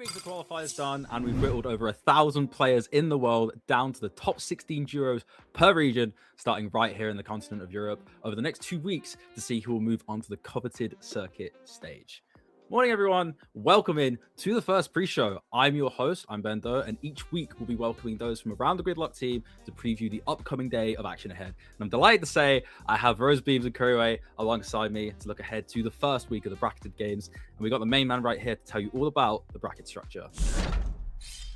The qualifiers done, and we've whittled over 1,000 players in the world down to the top 16 duos per region, starting right here in the continent of Europe over the next 2 weeks to see who will move on to the coveted circuit stage. Morning, everyone. Welcome in to the first pre-show. I'm your host, I'm Ben Doe, and each week we'll be welcoming those from around the Gridlock team to preview the upcoming day of action ahead. And I'm delighted to say I have Rose Beams and Couriway alongside me to look ahead to the first week of the bracketed games. And we got the main man right here to tell you all about the bracket structure.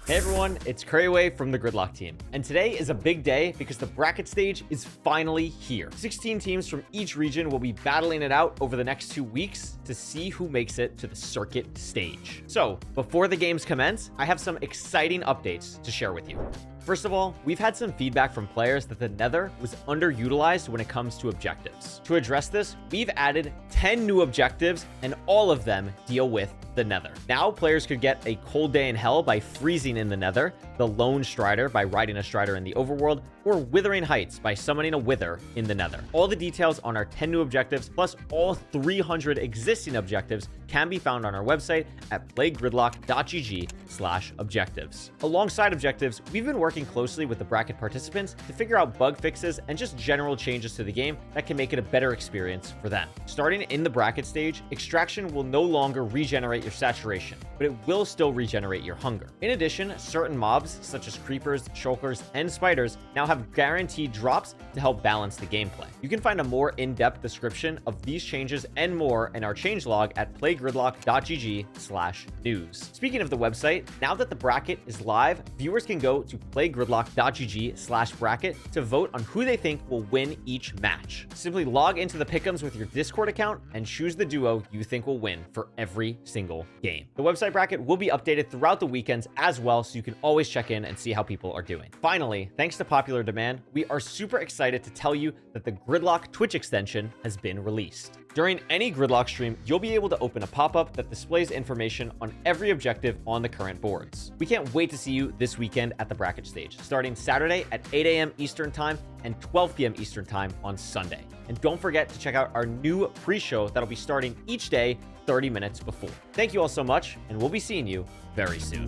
Hey everyone, it's Couriway from the Gridlock team, and today is a big day because the bracket stage is finally here. 16 teams from each region will be battling it out over the next 2 weeks to see who makes it to the circuit stage. So, before the games commence, I have some exciting updates to share with you. First of all, we've had some feedback from players that the Nether was underutilized when it comes to objectives. To address this, we've added 10 new objectives, and all of them deal with the Nether. Now, players could get a cold day in hell by freezing in the Nether, the Lone Strider by riding a Strider in the overworld, or Withering Heights by summoning a Wither in the Nether. All the details on our 10 new objectives, plus all 300 existing objectives, can be found on our website at playgridlock.gg/objectives. Alongside objectives, we've been working closely with the bracket participants to figure out bug fixes and just general changes to the game that can make it a better experience for them. Starting in the bracket stage, extraction will no longer regenerate your saturation, but it will still regenerate your hunger. In addition, certain mobs such as creepers, shulkers, and spiders now have guaranteed drops to help balance the gameplay. You can find a more in-depth description of these changes and more in our changelog at playgridlock.gg/news. Speaking of the website, now that the bracket is live, viewers can go to playgridlock.gg/bracket to vote on who they think will win each match. Simply log into the pick'ems with your Discord account and choose the duo you think will win for every single game. The website bracket will be updated throughout the weekends as well, so you can always check in and see how people are doing. Finally, thanks to popular demand, we are super excited to tell you that the Gridlock Twitch extension has been released. During any Gridlock stream, you'll be able to open a pop-up that displays information on every objective on the current boards. We can't wait to see you this weekend at the bracket stage, starting Saturday at 8 a.m. Eastern Time and 12 p.m. Eastern Time on Sunday. And don't forget to check out our new pre-show that'll be starting each day 30 minutes before. Thank you all so much, and we'll be seeing you very soon.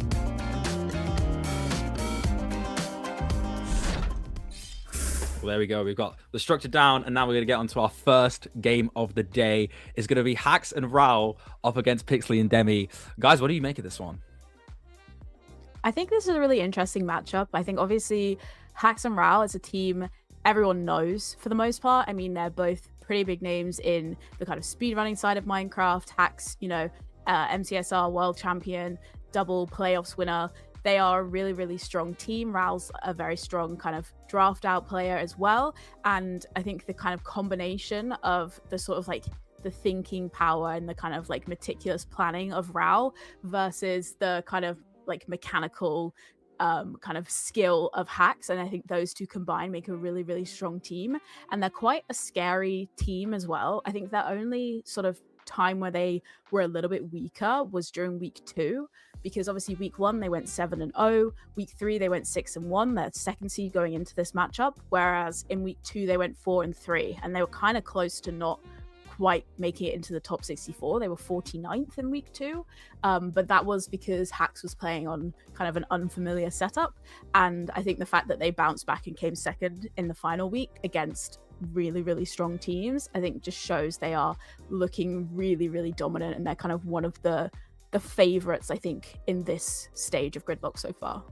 Well, there we go. We've got the structure down, and now we're going to get onto our first game of the day. It's going to be Hax and Rao up against Pixley and Demi. Guys, what do you make of this one? I think this is a really interesting matchup. I think obviously Hax and Rao as a team, everyone knows for the most part. I mean, they're both pretty big names in the kind of speedrunning side of Minecraft. Hax, MCSR world champion, double playoffs winner. They are a really, really strong team. Rao's a very strong kind of draft out player as well. And I think the kind of combination of the sort of like the thinking power and the kind of like meticulous planning of Rao versus the kind of like mechanical kind of skill of Hax, and I think those two combined make a really, really strong team. And they're quite a scary team as well. I think their only sort of time where they were a little bit weaker was during week 2, because obviously week 1 they went 7-0, week 3 they went 6-1, their second seed going into this matchup, whereas in week 2 they went 4-3, and they were kind of close to not quite making it into the top 64. They were 49th in week 2, but that was because Hax was playing on kind of an unfamiliar setup. And I think the fact that they bounced back and came second in the final week against really, really strong teams, I think just shows they are looking really, really dominant, and they're kind of one of the the favorites, I think, in this stage of Gridlock so far.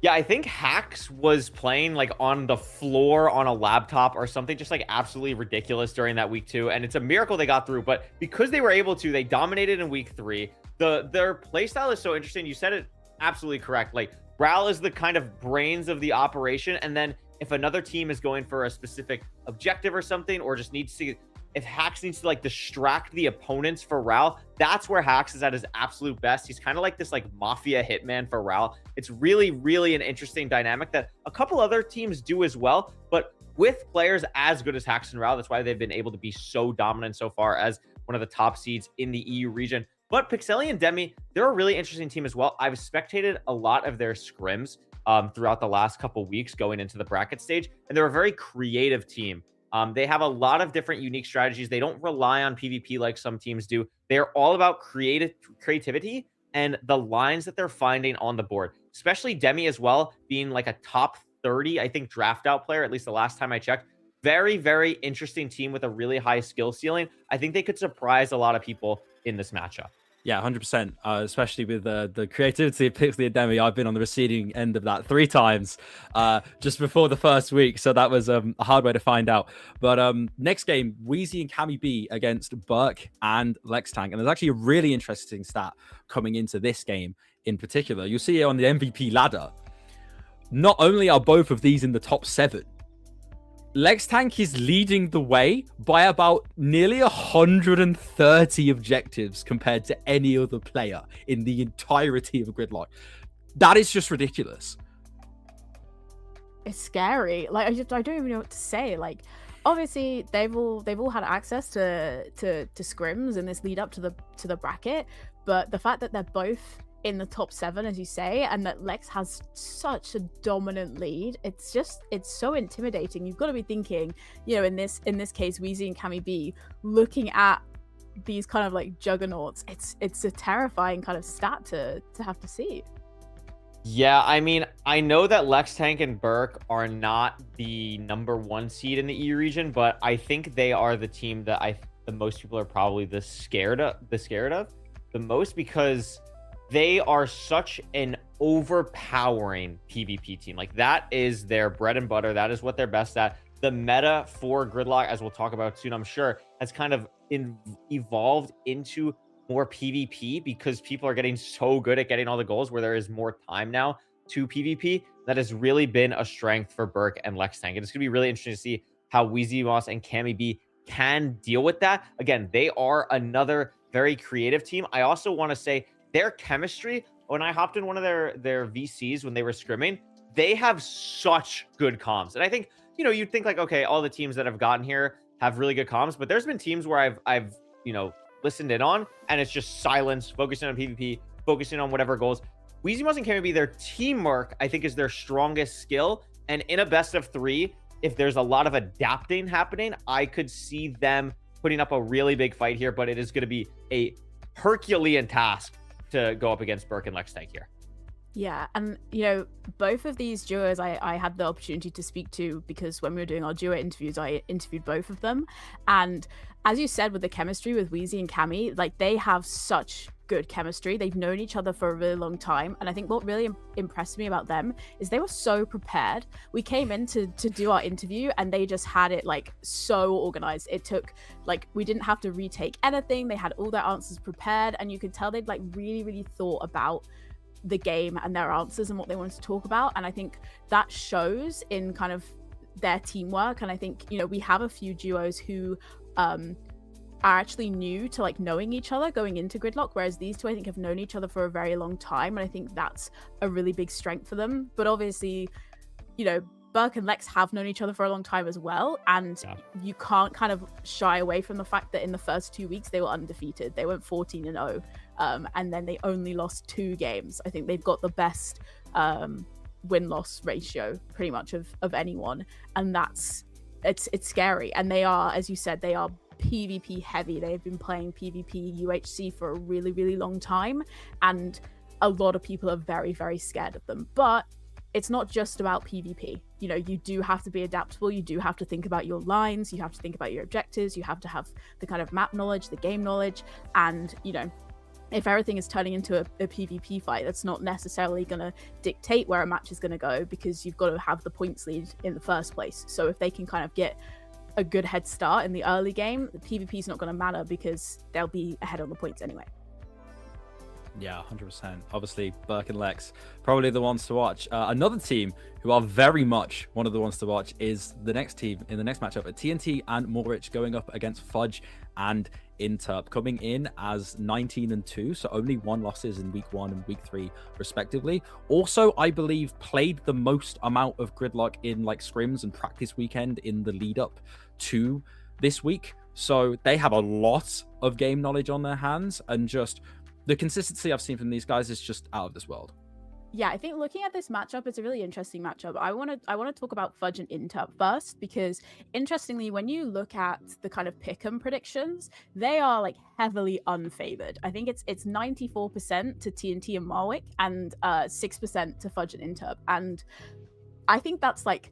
Yeah, I think Hax was playing like on the floor on a laptop or something, just like absolutely ridiculous during that week 2. And it's a miracle they got through. But because they were able to, they dominated in week 3. Their playstyle is so interesting. You said it absolutely correct. Like, Ral is the kind of brains of the operation. And then if another team is going for a specific objective or something, or just needs to, if Hax needs to like distract the opponents for Ral, that's where Hax is at his absolute best. He's kind of like this like mafia hitman for Ral. It's really, really an interesting dynamic that a couple other teams do as well. But with players as good as Hax and Ral, that's why they've been able to be so dominant so far as one of the top seeds in the EU region. But Pixeli and Demi, they're a really interesting team as well. I've spectated a lot of their scrims throughout the last couple weeks going into the bracket stage, and they're a very creative team. They have a lot of different unique strategies. They don't rely on PvP like some teams do. They're all about creativity and the lines that they're finding on the board, especially Demi as well, being like a top 30, I think, draft out player, at least the last time I checked. Very, very interesting team with a really high skill ceiling. I think they could surprise a lot of people in this matchup. Yeah, 100%. Especially with the creativity of Pixley and Demi. I've been on the receiving end of that 3 times just before the first week. So that was a hard way to find out. But next game, Wheezy and Cammy B against Burke and Lex Tank. And there's actually a really interesting stat coming into this game in particular. You'll see it on the MVP ladder. Not only are both of these in the top 7, Lex Tank is leading the way by about nearly 130 objectives compared to any other player in the entirety of Gridlock. That is just ridiculous. It's scary. Like, I don't even know what to say. Like, obviously they've all had access to scrims in this lead up to the bracket, but the fact that they're both in the top 7, as you say, and that Lex has such a dominant lead, it's so intimidating. You've got to be thinking, you know, in this case, Wheezy and Cammy B, looking at these kind of like juggernauts, it's a terrifying kind of stat to have to see. Yeah, I mean, I know that Lex Tank and Burke are not the #1 seed in the EU region, but I think they are the team that the most people are probably the scared of the most, because they are such an overpowering PvP team. Like, that is their bread and butter. That is what they're best at. The meta for Gridlock, as we'll talk about soon, I'm sure, has kind of evolved into more PvP because people are getting so good at getting all the goals, where there is more time now to PvP. That has really been a strength for Burke and Lex Tank. And it's going to be really interesting to see how Wheezy Moss and Cammy B can deal with that. Again, they are another very creative team. I also want to say their chemistry, when I hopped in one of their VCs when they were scrimming, they have such good comms. And I think, you know, you'd think like, okay, all the teams that have gotten here have really good comms, but there's been teams where I've you know, listened in on, and it's just silence, focusing on PvP, focusing on whatever goals. Wheezy Moss and Cammy B, their teamwork, I think, is their strongest skill. And in a best of 3, if there's a lot of adapting happening, I could see them putting up a really big fight here, but it is going to be a Herculean task to go up against Burke and Lex Tank here. Yeah, and you know, both of these duos I had the opportunity to speak to, because when we were doing our duo interviews, I interviewed both of them. And as you said, with the chemistry with Wheezy and Cammy, like, they have such good chemistry. They've known each other for a really long time. And I think what really impressed me about them is they were so prepared. We came in to do our interview and they just had it like so organized. It took, like, we didn't have to retake anything. They had all their answers prepared, and you could tell they'd like really thought about the game and their answers and what they wanted to talk about. And I think that shows in kind of their teamwork. And I think, you know, we have a few duos who are actually new to like knowing each other going into Gridlock, whereas these two I think have known each other for a very long time, and I think that's a really big strength for them. But obviously, you know, Burke and Lex have known each other for a long time as well, and you can't kind of shy away from the fact that in the first 2 weeks they were undefeated. They went 14-0, and then they only lost 2 games. I think they've got the best win-loss ratio pretty much of anyone, and it's scary. And they are, as you said, they are PvP heavy. They've been playing PvP UHC for a really long time, and a lot of people are very scared of them. But it's not just about PvP. You know, you do have to be adaptable. You do have to think about your lines. You have to think about your objectives. You have to have the kind of map knowledge, the game knowledge, and, you know, if everything is turning into a PvP fight, that's not necessarily going to dictate where a match is going to go, because you've got to have the points lead in the first place. So if they can kind of get a good head start in the early game, the PvP is not going to matter because they'll be ahead on the points anyway. Yeah, 100%. Obviously, Burke and Lex, probably the ones to watch. Another team who are very much one of the ones to watch is the next team in the next matchup at TNT and Morich going up against Fudge and Interp, coming in as 19-2, so only 1 losses in week 1 and week 3 respectively. Also, I believe played the most amount of Gridlock in like scrims and practice weekend in the lead up to this week. So they have a lot of game knowledge on their hands, and just the consistency I've seen from these guys is just out of this world. Yeah, I think looking at this matchup, it's a really interesting matchup. I want to talk about Fudge and Interp first, because interestingly, when you look at the kind of pick'em predictions, they are like heavily unfavored. I think it's 94% to TNT and Marwick and 6% to Fudge and Interp, and I think that's like,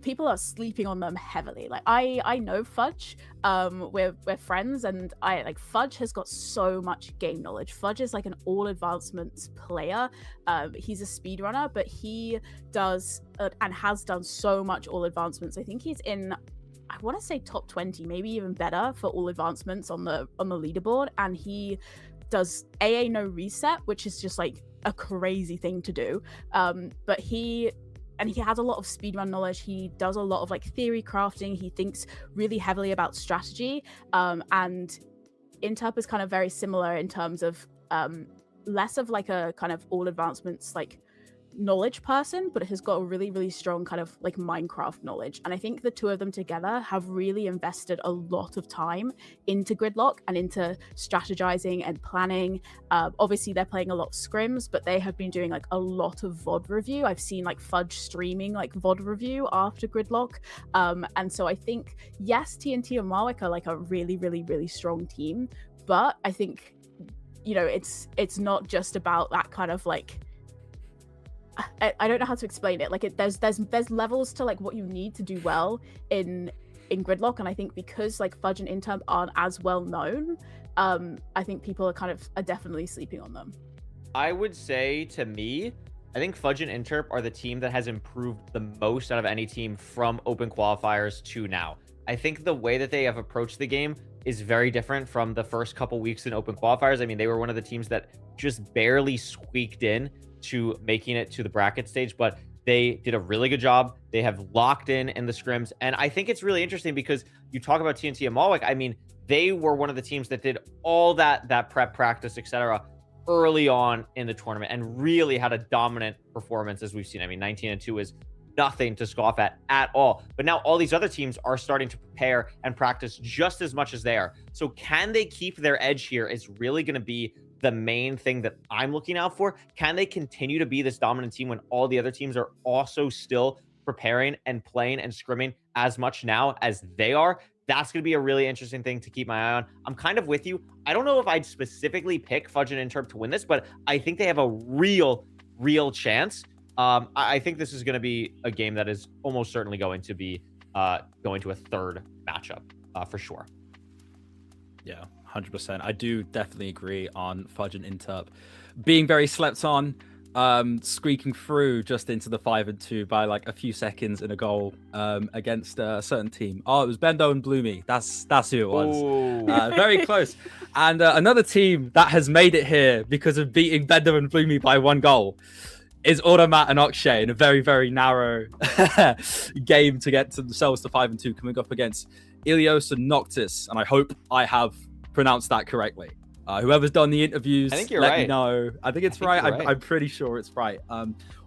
people are sleeping on them heavily. Like I know Fudge, we're friends, and I like Fudge has got so much game knowledge. Fudge is like an all advancements player. He's a speedrunner, but he does and has done so much all advancements. I think he's in, I want to say top 20, maybe even better for all advancements on the leaderboard, and he does AA no reset, which is just like a crazy thing to do. But he has a lot of speedrun knowledge. He does a lot of like theory crafting. He thinks really heavily about strategy. And Interp is kind of very similar in terms of less of like a kind of all advancements like knowledge person, but has got a really, really strong kind of like Minecraft knowledge. And I think the two of them together have really invested a lot of time into Gridlock and into strategizing and planning. Obviously they're playing a lot of scrims, but they have been doing like a lot of VOD review. I've seen like Fudge streaming like VOD review after Gridlock. And so I think, yes, TNT and Marwick are like a really, really, really strong team, but I think, you know, it's not just about that kind of like, I don't know how to explain it. Like there's levels to like what you need to do well in Gridlock, and I think because like Fudge and Interp aren't as well known, I think people are definitely sleeping on them. I would say, to me, I think Fudge and Interp are the team that has improved the most out of any team from open qualifiers to now. I think the way that they have approached the game is very different from the first couple weeks in open qualifiers. I mean, they were one of the teams that just barely squeaked in to making it to the bracket stage, but they did a really good job. They have locked in the scrims, and I think it's really interesting because you talk about TNT and Malwick. I mean, they were one of the teams that did all that prep practice, etc., early on in the tournament and really had a dominant performance, as we've seen. I mean, 19-2 is nothing to scoff at all. But now all these other teams are starting to prepare and practice just as much as they are. So can they keep their edge here is really going to be the main thing that I'm looking out for. Can they continue to be this dominant team when all the other teams are also still preparing and playing and scrimming as much now as they are? That's going to be a really interesting thing to keep my eye on. I'm kind of with you. I don't know if I'd specifically pick Fudge and Interp to win this, but I think they have a real chance. I think this is going to be a game that is almost certainly going to be going to a third matchup for sure. Yeah, 100%. I do definitely agree on Fudge and Interp being very slept on, squeaking through just into the 5-2 by like a few seconds in a goal against a certain team. Oh, it was Bendo and Bloomy. That's who it was. Very close. And another team that has made it here because of beating Bendo and Bloomy by 1 goal is Automat and Akshay in a very, very narrow game to get themselves to 5-2, coming up against Ilios and Noctis. And I hope I have pronounced that correctly. Whoever's done the interviews, I think you're let right. me know. I think it's right. Right. I'm pretty sure it's right.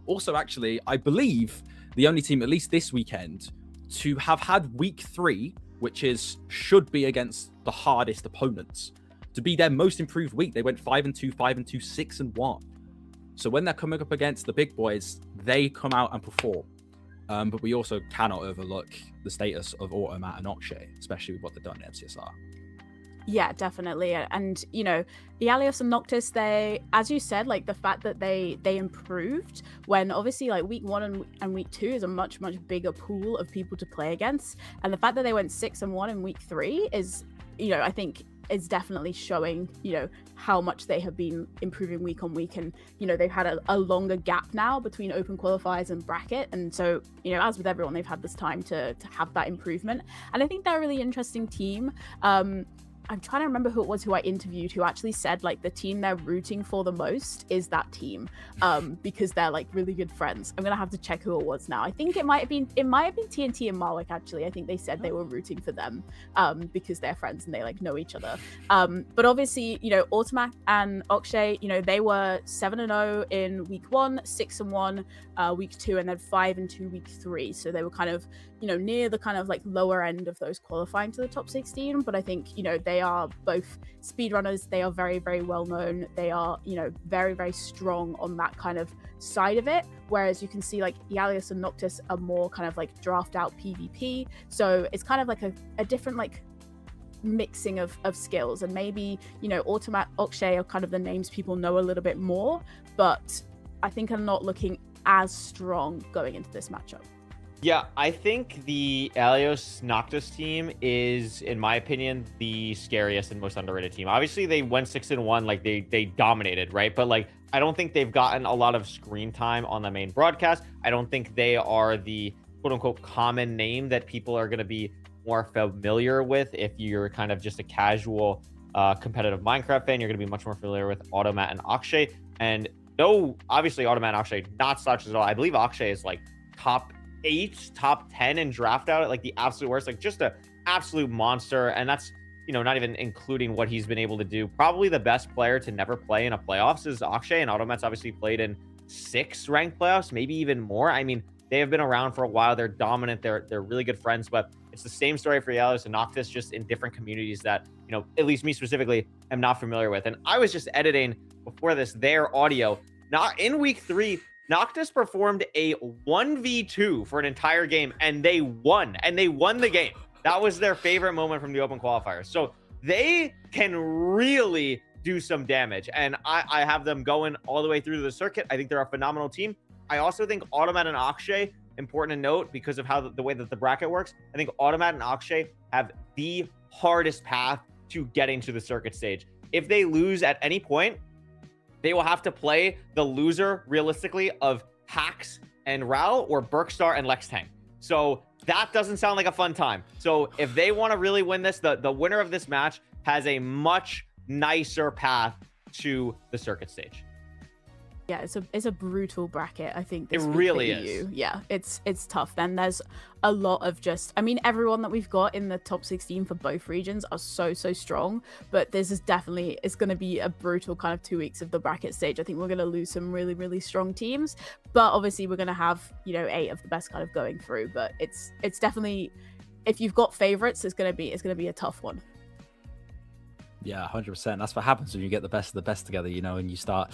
Also, actually, I believe the only team, at least this weekend, to have had week 3, which should be against the hardest opponents, to be their most improved week. They went 5-2, 5-2, 6-1. So when they're coming up against the big boys, they come out and perform. But we also cannot overlook the status of Automat and Akshay, especially with what they've done in MCSR. Yeah, definitely. And, you know, the Ilios and Noctis, they, as you said, like the fact that they improved when obviously like week 1 and week 2 is a much bigger pool of people to play against. And the fact that they went 6-1 in week 3 is, you know, I think is definitely showing, how much they have been improving week on week. And, they've had a longer gap now between open qualifiers and bracket. And so, as with everyone, they've had this time to have that improvement. And I think they're a really interesting team. I'm trying to remember who it was who I interviewed who actually said like the team they're rooting for the most is that team, because they're like really good friends. I'm gonna have to check who it was now. I think it might have been TNT and Marwick actually. I think they said they were rooting for them because they're friends and they like know each other. But obviously, Automat and Akshay, they were 7-0 in week 1, 6-1 week 2, and then 5-2 week 3. So they were kind of near the kind of like lower end of those qualifying to the top 16. But I think they are both speedrunners. They are very, very well known. They are very, very strong on that kind of side of it, whereas you can see like Yalius and Noctis are more kind of like draft out PvP. So it's kind of like a different like mixing of skills. And maybe Automat, Akshay are kind of the names people know a little bit more, but I think I'm not looking as strong going into this matchup. Yeah, I think the Alios Noctis team is, in my opinion, the scariest and most underrated team. Obviously, they went 6-1, like they dominated, right? But like, I don't think they've gotten a lot of screen time on the main broadcast. I don't think they are the quote unquote common name that people are going to be more familiar with. If you're kind of just a casual competitive Minecraft fan, you're going to be much more familiar with Automat and Akshay. And no, obviously Automat and Akshay not slouches at all. I believe Akshay is like top 8, top 10 in draft out at like the absolute worst, like just a absolute monster. And that's not even including what he's been able to do. Probably the best player to never play in a playoffs is Akshay, and Automat's obviously played in 6 ranked playoffs, maybe even more. I mean, they have been around for a while. They're dominant. They're really good friends, but it's the same story for Yalios and Noctis, just in different communities that at least me specifically am not familiar with. And I was just editing before this their audio. Not in week 3, Noctis performed a 1v2 for an entire game, and they won. And they won the game. That was their favorite moment from the open qualifiers. So they can really do some damage. And I have them going all the way through the circuit. I think they're a phenomenal team. I also think Automat and Akshay, important to note because of how the way that the bracket works, I think Automat and Akshay have the hardest path to getting to the circuit stage. If they lose at any point, they will have to play the loser, realistically, of Hax and Ral or Berkstar and Lextang. So that doesn't sound like a fun time. So if they want to really win this, the winner of this match has a much nicer path to the circuit stage. Yeah, it's a brutal bracket, I think. It really is. Yeah, it's tough. Then there's a lot of everyone that we've got in the top 16 for both regions are so strong, but this is definitely, it's going to be a brutal kind of 2 weeks of the bracket stage. I think we're going to lose some really, really strong teams, but obviously we're going to have, 8 of the best kind of going through, but it's definitely, if you've got favorites, it's going to be a tough one. Yeah, 100%. That's what happens when you get the best of the best together, and you start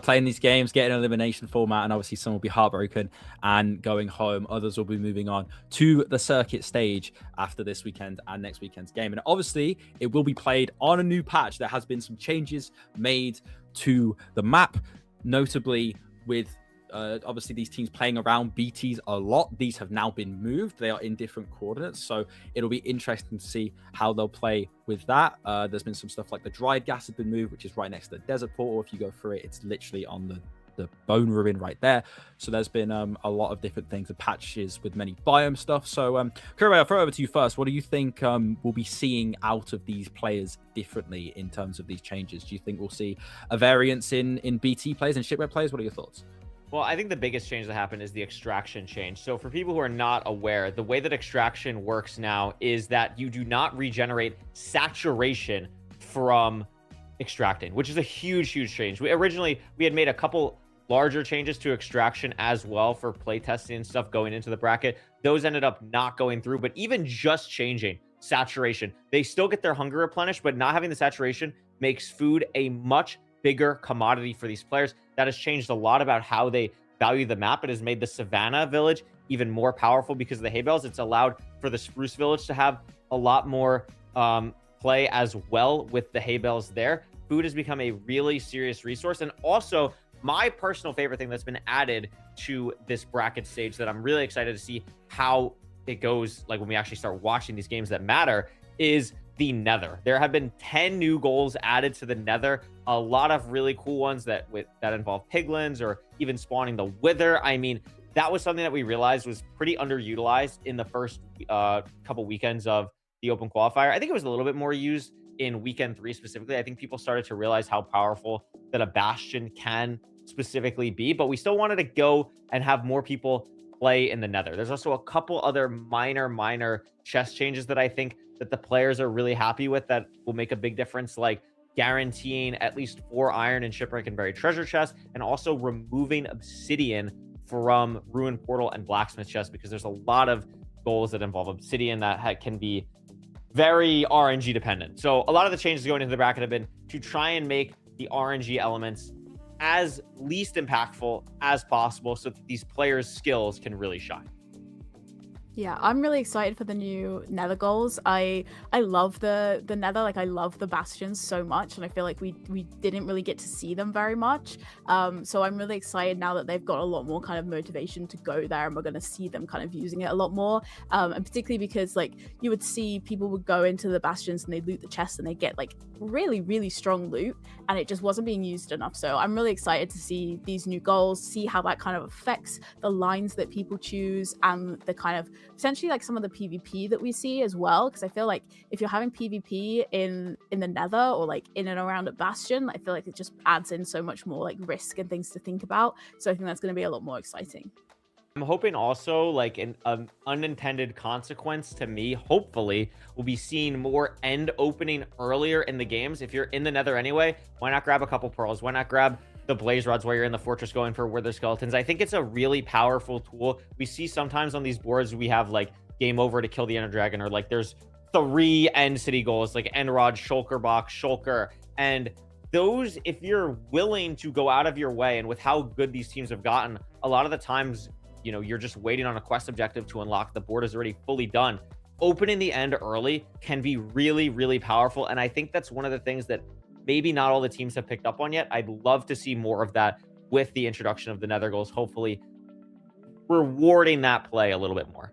playing these games, getting an elimination format, and obviously some will be heartbroken and going home. Others will be moving on to the circuit stage after this weekend and next weekend's game. And obviously, it will be played on a new patch. There has been some changes made to the map, notably with obviously these teams playing around BTs a lot. These have now been moved. They are in different coordinates, so it'll be interesting to see how they'll play with that. There's been some stuff like the dried gas has been moved, which is right next to the desert portal. If you go through it, it's literally on the bone ruin right there. So there's been a lot of different things, the patches with many biome stuff. So Couriway, I'll throw it over to you first. What do you think we'll be seeing out of these players differently in terms of these changes? Do you think we'll see a variance in BT players and shipwreck players? What are your thoughts? Well, I think the biggest change that happened is the extraction change. So for people who are not aware, the way that extraction works now is that you do not regenerate saturation from extracting, which is a huge change. Originally, we had made a couple larger changes to extraction as well for playtesting and stuff going into the bracket. Those ended up not going through, but even just changing saturation, they still get their hunger replenished, but not having the saturation makes food a much bigger commodity for these players. That has changed a lot about how they value the map. It has made the Savannah village even more powerful because of the hay bales. It's allowed for the Spruce village to have a lot more play as well with the hay bales there. Food has become a really serious resource. And also, my personal favorite thing that's been added to this bracket stage that I'm really excited to see how it goes, like when we actually start watching these games that matter, is the Nether. There have been 10 new goals added to the Nether. A lot of really cool ones that involve piglins or even spawning the Wither. I mean, that was something that we realized was pretty underutilized in the first couple weekends of the Open Qualifier. I think it was a little bit more used in weekend 3 specifically. I think people started to realize how powerful that a Bastion can specifically be, but we still wanted to go and have more people play in the Nether. There's also a couple other minor chest changes that I think that the players are really happy with that will make a big difference, like guaranteeing at least 4 iron and shipwreck and buried treasure chests, and also removing obsidian from ruin portal and blacksmith chests, because there's a lot of goals that involve obsidian that can be very RNG dependent. So a lot of the changes going into the bracket have been to try and make the RNG elements as least impactful as possible so that these players' skills can really shine. Yeah, I'm really excited for the new Nether goals. I love the Nether, like I love the Bastions so much, and I feel like we didn't really get to see them very much. So I'm really excited now that they've got a lot more kind of motivation to go there, and we're going to see them kind of using it a lot more. And particularly because like you would see people would go into the Bastions and they loot the chests and they get like really strong loot, and it just wasn't being used enough. So I'm really excited to see these new goals, see how that kind of affects the lines that people choose and the kind of potentially like some of the PvP that we see as well, because I feel like if you're having PvP in the Nether or like in and around a Bastion, I feel like it just adds in so much more like risk and things to think about. So I think that's going to be a lot more exciting. I'm hoping also like an unintended consequence to me, hopefully, we'll be seeing more end opening earlier in the games. If you're in the Nether anyway, why not grab a couple pearls? Why not grab the blaze rods while you're in the fortress going for wither skeletons? I think it's a really powerful tool. We see sometimes on these boards we have like game over to kill the ender dragon, or like there's 3 end city goals like end rod, shulker box, shulker, and those, if you're willing to go out of your way, and with how good these teams have gotten, a lot of the times, you know, you're just waiting on a quest objective to unlock, the board is already fully done. Opening the end early can be really powerful, and I think that's one of the things that maybe not all the teams have picked up on yet. I'd love to see more of that with the introduction of the Nether goals, hopefully rewarding that play a little bit more.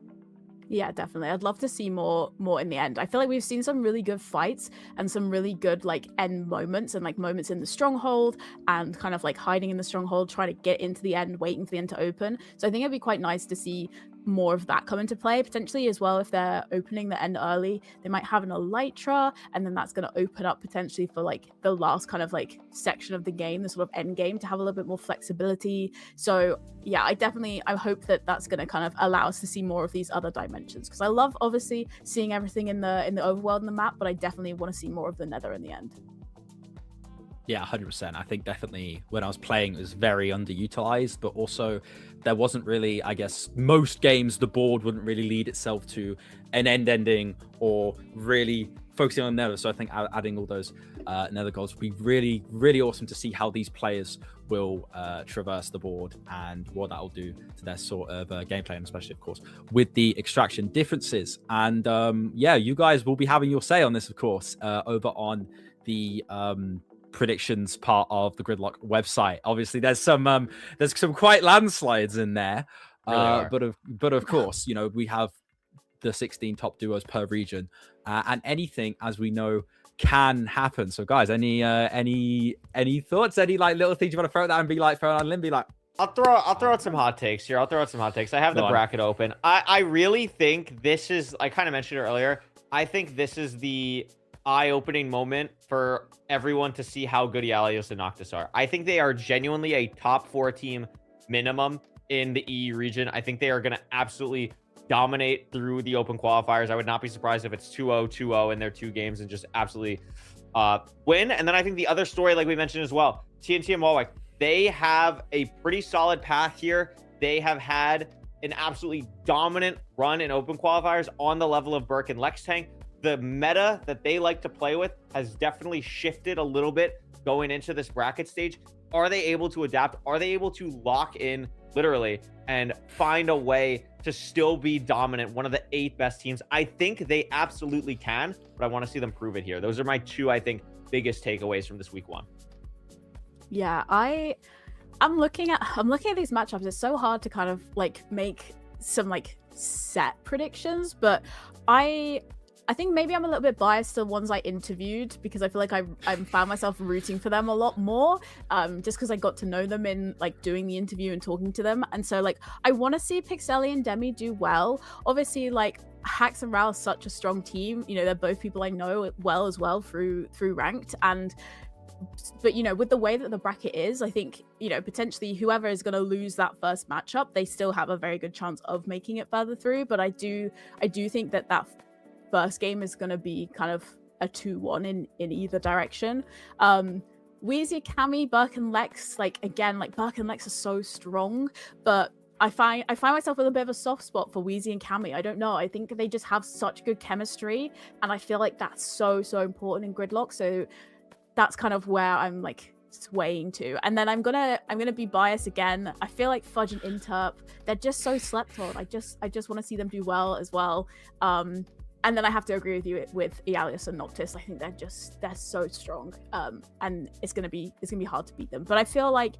Yeah, definitely. I'd love to see more in the end. I feel like we've seen some really good fights and some really good like end moments, and like moments in the stronghold and kind of like hiding in the stronghold, trying to get into the end, waiting for the end to open. So I think it'd be quite nice to see more of that come into play potentially as well. If they're opening the end early, they might have an elytra, and then that's going to open up potentially for like the last kind of like section of the game, the sort of end game, to have a little bit more flexibility. So yeah, I hope that that's going to kind of allow us to see more of these other dimensions, because I love obviously seeing everything in the overworld and the map, but I definitely want to see more of the Nether in the end. Yeah, 100%. I think definitely when I was playing, it was very underutilized, but also there wasn't really, I guess, most games, the board wouldn't really lead itself to an end ending or really focusing on Nether. So I think adding all those Nether goals would be really awesome to see how these players will traverse the board and what that will do to their sort of gameplay, and especially, of course, with the extraction differences. And yeah, you guys will be having your say on this, of course, over on the predictions part of the Gridlock website. Obviously there's some quite landslides in there, really but of course, you know, we have the 16 top duos per region, and anything, as we know, can happen. So guys, any thoughts, any like little things you want to throw at that and be like throw on limb, be like, I'll throw out some hot takes here. I have the bracket open. I really think this is, I kind of mentioned it earlier, I think this is the eye-opening moment for everyone to see how good Yalios and Noctis are. I think they are genuinely a top 4 team minimum in the EU region. I think they are going to absolutely dominate through the open qualifiers. I would not be surprised if it's 2-0, 2-0 in their 2 games and just absolutely win. And then I think the other story, like we mentioned as well, TNT and Walwick, they have a pretty solid path here. They have had an absolutely dominant run in open qualifiers on the level of Burke and Lextang. The meta that they like to play with has definitely shifted a little bit going into this bracket stage. Are they able to adapt? Are they able to lock in literally and find a way to still be dominant, one of the 8 best teams? I think they absolutely can, but I want to see them prove it here. Those are my 2, I think, biggest takeaways from this week 1. Yeah, I'm looking at these matchups. It's so hard to kind of like make some like set predictions, but I I think maybe I'm a little bit biased to the ones I interviewed because I feel like I found myself rooting for them a lot more, just because I got to know them in like doing the interview and talking to them. And so like I want to see Pixeli and Demi do well. Obviously, like Hax and Ral is such a strong team. You know, they're both people I know well as well through ranked. But you know, with the way that the bracket is, I think, you know, potentially whoever is going to lose that first matchup, they still have a very good chance of making it further through. But I do think that first game is going to be kind of a 2-1 in either direction. Wheezy, Cammy, Burke, and Lex, like again, like Burke and Lex are so strong, but I find myself with a bit of a soft spot for Wheezy and Cammy. I don't know. I think they just have such good chemistry, and I feel like that's so important in Gridlock. So that's kind of where I'm like swaying to. And then I'm gonna be biased again. I feel like Fudge and Interp, they're just so slept on. I just want to see them do well as well. And then I have to agree with you with Ealius and Noctis. I think they're so strong. And it's gonna be hard to beat them. But I feel like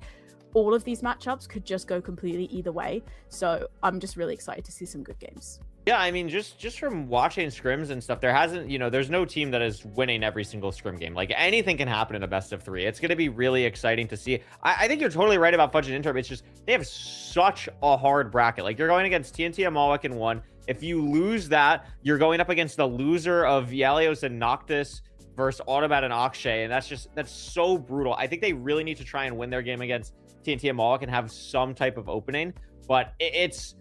all of these matchups could just go completely either way. So I'm just really excited to see some good games. Yeah, I mean, just from watching scrims and stuff, there's no team that is winning every single scrim game. Like, anything can happen in a best of 3. It's going to be really exciting to see. I think you're totally right about Fudge and Interp. It's just, they have such a hard bracket. Like, you're going against TNT and Mawek in 1. If you lose that, you're going up against the loser of Yalios and Noctis versus Automat and Akshay. And that's so brutal. I think they really need to try and win their game against TNT and Mawek and have some type of opening. But it's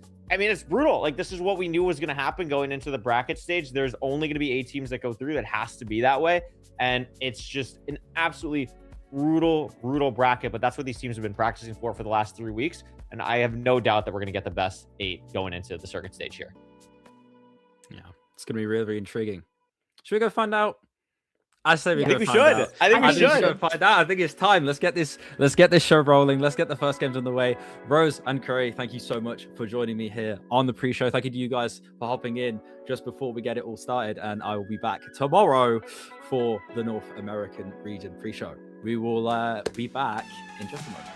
brutal. Like, this is what we knew was going to happen going into the bracket stage. There's only going to be 8 teams that go through. That has to be that way. And it's just an absolutely brutal bracket. But that's what these teams have been practicing for the last 3 weeks. And I have no doubt that we're going to get the best 8 going into the circuit stage here. Yeah, it's going to be really, really intriguing. Should we go find out? I say we I think we should. I think we should find out. I think it's time. Let's get this show rolling. Let's get the first games on the way. Rose and Curry, thank you so much for joining me here on the pre-show. Thank you to you guys for hopping in just before we get it all started. And I will be back tomorrow for the North American region pre-show. We will be back in just a moment.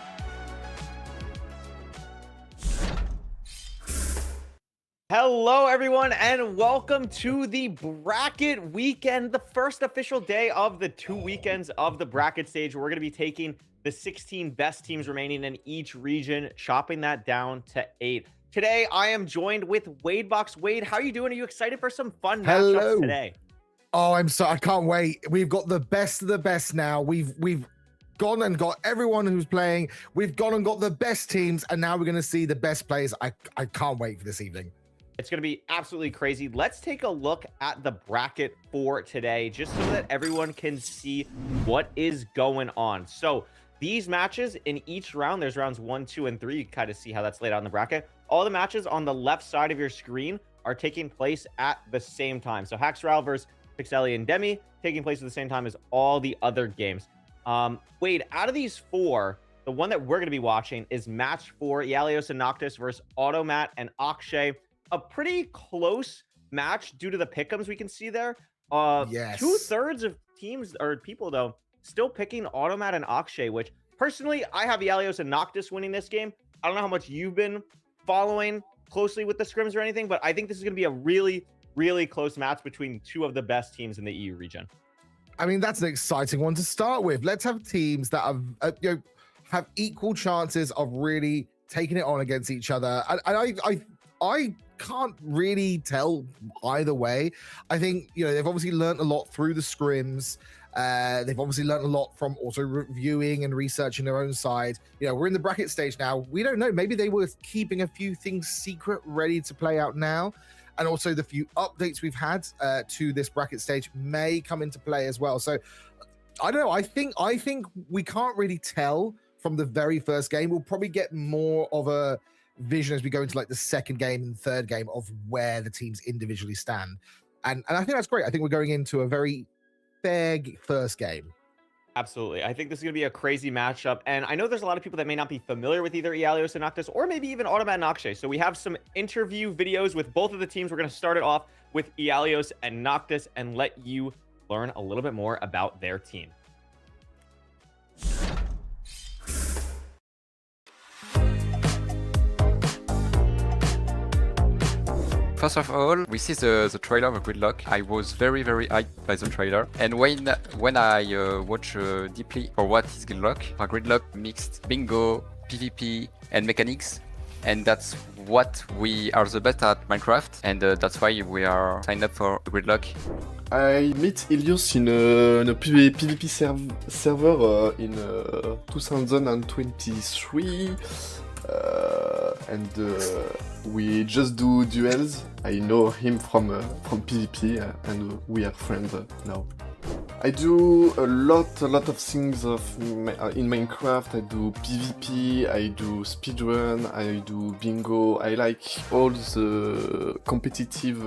Hello, everyone, and welcome to the bracket weekend, the first official day of the 2 weekends of the bracket stage. We're going to be taking the 16 best teams remaining in each region, chopping that down to 8. Today, I am joined with Wadebox. Wade, how are you doing? Are you excited for some fun matchups today? Oh, I can't wait. We've got the best of the best now. We've gone and got everyone who's playing. We've gone and got the best teams, and now we're going to see the best players. I can't wait for this evening. It's going to be absolutely crazy. Let's take a look at the bracket for today, just so that everyone can see what is going on. So these matches in each round, there's rounds 1, 2, and 3. You can kind of see how that's laid out in the bracket. All the matches on the left side of your screen are taking place at the same time. So Haxral versus Pixeli and Demi taking place at the same time as all the other games. Wade, out of these 4, the one that we're going to be watching is match 4, Yalios and Noctis versus Automat and Akshay. A pretty close match due to the pick'ems we can see there. Yes. 2/3 of teams or people though still picking Automat and Akshay, which personally I have Yalios and Noctis winning this game. I don't know how much you've been following closely with the scrims or anything, but I think this is going to be a really close match between 2 of the best teams in the EU region. I mean, that's an exciting one to start with. Let's have teams that have equal chances of really taking it on against each other. I can't really tell either way. I think, they've obviously learned a lot through the scrims. They've obviously learned a lot from also reviewing and researching their own side. We're in the bracket stage now. We don't know. Maybe they were keeping a few things secret, ready to play out now. And also the few updates we've had to this bracket stage may come into play as well. So I don't know. I think we can't really tell from the very first game. We'll probably get more of a vision as we go into like the second game and third game of where the teams individually stand. And I think that's great. I think we're going into a very fair first game. Absolutely. I think this is going to be a crazy matchup. And I know there's a lot of people that may not be familiar with either Ealios and Noctis or maybe even Automat and Akshay. So we have some interview videos with both of the teams. We're going to start it off with Ealios and Noctis and let you learn a little bit more about their team. First of all, we see the trailer of Gridlock. I was very hyped by the trailer. And when I watch deeply for what is Gridlock mixed bingo, PvP, and mechanics. And that's what we are the best at Minecraft. And that's why we are signed up for Gridlock. I meet Ilios in a PvP server in 2023. And we just do duels. I know him from PvP and we are friends now. I do a lot of things in Minecraft. I do PvP, I do speedrun, I do bingo. I like all the competitive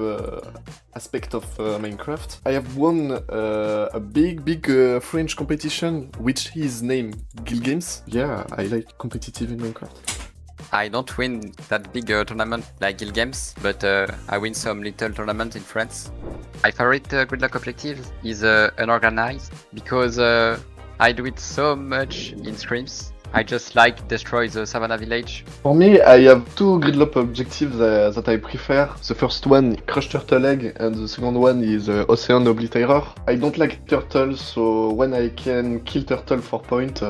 aspect of Minecraft. I have won a big French competition, which is named Guild Games. Yeah, I like competitive in Minecraft. I don't win that big tournament like Guild Games, but I win some little tournament in France. My favorite Gridlock objective is unorganized because I do it so much in scrims. I just like destroy the Savannah village. For me, I have two Gridlock objectives that I prefer. The first one, Crush Turtle Egg, and the second one is Ocean Obliterator. I don't like turtles, so when I can kill turtle for point,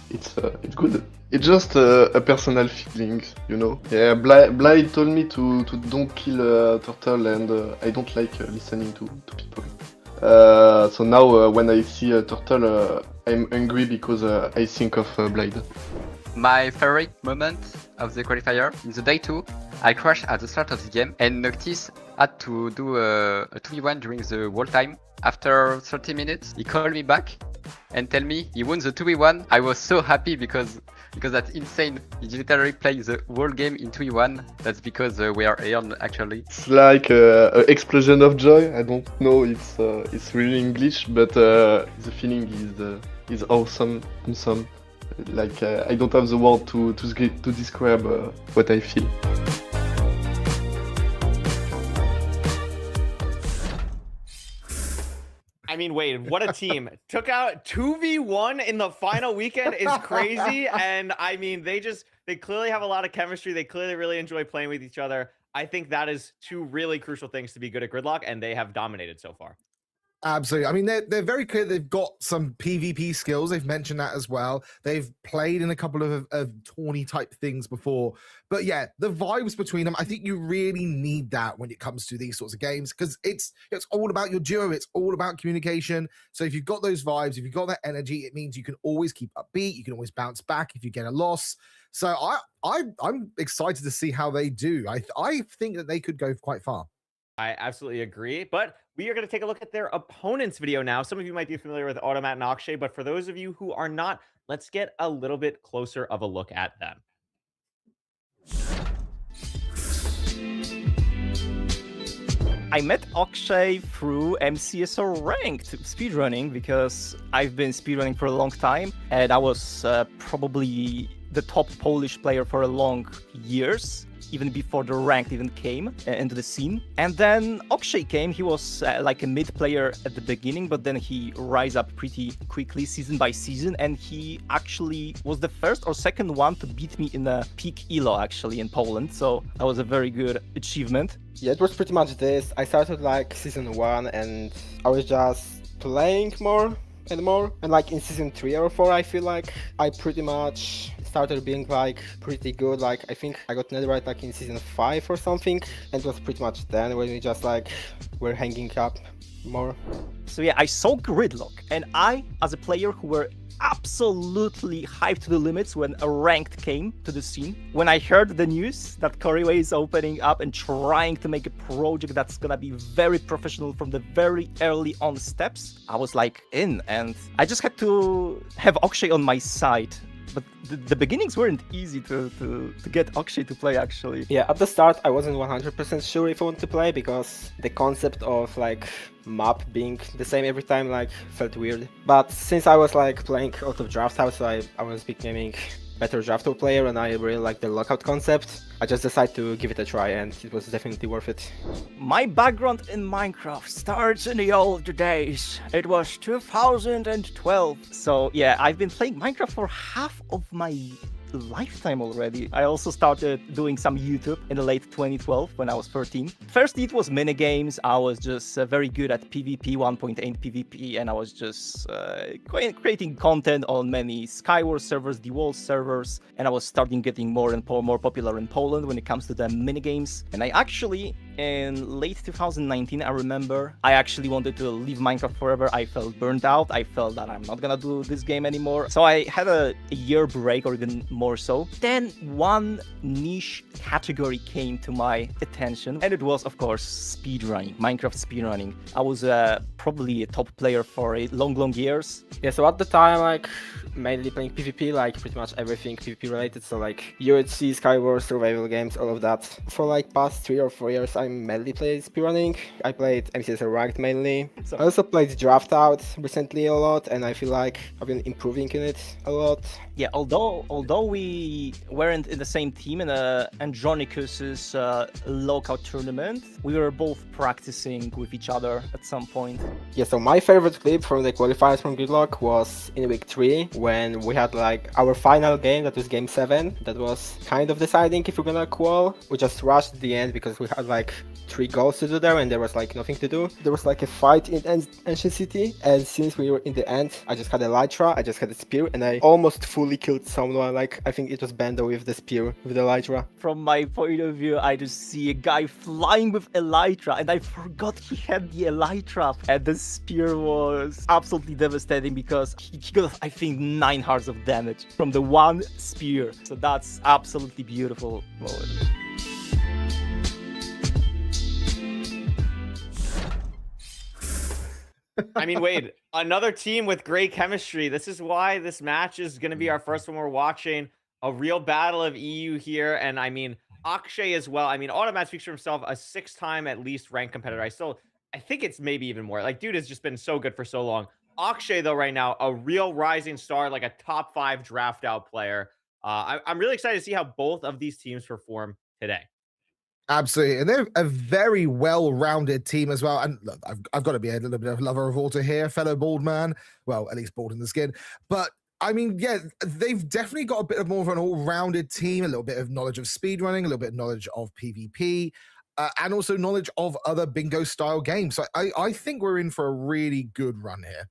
it's good. It's just a personal feeling, you know. Yeah, Bly told me to don't kill turtle, and I don't like listening to people. So now when I see a turtle, I'm angry because I think of Blade. My favorite moment of the qualifier, in the day 2, I crashed at the start of the game and Noctis had to do a 2v1 during the whole time. After 30 minutes, he called me back and tell me he won the 2v1. I was so happy because that's insane. He literally played the whole game in 2v1. That's because we are here actually. It's like an explosion of joy. I don't know it's really English, but the feeling is awesome. Like I don't have the word to describe what I feel. I mean, wait, what a team. Took out 2v1 in the final weekend is crazy. And I mean, they clearly have a lot of chemistry. They clearly really enjoy playing with each other. I think that is two really crucial things to be good at Gridlock, and they have dominated so far. Absolutely. I mean, they're very clear. They've got some PvP skills. They've mentioned that as well. They've played in a couple of tourney type things before. But yeah, the vibes between them, I think you really need that when it comes to these sorts of games, because it's all about your duo. It's all about communication. So if you've got those vibes, if you've got that energy, it means you can always keep upbeat. You can always bounce back if you get a loss. So I'm excited to see how they do. I think that they could go quite far. I absolutely agree, but we are going to take a look at their opponent's video now. Some of you might be familiar with Automat and Akshay, but for those of you who are not, let's get a little bit closer of a look at them. I met Akshay through MCSO ranked speedrunning because I've been speedrunning for a long time, and I was probably the top Polish player for a long years, even before the ranked even came into the scene. And then Akshay came. He was like a mid player at the beginning, but then he rise up pretty quickly season by season, and he actually was the first or second one to beat me in a peak elo actually in Poland, so that was a very good achievement. Yeah, it was pretty much this. I started like season 1 and I was just playing more and more, and like in season 3 or 4 I feel like I pretty much started being like pretty good. Like I think I got netherite like in season 5 or something, and it was pretty much then when we just like were hanging up more. So yeah, I saw Gridlock, and I, as a player who were absolutely hyped to the limits when a ranked came to the scene. When I heard the news that Couriway is opening up and trying to make a project that's gonna be very professional from the very early on steps, I was like in, and I just had to have Akshay on my side. But the beginnings weren't easy to get Akshay to play actually. Yeah, at the start I wasn't 100% sure if I want to play, because the concept of like map being the same every time like felt weird. But since I was like playing a lot of Draft House, I was becoming better Drafter player, and I really like the lockout concept. I just decided to give it a try, and it was definitely worth it. My background in Minecraft starts in the old days. It was 2012. So yeah, I've been playing Minecraft for half of my lifetime already. I also started doing some YouTube in the late 2012 when I was 13. First, it was minigames. I was just very good at PvP, 1.8 PvP, and I was just creating content on many Skywars servers, the Wall servers, and I was starting getting more and more popular in Poland when it comes to the minigames. And I actually, in late 2019, I remember, I actually wanted to leave Minecraft forever. I felt burned out. I felt that I'm not gonna do this game anymore. So I had a year break, or even more so. Then one niche category came to my attention, and it was, of course, speedrunning, Minecraft speedrunning. I was probably a top player for long years. Yeah, so at the time, like, mainly playing PvP, like pretty much everything PvP related, so like UHC, Skywars, survival games, all of that. For like past 3 or 4 years, I mainly played speedrunning. I played MCSR ranked mainly. So- I also played Draft Out recently a lot, and I feel like I've been improving in it a lot. Yeah, although we weren't in the same team in Andronicus's lockout tournament, we were both practicing with each other at some point. Yeah, so my favorite clip from the qualifiers from Gridlock was in week 3 when we had like our final game, that was game 7. That was kind of deciding if we're gonna qual. We just rushed at the end because we had like 3 goals to do there and there was like nothing to do. There was like a fight in Ancient City, and since we were in the end, I just had Elytra, I just had a spear, and I almost fully killed someone. Like, I think it was Bando with the spear, with the Elytra. From my point of view, I just see a guy flying with Elytra, and I forgot he had the Elytra. And the spear was absolutely devastating because he got, I think, 9 hearts of damage from the one spear. So that's absolutely beautiful moment. I mean, Wade, another team with great chemistry. This is why this match is going to be our first one we're watching. A real battle of EU here. And I mean, Akshay as well. I mean, Automat speaks for himself, a 6-time at least ranked competitor. I think it's maybe even more. Like, dude has just been so good for so long. Akshay, though, right now, a real rising star, like a top 5 draft out player. I'm really excited to see how both of these teams perform today. Absolutely. And they're a very well-rounded team as well. And look, I've got to be a little bit of a lover of water here, fellow bald man. Well, at least bald in the skin. But I mean, yeah, they've definitely got a bit of more of an all-rounded team, a little bit of knowledge of speedrunning, a little bit of knowledge of PvP, and also knowledge of other bingo-style games. So I think we're in for a really good run here.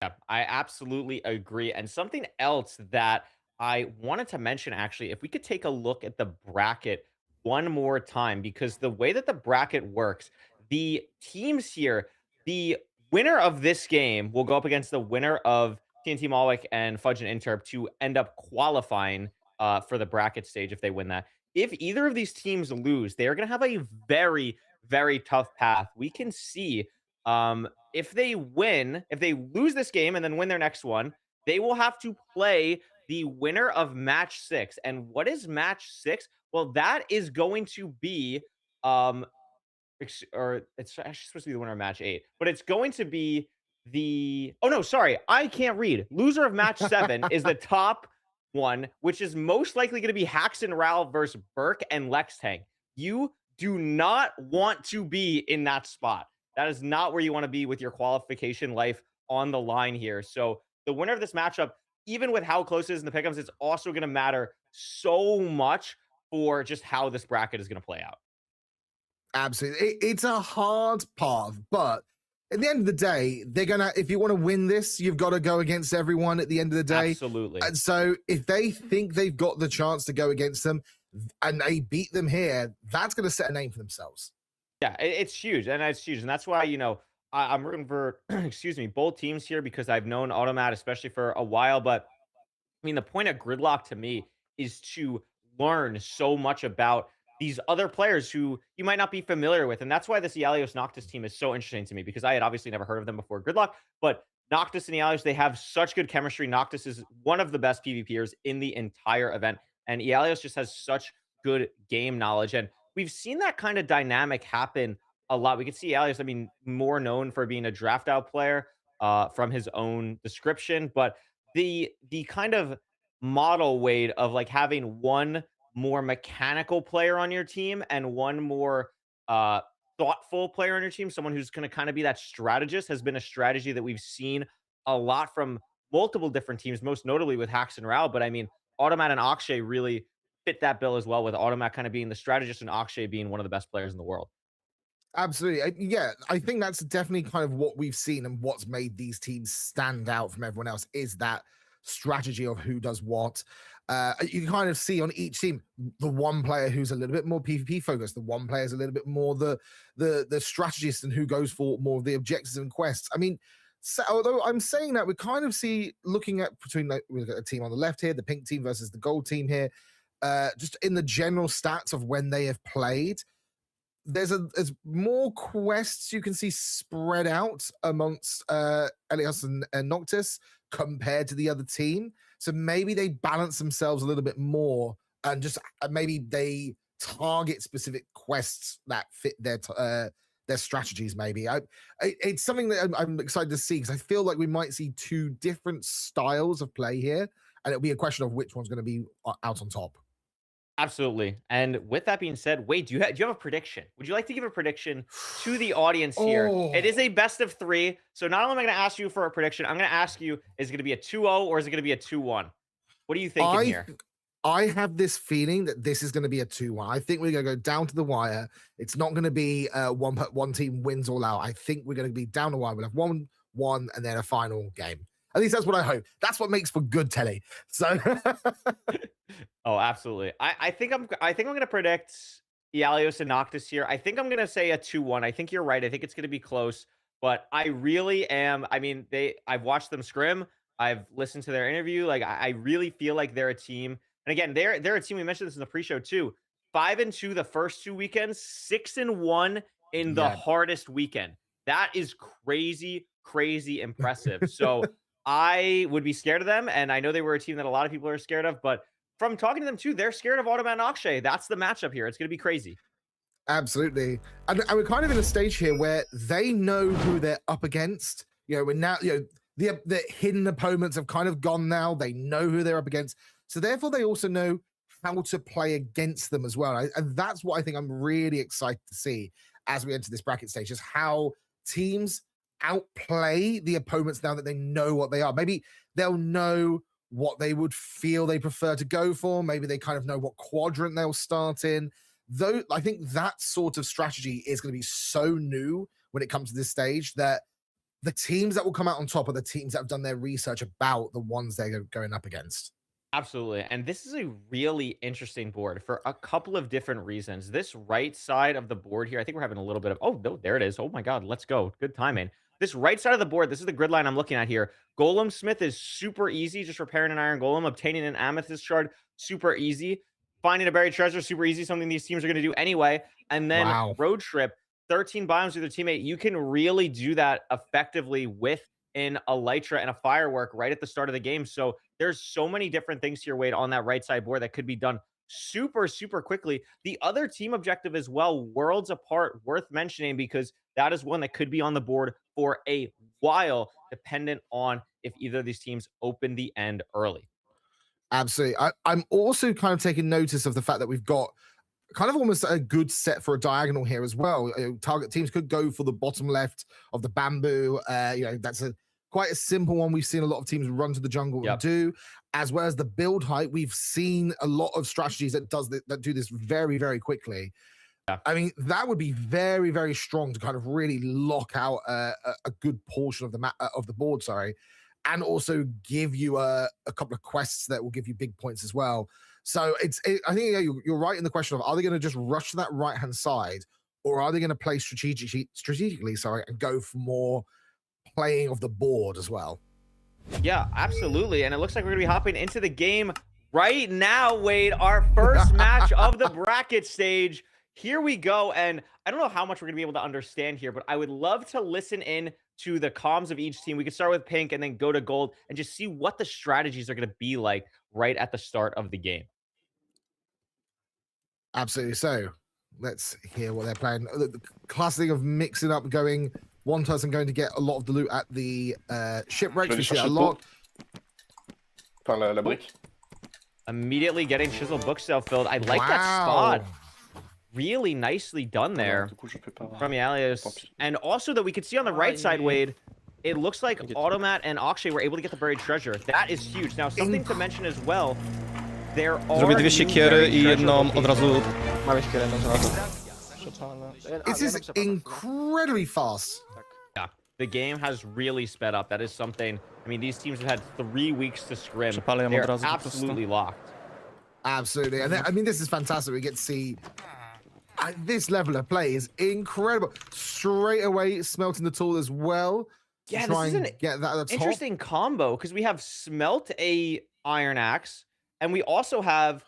Yeah, I absolutely agree. And something else that I wanted to mention, actually, if we could take a look at the bracket one more time, because the way that the bracket works, the teams here, the winner of this game will go up against the winner of TNT Malik and Fudge and Interp to end up qualifying for the bracket stage if they win that. If either of these teams lose, they are going to have a very, very tough path. We can see if they lose this game and then win their next one, they will have to play the winner of match 6. And what is match 6? Well, that is going to be or it's actually supposed to be the winner of match 8, but it's going to be oh no, sorry, I can't read. Loser of match 7 is the top one, which is most likely going to be Haxon Rao versus Burke and Lex Tank. You do not want to be in that spot. That is not where you want to be with your qualification life on the line here. So the winner of this matchup, even with how close it is in the pick'ems, it's also going to matter so much for just how this bracket is going to play out. Absolutely. It's a hard path, but at the end of the day, they're going to, if you want to win this, you've got to go against everyone at the end of the day. Absolutely. And so if they think they've got the chance to go against them and they beat them here, that's going to set a name for themselves. Yeah, it's huge. And it's huge. And that's why, I'm rooting for, excuse me, both teams here because I've known Automat, especially for a while. But I mean, the point of Gridlock to me is to learn so much about these other players who you might not be familiar with. And that's why this Ialios Noctis team is so interesting to me because I had obviously never heard of them before Gridlock, but Noctis and Ialios, they have such good chemistry. Noctis is one of the best PvPers in the entire event. And Ialios just has such good game knowledge. And we've seen that kind of dynamic happen a lot. We could see Ialios, I mean, more known for being a draft out player from his own description, but the kind of model weight of like having one more mechanical player on your team and one more thoughtful player on your team, someone who's going to kind of be that strategist, has been a strategy that we've seen a lot from multiple different teams, most notably with Hax and Rao. But I mean, Automat and Akshay really fit that bill as well, with Automat kind of being the strategist and Akshay being one of the best players in the world. Absolutely. Yeah, I think that's definitely kind of what we've seen and what's made these teams stand out from everyone else is that strategy of who does what. You can kind of see on each team the one player who's a little bit more PvP focused, the one player is a little bit more the strategist and who goes for more of the objectives and quests. I mean, so, although I'm saying that, we kind of see looking at between we've got a team on the left here, the pink team versus the gold team here, just in the general stats of when they have played. There's more quests you can see spread out amongst Elias and Noctis compared to the other team. So maybe they balance themselves a little bit more and just maybe they target specific quests that fit their strategies. Maybe it's something that I'm excited to see, because I feel like we might see two different styles of play here, and it'll be a question of which one's going to be out on top. Absolutely. And with that being said, Wade, do you have a prediction? Would you like to give a prediction to the audience here? It is a best of 3. So not only am I going to ask you for a prediction, I'm going to ask you, is it going to be a 2-0 or is it going to be a 2-1? What are you thinking here? I have this feeling that this is going to be a 2-1. I think we're going to go down to the wire. It's not going to be one team wins all out. I think we're going to be down the wire. We'll have 1-1 and then a final game. At least that's what I hope. That's what makes for good telly. So oh, absolutely. I think I'm going to predict Ialios and Noctis here. I think I'm going to say a 2-1. I think you're right. I think it's going to be close, but I really am. I mean, I've watched them scrim. I've listened to their interview. Like, I really feel like they're a team. And again, they're a team. We mentioned this in the pre-show too. 5-2 the first 2 weekends, 6-1 in the hardest weekend. That is crazy, crazy impressive. So I would be scared of them, and I know they were a team that a lot of people are scared of, but from talking to them too, they're scared of Automat and Akshay. That's the matchup here. It's going to be crazy. Absolutely. And we're kind of in a stage here where they know who they're up against. We're now, the hidden opponents have kind of gone now. They know who they're up against. So therefore, they also know how to play against them as well. And that's what I think I'm really excited to see as we enter this bracket stage, is how teams outplay the opponents now that they know what they are. Maybe they'll know what they would feel they prefer to go for. Maybe they kind of know what quadrant they'll start in. Though I think that sort of strategy is going to be so new when it comes to this stage, that the teams that will come out on top are the teams that have done their research about the ones they're going up against. Absolutely. And this is a really interesting board for a couple of different reasons. This right side of the board here, I think we're having a little bit of, oh, no, there it is. Oh my God, let's go. Good timing. This right side of the board, this is the grid line I'm looking at here. Golem Smith is super easy, just repairing an iron golem, obtaining an amethyst shard, super easy. Finding a buried treasure, super easy, something these teams are going to do anyway. And then road trip, 13 biomes with your teammate. You can really do that effectively with an Elytra and a firework right at the start of the game. So there's so many different things here, Wade, on that right side board that could be done super, super quickly. The other team objective as well, Worlds Apart, worth mentioning, because that is one that could be on the board for a while, dependent on if either of these teams open the end early. Absolutely. I'm also kind of taking notice of the fact that we've got kind of almost a good set for a diagonal here as well. Target teams could go for the bottom left of the bamboo. That's quite a simple one. We've seen a lot of teams run to the jungle and do, as well as the build height. We've seen a lot of strategies that do this very, very quickly. Yeah. I mean, that would be very, very strong to kind of really lock out a good portion of the board. And also give you a couple of quests that will give you big points as well. So I think you're right in the question of, are they going to just rush to that right-hand side, or are they going to play strategically, and go for more playing of the board as well? Yeah, absolutely. And it looks like we're going to be hopping into the game right now, Wade. Our first match of the bracket stage. Here we go. And I don't know how much we're going to be able to understand here, but I would love to listen in to the comms of each team. We could start with pink and then go to gold and just see what the strategies are going to be like right at the start of the game. Absolutely. So let's hear what they're playing. The classic thing of mixing up, going one person going to get a lot of the loot at the shipwrecks. We see a lot. La brique. Immediately getting Chisel book sale filled. I like that spot. Really nicely done there from Ialios. And also that we could see on the right side, Wade, it looks like Automat and Akshay were able to get the buried treasure. That is huge. Now, something to mention as well, there are Zrobię dwie new siekiery very i jedną treasurable od razu. Mamy siekierę jedną żelazną. This is incredibly fast. Yeah, the game has really sped up. That is something. I mean, these teams have had 3 weeks to scrim. Przepalę ją od They're razu po prostu. absolutely locked. Absolutely. And I mean, this is fantastic. We get to see this level of play is incredible. Straight away, smelting the tool as well. To Yeah, try this is and an get that at the top. interesting combo because we have smelt a iron axe and we also have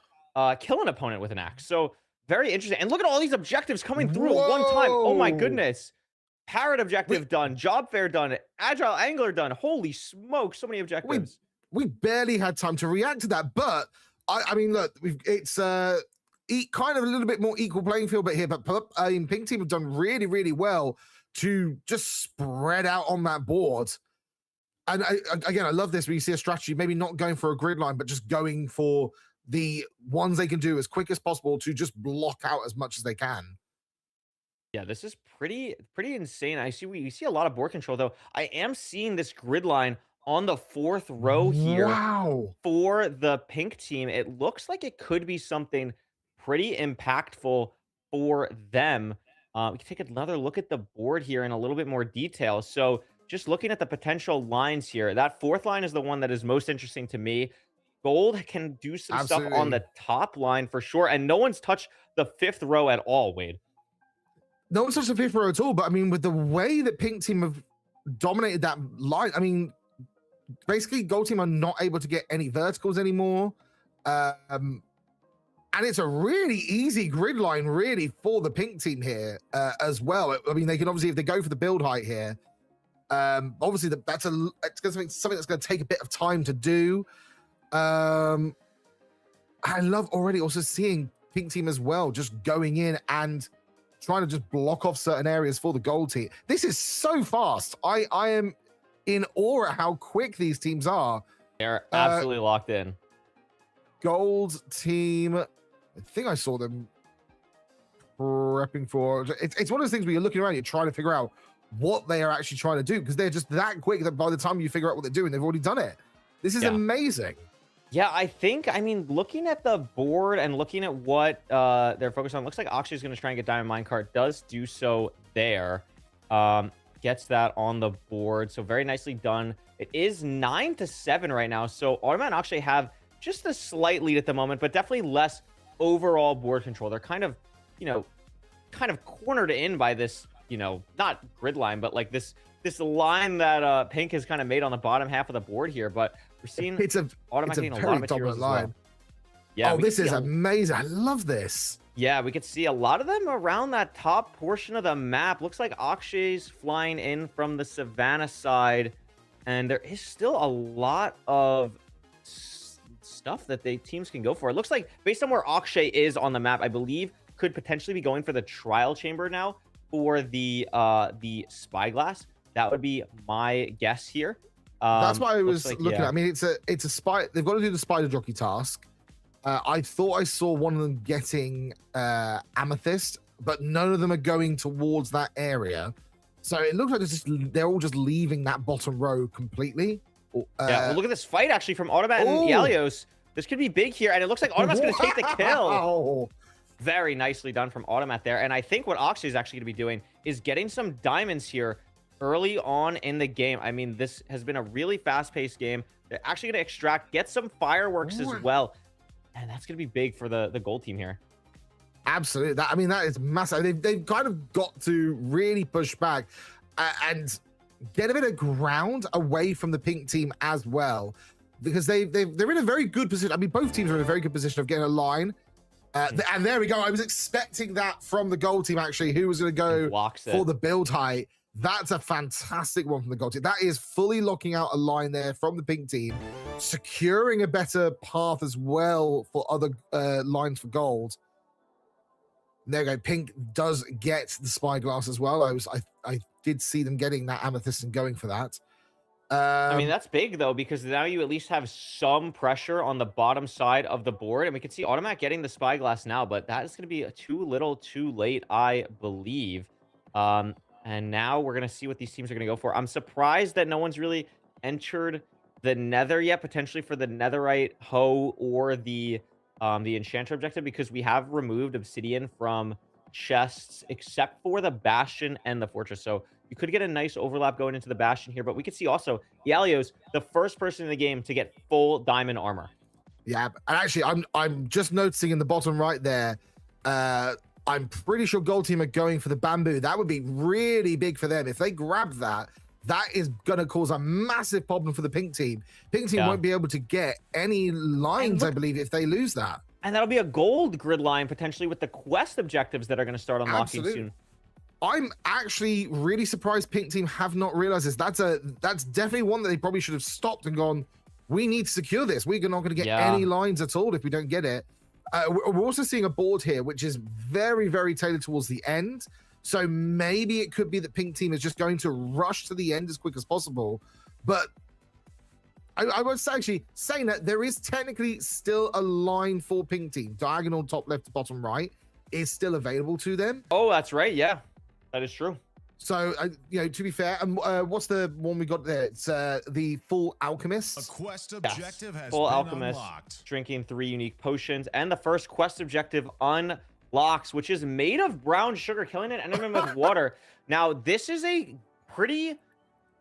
kill an opponent with an axe. So very interesting. And look at all these objectives coming through at one time. Oh my Whoa. goodness. Parrot objective done, job fair done, agile angler done. Holy smoke, so many objectives. We barely had time to react to that, but I mean, look, it's kind of a little bit more equal playing field, but here, but Pink team have done really, really well to just spread out on that board. And again, I love this when you see a strategy, maybe not going for a grid line, but just going for the ones they can do as quick as possible to just block out as much as they can. Yeah, this is pretty insane. We see a lot of board control though. I am seeing this grid line on the 4th row here. Wow. For the pink team. It looks like it could be something pretty impactful for them. We can take another look at the board here in a little bit more detail. So just looking at the potential lines here, that 4th line is the one that is most interesting to me. Gold can do some stuff on the top line for sure. And no one's touched the 5th row at all, Wade. No one's touched the 5th row at all, but I mean, with the way that Pink team have dominated that line, I mean, basically Gold team are not able to get any verticals anymore. And it's a really easy grid line really for the Pink team here as well. I mean, they can obviously, if they go for the build height here, obviously it's going to be something that's going to take a bit of time to do. I love already also seeing Pink team as well, just going in and trying to just block off certain areas for the Gold team. This is so fast. I am in awe at how quick these teams are. They're absolutely locked in. Gold team, I think I saw them prepping for. It's one of those things where you're looking around, you're trying to figure out what they are actually trying to do because they're just that quick that by the time you figure out what they're doing, they've already done it. This is amazing. Yeah, I mean, looking at the board and looking at what they're focused on, looks like Akshay is going to try and get Diamond Minecart. Does do so there. Gets that on the board. So very nicely done. It is 9-7 right now. So Automat and Akshay have just a slight lead at the moment, but definitely less overall board control. They're kind of, kind of cornered in by this, not grid line, but like this line that Pink has kind of made on the bottom half of the board here. But we're seeing Automat getting a lot of materials as well. Yeah, oh, this is amazing. I love this. Yeah, we could see a lot of them around that top portion of the map. Looks like Akshay's flying in from the Savannah side. And there is still a lot of stuff that teams can go for. It looks like based on where Akshay is on the map, I believe could potentially be going for the trial chamber now for the spyglass. That would be my guess here. That's what I was looking at. I mean, it's a spy. They've got to do the spider jockey task. I thought I saw one of them getting amethyst, but none of them are going towards that area. So it looks like they're all just leaving that bottom row completely. Yeah, well, look at this fight actually from Automat and Yalios. This could be big here, and it looks like Automat's going to take the kill. Very nicely done from Automat there. And I think what Akshay is actually going to be doing is getting some diamonds here early on in the game. I mean, this has been a really fast-paced game. They're actually going to extract, get some fireworks as well. And that's going to be big for the gold team here. Absolutely. That is massive. They've kind of got to really push back and get a bit of ground away from the pink team as well. Because they're in a very good position. I mean, both teams are in a very good position of getting a line. And there we go. I was expecting that from the gold team, actually, who was going to go for the build height. That's a fantastic one from the gold team. That is fully locking out a line there from the pink team, securing a better path as well for other lines for gold. There we go. Pink does get the spyglass as well. I did see them getting that amethyst and going for that. I mean, that's big, though, because now you at least have some pressure on the bottom side of the board. And we can see Automat getting the spyglass now, but that is going to be too little too late, I believe. And now we're going to see what these teams are going to go for. I'm surprised that no one's really entered the nether yet, potentially for the netherite hoe or the the enchanter objective, because we have removed obsidian from chests except for the bastion and the fortress. So you could get a nice overlap going into the bastion here, but we could see also Yalio's the first person in the game to get full diamond armor. Yeah, and actually, I'm just noticing in the bottom right there. I'm pretty sure Gold Team are going for the bamboo. That would be really big for them if they grab that. That is going to cause a massive problem for the Pink Team. Pink Team won't be able to get any lines, I believe, if they lose that. And that'll be a gold grid line potentially with the quest objectives that are going to start unlocking soon. I'm actually really surprised Pink Team have not realized this. That's definitely one that they probably should have stopped and gone, we need to secure this. We're not going to get any lines at all if we don't get it. We're also seeing a board here, which is very, very tailored towards the end. So maybe it could be that Pink Team is just going to rush to the end as quick as possible. But I would say, actually, saying that there is technically still a line for Pink Team. Diagonal top left to bottom right is still available to them. Oh, that's right. Yeah, that is true. So, to be fair, what's the one we got there? It's the Full Alchemist. A quest objective has Full been Alchemist, unlocked. drinking 3 unique potions, and the first quest objective unlocks, which is made of brown sugar, killing an enemy with water. Now, this is a pretty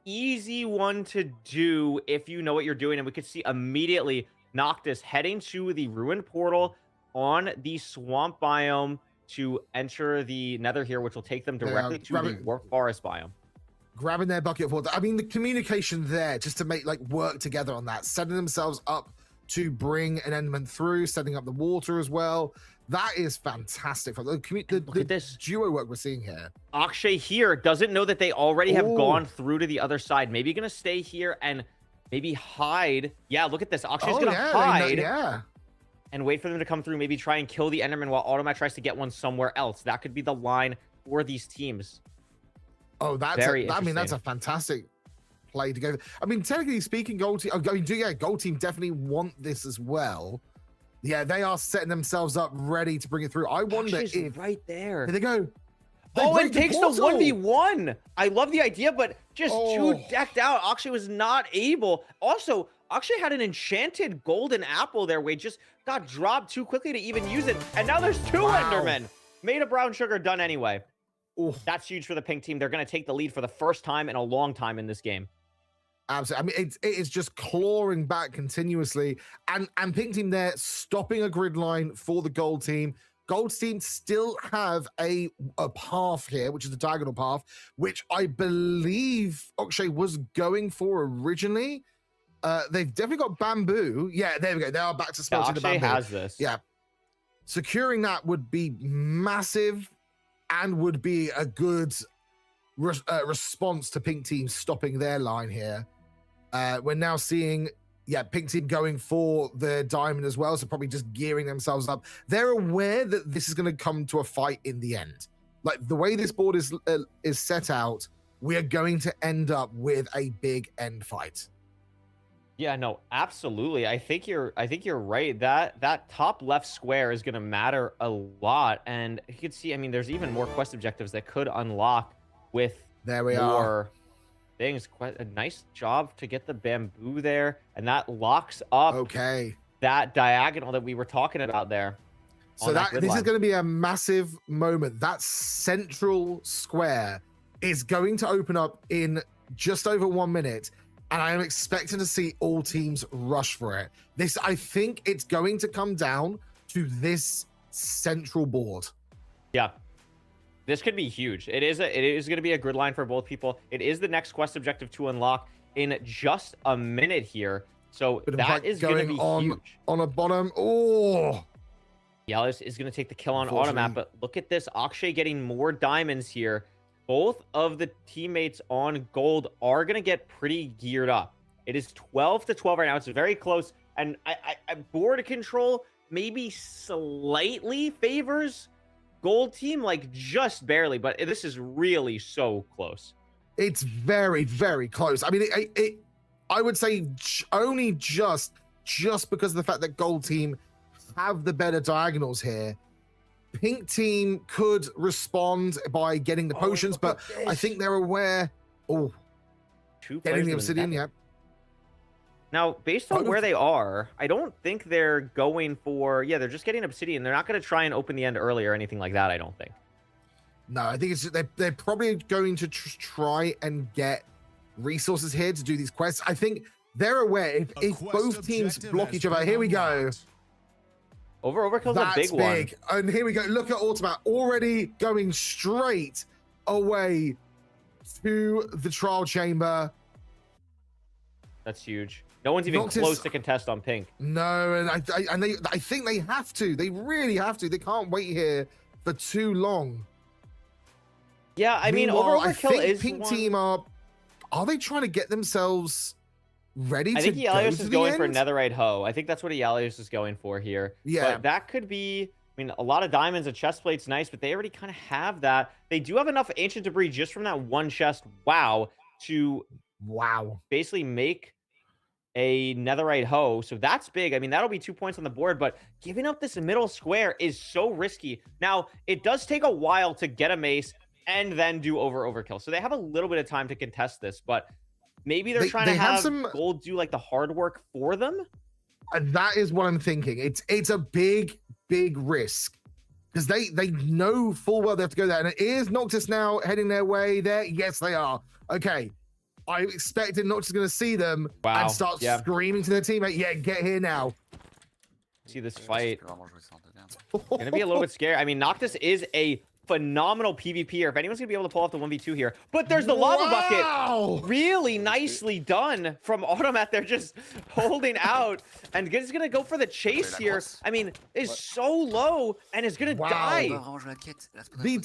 easy one to do if you know what you're doing, and we could see immediately Noctis heading to the ruined portal on the swamp biome to enter the nether here, which will take them directly to the warp forest biome. Grabbing their bucket of water. I mean, the communication there, just to make work together on that, setting themselves up to bring an enderman through, setting up the water as well. That is fantastic. Look at this duo work we're seeing here. Akshay here doesn't know that they already have gone through to the other side. Maybe gonna stay here and maybe hide. Yeah, look at this. Akshay's gonna hide. And wait for them to come through, maybe try and kill the enderman while Automat tries to get one somewhere else. That could be the line for these teams. Oh, that's a fantastic play to go. I mean, technically speaking, Gold Team, Gold Team definitely want this as well. Yeah, they are setting themselves up ready to bring it through. I wonder if right there. Here they go. It takes the 1v1. I love the idea, but just too decked out. Akshay was not able. Also, Akshay had an enchanted golden apple there, where just got dropped too quickly to even use it. And now there's 2 endermen. Made of brown sugar, done anyway. That's huge for the Pink Team. They're going to take the lead for the first time in a long time in this game. Absolutely. I mean, it is just clawing back continuously. And Pink Team there stopping a grid line for the Gold Team. Gold Team still have a path here, which is the diagonal path, which I believe Akshay was going for originally. They've definitely got bamboo. Yeah, there we go. They are back to smelting the bamboo. Has this. Yeah. Securing that would be massive and would be a good response to Pink Team stopping their line here. We're now seeing, Pink Team going for the diamond as well, so probably just gearing themselves up. They're aware that this is going to come to a fight in the end. Like, the way this board is set out, we are going to end up with a big end fight. Yeah, no, absolutely. I think you're right. That top left square is going to matter a lot, and you can see, I mean, there's even more quest objectives that could unlock with more things. Quite a nice job to get the bamboo there, and that locks up that diagonal that we were talking about there. So this is going to be a massive moment. That central square is going to open up in just over 1 minute. And I am expecting to see all teams rush for it. I think it's going to come down to this central board. Yeah. This could be huge. It is going to be a grid line for both people. It is the next quest objective to unlock in just a minute here. So that is going to be huge. On a bottom. Yalis is going to take the kill on Automat, but look at this. Akshay getting more diamonds here. Both of the teammates on gold are going to get pretty geared up. It is 12-12 right now. It's very close. And I board control maybe slightly favors gold team, like just barely. But this is really so close. It's very, very close. I mean, I would say only just because of the fact that gold team have the better diagonals here. Pink Team could respond by getting the potions, but I think they're aware. Getting the obsidian, Now, based on where they are, I don't think they're going for... Yeah, they're just getting Obsidian. They're not going to try and open the end early or anything like that, I don't think. No, I think it's they're probably going to try and get resources here to do these quests. I think they're aware if both teams block each other. Here we go. Overkill's a big one. one. And here we go. Look at Automat already going straight away to the trial chamber. That's huge. No one's even close to contest on pink. No, and I think they have to. They really have to. They can't wait here for too long. Yeah, I mean, Overkill is pink one... team are they trying to get themselves ready to go to the end? I think Ialios is going for Netherite Hoe. I think that's what Ialios is going for here. Yeah. But that could be... I mean, a lot of diamonds, a chest plate's nice, but they already kind of have that. They do have enough ancient debris just from that one chest, to basically make a Netherite Hoe. So that's big. I mean, that'll be 2 points on the board, but giving up this middle square is so risky. Now, it does take a while to get a mace and then do overkill. So they have a little bit of time to contest this, but maybe they're trying to have gold do like the hard work for them. That is what I'm thinking. It's a big risk because they know full well they have to go there. And it is Noctis now heading their way there. Yes, they are. Okay. I expected Noctis going to see them and start screaming to their teammate, yeah, get here now. See this fight. Gonna be a little bit scary. I mean, Noctis is a phenomenal PvPer. If anyone's gonna be able to pull off the 1v2 here, but there's the lava bucket. Really nicely done from Automat. They're just holding out, and is gonna go for the chase here. I mean, is so low and is gonna die. The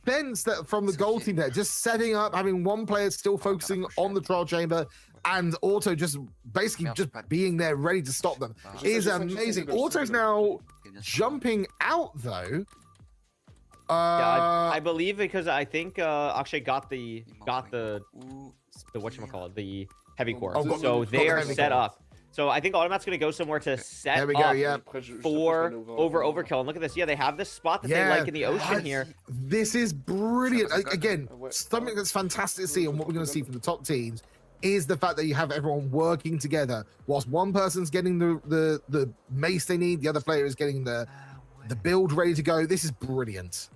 defense from the gold team there, just setting up, having one player still focusing on the trial chamber, and Auto just basically just being there ready to stop them is amazing. Auto's now jumping out though. Yeah, I believe because I think Akshay got the whatchamacallit, the heavy core. So they are set up. So I think Automat's gonna go somewhere to set up for overkill. And look at this. Yeah, they have this spot that they like in the ocean here. This is brilliant. Again, something that's fantastic to see, and what we're gonna see from the top teams is the fact that you have everyone working together. Whilst one person's getting the mace they need, the other player is getting the build ready to go. This is brilliant.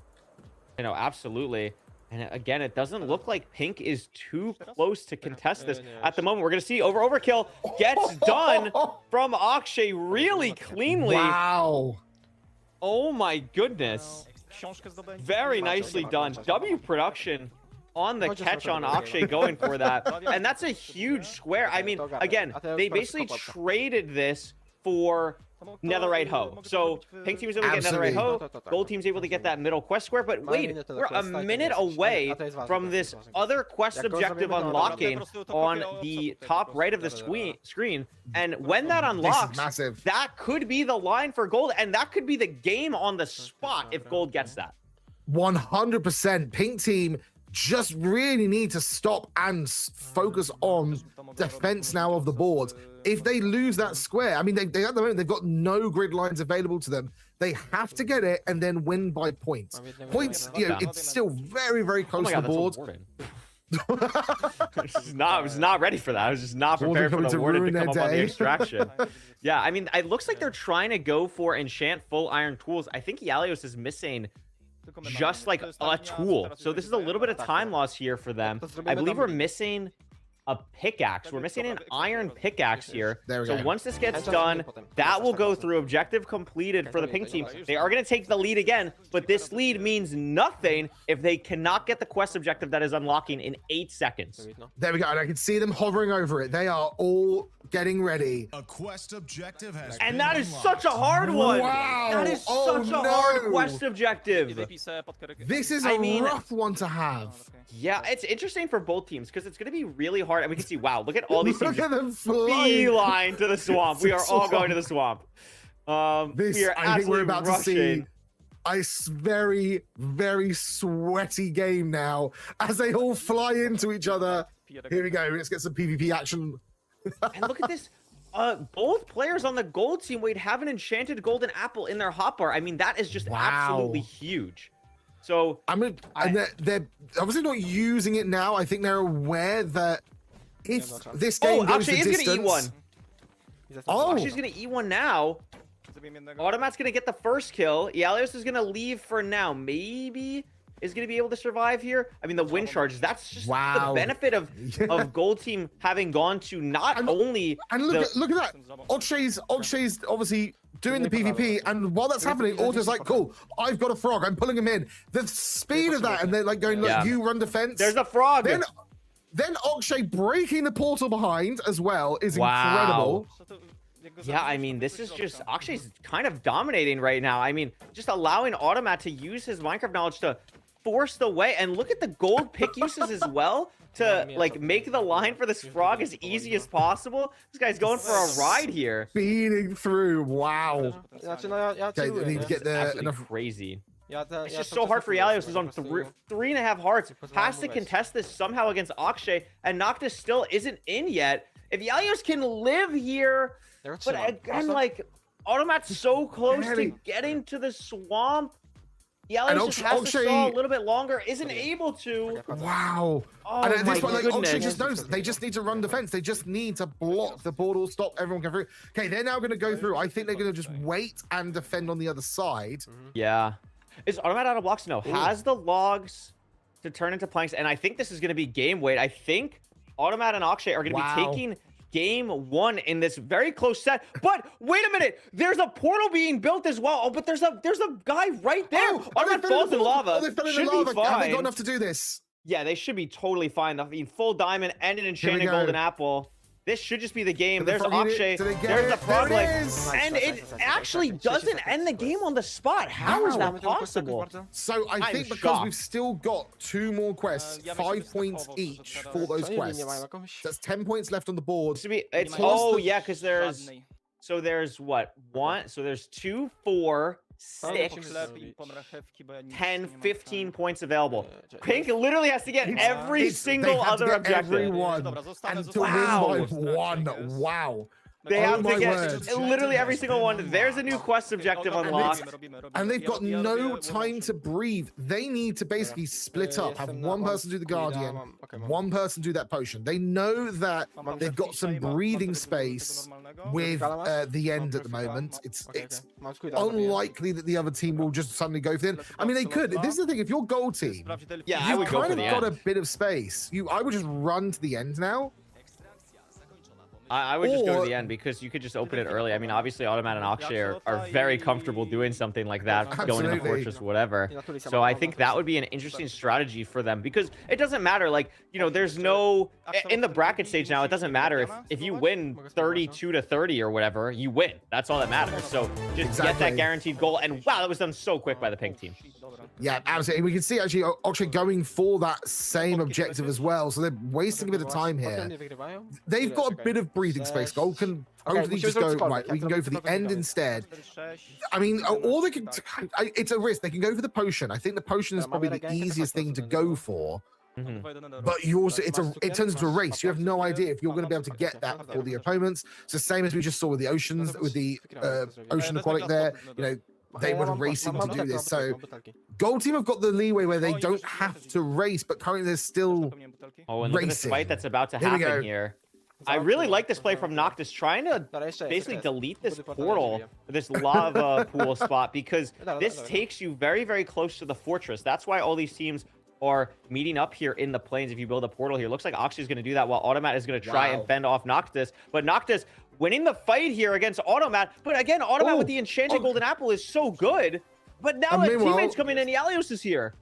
You know, absolutely. And again, it doesn't look like pink is too close to contest this at the moment. We're going to see overkill gets done from Akshay really cleanly. Wow. Oh my goodness. Very nicely done. W production on the catch on Akshay going for that. And that's a huge square. I mean, again, they basically traded this for Netherite Hoe. So pink team is able to get Netherite Hoe, gold team's able to get that middle quest square, but wait, we're a minute away from this other quest objective unlocking on the top right of the screen, and when that unlocks, that could be the line for gold, and that could be the game on the spot if gold gets that. 100%. Pink team just really need to stop and focus on defense now of the board. If they lose that square, I mean, they at the moment they've got no grid lines available to them. They have to get it and then win by points. Points, you know, it's still very close to the board. I was not ready for that. I was just not prepared for the warden to come up on the extraction. Yeah, I mean, it looks like they're trying to go for enchant full iron tools. I think Ialios is missing just like a tool. So this is a little bit of time loss here for them. I believe we're missing a pickaxe. We're missing an iron pickaxe here. So once this gets done, that will go through. Objective completed for the pink team. They are going to take the lead again, but this lead means nothing if they cannot get the quest objective that is unlocking in 8 seconds. There we go. And I can see them hovering over it. They are all getting ready. A quest objective has and that is such a hard one. Wow. That is such a hard quest objective. This is a rough one to have. Yeah, it's interesting for both teams because it's going to be really hard. And we can see, wow, look at all these teams. Look at them beeline to the swamp. We are all going to the swamp. We are I think we're about rushing. to see a very sweaty game now as they all fly into each other. Here we go. Let's get some PvP action. And look at this. Both players on the gold team would have an enchanted golden apple in their hotbar. I mean, that is just absolutely huge. So and they're obviously not using it now. I think they're aware that if this game goes the distance, gonna eat one. Oh. She's gonna eat one now. Automat's gonna get the first kill. Yalios is gonna leave for now. Maybe is gonna be able to survive here. I mean, the wind charges. That's just Wow. the benefit of Gold Team having gone to not only And look at that. Okshay's obviously doing the PvP, and while that's happening, Auto's like, cool, I've got a frog, I'm pulling him in. The speed of that, and they're like going, look, Yeah. you run defense. There's a frog. Then Okshay breaking the portal behind as well is Wow. incredible. Yeah, I mean, this is just Akshay's kind of dominating right now. I mean, just allowing Automat to use his Minecraft knowledge to force the way, and look at the gold pick uses as well to like make the line for this frog as easy as possible. This guy's going for a ride here. Speeding through, wow. Okay, they need to get the Absolutely enough. crazy. It's It's just so hard for Yalios, who's on 3.5 hearts. Has to contest this somehow against Akshay, and Noctis still isn't in yet. If Yalios can live here, but again, like, Automat's so close to getting to the swamp. Yalios just has to stall a little bit longer, isn't able to. Wow. Oh And at my this point, like, goodness. Okshay just knows they just need to run defense. They just need to block the portal, stop everyone going through. Okay, they're now going to go through. I think they're going to just wait and defend on the other side. Yeah. Is Automat out of blocks? No. Has the logs to turn into planks, and I think this is going to be game weight. I think Automat and Akshay are going to be taking game one in this very close set. But wait a minute, there's a portal being built as well. Oh, but there's a guy right there. Automat falls in lava. Oh, they fell in Should the lava. be fine. Have they got enough to do this? Yeah, they should be totally fine. I mean, full diamond and an enchanted golden apple. This should just be the game. There's Akshay. There's the frog leg. And it actually doesn't end the game on the spot. How is that possible? So I think because we've still got 2 more quests, 5 points each for those quests. That's 10 points left on the board. It's oh yeah, because there's what? 1, so there's 2, 4, 6, 10, 15 points available. Pink literally has to get every single other objective. Everyone. And to win by 1. Wow. They have to get word. literally every single one. There's a new quest objective unlocked. And they've got no time to breathe. They need to basically split up. Have one person do the Guardian, one person do that potion. They know that they've got some breathing space with the end at the moment. It's unlikely that the other team will just suddenly go for the end. I mean, they could. This is the thing. If you're gold team, Yeah, I would you've go kind for of the got end. a bit of space. I would just run to the end now. I would just go to Or- the end because you could just open it early. I mean, obviously, Automat and Akshay are very comfortable doing something like that, going in the Absolutely. fortress, whatever. So I think that would be an interesting strategy for them because it doesn't matter. Like, you know, there's no in the bracket stage now. It doesn't matter if you win 32-30 or whatever, you win. That's all that matters. So just get that guaranteed goal. And wow, that was done so quick by the pink team. Yeah, absolutely. We can see actually Okshay going for that same objective as well. So they're wasting a bit of time here. They've got a bit of breathing space. Gold can hopefully just go, right, we can go for the end instead. I mean, or they can, it's a risk. They can go for the potion. I think the potion is probably the easiest thing to go for. But you also, it turns into a race. You have no idea if you're going to be able to get that for the opponents. It's the same as we just saw with the oceans, with the ocean aquatic there. You know, they were racing to do this. So gold team have got the leeway where they don't have to race, but currently they're still Oh, and look at this racing. fight that's about to Here we go. happen here. I really like this play from Noctis, trying to basically delete this portal, this lava pool spot, because this takes you very, very close to the fortress. That's why all these teams are meeting up here in the plains if you build a portal here. Looks like Akshay is going to do that while Automat is going to try and fend off Noctis. But Noctis winning the fight here against Automat. But again, Automat with the enchanted golden apple is so good. But now his teammates coming in. Yalios is here.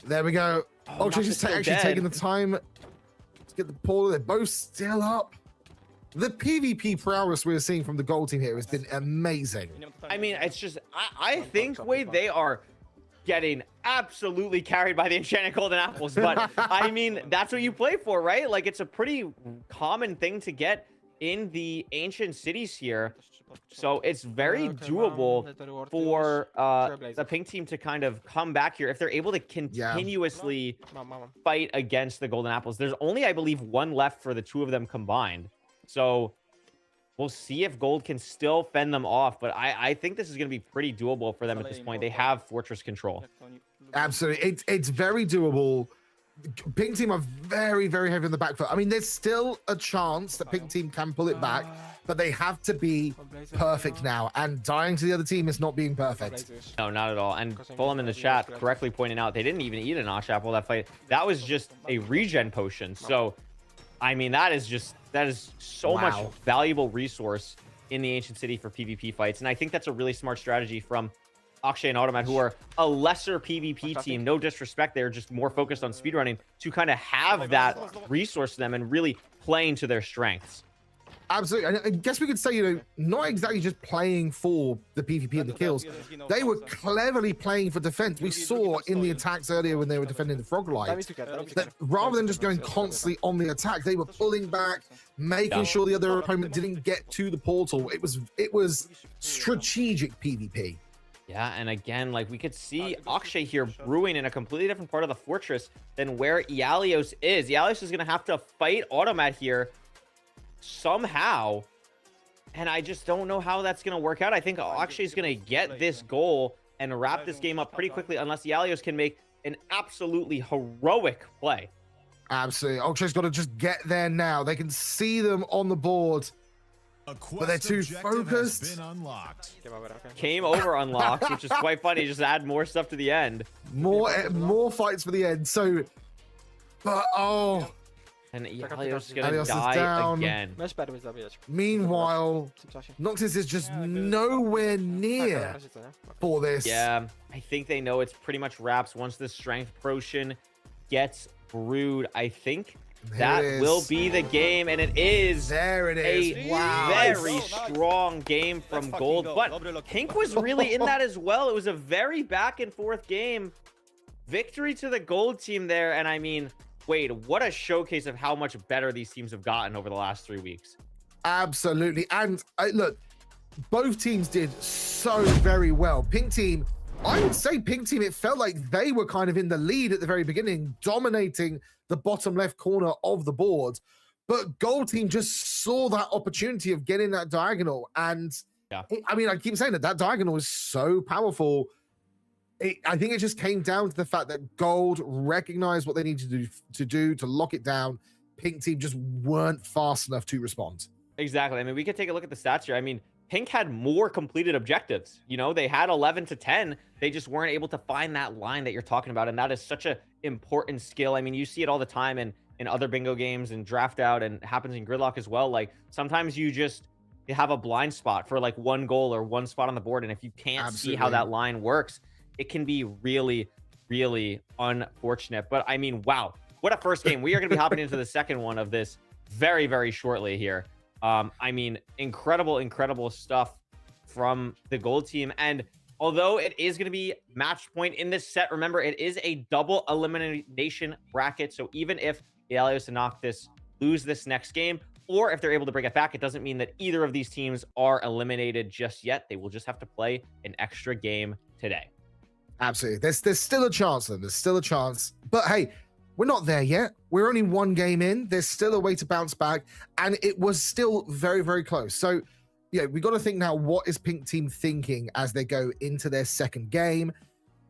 There we go. Oh, Okshay just Noctis still actually taking dead. the time to get the portal. They're both still up. The PvP prowess we're seeing from the gold team here has been amazing. I mean, it's just, I think, Wade, they are getting absolutely carried by the enchanted golden apples. But I mean, that's what you play for, right? Like, it's a pretty common thing to get in the ancient cities here. So it's very doable for the pink team to kind of come back here if they're able to continuously fight against the golden apples. There's only, I believe, 1 left for the 2 of them combined. So we'll see if gold can still fend them off. But I think this is going to be pretty doable for them at this point. They have fortress control. Absolutely. It's very doable. Pink team are very, very heavy on the back foot. I mean, there's still a chance that pink team can pull it back. but they have to be perfect now. And dying to the other team is not being perfect. No, not at all. And Fulham in the chat correctly pointing out they didn't even eat a notch apple that fight. That was just a regen potion. So, I mean, that is so much valuable resource in the Ancient City for PvP fights. And I think that's a really smart strategy from Akshay and Automat, who are a lesser PvP team. No disrespect, they're just more focused on speedrunning, to kind of have that resource to them and really playing to their strengths. Absolutely. I guess we could say, you know, not exactly just playing for the PvP and the kills. They were cleverly playing for defense. We saw in the attacks earlier when they were defending the Frog Light that rather than just going constantly on the attack, they were pulling back, making sure the other opponent didn't get to the portal. It was strategic PvP. Yeah, and again, like we could see Akshay here brewing in a completely different part of the fortress than where Ialios is. Ialios is going to have to fight Automat here somehow, and I just don't know how that's going to work out. I think Akshay is going to get this goal and wrap this game up pretty quickly unless Ialios can make an absolutely heroic play. Absolutely. Akshay's got to just get there now. They can see them on the board, but they're too focused. Came over unlocked, which is quite funny. Just add more stuff to the end. More fights for the end. So, but and Ialios is gonna die again. Meanwhile, Noctis is just nowhere near for this. Yeah, I think they know it's pretty much wraps once the strength potion gets brewed. I think that will be the game, and it is. There it is. A very strong game from Gold, but Pink was really in that as well. It was a very back and forth game. Victory to the Gold team there, and I mean, Wade, what a showcase of how much better these teams have gotten over the last 3 weeks. Absolutely. And look, both teams did so very well. Pink team, I would say Pink team, it felt like they were kind of in the lead at the very beginning, dominating the bottom left corner of the board. But Gold team just saw that opportunity of getting that diagonal. And I mean, I keep saying that diagonal is so powerful. I think it just came down to the fact that Gold recognized what they needed to do to lock it down. Pink team just weren't fast enough to respond. Exactly. I mean, we could take a look at the stats here. I mean, Pink had more completed objectives. You know, they had 11 to 10. They just weren't able to find that line that you're talking about. And that is such an important skill. I mean, you see it all the time in other bingo games and draft out, and happens in Gridlock as well. Like sometimes you have a blind spot for like one goal or one spot on the board. And if you can't see how that line works, it can be really, really unfortunate. But I mean, wow, what a first game. We are going to be hopping into the second one of this very, very shortly here. I mean, incredible stuff from the Gold team. And although it is going to be match point in this set, remember, it is a double elimination bracket. So even if Ialios and Noctis lose this next game, or if they're able to bring it back, it doesn't mean that either of these teams are eliminated just yet. They will just have to play an extra game today. Absolutely. There's still a chance, then. There's still a chance. But hey, we're not there yet. We're only one game in. There's still a way to bounce back. And it was still very, very close. So, yeah, we got to think now, what is Pink team thinking as they go into their second game?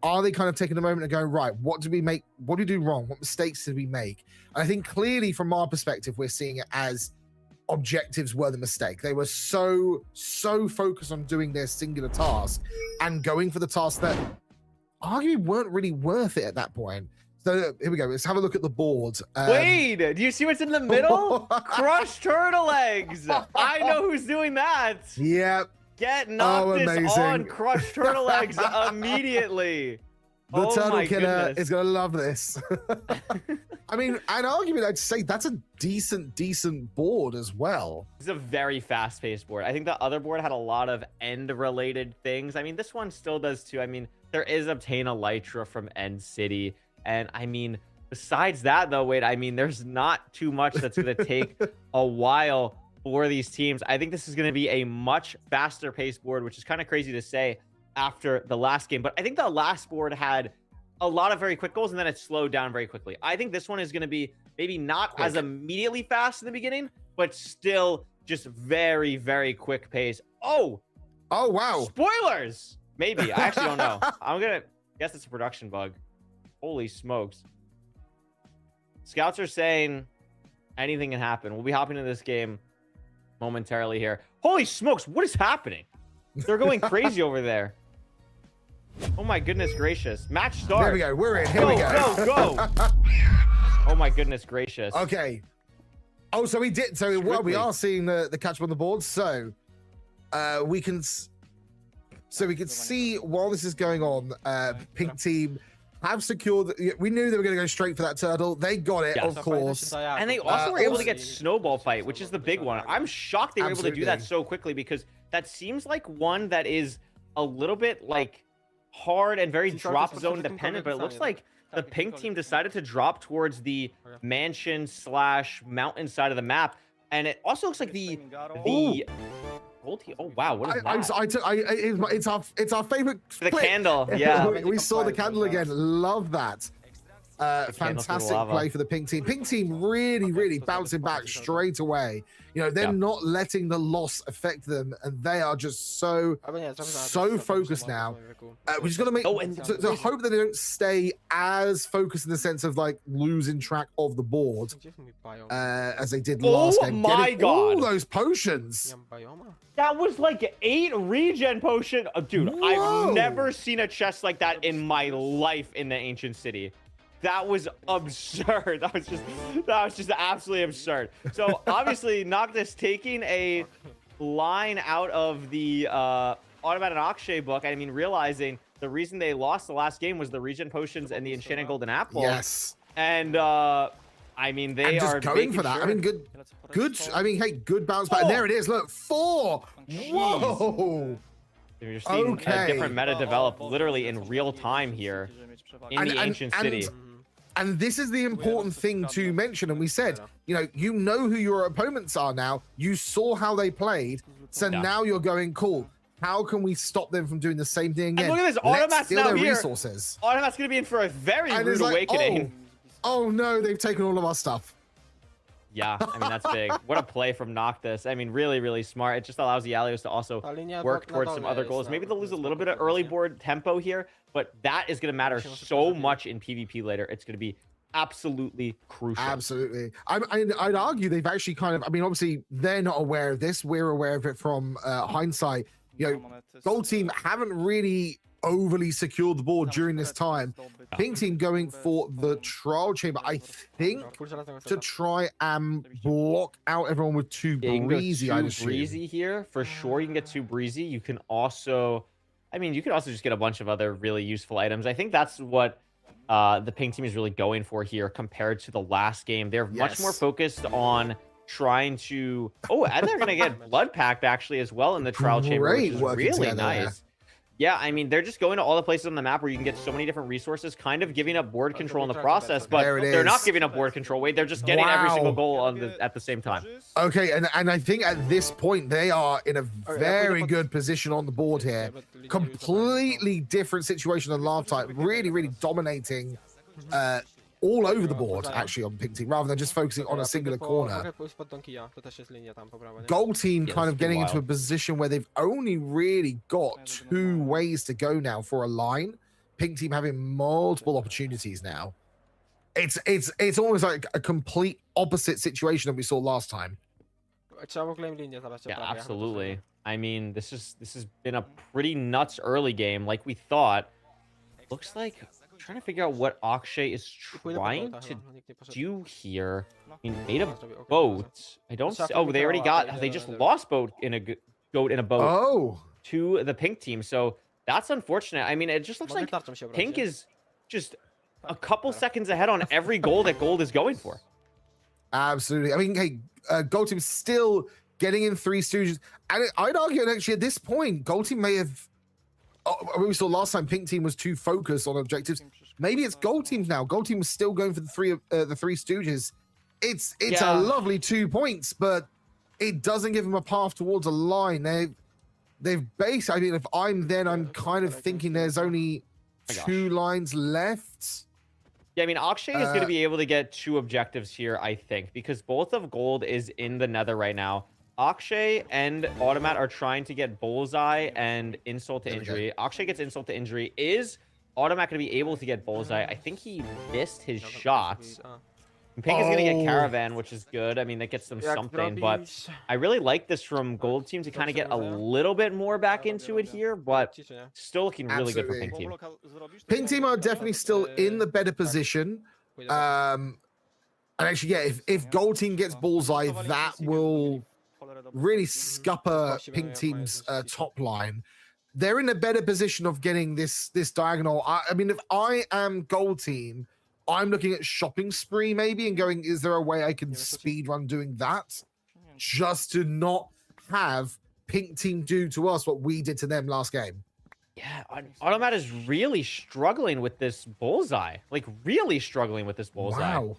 Are they kind of taking a moment and going, right, what did we make? What did we do wrong? What mistakes did we make? And I think clearly from our perspective, we're seeing it as objectives were the mistake. They were so focused on doing their singular task and going for the task that arguably weren't really worth it at that point. So here we go. Let's have a look at the board. Wait, do you see what's in the middle? Crushed turtle eggs. I know who's doing that. Yep. Get Noctis on crushed turtle eggs immediately. The turtle killer is going to love this. I mean, an argument, I'd say that's a decent board as well. It's a very fast-paced board. I think the other board had a lot of end-related things. I mean, this one still does too. I mean, there is Obtain Elytra from End City. And I mean, besides that, though, Wade, I mean, there's not too much that's going to take a while for these teams. I think this is going to be a much faster-paced board, which is kind of crazy to say after the last game. But I think the last board had a lot of very quick goals, and then it slowed down very quickly. I think this one is going to be maybe not as immediately fast in the beginning, but still just very, very quick pace. Oh, wow. Spoilers. Maybe. I actually don't know. I'm going to guess it's a production bug. Holy smokes. Scouts are saying anything can happen. We'll be hopping into this game momentarily here. Holy smokes, what is happening? They're going crazy over there. Oh my goodness gracious. Match start. There we go. We're in. Here we go. Go. Oh my goodness gracious. Okay. Oh, so we did. So well, we are seeing the catch up on the board. So we can. So we can see while this is going on, pink team have secured. We knew they were going to go straight for that turtle. They got it, of course. And they also were able to get snowball fight, which is the big one. I'm shocked they were able to do that so quickly because that seems like one that is a little bit like hard and very drop zone dependent, but it looks like the pink team decided to drop towards the mansion / mountain side of the map, and it also looks like the gold team. Oh wow, what is that? It's our favorite. The clip. candle, yeah. we saw the candle again. Love that. Fantastic play for the pink team. Pink team really bouncing back straight away. You know, they're not letting the loss affect them, and they are just so focused now. We just got to make to hope that they don't stay as focused in the sense of like losing track of the board as they did last game. Oh my god! All those potions. That was like 8 regen potion. Dude, Whoa. I've never seen a chest like that in my life in the ancient city. That was absurd. That was just absolutely absurd. So obviously Noctis taking a line out of the automated Akshay book. I mean, realizing the reason they lost the last game was the regen potions and the enchanted golden apple. Yes. And I mean, they just are going for that. Sure. I mean, good. I mean, hey, good bounce back. And there it is. Look, 4. Whoa. You're seeing a different meta develop literally in real time here in the ancient city. And this is the important thing to mention. And we said, you know who your opponents are now. You saw how they played. So now you're going, cool. How can we stop them from doing the same thing again? And look at this. Automat's now here. Resources. Automat's going to be in for a very rude awakening. Oh, no, they've taken all of our stuff. Yeah, I mean, that's big. What a play from Noctis. I mean, really smart. It just allows the Alios to also work towards some other goals. Maybe they'll lose a little bit of early board tempo here, but that is going to matter so much in PvP later. It's going to be absolutely crucial. Absolutely. I'd argue they've actually kind of, I mean, obviously, they're not aware of this. We're aware of it from hindsight. Gold team haven't really overly secured the board during this time. Pink team going for the trial chamber, I think, to try and block out everyone with 2 breezy. Breezy here for sure. You can get 2 breezy. You can also, I mean, you could also just get a bunch of other really useful items. I think that's what the pink team is really going for here compared to the last game. They're much more focused on trying to. Oh, and they're gonna get blood packed actually as well in the trial chamber, which is really nice. Yeah, I mean, they're just going to all the places on the map where you can get so many different resources, kind of giving up board control in the process, but they're not giving up board control, Wade. They're just getting every single goal at the same time. Okay, and I think at this point, they are in a very good position on the board here. Completely different situation than last time. Really dominating all over the board, actually, on pink team, rather than just focusing on a singular corner. Gold team kind of getting into a position where they've only really got 2 ways to go now for a line. Pink team having multiple opportunities now. It's almost like a complete opposite situation that we saw last time. Yeah, absolutely. I mean, this has been a pretty nuts early game, like we thought. Looks like I'm trying to figure out what Akshay is trying to do here. He made a boat. I don't see. Oh, they already got. They just lost goat in a boat to the pink team. So that's unfortunate. I mean, it just looks like pink is just a couple seconds ahead on every goal that gold is going for. Absolutely. I mean, hey, gold team still getting in 3 Stooges, and I'd argue that actually at this point, gold team may have. We saw last time pink team was too focused on objectives. Maybe it's gold teams now. Gold team was still going for the 3 Stooges. It's a lovely 2 points, but it doesn't give them a path towards a line. They've based. I mean, if I'm kind of thinking there's only 2 lines left. Yeah, I mean, Akshay is going to be able to get 2 objectives here, I think, because both of gold is in the nether right now. Akshay and Automat are trying to get Bullseye and Insult to Injury. Akshay gets Insult to Injury. Is Automat going to be able to get Bullseye? I think he missed his shots. Pink is going to get Oh. Caravan, which is good. I mean, that gets them something, but I really like this from Gold Team to kind of get a little bit more back into it here, but still looking really good for Pink Team. Pink team are definitely still in the better position. And actually, yeah, if Gold team gets bullseye, that will really scupper Pink team's top line. They're in a better position of getting this diagonal. I mean, if I am Gold team, I'm looking at shopping spree maybe and going, is there a way I can speed run doing that? Just to not have Pink team do to us what we did to them last game. Yeah, Automat is really struggling with this bullseye. Like, really struggling with this bullseye. Wow.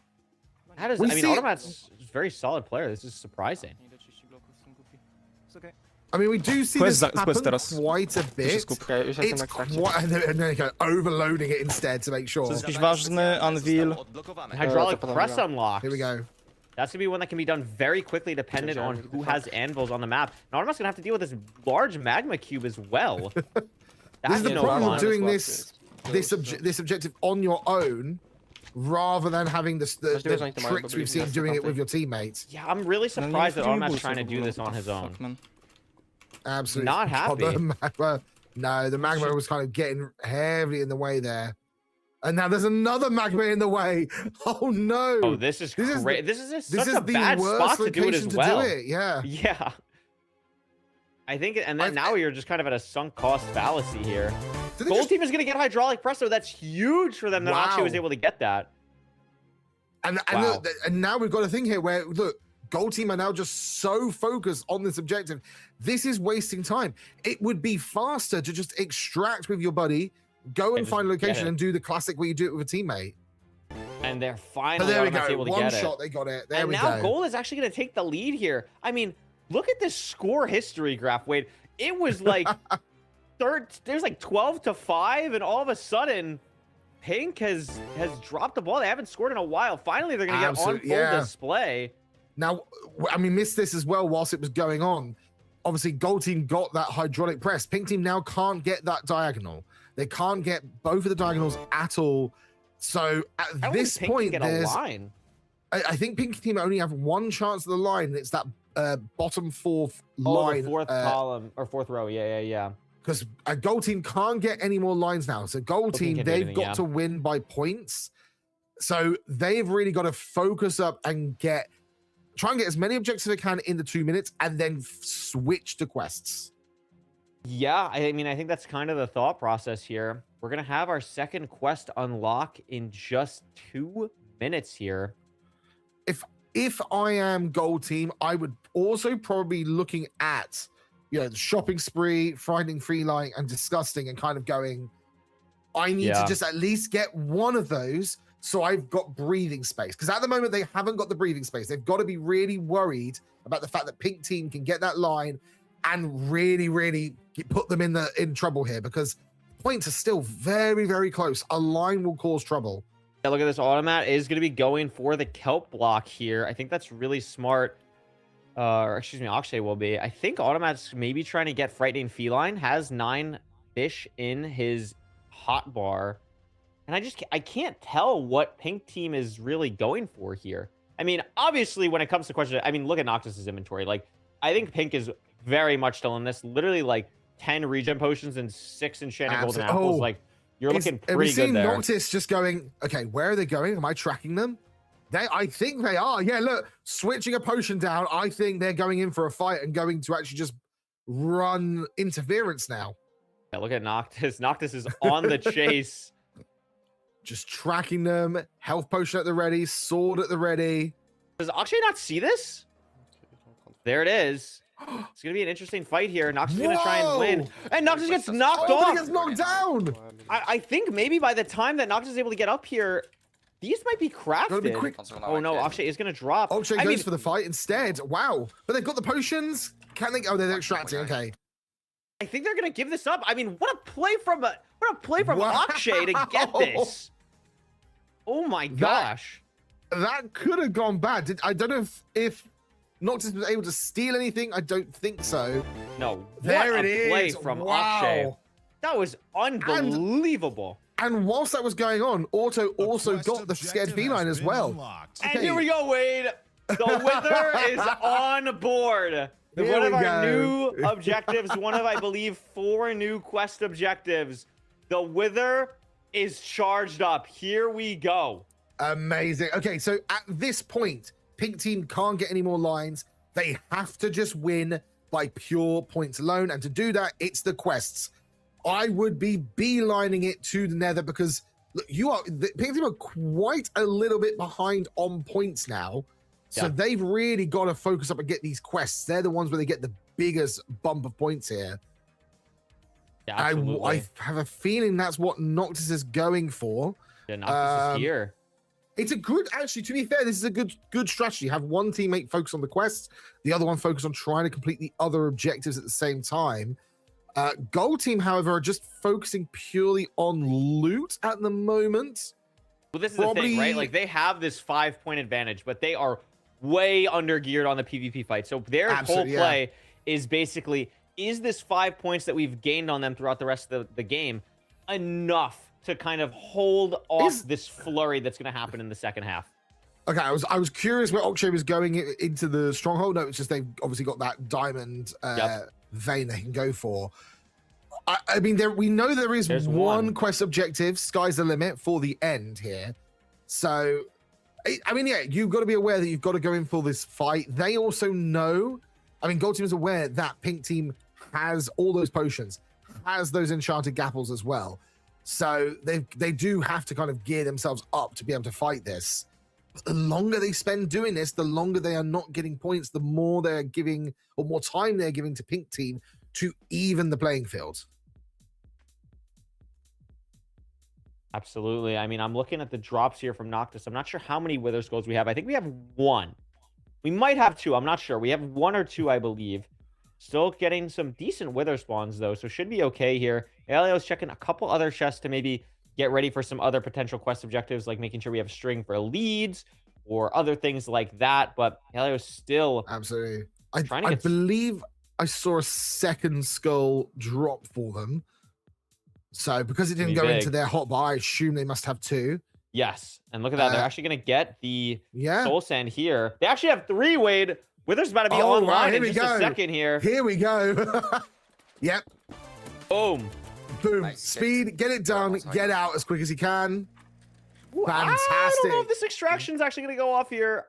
That is, We I mean, see- Automat's a very solid player. This is surprising. I mean, we do see Quest this happen teraz. quite a bit. It's quite, and then go overloading it instead to make sure. To jest jakiś ważny anvil. Hydraulic press unlocks. Here we go. That's going to be one that can be done very quickly dependent on who has anvils on the map. And Automat's going to have to deal with this large magma cube as well. This is the no problem fun. of doing this objective on your own, rather than having the tricks we've seen doing it with your teammates. Yeah, I'm really surprised that Automat's trying to do this on his own. Fuck, man. Absolutely Not happy. The magma, no, the magma was kind of getting heavily in the way there. And now there's another magma in the way. Oh no! Oh, this is great. This is such a the bad worst spot to do it location as well. do it, yeah. Yeah. I think, and then now you're just kind of at a sunk cost fallacy here. Did they Gold just- team is going to get hydraulic presso. That's huge for them that Akshay was Wow. able to get that. And Wow. look, and now we've got a thing here where look, Gold team are now just so focused on this objective. This is wasting time. It would be faster to just extract with your buddy, go and just find a get location it. and do the classic where you do it with a teammate. And they're But finally there we Automat's go. able to One get shot, it. they got it. There And we now go. Gold is actually going to take the lead here. I mean, look at this score history graph, Wade. It was like there's like 12-5, and all of a sudden, Pink has dropped the ball. They haven't scored in a while. Finally, they're going to get on full Absolutely, yeah. display. Now, I mean, missed this as well whilst it was going on. Obviously, Gold team got that hydraulic press. Pink team now can't get that diagonal. They can't get both of the diagonals at all. So at I don't this think Pink point, can get a there's line. I think Pink team only have one chance of the line. And it's that bottom fourth Oh, line. the fourth column or fourth row. Yeah. Because a Gold team can't get any more lines now. So Gold Gold team team, can't do they've anything, got to win by points. So they've really got to focus up and try and get as many objectives as they can in the 2 minutes and then switch to quests. Yeah, I mean, I think that's kind of the thought process here. We're going to have our second quest unlock in just 2 minutes here. If I am Gold team, I would also probably looking at, the shopping spree, finding free line and disgusting and kind of going, I need to just at least get one of those so I've got breathing space. Because at the moment, they haven't got the breathing space. They've got to be really worried about the fact that Pink team can get that line and really, really put them in trouble here, because points are still very, very close. A line will cause trouble. Yeah, look at this. Automat is going to be going for the kelp block here. I think that's really smart. Or excuse me, Akshay will be. I think Automat's maybe trying to get Frightening Feline. Has 9 fish in his hot bar. And I can't tell what Pink team is really going for here. I mean, obviously, when it comes to questions, I mean, look at Noctis's inventory. Like, I think Pink is very much still in this. Literally, like, 10 regen potions and 6 enchanted golden apples. Oh, Like, you're looking Have we pretty good seen there. Noctis just going, okay, where are they going? Am I tracking them? I think they are. Yeah, look, switching a potion down. I think they're going in for a fight and going to actually just run interference now. Yeah, look at Noctis. Noctis is on the chase. Just tracking them. Health potion at the ready. Sword at the ready. Does Akshay not see this? There it is. It's going to be an interesting fight here. Noctis is going to try and win. And Noctis gets knocked Oh, but off. he gets knocked down. I think maybe by the time that Noctis is able to get up here, these might be Gotta be crafted. quick. Oh no, Akshay is going to drop. Akshay I goes mean, for the fight instead. Wow. But they've got the potions. Can they? Oh, they're extracting. Okay. I think they're going to give this up. I mean, what a play from Wow. Akshay to get this. Oh my gosh. That could have gone bad. I don't know if Noctis was able to steal anything. I don't think so. No, There what it a play is. from Wow. Akshay. That was unbelievable. And whilst that was going on, Auto also quest got the scared objective feline has as been well. unlocked. And here we go, Wade. The Wither is on board. Here One we of our go. new objectives, one of, I believe, 4 new quest objectives. The Wither is charged up. Here we go. Amazing. Okay, so at this point, Pink Team can't get any more lines. They have to just win by pure points alone. And to do that, it's the quests. I would be beelining it to the Nether because look, the Pink Team are quite a little bit behind on points now. So Yeah. they've really got to focus up and get these quests. They're the ones where they get the biggest bump of points here. Yeah, absolutely. I have a feeling that's what Noctis is going for. Yeah, Noctis is here. It's a good, actually, to be fair, this is a good strategy. Have one teammate focus on the quests, the other one focus on trying to complete the other objectives at the same time. Gold Team, however, are just focusing purely on loot at the moment. Well, this is the thing, probably- right? Like, they have this 5-point advantage, but they are way under geared on the PvP fight. So their whole Absolutely, yeah. play is basically, is this 5 points that we've gained on them throughout the rest of the game enough to kind of hold off this flurry that's going to happen in the second half? Okay, I was curious where Okshay was going into the stronghold. No, it's just they've obviously got that diamond vein they can go for. I mean, we know there's There's one one. quest objective, sky's the limit for the end here. So, I mean, yeah, you've got to be aware that you've got to go in for this fight. They also know, I mean, Gold Team is aware that Pink Team has all those potions, has those enchanted gapples as well. So they do have to kind of gear themselves up to be able to fight this. But the longer they spend doing this, the longer they are not getting points, the more they're giving, or more time they're giving to Pink Team to even the playing field. Absolutely. I mean, I'm looking at the drops here from Noctis. I'm not sure how many Wither Skulls we have. I think we have 1. We might have 2. I'm not sure. We have 1 or 2, I believe. Still getting some decent Wither spawns, though, so should be okay here. Elio's checking a couple other chests to maybe get ready for some other potential quest objectives, like making sure we have a string for leads or other things like that. But Elio's still Absolutely. trying to I get... believe I saw a second skull drop for them. So because it didn't Pretty go big. into their hotbar, I assume they must have 2. Yes, and look at that. They're actually going to get the Yeah. soul sand here. They actually have 3, Wade. Wither's about to be Oh, online right, here in we just a go. second here. Here we go. Yep. Boom. Boom. Nice. Speed. Get it done. Get out as quick as you can. Ooh, I don't know Fantastic. if this extraction's actually going to go off here.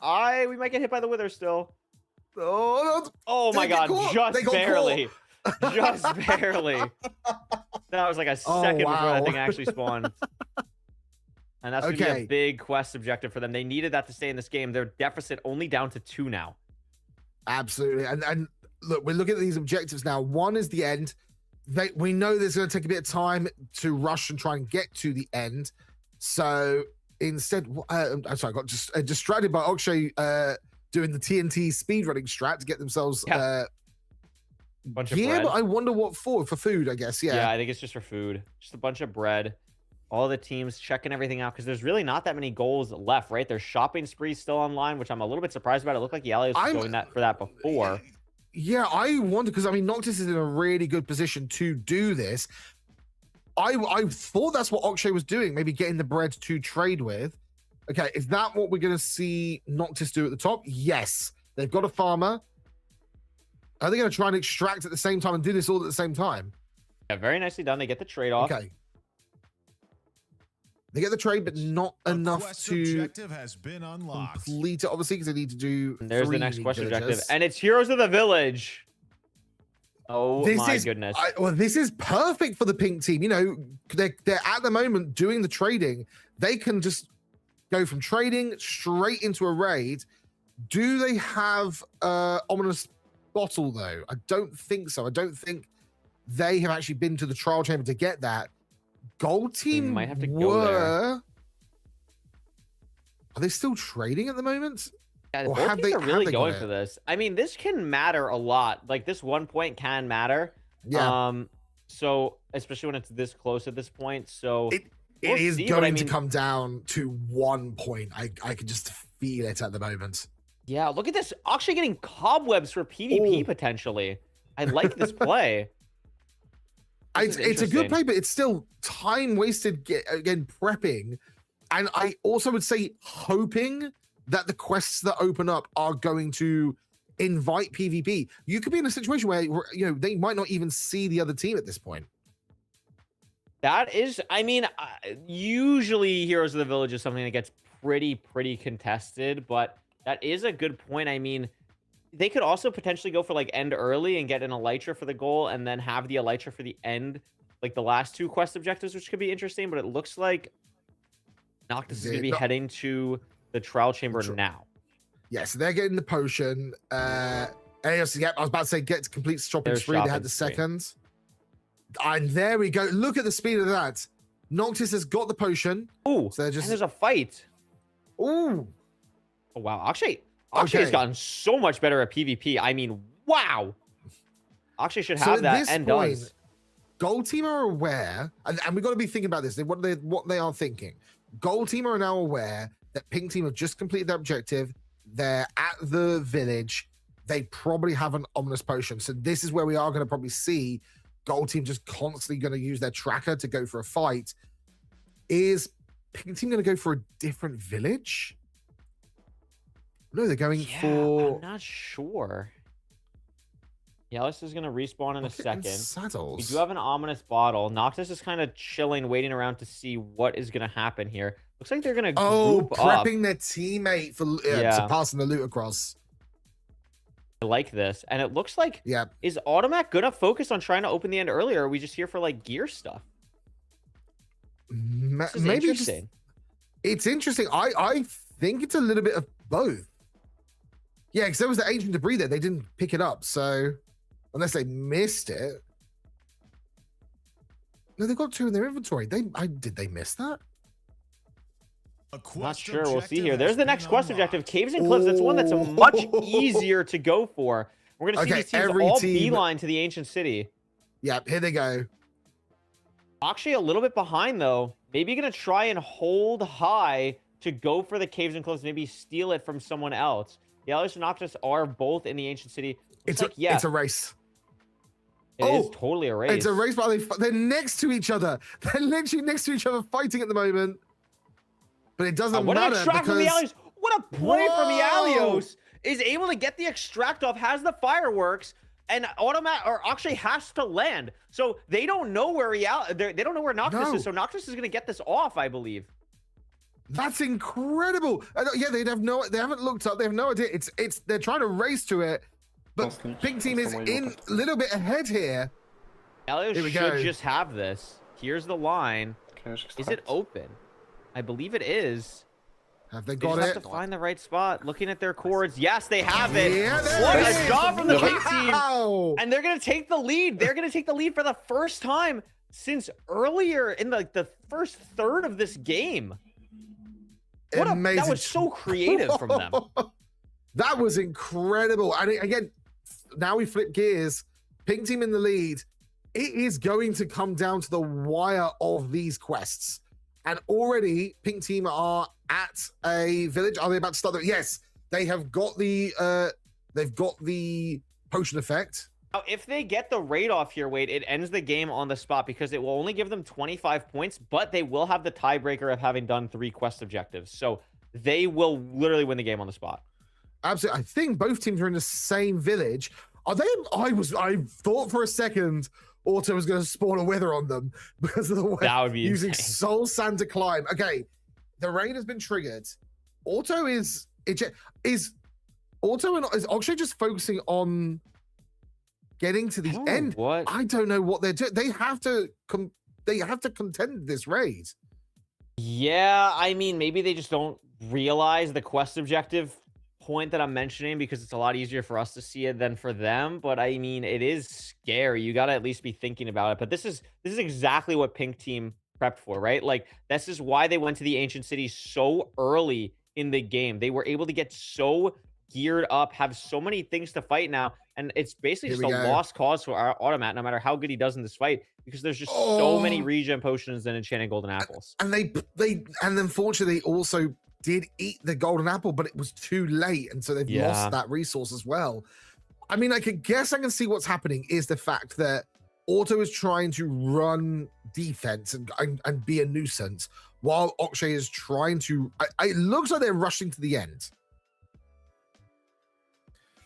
We might get hit by the Wither still. Oh, no. Oh my They get god, caught. just They got barely. Just barely. That was like a Oh, second before wow. that thing actually spawned. And that's going to be Okay. a big quest objective for them. They needed that to stay in this game. Their deficit only down to 2 now. Absolutely. And look, we're looking at these objectives now. One is the end. We know there's going to take a bit of time to rush and try and get to the end. So instead, I'm sorry, I got just distracted by Okshay doing the TNT speedrunning strat to get themselves Bunch of gear. bread. But I wonder what for food, I guess. Yeah, I think it's just for food. Just a bunch of bread. All the teams checking everything out because there's really not that many goals left, right? Their shopping spree still online, which I'm a little bit surprised about. It looked like Yalios was going for that before. Yeah, I wonder because I mean Noctis is in a really good position to do this. I thought that's what Okshay was doing, maybe getting the bread to trade with. Okay, is that what we're going to see Noctis do at the top? Yes. They've got a farmer. Are they going to try and extract at the same time and do this all at the same time? Yeah, very nicely done. They get the trade off. Okay. They get the trade, but not A enough quest to objective has been unlocked. complete it, obviously, because they need to do. And there's the 3 next quest villagers. objective. And it's Heroes of the Village. Oh my goodness. Well, this is perfect for the Pink Team. You know, they're at the moment doing the trading. They can just go from trading straight into a raid. Do they have ominous bottle though? I don't think so. I don't think they have actually been to the trial chamber to get that. Gold Team might have to go there. Are they still trading at the moment? Yeah, Or both have teams they- are have really they got going it? for this. I mean, this can matter a lot. Like this 1 point can matter. Yeah. So especially when it's this close at this point. So It we'll is see, going but I to mean- come down to 1 point. I can just feel it at the moment. yeah, look at this. Actually getting cobwebs for PvP Oh. potentially. I like this play. It's a good play, but it's still time wasted again prepping. And I also would say hoping that the quests that open up are going to invite PvP. You could be in a situation where they might not even see the other team at this point. That is, I mean, usually Heroes of the Village is something that gets pretty contested, but that is a good point. I mean, they could also potentially go for like end early and get an Elytra for the goal and then have the Elytra for the end, like the last 2 quest objectives, which could be interesting, but it looks like Noctis is going to be heading to the Trial Chamber now. Yes, they're getting the potion. I was about to say get to complete shopping spree. They had the second. And there we go. Look at the speed of that. Noctis has got the potion. Ooh, so and there's a fight. Ooh. Oh, wow. Akshay has gotten so much better at PvP. I mean, wow. Akshay should have that and does. Gold team are aware, and we've got to be thinking about this. What they are thinking. Gold team are now aware that pink team have just completed their objective. They're at the village. They probably have an ominous potion. So this is where we are going to probably see gold team just constantly going to use their tracker to go for a fight. Is pink team going to go for a different village? No, they're going for... I'm not sure. Yellis is going to respawn in a second. Saddles. We do have an ominous bottle. Noctis is kind of chilling, waiting around to see what is going to happen here. Looks like they're going to group prepping up. their teammate for to passing the loot across. I like this. And it looks like, is Automat going to focus on trying to open the end earlier? Or are we just here for like gear stuff? Maybe interesting. It's interesting. I think it's a little bit of both. Yeah, because there was the ancient debris there. They didn't pick it up. So unless they missed it. No, they've got 2 in their inventory. Did they miss that? Not sure. We'll see here. There's the next quest objective. Caves and Cliffs. That's one that's much easier to go for. We're going to see these teams all beeline to the ancient city. Yeah, here they go. Actually, a little bit behind, though. Maybe going to try and hold high to go for the Caves and Cliffs. Maybe steal it from someone else. Yellows and Noctis are both in the ancient city. It's a race. It is totally a race. It's a race, but they're next to each other. They're literally next to each other fighting at the moment. But it doesn't matter. What an extract from the Alios. What a play from the Alios. Is able to get the extract off, has the fireworks, and Akshay has to land. So they don't know where they don't know where Noctis is. So Noctis is going to get this off, I believe. That's incredible. Yeah, they haven't looked up. They have no idea. They're trying to race to it, but pink team is in a little bit ahead here. Alios should just have this. Here's the line. Is it open? I believe it is. Have they got it? Have to find the right spot. Looking at their chords. Yes, they have it. Yeah, what a job from the pink team. And they're going to take the lead. They're going to take the lead for the first time since earlier in the first third of this game. That was so creative from them. That was incredible. And again, now we flip gears. Pink team in the lead. It is going to come down to the wire of these quests. And already, pink team are at a village. Are they about to start? Yes, they have got the potion effect. Now, if they get the raid off here, Wade, it ends the game on the spot because it will only give them 25 points, but they will have the tiebreaker of having done 3 quest objectives. So they will literally win the game on the spot. Absolutely. I think both teams are in the same village. Are they? I thought for a second Auto was going to spawn a wither on them because of the way that would be using insane. Soul Sand to climb. Okay, the raid has been triggered. Auto is Akshay just focusing on getting to the end? What? I don't know what they're doing. They have to contend this raid. Yeah, I mean, maybe they just don't realize the quest objective point that I'm mentioning because it's a lot easier for us to see it than for them. But I mean, it is scary. You got to at least be thinking about it. But this is exactly what pink team prepped for, right? Like, this is why they went to the ancient city so early in the game. They were able to get so geared up, have so many things to fight now, and it's basically just a lost cause for our Automat, no matter how good he does in this fight, because there's just so many regen potions and enchanted golden apples. And they unfortunately also did eat the golden apple, but it was too late, and so they've lost that resource as well. I mean, I can see what's happening is the fact that Auto is trying to run defense and be a nuisance, while Akshay is trying to. It looks like they're rushing to the end.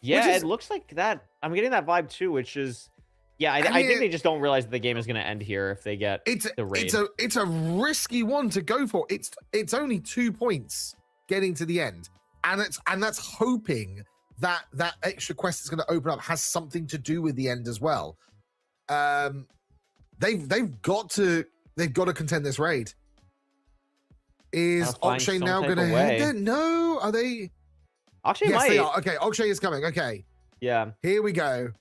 Yeah, is- it looks like that. I'm getting that vibe too, which is, yeah, I mean, think they just don't realize that the game is going to end here if they get the raid. It's a risky one to go for. It's only 2 points getting to the end, and that's hoping that extra quest is going to open up has something to do with the end as well. They've got to contend this raid. Is Akshay now going to head there? No, are they? Akshay yes, might. they are. Okay, Akshay is coming. Okay, yeah. Here we go.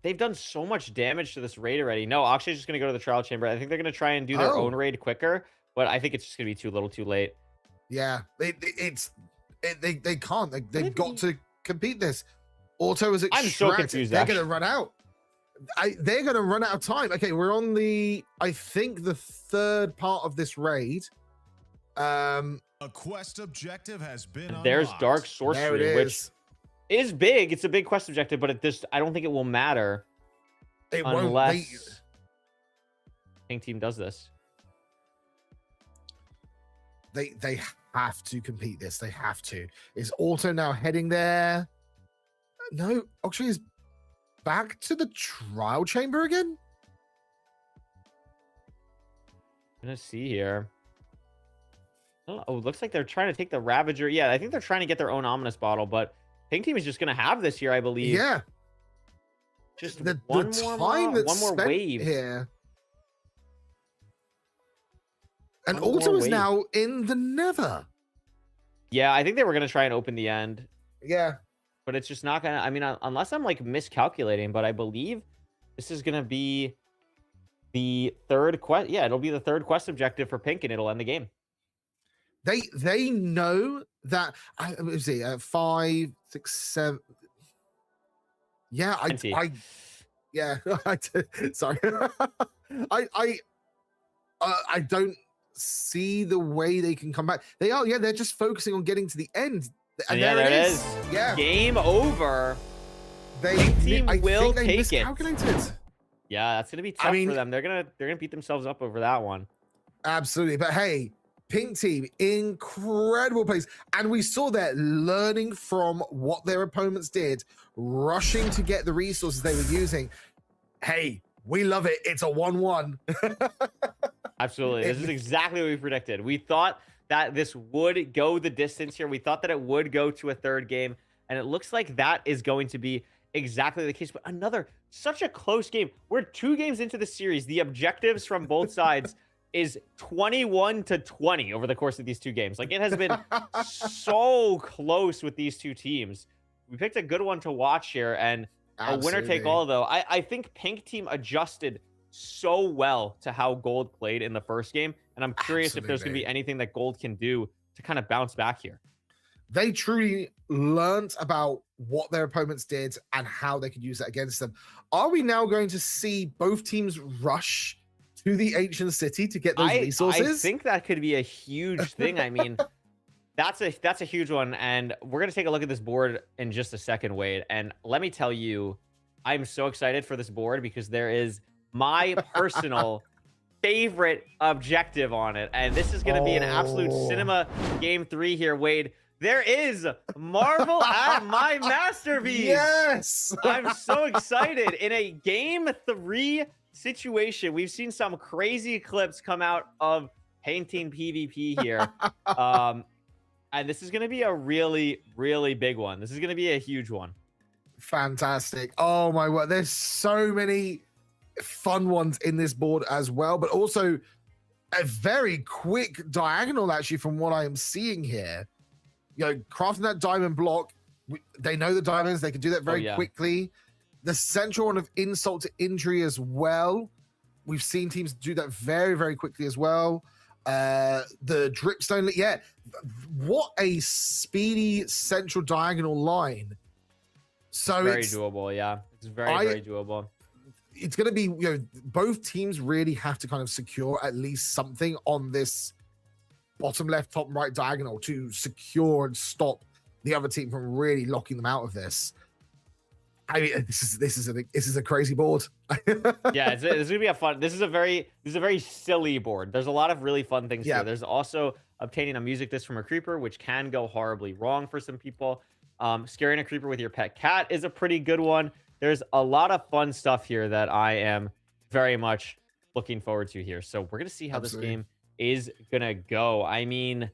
They've done so much damage to this raid already. No, Akshay's just going to go to the trial chamber. I think they're going to try and do their own raid quicker, but I think it's just going to be too little too late. Yeah, they can't. They've got to compete this. Auto is extracted. I'm so confused. They're going to run out. They're going to run out of time. Okay, we're on I think the third part of this raid. A quest objective has been There's unlocked. Dark Sorcery, which is big. It's a big quest objective, but I don't think it will matter unless Pink Team does this. They have to compete this. They have to. Is Auto now heading there? No, Akshay is back to the trial chamber again. I'm gonna see here. Oh, it looks like they're trying to take the Ravager. Yeah, I think they're trying to get their own Ominous Bottle, but Pink Team is just gonna have this here, I believe. Yeah. Just the one more wave here. And Auto is now in the Nether. Yeah, I think they were gonna try and open the end. Yeah. But it's just not gonna. I mean, unless I'm like miscalculating, but I believe this is gonna be the third quest. Yeah, it'll be the third quest objective for Pink, and it'll end the game. They know that. Let me see. 5, 6, 7. Yeah, yeah. Sorry. I don't see the way they can come back. They are. Yeah, they're just focusing on getting to the end. And yeah, there it is. Yeah. Game over. Pink Team will take it. Miscalculated. Yeah, that's gonna be tough for them. They're gonna beat themselves up over that one. Absolutely. But hey, Pink Team, incredible pace. And we saw that learning from what their opponents did, rushing to get the resources they were using. Hey, we love it. It's a 1-1. Absolutely. This is exactly what we predicted. We thought that this would go the distance here. We thought that it would go to a third game. And it looks like that is going to be exactly the case. But such a close game. We're 2 games into the series. The objectives from both sides is 21-20 over the course of these 2 games. Like, it has been so close with these 2 teams. We picked a good one to watch here, and a winner take all, though. I think Pink Team adjusted so well to how Gold played in the first game, and I'm curious if there's going to be anything that Gold can do to kind of bounce back here. They truly learned about what their opponents did and how they could use that against them. Are we now going to see both teams rush to the ancient city to get those resources? I think that could be a huge thing. I mean, that's a huge one. And we're going to take a look at this board in just a second, Wade. And let me tell you, I'm so excited for this board because there is my personal favorite objective on it. And this is going to be an absolute cinema game 3 here, Wade. There is Marvel at my masterpiece. Yes. I'm so excited. In a game 3 situation, we've seen some crazy clips come out of painting PvP here. And this is going to be a really, really big one. This is going to be a huge one. Fantastic. Oh my word. There's so many fun ones in this board as well, but also a very quick diagonal actually from what I am seeing here. You know, crafting that diamond block, they know the diamonds, they can do that very quickly. The central one of insult to injury as well. We've seen teams do that very, very quickly as well. The dripstone, yeah. What a speedy central diagonal line. So very doable, yeah. It's very doable. It's going to be, you know, both teams really have to kind of secure at least something on this bottom left, top right diagonal to secure and stop the other team from really locking them out of this. I mean, this is a crazy board. Yeah, it's gonna be a fun. This is a very silly board. There's a lot of really fun things Yeah. here. There's also obtaining a music disc from a creeper, which can go horribly wrong for some people. Scaring a creeper with your pet cat is a pretty good one. There's a lot of fun stuff here that I am very much looking forward to here. So we're gonna see how Absolutely. this game is gonna go. I mean,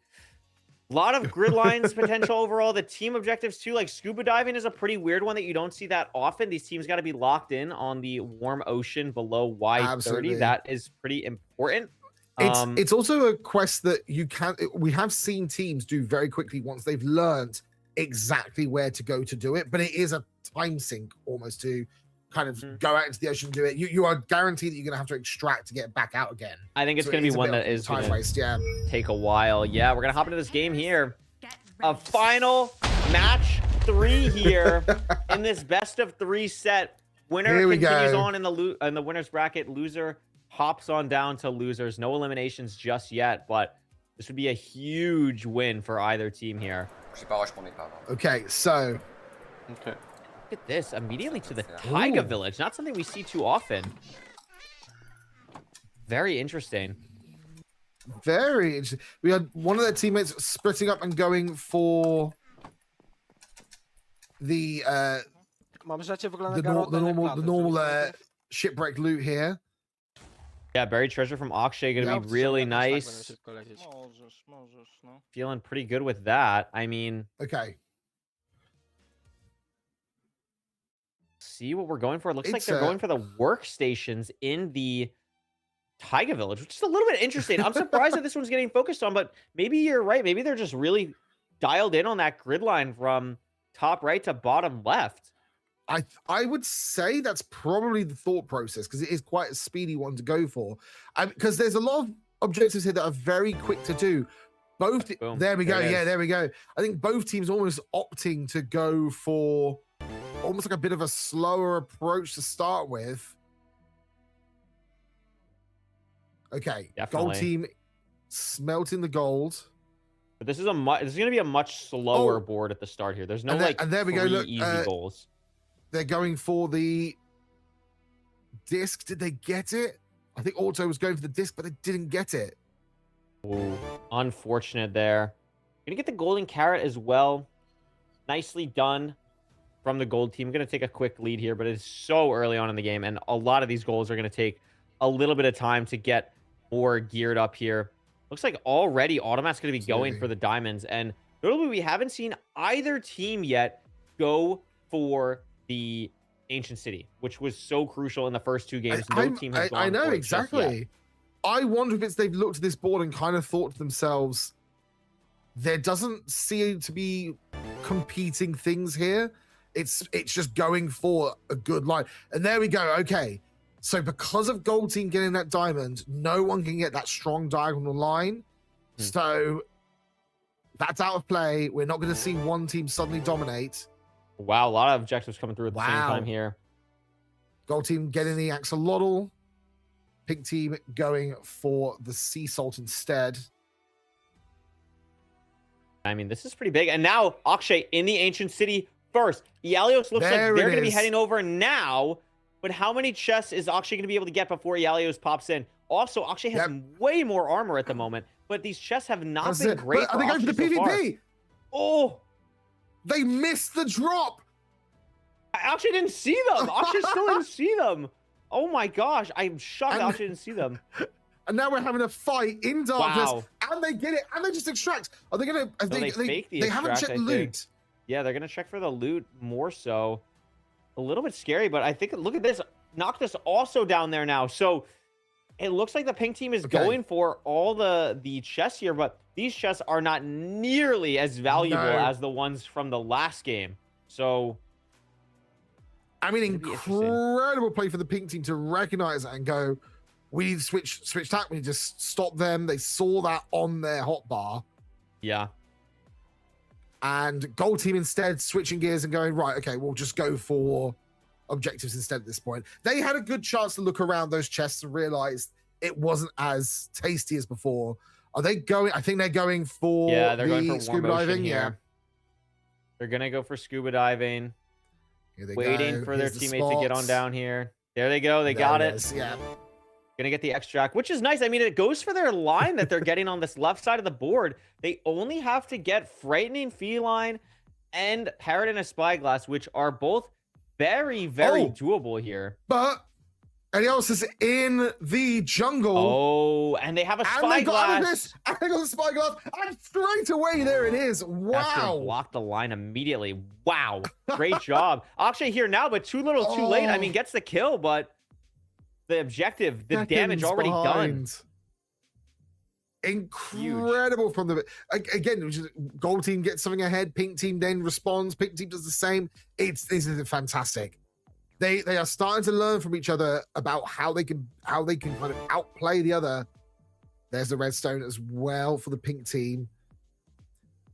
a lot of grid lines potential overall. The team objectives too, like scuba diving is a pretty weird one that you don't see that often. These teams got to be locked in on the warm ocean below Y30. Absolutely. That is pretty important. It's also a quest that we have seen teams do very quickly once they've learned exactly where to go to do it, but it is a time sink almost to kind of go out into the ocean and do it. You are guaranteed that you're gonna have to extract to get back out again. I think it's So going to is be a one bit that of is time going to waste. Yeah. take a while. Yeah, we're going to hop into this game here. A final match 3 here in this best of 3 set. Winner Here we continues go. on in the winner's bracket. Loser hops on down to losers. No eliminations just yet, but this would be a huge win for either team here. Okay, so Okay. Look at this. Immediately to the Taiga Village. Not something we see too often. Very interesting. very interesting. We had one of their teammates splitting up and going for the Mam rzeczy w ogóle na the garotę, normal jak the latem, normal żeby- shipwreck loot here. Yeah, buried treasure from Akshay going to Yep. be really Jakoś tak będę nice. szybko lecieć. Możesz, no. Feeling pretty good with that. I mean, Okay, see what we're going for. It looks like It's, they're going for the workstations in the Taiga Village, which is a little bit interesting. I'm surprised that this one's getting focused on, but maybe you're right. Maybe they're just really dialed in on that grid line from top right to bottom left. I would say that's probably the thought process because it is quite a speedy one to go for, because there's a lot of objectives here that are very quick to do. Both Boom. there we go. There it Yeah, is. there we go. I think both teams almost opting to go for almost like a bit of a slower approach to start with. Okay, gold Definitely. team smelting the gold. But this is this is going to be a much slower Oh. board at the start here. There's no And there- like and there we go, 3 look, easy goals. They're going for the disc. Did they get it? I think Auto was going for the disc, but they didn't get it. Ooh, unfortunate there. Gonna get the golden carrot as well. Nicely done from the gold team. Gonna take a quick lead here, but it's so early on in the game, and a lot of these goals are gonna take a little bit of time to get more geared up here. Looks like already Automat's gonna be going Absolutely. for the diamonds, and notably we haven't seen either team yet go for the Ancient City, which was so crucial in the first 2 games. No team has gone I know for it just yet. exactly. I wonder if they've looked at this board and kind of thought to themselves, there doesn't seem to be competing things here. It's just going for a good line. And there we go. Okay. So because of gold team getting that diamond, no one can get that strong diagonal line. So that's out of play. We're not going to see one team suddenly dominate. Wow, a lot of objectives coming through at the same Wow. time here. Gold team getting the axolotl. Pink team going for the sea salt instead. I mean, this is pretty big. And now Akshay in the Ancient City first. Ialios looks There like they're it going to be is. heading over now. But how many chests is Akshay going to be able to get before Ialios pops in? Also, Akshay has way more armor at the moment, but these chests have not That's been it. great But for are they going for the Akshay so far. PvP? Oh, They missed the drop. Akshay didn't see them. Akshay still didn't see them. Oh my gosh, I'm shocked And- Akshay didn't see them. And now we're having a fight in darkness. Wow. And they get it. And they just extract. Are they going to... No, they fake the they haven't extract, checked I the think. loot. Yeah, they're going to check for the loot more so. A little bit scary, but I think, look at this. Noctis also down there now. So it looks like the pink team is Okay. going for all the chests here, but these chests are not nearly as valuable No. as the ones from the last game. So I mean, It'd be interesting. incredible play for the pink team to recognize that and go, we need to switch tack. We need to stop them. They saw that on their hotbar. yeah, And gold team instead switching gears and going, right, okay, we'll just go for objectives instead at this point. They had a good chance to look around those chests and realize it wasn't as tasty as before. Are they going? I think they're going for yeah, they're going the for scuba warm ocean diving. here. Yeah. They're gonna go for scuba diving. Here they Waiting go. for their Here's the teammate to get on spots. down here. There they go. They There got it it. is, yeah. Gonna get the extract, which is nice. I mean, it goes for their line that they're getting on this left side of the board. They only have to get Frightening Feline and Parrot and a Spyglass, which are both very, very doable here. But Elios is in the jungle. Oh, and they have a And they got out of Spyglass. this. And they got the Spyglass. And straight away, there it is. That's gonna Wow. block the line immediately. Wow. Great job. Akshay here now, but too little, too late. I mean, gets the kill, but the objective, the damage Seconds already done. behind. Incredible from the again. Gold team gets something ahead. Pink team then responds. Pink team does the same. This is fantastic. They are starting to learn from each other about how they can kind of outplay the other. There's the redstone as well for the pink team.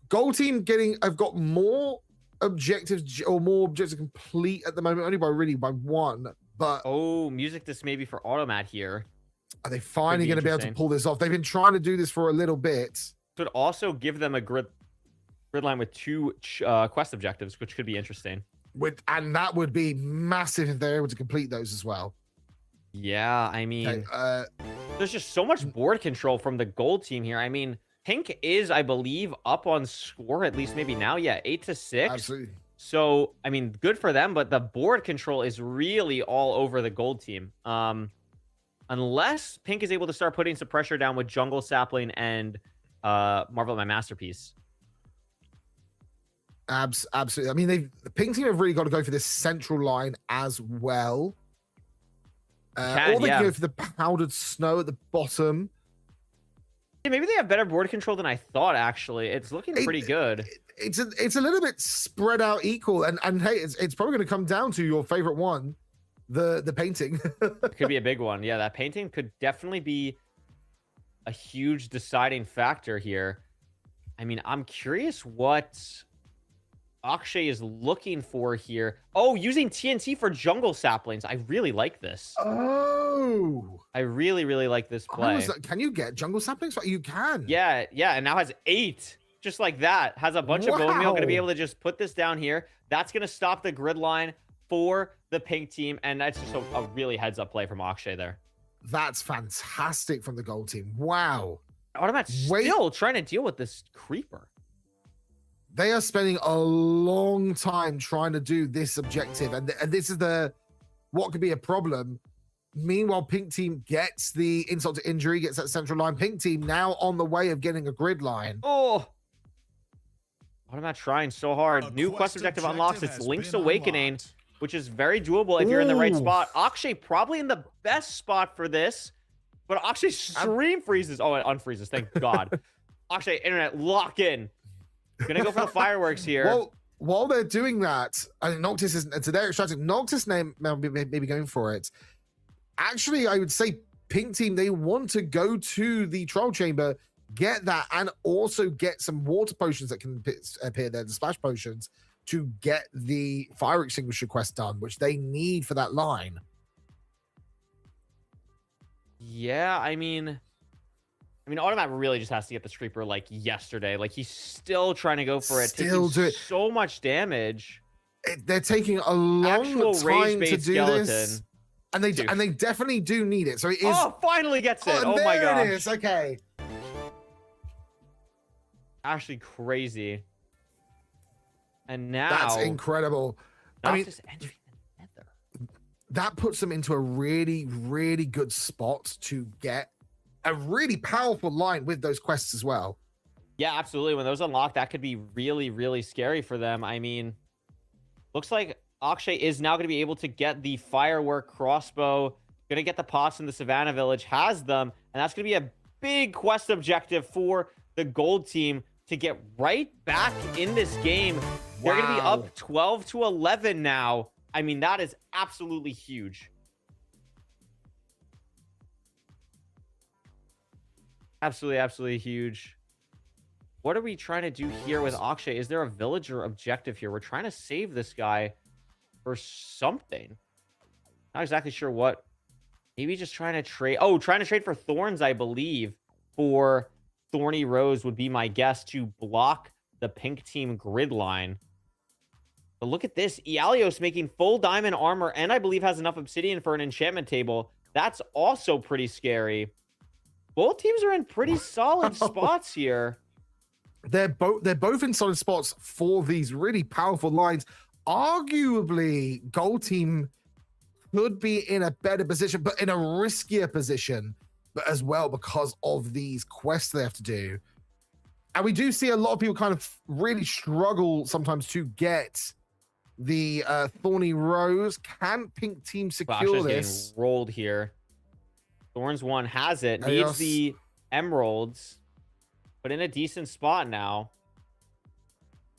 Gold team have got more objectives or more objectives complete at the moment, only by one. But Oh, music this maybe for Automat here. are they finally be going to be able to interesting. pull this off? They've been trying to do this for a little bit. Could also give them a grid line with two quest objectives, which could be interesting. And that would be massive if they're able to complete those as well. Yeah, I mean, Okay, there's just so much board control from the gold team here. I mean, Pink is, I believe, up on score, at least maybe now. Yeah, 8-6. absolutely. So, I mean, good for them, but the board control is really all over the gold team. Unless Pink is able to start putting some pressure down with Jungle Sapling and Marvel at My Masterpiece. Absolutely. I mean, the pink team have really got to go for this central line as well. Or they can go for the powdered snow at the bottom. Yeah, maybe they have better board control than I thought, actually. It's looking pretty good. It's a little bit spread out equal. And hey, it's probably going to come down to your favorite one, the painting. It could be a big one. Yeah, that painting could definitely be a huge deciding factor here. I mean, I'm curious what Akshay is looking for here. Oh, using TNT for jungle saplings. I really like this. Oh. I really, really like this play. Can you get jungle saplings? You can. Yeah, and now has 8. Just like that. Has a bunch of bone meal. Going to be able to just put this down here. That's going to stop the grid line for the pink team. And that's just a really heads-up play from Akshay there. That's fantastic from the gold team. Wow. Automat's still trying to deal with this creeper. They are spending a long time trying to do this objective, and this is what could be a problem. Meanwhile, pink team gets the insult to injury, gets that central line. Pink team now on the way of getting a grid line. Oh, Automat trying so hard. New quest objective unlocks. It's Link's Awakening, which is very doable if you're in the right spot. Akshay probably in the best spot for this, but Akshay stream freezes. Oh, it unfreezes. Thank God. Akshay, internet, lock in. Gonna go for the fireworks here. Well, while they're doing that, I think Noctis isn't. So they're extracting. Noctis maybe going for it. Actually, I would say pink team, they want to go to the troll chamber, get that, and also get some water potions that can appear there, the splash potions, to get the fire extinguisher quest done, which they need for that line. Yeah, I mean, Automat really just has to get the Streeper like yesterday. Like he's still trying to go for it. Still do it. So much damage. They're taking a long time to do this, and they definitely do need it. So it is. Oh, finally gets it! Oh my god! There it is. Okay. Actually crazy. And now That's incredible. I mean, entering the nether. That puts them into a really, really good spot to get a really powerful line with those quests as well. Yeah, absolutely. When those unlock, that could be really, really scary for them. I mean, looks like Akshay is now going to be able to get the firework crossbow, going to get the pots in the Savannah Village, has them, and that's going to be a big quest objective for the gold team to get right back in this game. They're going to be up 12-11 now. I mean, that is absolutely huge. Absolutely, absolutely huge. What are we trying to do here with Akshay? Is there a villager objective here? We're trying to save this guy for something. Not exactly sure what. Maybe just trying to trade. Oh, trying to trade for thorns, I believe. For Thorny Rose would be my guess to block the pink team grid line. But look at this. Ialios making full diamond armor and I believe has enough obsidian for an enchantment table. That's also pretty scary. Both teams are in pretty solid spots here. They're both in solid spots for these really powerful lines. Arguably, Gold Team could be in a better position, but in a riskier position, but as well because of these quests they have to do. And we do see a lot of people kind of really struggle sometimes to get the Thorny Rose. Can Pink Team secure this? Getting rolled here. Thorns 1 has it. Adios. Needs the emeralds, but in a decent spot now.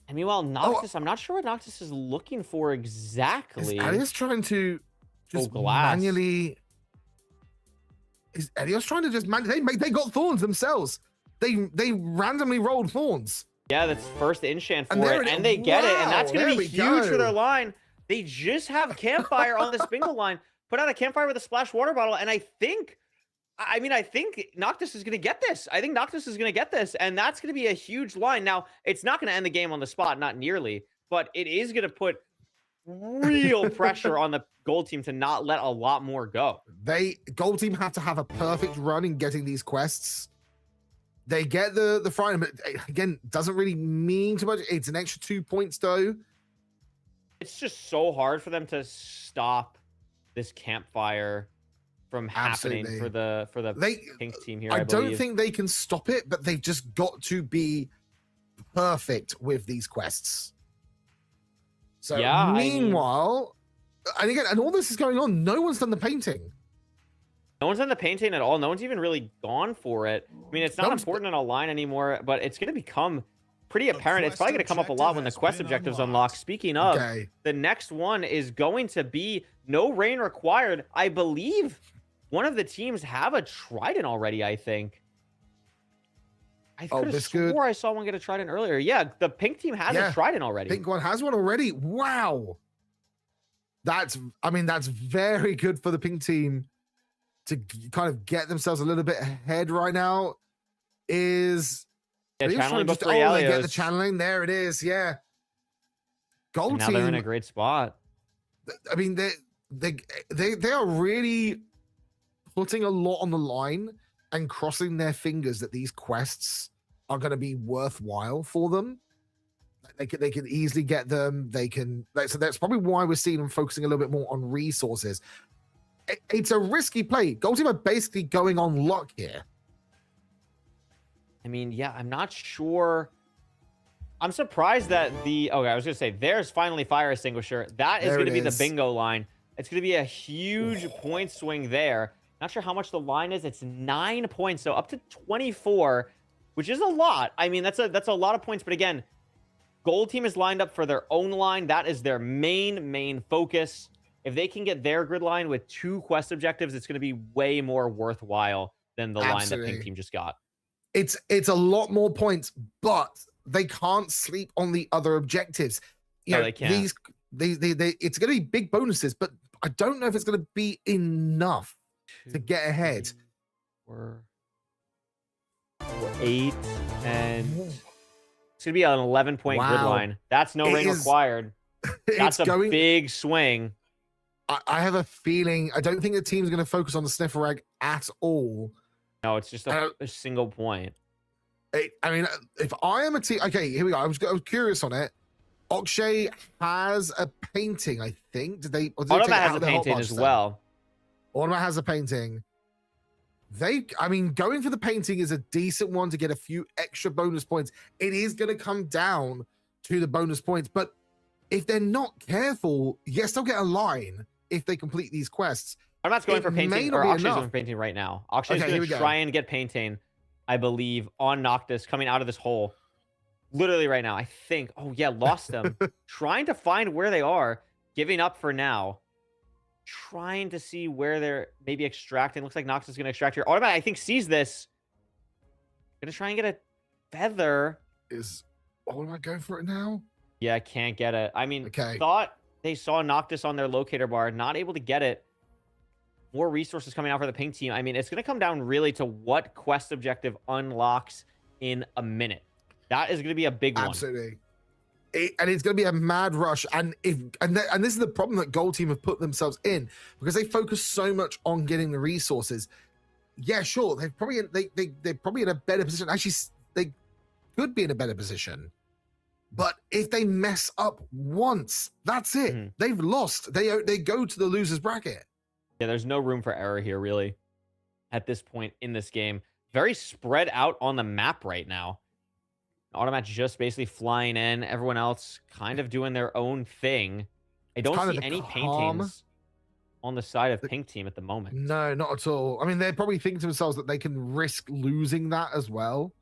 And meanwhile, Noctis, I'm not sure what Noctis is looking for exactly. Is Elias trying to just glass. manually... Is Elias trying to just manually... They got thorns themselves. They randomly rolled thorns. Yeah, that's first enchant And for there it, it and is. they get it, and Wow, that's going there to be we huge for go. their line. They just have Campfire on this bingo line. Put out a Campfire with a splash water bottle, and I think Noctis is going to get this. I think Noctis is going to get this, and that's going to be a huge line. Now, it's not going to end the game on the spot, not nearly, but it is going to put real pressure on the Gold Team to not let a lot more go. Gold Team have to have a perfect run in getting these quests. They get the Friday, but again, doesn't really mean too much. It's an extra 2 points though. It's just so hard for them to stop this Campfire from happening for the Pink Team here. I don't believe. think they can stop it, but they've just got to be perfect with these quests. So yeah, meanwhile, and again, and all this is going on, no one's done the painting. No one's done the painting at all. No one's even really gone for it. I mean, it's not important in a line anymore, but it's going to become pretty apparent. It's probably going to come up a lot when the quest objectives unlock. Speaking of, the next one is going to be no rain required. I believe one of the teams have a trident already, I think. I could have swore I saw one get a trident earlier. Yeah, the Pink Team has a trident already. Pink one has one already. Wow. That's very good for the Pink Team to kind of get themselves a little bit ahead right now. Channeling just, before they get the channeling. There it is. Yeah. Gold and now Team. they're in a great spot. I mean, they are really putting a lot on the line and crossing their fingers that these quests are going to be worthwhile for them. They can easily get them. So that's probably why we're seeing them focusing a little bit more on resources. It's a risky play. Gold Team are basically going on luck here. I mean, yeah, I'm not sure. I'm surprised that I was going to say, there's finally fire extinguisher. That is going to be the bingo line. It's going to be a huge point swing there. Not sure how much the line is. It's 9 points, so up to 24, which is a lot. I mean, that's a lot of points. But again, Gold Team is lined up for their own line. That is their main focus. If they can get their grid line with 2 quest objectives, it's going to be way more worthwhile than the line that Pink Team just got. It's a lot more points, but they can't sleep on the other objectives. They can't. It's going to be big bonuses, but I don't know if it's going to be enough to get ahead. 4, 8, and it's going to be an 11-point grid line. That's no rain required. That's a big swing. I have a feeling, I don't think the team's going to focus on the sniffer egg at all. No, it's just a single point. I mean, if I am a team, okay, here we go. I was curious on it. Akshay has a painting, I think. Automat has a painting as well. Automat has a painting. Going for the painting is a decent one to get a few extra bonus points. It is going to come down to the bonus points, but if they're not careful, yes, they'll get a line if they complete these quests. I'm not going for painting, or Akshay's going for painting right now. Akshay's going to try and get painting, I believe, on Noctis coming out of this hole. Literally right now, I think. Oh, yeah, lost them. Trying to find where they are. Giving up for now. Trying to see where they're maybe extracting. Looks like Noctis is going to extract here. Automat, I think, sees this. Going to try and get a feather. Is Automat going for it now? Yeah, can't get it. I mean, thought they saw Noctis on their locator bar. Not able to get it. More resources coming out for the Pink Team. I mean, it's going to come down really to what quest objective unlocks in a minute. That is going to be a big one. Absolutely. And it's going to be a mad rush. And this is the problem that Gold Team have put themselves in, because they focus so much on getting the resources. Yeah, sure, they're probably in a better position. Actually, they could be in a better position. But if they mess up once, that's it. They've lost. They go to the losers bracket. Yeah, there's no room for error here, really, at this point in this game. Very spread out on the map right now. Automat's just basically flying in. Everyone else kind of doing their own thing. I don't see any paintings on the side of Pink Team at the moment. No, not at all. I mean, they're probably thinking to themselves that they can risk losing that as well.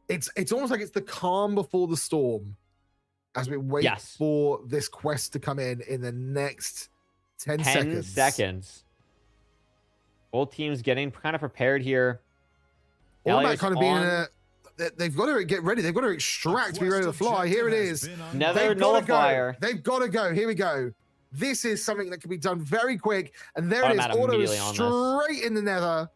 It's almost like it's the calm before the storm as we wait for this quest to come in the next 10 seconds. Both teams getting kind of prepared here. All that kind of being in a... They've got to get ready. They've got to extract to be ready to fly. Here it is. Nether nullifier. They've got to go. Here we go. This is something that can be done very quick. And there it is. Auto is straight in the Nether.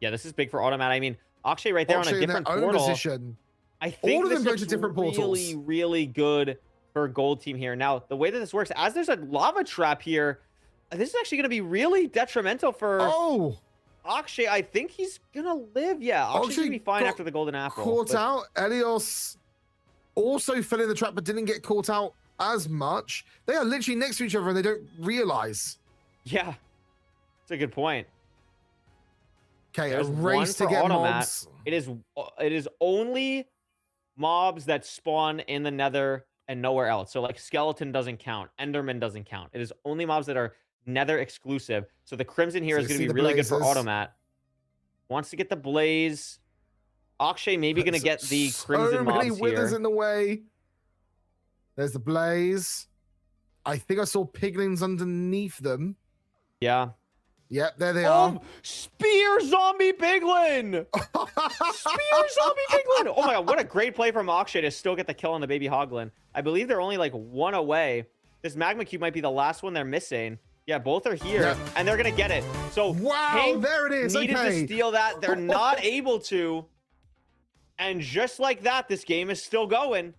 Yeah, this is big for Automat. I mean, Akshay right there on a different portal. Position. I think all of them go to different portals. Really, really good for Gold Team here. Now, the way that this works, as there's a lava trap here, this is actually going to be really detrimental for Akshay. I think he's going to live. Yeah, Akshay's going to be fine after the golden apple. Caught out. Elios also fell in the trap, but didn't get caught out as much. They are literally next to each other and they don't realize. Yeah, that's a good point. Okay, a race to get mobs. It is only mobs that spawn in the Nether and nowhere else. So like Skeleton doesn't count, Enderman doesn't count. It is only mobs that are Nether exclusive. So the Crimson here is going to be really good for Automat. Wants to get the Blaze. Akshay maybe going to get the Crimson mobs here. So many withers in the way. There's the Blaze. I think I saw piglins underneath them. Yeah. Yep, there they are. Spear Zombie Piglin! Spear Zombie Piglin! Oh my god, what a great play from Akshay to still get the kill on the baby Hoglin. I believe they're only like one away. This Magma Cube might be the last one they're missing. Yeah, both are here, and they're gonna get it. So wow, there it is. Needed to steal that. They're not able to. And just like that, this game is still going.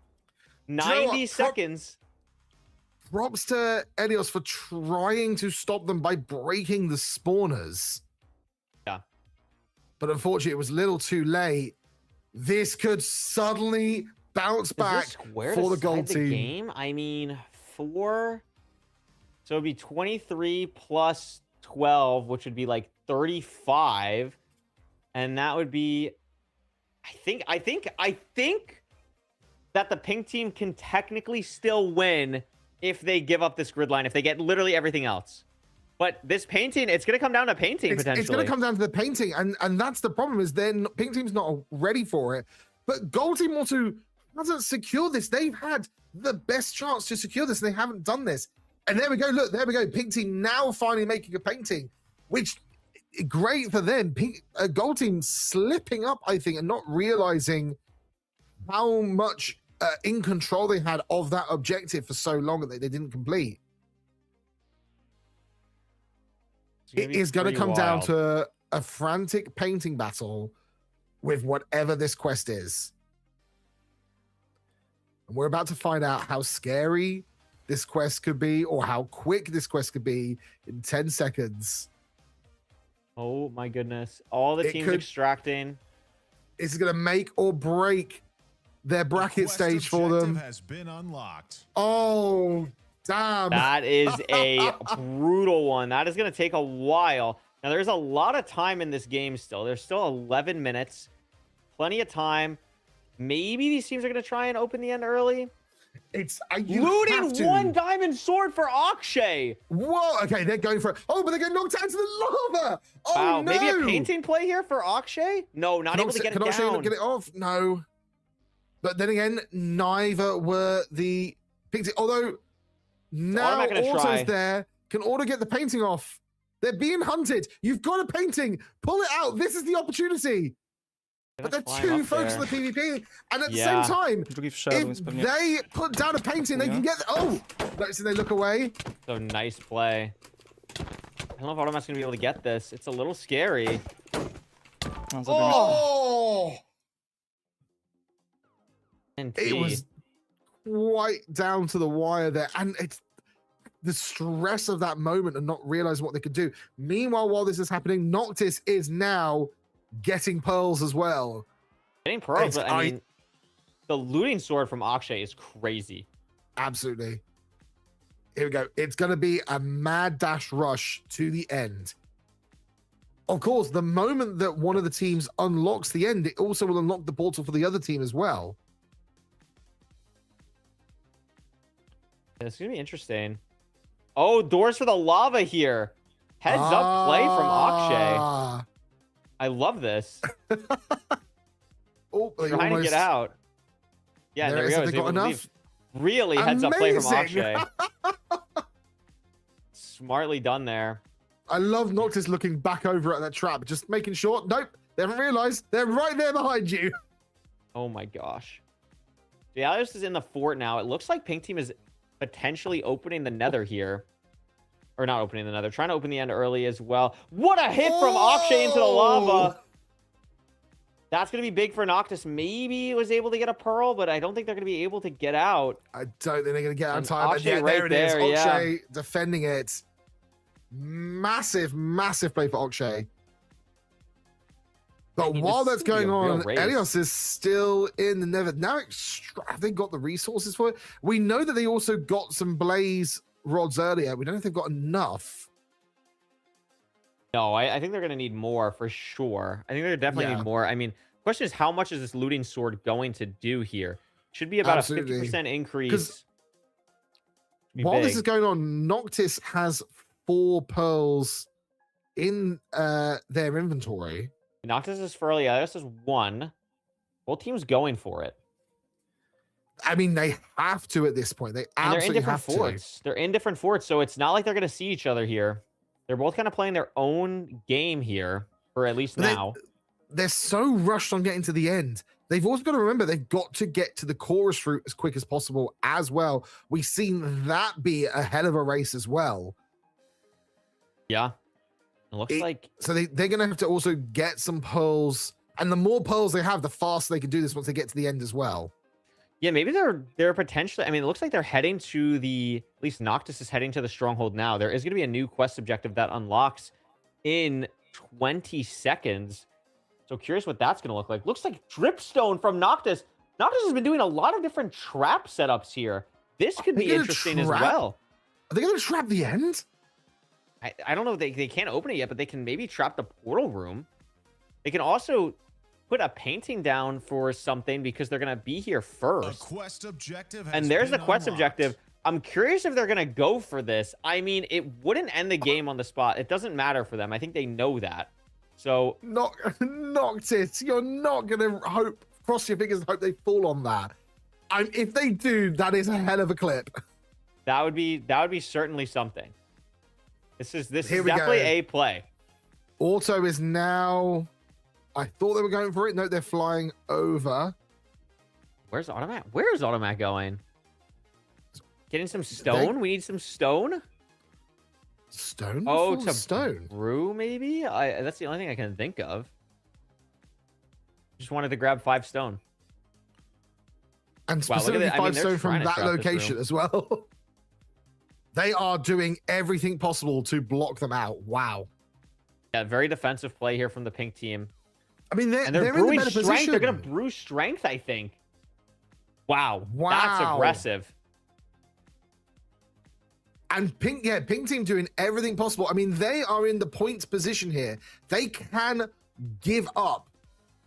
90 seconds. Props to Elios for trying to stop them by breaking the spawners. Yeah. But unfortunately, it was a little too late. This could suddenly bounce back for the Gold Team. Game? I mean, 4. So it'd be 23 plus 12, which would be like 35. And that would be... I think that the Pink Team can technically still win if they give up this grid line, if they get literally everything else. But this painting, it's going to come down to painting, potentially. It's going to come down to the painting, and that's the problem, is then Pink Team's not ready for it. But Gold Team also hasn't secured this. They've had the best chance to secure this, and they haven't done this. And there we go, look, there we go. Pink Team now finally making a painting, which, great for them. Gold Team slipping up, I think, and not realizing how much in control they had of that objective for so long that they didn't complete. It is going to come down to a frantic painting battle with whatever this quest is. And we're about to find out how scary this quest could be, or how quick this quest could be in 10 seconds. Oh my goodness. All the teams extracting. It's going to make or break their bracket stage for them. Has been unlocked. Oh, damn. That is a brutal one. That is going to take a while. Now, there's a lot of time in this game still. There's still 11 minutes. Plenty of time. Maybe these teams are going to try and open the end early. It's looting one diamond sword for Akshay. Whoa, okay, they're going for it. Oh, but they're getting knocked out into the lava. Oh, wow, no. Maybe a painting play here for Akshay? No, not able to get it down. Can get it off? No. But then again, neither were the painting. Although now Auto's there. Can Auto get the painting off? They're being hunted. You've got a painting. Pull it out. This is the opportunity. But they're too focused on the PvP. And at the same time, if they put down a painting, they can get... Oh! Noticing they look away. So nice play. I don't know if Automat's going to be able to get this. It's a little scary. Oh! NT. It was quite down to the wire there, and it's the stress of that moment and not realizing what they could do. Meanwhile, while this is happening, Noctis is now getting pearls as well. Getting pearls, It's- but I mean, the looting sword from Akshay is crazy. Absolutely. Here we go. It's going to be a mad dash rush to the end. Of course, the moment that one of the teams unlocks the end, it also will unlock the portal for the other team as well. It's gonna be interesting. Oh, doors for the lava here. Heads up play from Akshay. Ah. I love this. Oh, they Trying to almost- get out. Yeah, and there we is. go. Have He's they got able to enough? leave. Really heads up play from Amazing. Akshay. Smartly done there. I love Noctis looking back over at that trap, just making sure. Nope, they haven't realized they're right there behind you. Oh my gosh. Dialios is in the fort now. It looks like Pink Team is potentially opening the nether here. Or not opening the nether. Trying to open the end early as well. What a hit from Akshay into the lava. That's going to be big for Noctis. Maybe was able to get a pearl, but I don't think they're going to be able to get out. I don't think they're going to get out in And time. But Akshay yeah, there right it is. there, yeah. Akshay defending it. Massive, massive play for Akshay. But I mean, while this that's is gonna be going a real on, race. Elios is still in the nether. Now, have they got the resources for it? We know that they also got some blaze rods earlier. We don't know if they've got enough. No, I think they're going to need more for sure. I think they're definitely Yeah. need more. I mean, question is how much is this looting sword going to do here? Should be about Absolutely. a 50% increase. Be While this big. is going on, Noctis has 4 pearls in their inventory. Noctis is for early. Elios is 1. Both teams going for it. I mean, they have to at this point. They And they're in absolutely different have forts. They're in different forts, so it's not like they're going to see each other here. They're both kind of playing their own game here, for at least But they- now. They're so rushed on getting to the end. They've also got to remember they've got to get to the chorus route as quick as possible as well. We've seen that be a hell of a race as well. Yeah. It looks It- like So they're going to have to also get some pearls. And the more pearls they have, the faster they can do this once they get to the end as well. yeah, maybe they're potentially. I mean, it looks like they're heading to the. At least Noctis is heading to the stronghold now. There is going to be a new quest objective that unlocks in 20 seconds. So curious what that's going to look like. Looks like dripstone from Noctis. Noctis has been doing a lot of different trap setups here. This could Are they be gonna interesting as trap? well. Are they going to trap the end? I don't know if they can't open it yet, but they can maybe trap the portal room. They can also put a painting down for something because they're going to be here A first. quest objective has And there's the been quest unlocked. objective. I'm curious if they're going to go for this. I mean, it wouldn't end the game on the spot. It doesn't matter for them. I think they know that. So, Noctis, you're not going to cross your fingers and hope they fall on that. If they do, that is a hell of a clip. that would be certainly something. This is Here we definitely go. a play. Auto is now. I thought they were going for it. No, they're flying over. Where's Automat? Where is Automat going? Getting some stone? We need some stone? Stone? Oh, Full to stone. brew, maybe? That's the only thing I can think of. Just wanted to grab 5 stone. And Wow, look at specifically that. I mean, 5 they're stone from trying to that trap this location room. as well. They are doing everything possible to block them out. Wow. Yeah, very defensive play here from the pink team. I mean, And they're they're in the brewing better strength. position. They're going to brew strength, I think. Wow. That's Wow. aggressive. And pink team doing everything possible. I mean, they are in the points position here. They can give up.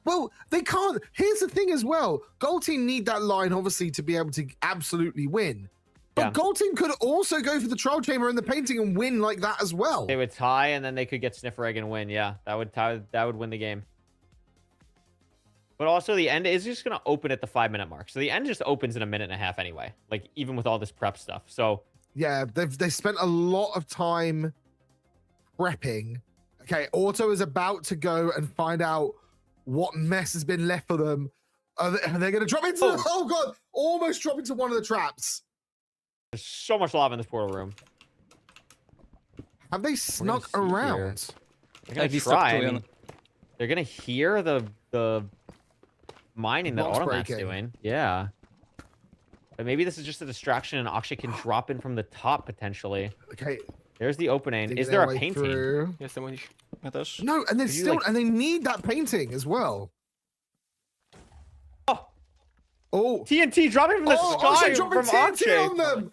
Well, they can't. Here's the thing as well. Gold team need that line, obviously, to be able to absolutely win. But Yeah. Gold team could also go for the troll chamber and the painting and win like that as well. They would tie, and then they could get Sniffer Egg and win. Yeah, that would win the game. But also, the end is just going to open at the 5-minute mark. So the end just opens in a minute and a half anyway. Like, even with all this prep stuff. So, Yeah, they spent a lot of time prepping. Okay, Auto is about to go and find out what mess has been left for them. Are they going to drop into? Oh god! Almost drop into one of the traps. there's so much lava in this portal room. Have they snuck see here. around? They're going If to you stop try. I doing- mean, they're going to hear the mining that Blocks Automat's breaking. doing. Yeah. But maybe this is just a distraction and Akshay can drop in from the top potentially. Okay. There's the opening. Digging Is there their a way painting? through. Jestem u nich. Ja też. No, and they Could you, still like- and they need that painting as well. Oh, Oh, TNT dropping from the sky Akshay dropping from TNT Akshay. on them.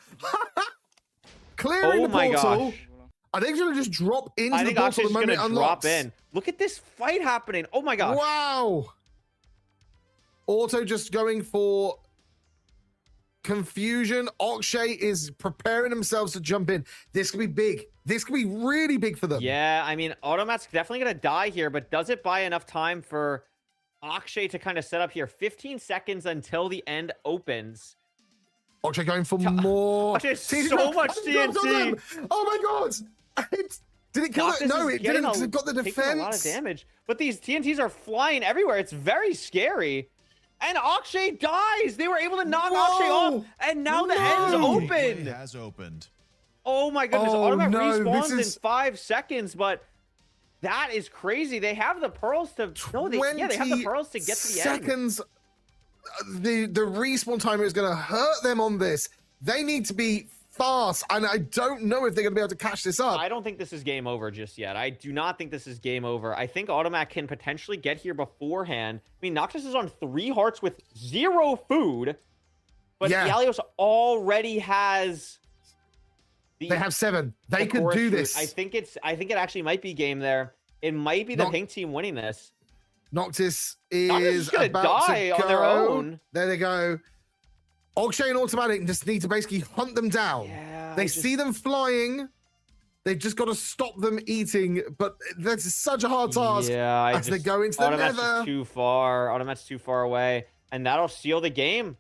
Clearing Oh the my portal. gosh. Are they going to just drop into I the think portal Akshay's the just moment gonna it drop unlocks? in. Look at this fight happening. Oh my gosh. Wow. Auto just going for confusion. Akshay is preparing themselves to jump in. This could be big. This could be really big for them. Yeah, I mean, Automat's definitely going to die here, but does it buy enough time for Akshay to kind of set up here? 15 seconds until the end opens. Akshay going for more. Akshay has TNT so drop. much Oh, God, TNT. Oh my god. Did it kill it? Noctis No, is it getting didn't. 'Cause it got the taking a lot of defense. damage. But these TNTs are flying everywhere. It's very scary. And Akshay dies. They were able to knock Akshay Whoa. off. And now the No. end's Gateway open. has opened. Oh my goodness. Oh, Automat no, respawns this in is- 5 seconds, but that is crazy. They have the pearls to... No, they have the pearls to get to the end. seconds. The respawn timer is going to hurt them on this. They need to be fast, and I don't know if they're going to be able to catch this up. I don't think this is game over just yet. I do not think this is game over. I think Automat can potentially get here beforehand. I mean, Noctis is on 3 hearts with 0 food, but Yeah. Yalios already has... They have 7. They the could chorus do route. this. I think it actually might be game there. It might be the Noc- pink team winning this. Noctis Noctis is is gonna about die to on their go. own. There they go. Akshay and Automatic just need to basically hunt them down. Yeah, They see them flying. They've just got to stop them eating, but that's such a hard task. Yeah, as they go into the Automat's just nether. too far. Automat's too far away, and that'll seal the game.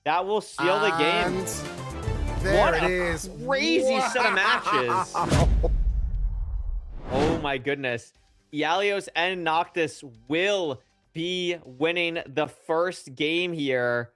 That will seal the game. And there What it a is. crazy set of matches. Wow. Oh my goodness. Yalios and Noctis will be winning the first game here,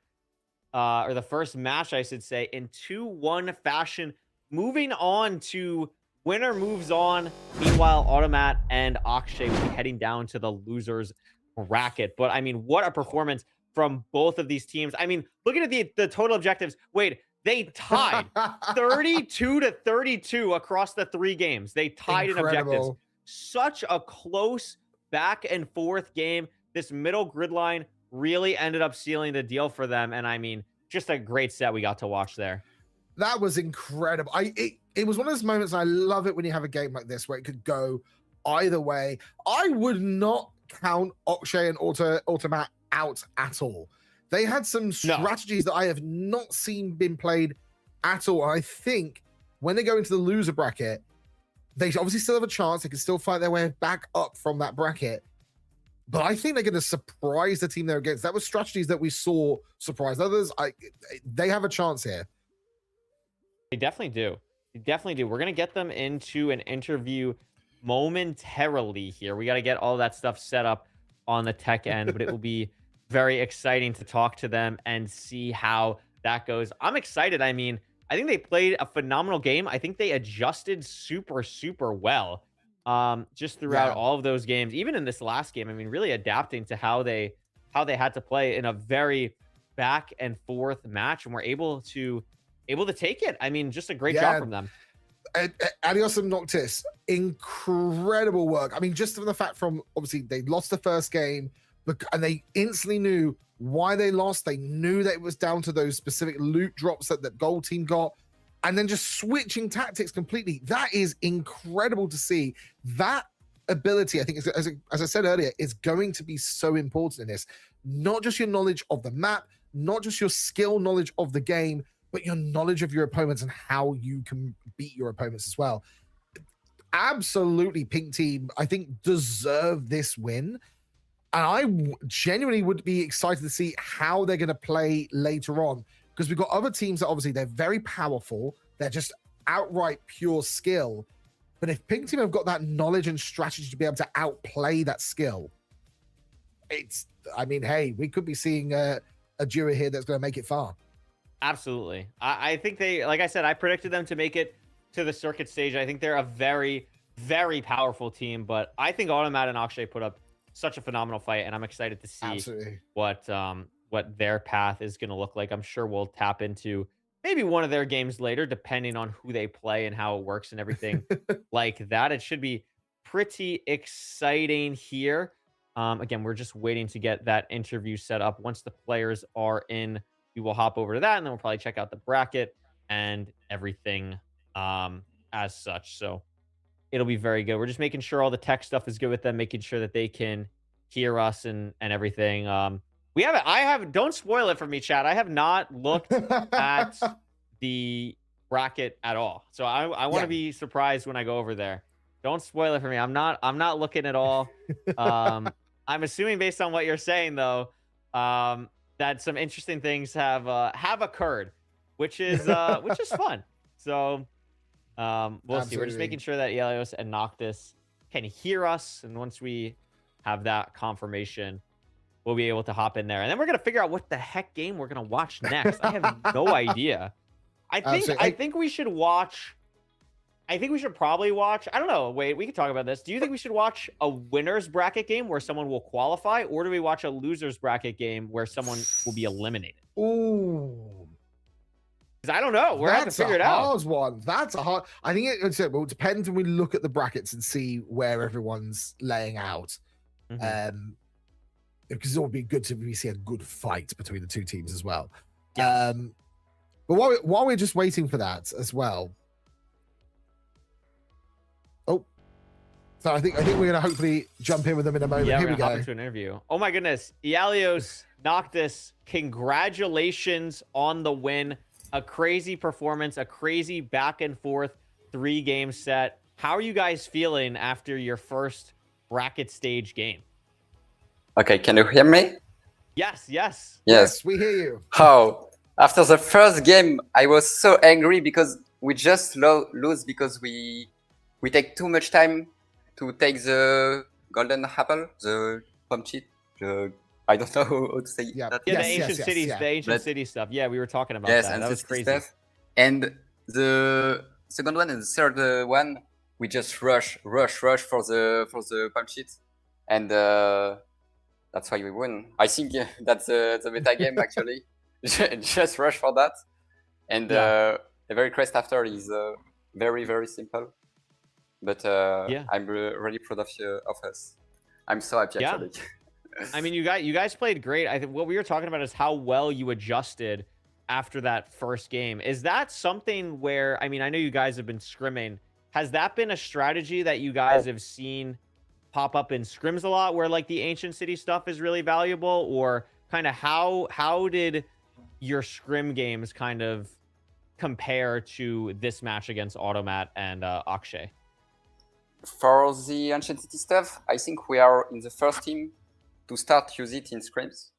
or the first match, I should say, in 2-1 fashion. Moving on to winner moves on. Meanwhile, Automat and Akshay will be heading down to the losers bracket. But I mean, what a performance from both of these teams. I mean, looking at the total objectives. Wait, they tied 32 to 32 across the 3 games. They tied in objectives. Incredible. Such a close back and forth game. This middle grid line really ended up sealing the deal for them. And I mean, just a great set we got to watch there. That was incredible. It was one of those moments. I love it when you have a game like this where it could go either way. I would not count Akshay and Automat out at all. They had some strategies that I have not seen been played at all. I think when they go into the loser bracket, they obviously still have a chance. They can still fight their way back up from that bracket. But I think they're going to surprise the team they're against. That was strategies that we saw surprise others. They have a chance here. They definitely do. They definitely do. We're going to get them into an interview momentarily here. We got to get all that stuff set up on the tech end, but it will be very exciting to talk to them and see how that goes. I'm excited. I mean, I think they played a phenomenal game. I think they adjusted super, super well just throughout all of those games. Even in this last game, I mean, really adapting to how they had to play in a very back and forth match, and were able to take it. I mean, just a great job from them. Adios and Noctis, incredible work. I mean, just from the fact from obviously they lost the first game, and they instantly knew why they lost. They knew that it was down to those specific loot drops that the gold team got, and then just switching tactics completely. That is incredible to see. That ability, I think, as I said earlier, is going to be so important in this. Not just your knowledge of the map, not just your skill knowledge of the game, but your knowledge of your opponents and how you can beat your opponents as well. Absolutely, Pink Team, I think, deserve this win. And I genuinely would be excited to see how they're going to play later on, because we've got other teams that obviously they're very powerful. They're just outright pure skill. But if Pink Team have got that knowledge and strategy to be able to outplay that skill, I mean, hey, we could be seeing a duo here that's going to make it far. Absolutely. I think they, like I said, I predicted them to make it to the circuit stage. I think they're a very, very powerful team, but I think Automat and Akshay put up such a phenomenal fight, and I'm excited to see what what their path is going to look like. I'm sure we'll tap into maybe one of their games later, depending on who they play and how it works and everything like that. It should be pretty exciting here. Again, we're just waiting to get that interview set up. Once the players are in, we will hop over to that, and then we'll probably check out the bracket and everything as such. So it'll be very good. We're just making sure all the tech stuff is good with them, making sure that they can hear us and everything. Don't spoil it for me, chat. I have not looked at the bracket at all. So I want to be surprised when I go over there. Don't spoil it for me. I'm not looking at all. I'm assuming based on what you're saying though, that some interesting things have occurred, which is fun. So we'll see. We're just making sure that Elios and Noctis can hear us, and once we have that confirmation, we'll be able to hop in there, and then we're gonna figure out what the heck game we're gonna watch next. I have no idea. I think we should watch. I think we should probably watch. I don't know. Wait, we can talk about this. Do you think we should watch a winner's bracket game where someone will qualify, or do we watch a loser's bracket game where someone will be eliminated? Ooh. Because I don't know. We're having to figure it out. That's a hard one. That's a hard. I think it will depend when we look at the brackets and see where everyone's laying out. Because it would be good to see a good fight between the two teams as well. Yeah. But while we're just waiting for that as well. Oh, so I think we're gonna hopefully jump in with them in a moment. Yeah, Here we're we gonna go. hop into an interview. Oh my goodness, Ialios, Noctis, congratulations on the win. A crazy performance, a crazy back and forth 3-game set. How are you guys feeling after your first bracket stage game? Okay, can you hear me? Yes. Yes. We hear you. How? After the first game, I was so angry because we just lose because we take too much time to take the golden apple, the pump cheat. I don't know how to say that. Yeah, the ancient city stuff. Yeah, we were talking about that. And That was crazy. Stuff. And the second one and the third one, we just rush for the pump cheat, and that's why we win. I think that's the meta game actually. Just rush for that, and the very crest after is very, very simple. But I'm really proud of us. I'm so happy actually. I mean, you guys played great. I think what we were talking about is how well you adjusted after that first game. Is that something where, I mean, I know you guys have been scrimming. Has that been a strategy that you guys have seen pop up in scrims a lot, where like the ancient city stuff is really valuable, or kind of how did your scrim games kind of compare to this match against Automat and Akshay? For the ancient city stuff, I think we are in the first team to start use it in scrims.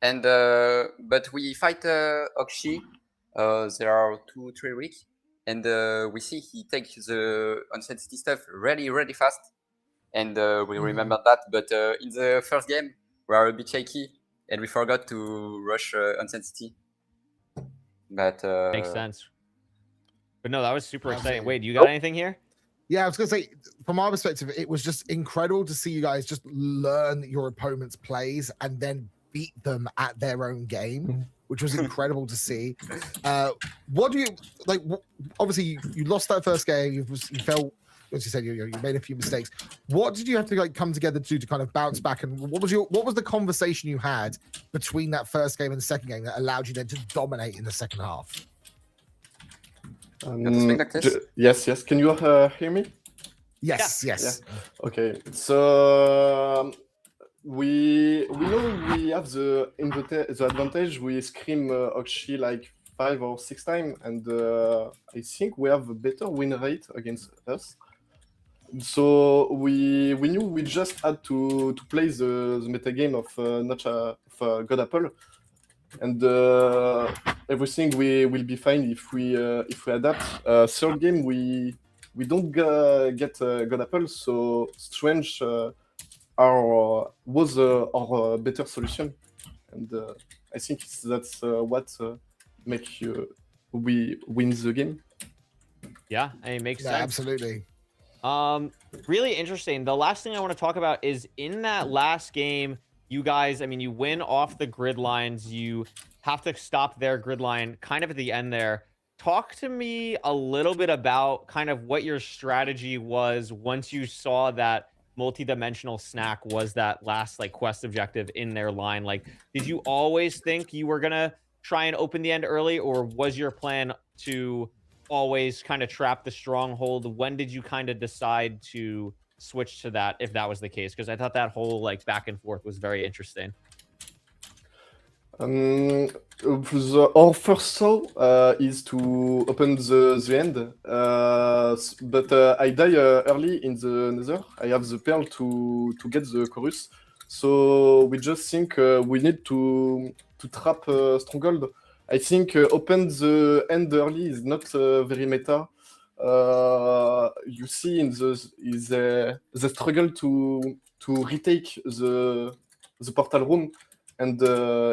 And but we fight Akshay. There are 2-3 weeks, and we see he takes the ancient city stuff really, really fast. And we remember that. But in the first game, we are a bit shaky, and we forgot to rush ancient city. But makes sense. But no, that was super exciting. Wait, you got anything here? Yeah, I was gonna say, from our perspective, it was just incredible to see you guys just learn your opponent's plays and then beat them at their own game, which was incredible to see. What do you like? Obviously, you lost that first game. You felt, as you said, you made a few mistakes. What did you have to like come together to do to kind of bounce back? And what was the conversation you had between that first game and the second game that allowed you then to dominate in the second half? Yes. Can you hear me? Yes. Yeah. Okay. So we know we have the advantage. We scream Akshay like 5 or 6 times, and I think we have a better win rate against us. So we knew we just had to play the meta game of God Apple, and everything will be fine if we adapt. Third game we don't get God Apple, so Strange was our better solution, and I think that's what make we win the game. Yeah, it makes sense. Absolutely. Really interesting. The last thing I want to talk about is in that last game, You guys, I mean, you win off the grid lines. You have to stop their grid line kind of at the end there. Talk to me a little bit about kind of what your strategy was once you saw that multi-dimensional snack was that last like quest objective in their line. Like, did you always think you were gonna try and open the end early, or was your plan to always kind of trap the stronghold? When did you kind of decide to switch to that, if that was the case? Because I thought that whole like back and forth was very interesting. Our first thought is to open the end, but I die early in the nether. I have the pearl to get the chorus, so we just think we need to trap stronghold. I think open the end early is not very meta. You see in the struggle to retake the portal room, and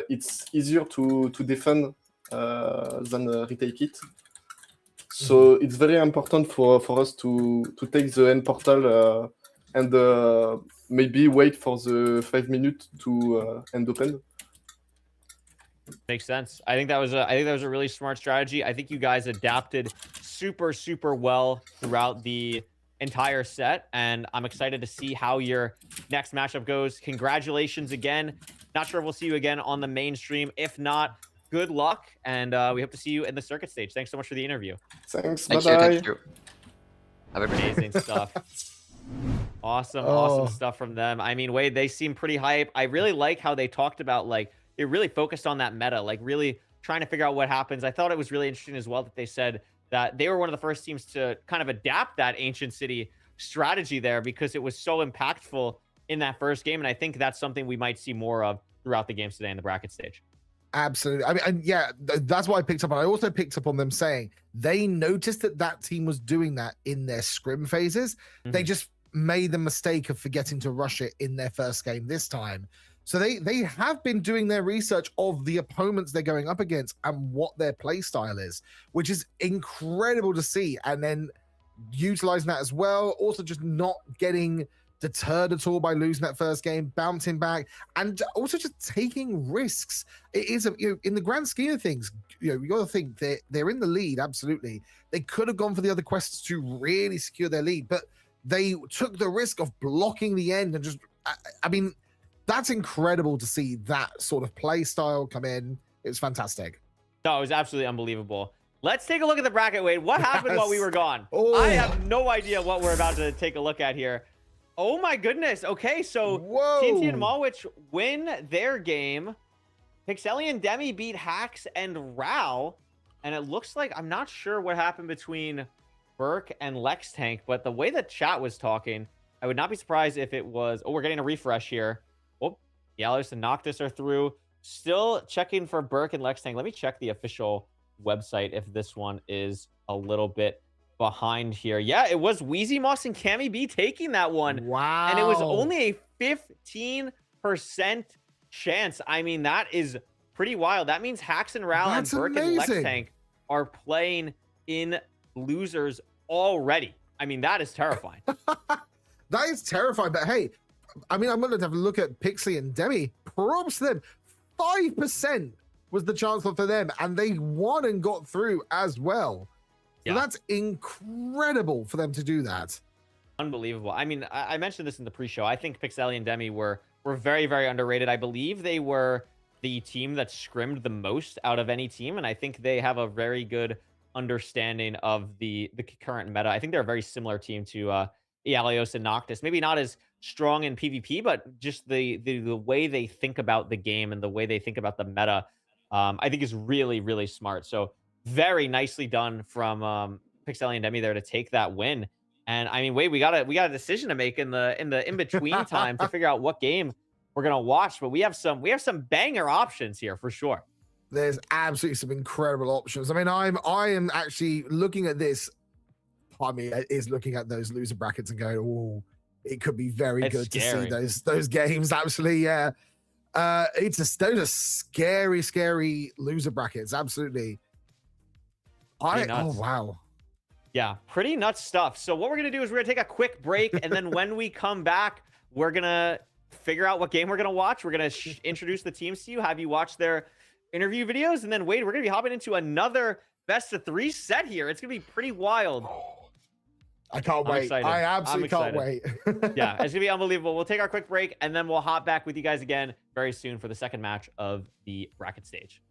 it's easier to defend than retake it. So it's very important for us to take the end portal and maybe wait for the 5 minutes to end open. Makes sense. I think that was a really smart strategy. I think you guys adapted super well throughout the entire set, and I'm excited to see how your next matchup goes. Congratulations again. Not sure if we'll see you again on the mainstream. If not, good luck, and we hope to see you in the circuit stage. Thanks so much for the interview. Thanks. Thank Bye-bye. you. Thank you. Have a great day. Amazing stuff. Awesome stuff from them. I mean, Wade, they seem pretty hype. I really like how they talked about, like, they really focused on that meta, like really trying to figure out what happens. I thought it was really interesting as well that they said that they were one of the first teams to kind of adapt that Ancient City strategy there, because it was so impactful in that first game. And I think that's something we might see more of throughout the games today in the bracket stage. Absolutely. I mean, and yeah, that's what I picked up on. I also picked up on them saying they noticed that team was doing that in their scrim phases. They just made the mistake of forgetting to rush it in their first game this time. So they have been doing their research of the opponents they're going up against and what their play style is, which is incredible to see. And then utilizing that as well, also just not getting deterred at all by losing that first game, bouncing back, and also just taking risks. It is, in the grand scheme of things, you got to think they're in the lead. Absolutely, they could have gone for the other quests to really secure their lead, but they took the risk of blocking the end and just, I mean, that's incredible to see that sort of play style come in. It's fantastic. No, it was absolutely unbelievable. Let's take a look at the bracket, Wade. What happened while we were gone? Oh. I have no idea what we're about to take a look at here. Oh my goodness. Okay, so TNT and Malwich win their game. Pixeli and Demi beat Hax and Rao. And it looks like, I'm not sure what happened between Burke and Lex Tank, but the way the chat was talking, I would not be surprised if it was... Oh, we're getting a refresh here. Oh, Yalos and Noctis are through. Still checking for Burke and Lex Tank. Let me check the official website if this one is a little bit behind here. Yeah, it was Wheezy Moss and Cammy B taking that one. Wow. And it was only a 15% chance. I mean, that is pretty wild. That means Hax and Ral and Burke and Lex Tank are playing in losers already. I mean, that is terrifying. That is terrifying. But hey, I mean, I'm going to have a look at Pixie and Demi. Props to them. 5% was the chance for them, and they won and got through as well. So that's incredible for them to do that. Unbelievable. I mean, I mentioned this in the pre-show. I think Pixeli and Demi were very, very underrated. I believe they were the team that scrimmed the most out of any team, and I think they have a very good understanding of the current meta. I think they're a very similar team to Ialios and Noctis. Maybe not as strong in PvP, but just the way they think about the game and the way they think about the meta, I think is really, really smart. So very nicely done from Pixeli and Demi there to take that win. And I mean, wait, we got a decision to make in the in-between time to figure out what game we're gonna watch. But we have some banger options here for sure. There's absolutely some incredible options. I mean, I am actually looking at this. Part of me is looking at those loser brackets and going, oh, it could be very good scary to see those games. Absolutely, yeah. Those are scary loser brackets. Absolutely. Oh wow. Yeah, pretty nuts stuff. So what we're gonna do is we're gonna take a quick break, and then when we come back, we're gonna figure out what game we're gonna watch. We're gonna introduce the teams to you, have you watch their interview videos, and then Wade, we're gonna be hopping into another best of 3 set here. It's gonna be pretty wild. I can't I'm wait. excited. I absolutely can't wait. Yeah, it's gonna be unbelievable. We'll take our quick break, and then we'll hop back with you guys again very soon for the second match of the bracket stage.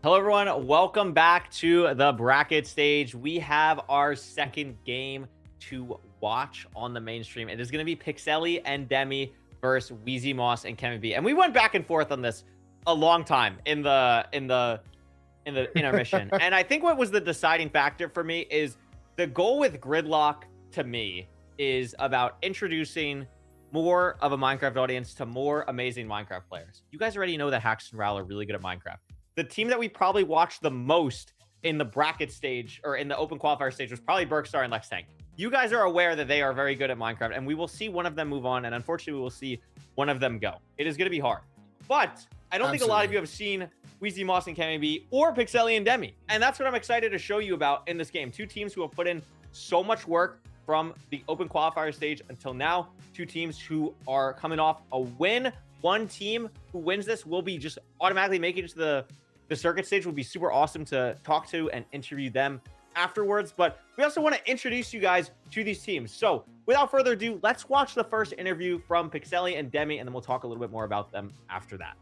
Hello, everyone. Welcome back to the bracket stage. We have our second game to watch on the mainstream. It is going to be Pixeli and Demi versus Wheezy Moss and Kevin B. And we went back and forth on this a long time in the intermission. And I think what was the deciding factor for me is the goal with Gridlock to me is about introducing more of a Minecraft audience to more amazing Minecraft players. You guys already know that Hax and Ral are really good at Minecraft. The team that we probably watched the most in the bracket stage or in the open qualifier stage was probably Berkstar and Lex Tank. You guys are aware that they are very good at Minecraft, and we will see one of them move on, and unfortunately, we will see one of them go. It is going to be hard. But I don't think a lot of you have seen Wheezy Moss and Kemi B or Pixeli and Demi, and that's what I'm excited to show you about in this game. Two teams who have put in so much work from the open qualifier stage until now. Two teams who are coming off a win. One team who wins this will be just automatically making it to the circuit stage. Will be super awesome to talk to and interview them afterwards. But we also want to introduce you guys to these teams. So without further ado, let's watch the first interview from Pixeli and Demi, and then we'll talk a little bit more about them after that.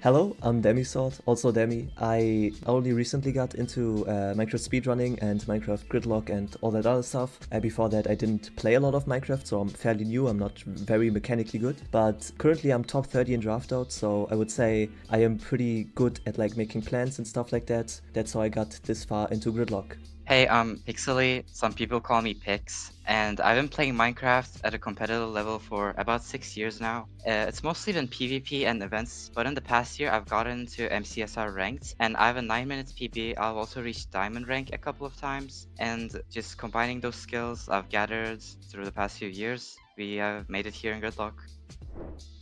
Hello, I'm Demisort, also Demi. I only recently got into Minecraft speedrunning and Minecraft Gridlock and all that other stuff. Before that I didn't play a lot of Minecraft, so I'm fairly new, I'm not very mechanically good. But currently I'm top 30 in draft out, so I would say I am pretty good at like making plans and stuff like that. That's how I got this far into Gridlock. Hey, I'm Pixeli, some people call me Pix, and I've been playing Minecraft at a competitive level for about 6 years now. It's mostly been PvP and events, but in the past year I've gotten to MCSR ranked, and I have a 9 minutes PB. I've also reached diamond rank a couple of times, and just combining those skills I've gathered through the past few years, we have made it here in Gridlock.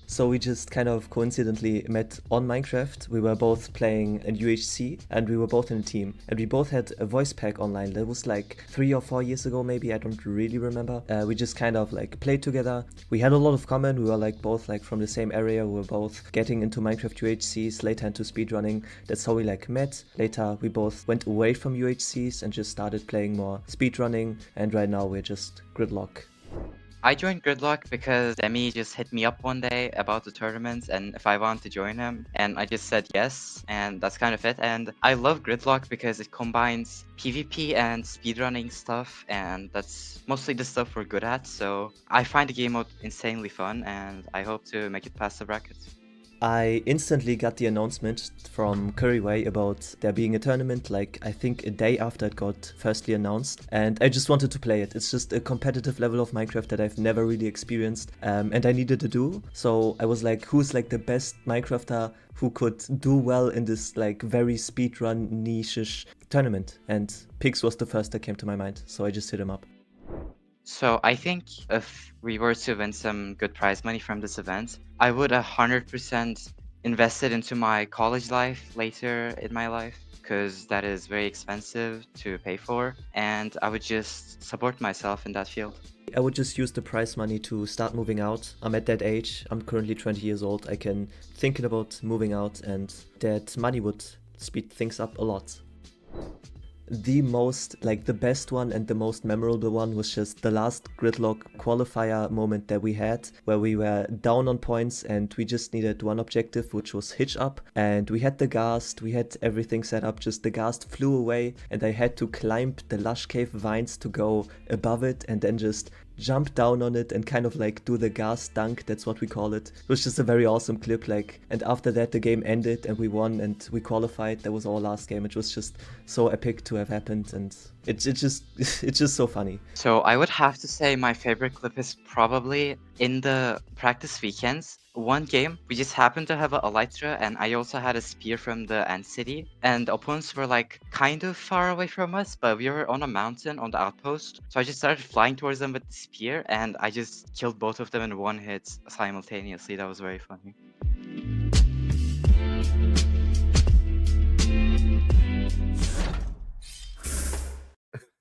So we just kind of coincidentally met on Minecraft. We were both playing in UHC and we were both in a team. And we both had a voice pack online. That was like 3 or 4 years ago maybe, I don't really remember. We just kind of like played together. We had a lot of common. We were like both like from the same area. We were both getting into Minecraft UHCs, later into speedrunning. That's how we like met. Later we both went away from UHCs and just started playing more speedrunning. And right now we're just Gridlock. I joined Gridlock because Demi just hit me up one day about the tournaments and if I wanted to join him, and I just said yes, and that's kind of it. And I love Gridlock because it combines PvP and speedrunning stuff, and that's mostly the stuff we're good at, so I find the game mode insanely fun and I hope to make it past the brackets. I instantly got the announcement from Couriway about there being a tournament, like I think a day after it got firstly announced, and I just wanted to play it. It's just a competitive level of Minecraft that I've never really experienced, and I needed to do. So I was like, who's like the best Minecrafter who could do well in this like very speedrun niche-ish tournament? And Pix was the first that came to my mind, so I just hit him up. So I think if we were to win some good prize money from this event, I would 100% invest it into my college life later in my life, because that is very expensive to pay for, and I would just support myself in that field. I would just use the prize money to start moving out. I'm at that age, I'm currently 20 years old, I can think about moving out, and that money would speed things up a lot. The most, like the best one and the most memorable one was just the last Gridlock qualifier moment that we had, where we were down on points and we just needed one objective, which was hitch up, and we had the ghast, we had everything set up, just the ghast flew away and I had to climb the lush cave vines to go above it and then just jump down on it and kind of like do the ghast dunk, that's what we call it. It was just a very awesome clip, like, and after that the game ended and we won and we qualified. That was our last game. It was just so epic to have happened, and it's just so funny. So I would have to say my favorite clip is probably in the practice weekends one game, we just happened to have a Elytra, and I also had a spear from the Ant City. And the opponents were like kind of far away from us, but we were on a mountain on the outpost. So I just started flying towards them with the spear, and I just killed both of them in one hit simultaneously. That was very funny.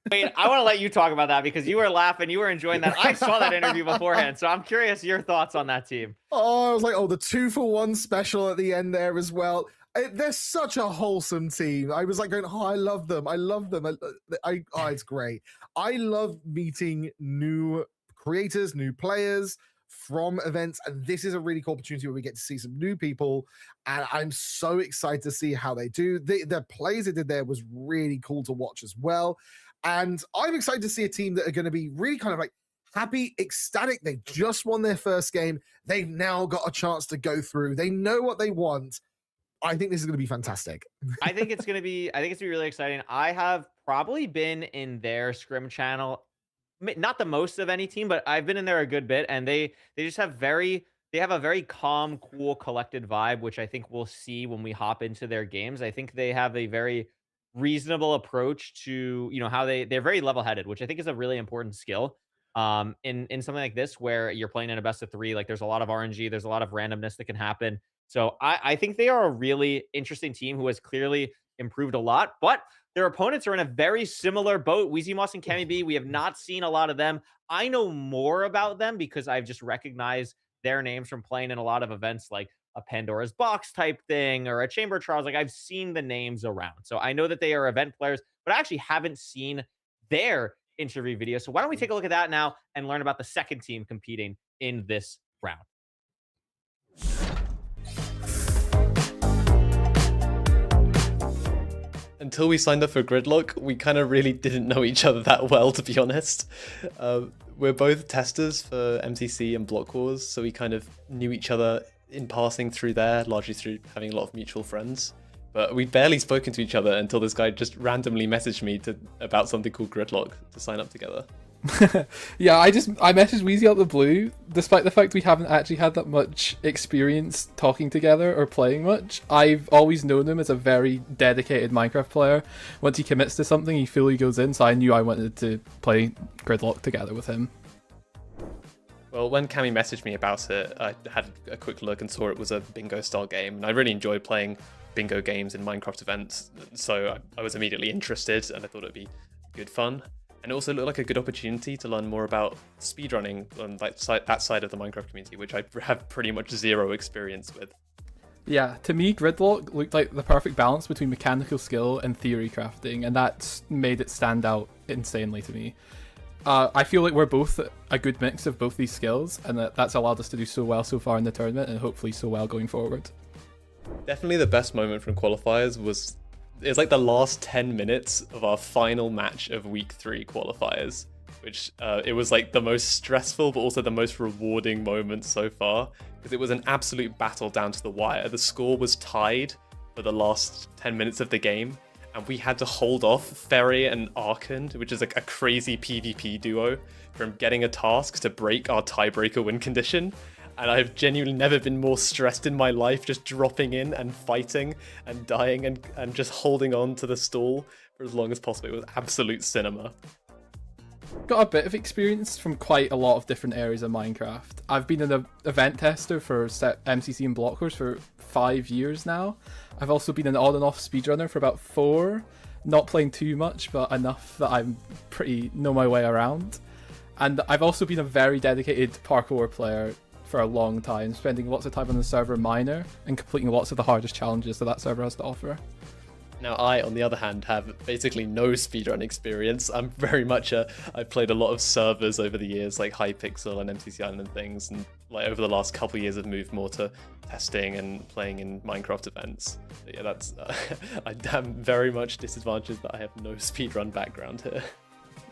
Wait, I want to let you talk about that because you were laughing, you were enjoying that. I saw that interview beforehand, so I'm curious your thoughts on that team. Oh, I was like, oh, the 2-for-1 special at the end there as well. They're such a wholesome team. I was like going, oh, I love them. I love them. Oh, it's great. I love meeting new creators, new players from events, and this is a really cool opportunity where we get to see some new people, and I'm so excited to see how they do. The plays they did there was really cool to watch as well. And I'm excited to see a team that are going to be really kind of like happy, ecstatic. They just won their first game. They've now got a chance to go through. They know what they want. I think this is going to be fantastic. I think it's going to be really exciting. I have probably been in their scrim channel, not the most of any team, but I've been in there a good bit, and they just have they have a very calm, cool, collected vibe, which I think we'll see when we hop into their games. I think they have a very reasonable approach to, you know, how they're very level-headed, which I think is a really important skill in something like this where you're playing in a best of 3. Like, there's a lot of RNG, there's a lot of randomness that can happen. So I think they are a really interesting team who has clearly improved a lot, but their opponents are in a very similar boat. Wheezy Moss and Kemi B, we have not seen a lot of them. I know more about them because I've just recognized their names from playing in a lot of events like a Pandora's Box type thing or a Chamber Trials. Like, I've seen the names around. So I know that they are event players, but I actually haven't seen their interview video. So why don't we take a look at that now and learn about the second team competing in this round. Until we signed up for Gridlock, we kind of really didn't know each other that well, to be honest. We're both testers for MCC and Block Wars, so we kind of knew each other in passing through there, largely through having a lot of mutual friends. But we'd barely spoken to each other until this guy just randomly messaged me about something called Gridlock to sign up together. Yeah, I messaged Wheezy out the blue, despite the fact we haven't actually had that much experience talking together or playing much. I've always known him as a very dedicated Minecraft player. Once he commits to something, he fully goes in, so I knew I wanted to play Gridlock together with him. Well, when Cammy messaged me about it, I had a quick look and saw it was a bingo-style game, and I really enjoyed playing bingo games in Minecraft events, so I was immediately interested, and I thought it'd be good fun. And it also looked like a good opportunity to learn more about speedrunning on that side of the Minecraft community, which I have pretty much zero experience with. Yeah, to me, Gridlock looked like the perfect balance between mechanical skill and theory crafting, and that's made it stand out insanely to me. I feel like we're both a good mix of both these skills, and that's allowed us to do so well so far in the tournament, and hopefully so well going forward. Definitely the best moment from qualifiers was... It's like the last 10 minutes of our final match of week 3 qualifiers, which it was like the most stressful but also the most rewarding moment so far, because it was an absolute battle down to the wire. The score was tied for the last 10 minutes of the game, and we had to hold off Ferry and Arkand, which is like a crazy PvP duo, from getting a task to break our tiebreaker win condition. And I've genuinely never been more stressed in my life, just dropping in and fighting and dying and just holding on to the stall for as long as possible. It was absolute cinema. Got a bit of experience from quite a lot of different areas of Minecraft. I've been an event tester for MCC and Block Wars for 5 years now. I've also been an on and off speedrunner for about 4. Not playing too much, but enough that I'm pretty know my way around. And I've also been a very dedicated parkour player for a long time, spending lots of time on the server Miner and completing lots of the hardest challenges that server has to offer. Now I, on the other hand, have basically no speedrun experience. I'm very much I've played a lot of servers over the years, like Hypixel and MCC Island and things, and like over the last couple of years I've moved more to testing and playing in Minecraft events. But yeah, that's I'm very much disadvantaged that I have no speedrun background here.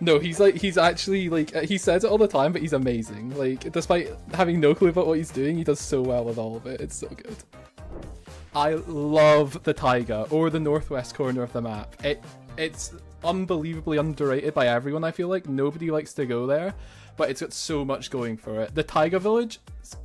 No, he's actually he says it all the time, but he's amazing. Like, despite having no clue about what he's doing, he does so well with all of it. It's so good. I love the taiga, or the northwest corner of the map. It's unbelievably underrated by everyone, I feel like. Nobody likes to go there, but it's got so much going for it. The taiga village is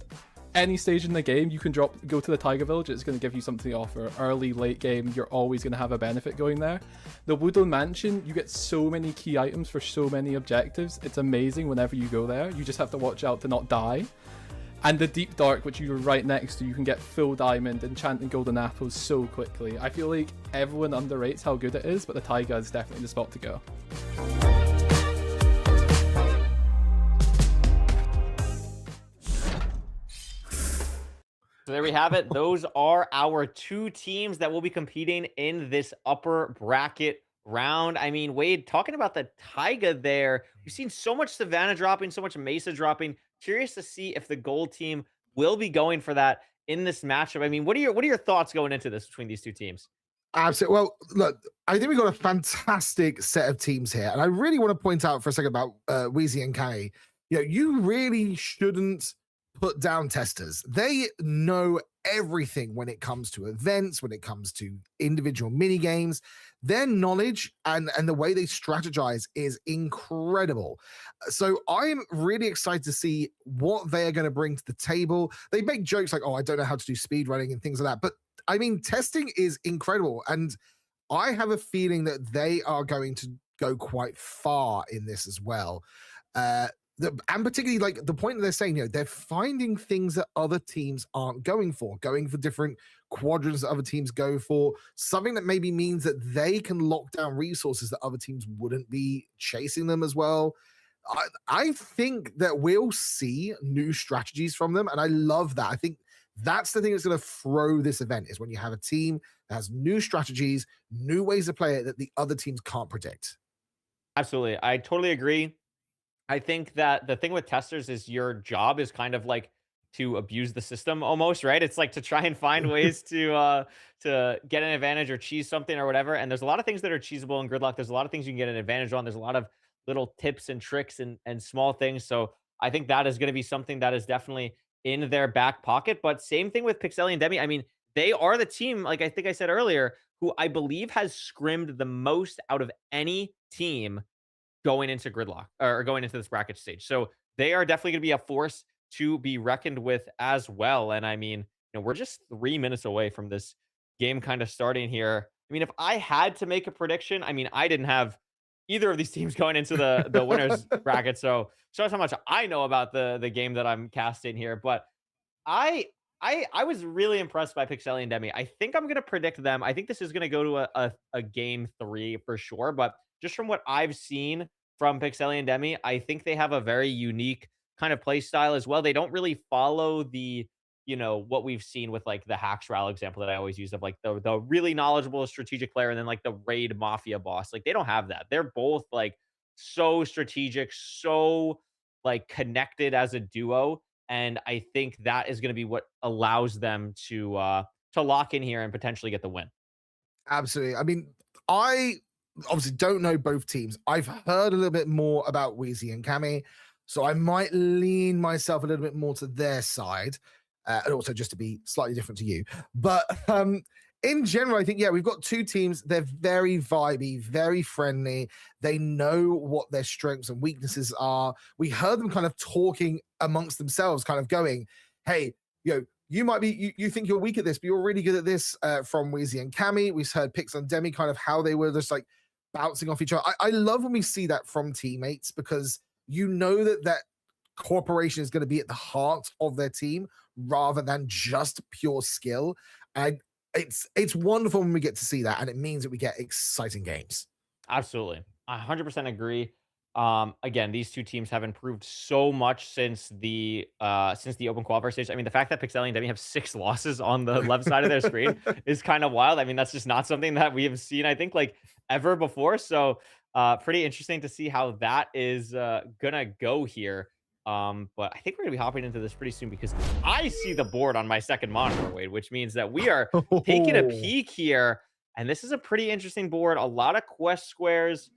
any stage in the game, you can go to the Tiger Village. It's going to give you something to offer. Early, late game, you're always going to have a benefit going there. The Woodland Mansion, you get so many key items for so many objectives. It's amazing whenever you go there. You just have to watch out to not die. And the Deep Dark, which you're right next to, you can get full diamond, enchanted golden apples so quickly. I feel like everyone underrates how good it is, but the Taiga is definitely the spot to go. So there we have it. Those are our two teams that will be competing in this upper bracket round. I mean, Wade, talking about the Taiga there, we've seen so much Savannah dropping, so much Mesa dropping. Curious to see if the gold team will be going for that in this matchup. I mean, what are your thoughts going into this between these two teams? Absolutely. Well, look, I think we've got a fantastic set of teams here. And I really want to point out for a second about Wheezy and Kami. You really shouldn't put down testers. They know everything when it comes to events, when it comes to individual mini games. Their knowledge and the way they strategize is incredible. So I'm really excited to see what they are going to bring to the table. They make jokes like, oh, I don't know how to do speed running and things like that. But I mean, testing is incredible. And I have a feeling that they are going to go quite far in this as well. And particularly like the point that they're saying, they're finding things that other teams aren't going for different quadrants that other teams go for, something that maybe means that they can lock down resources that other teams wouldn't be chasing them as well. I think that we'll see new strategies from them, and I love that. I think that's the thing that's going to throw this event, is when you have a team that has new strategies, new ways to play it that the other teams can't predict. Absolutely. I totally agree. I think that the thing with testers is your job is kind of like to abuse the system almost, right? It's like to try and find ways to get an advantage or cheese something or whatever. And there's a lot of things that are cheesable in Gridlock. There's a lot of things you can get an advantage on. There's a lot of little tips and tricks and small things. So I think that is going to be something that is definitely in their back pocket. But same thing with Pixeli and Demi. I mean, they are the team, like I think I said earlier, who I believe has scrimmed the most out of any team going into Gridlock or going into this bracket stage. So they are definitely going to be a force to be reckoned with as well. And I mean, we're just 3 minutes away from this game kind of starting here. I mean, if I had to make a prediction, I mean, I didn't have either of these teams going into the winners bracket. So shows how much I know about the game that I'm casting here. But I was really impressed by Pixeli and Demi. I think I'm going to predict them. I think this is going to go to a game 3 for sure. But just from what I've seen from Pixeli and Demi, I think they have a very unique kind of play style as well. They don't really follow the, what we've seen with like the Haxral example that I always use of like the really knowledgeable strategic player and then like the raid mafia boss. Like they don't have that. They're both like so strategic, so like connected as a duo. And I think that is going to be what allows them to lock in here and potentially get the win. Absolutely. I mean, I obviously don't know both teams. I've heard a little bit more about Wheezy and Kami, so I might lean myself a little bit more to their side, and also just to be slightly different to you. But in general, I think, we've got two teams. They're very vibey, very friendly. They know what their strengths and weaknesses are. We heard them kind of talking amongst themselves, kind of going, hey, you might be, you think you're weak at this, but you're really good at this, from Wheezy and Kami. We've heard Pix and Demi kind of how they were just like bouncing off each other. I love when we see that from teammates, because that cooperation is going to be at the heart of their team rather than just pure skill. And it's wonderful when we get to see that, and it means that we get exciting games. Absolutely. 100% agree. Again, these two teams have improved so much since the open qualifier stage. I mean, the fact that Pixeli and Demi have 6 losses on the left side of their screen is kind of wild. I mean, that's just not something that we have seen, I think, like ever before. So pretty interesting to see how that is gonna go here. But I think we're gonna be hopping into this pretty soon because I see the board on my second monitor, Wade, which means that we are taking a peek here. And this is a pretty interesting board. A lot of quest squares,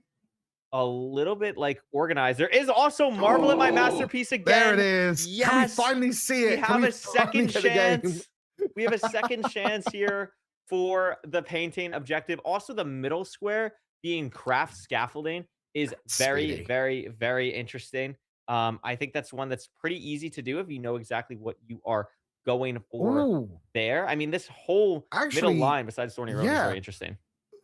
a little bit like organized. There is also Marble at My Masterpiece again. There it is. Yes. Can we finally see it? We have a second chance. We have a second chance here for the painting objective. Also, the middle square being craft scaffolding is very, very, very interesting. I think that's one that's pretty easy to do if you know exactly what you are going for Ooh, there. I mean, this whole actually, middle line besides Thorny Road is yeah. very interesting.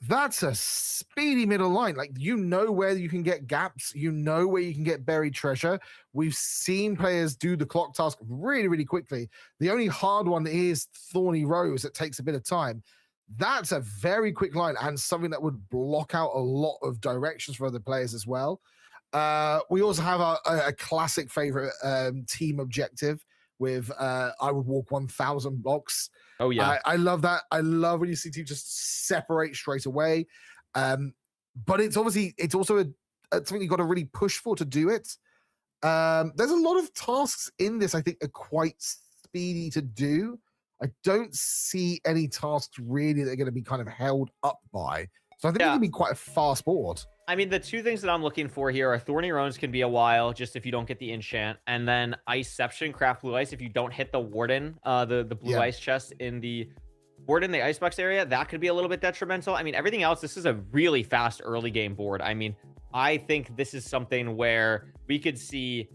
That's a speedy middle line. Like, you know where you can get gaps, you know where you can get buried treasure. We've seen players do the clock task really, really quickly. The only hard one is Thorny Rose that takes a bit of time. That's a very quick line and something that would block out a lot of directions for other players as well. We also have a classic favorite team objective with I would walk 1,000 blocks. Oh yeah, I love that. I love when you see teams just separate straight away. But it's also something you've got to really push for to do it. There's a lot of tasks in this I think are quite speedy to do. I don't see any tasks really that are going to be kind of held up by. So I think it can be quite a fast board. I mean, the two things that I'm looking for here are Thorny Rones can be a while just if you don't get the enchant, and then Iceception, Craft Blue Ice, if you don't hit the Warden, the blue ice chest in the Warden, the Icebox area, that could be a little bit detrimental. I mean, everything else, this is a really fast early game board. I mean, I think this is something where we could see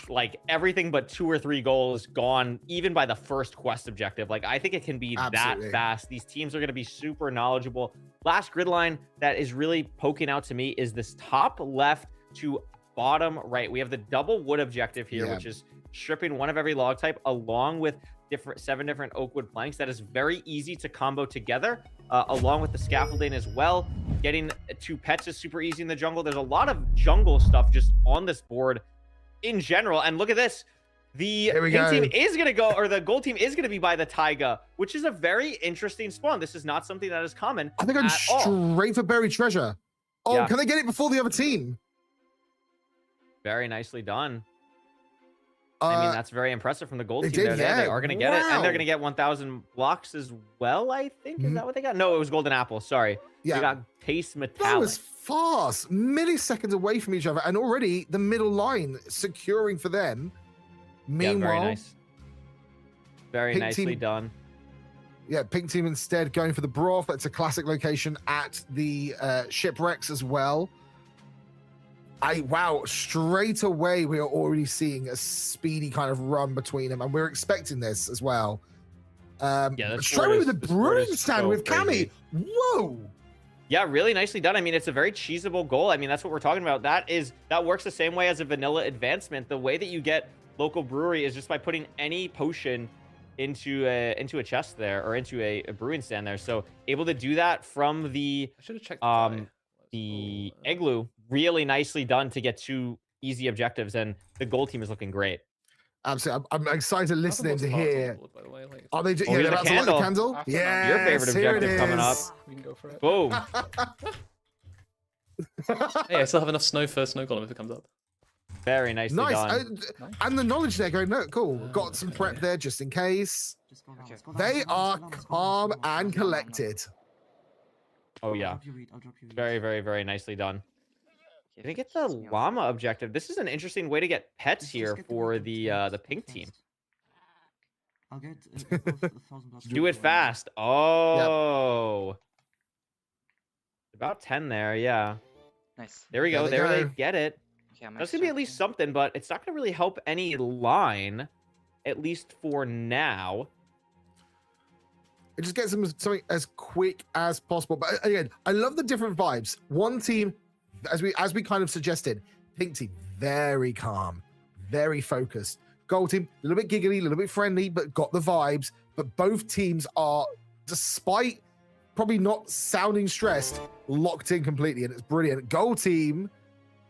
like everything but 2 or 3 goals gone even by the first quest objective. Like, I think it can be that fast. These teams are going to be super knowledgeable. Last grid line that is really poking out to me is this top left to bottom right. We have the double wood objective here, which is stripping one of every log type along with 7 different oak wood planks. That is very easy to combo together, along with the scaffolding as well. Getting 2 pets is super easy in the jungle. There's a lot of jungle stuff just on this board in general. And look at this. The pink team is going to go, or the gold team is going to be by the Taiga, which is a very interesting spawn. This is not something that is common. I think I'm straight for buried treasure. Oh, Yeah. can they get it before the other team? Very nicely done. I mean, that's very impressive from the gold team. They are going to get it, and they're going to get 1,000 blocks as well, I think. Is that what they got? No, it was golden apple. Sorry. Yeah. They got taste metallic. That was fast. Milliseconds away from each other, and already the middle line securing for them. Meanwhile, very nice. Very pink nicely team, done. Yeah, pink team instead going for the broth. That's a classic location at the shipwrecks as well. Wow, straight away we are already seeing a speedy kind of run between them, and we're expecting this as well. Straight away with the brewing stand with Cammy. Whoa. Yeah, really nicely done. I mean, it's a very cheesable goal. I mean, that's what we're talking about. That works the same way as a vanilla advancement. The way that you get local brewery is just by putting any potion into a chest there, or into a brewing stand there. So able to do that from the I should have checked the igloo. Really nicely done to get 2 easy objectives, and the gold team is looking great. Absolutely. I'm excited listening to hear. By the way, like, Are they here's the about to light the candle. candle? Yeah. Your favorite objective coming up. We can go for it. Boom. hey, I still have enough snow for snow golem if it comes up. Very nicely done. And the knowledge there going, no, cool. Got some prep there just in case. They are calm and collected. Oh yeah. Very, very, very nicely done. Can we get the llama objective? This is an interesting way to get pets here for the pink team. Do it fast. Oh. About 10 there, yeah. Nice. There we go. There they There they go. get it. Okay, That's gonna be at least something, but it's not gonna really help any line, at least for now. It just gets them something as quick as possible. But again, I love the different vibes. One team, as we kind of suggested, pink team, very calm, very focused. Gold team, a little bit giggly, a little bit friendly, but got the vibes. But both teams are, despite probably not sounding stressed, locked in completely, and it's brilliant. Gold team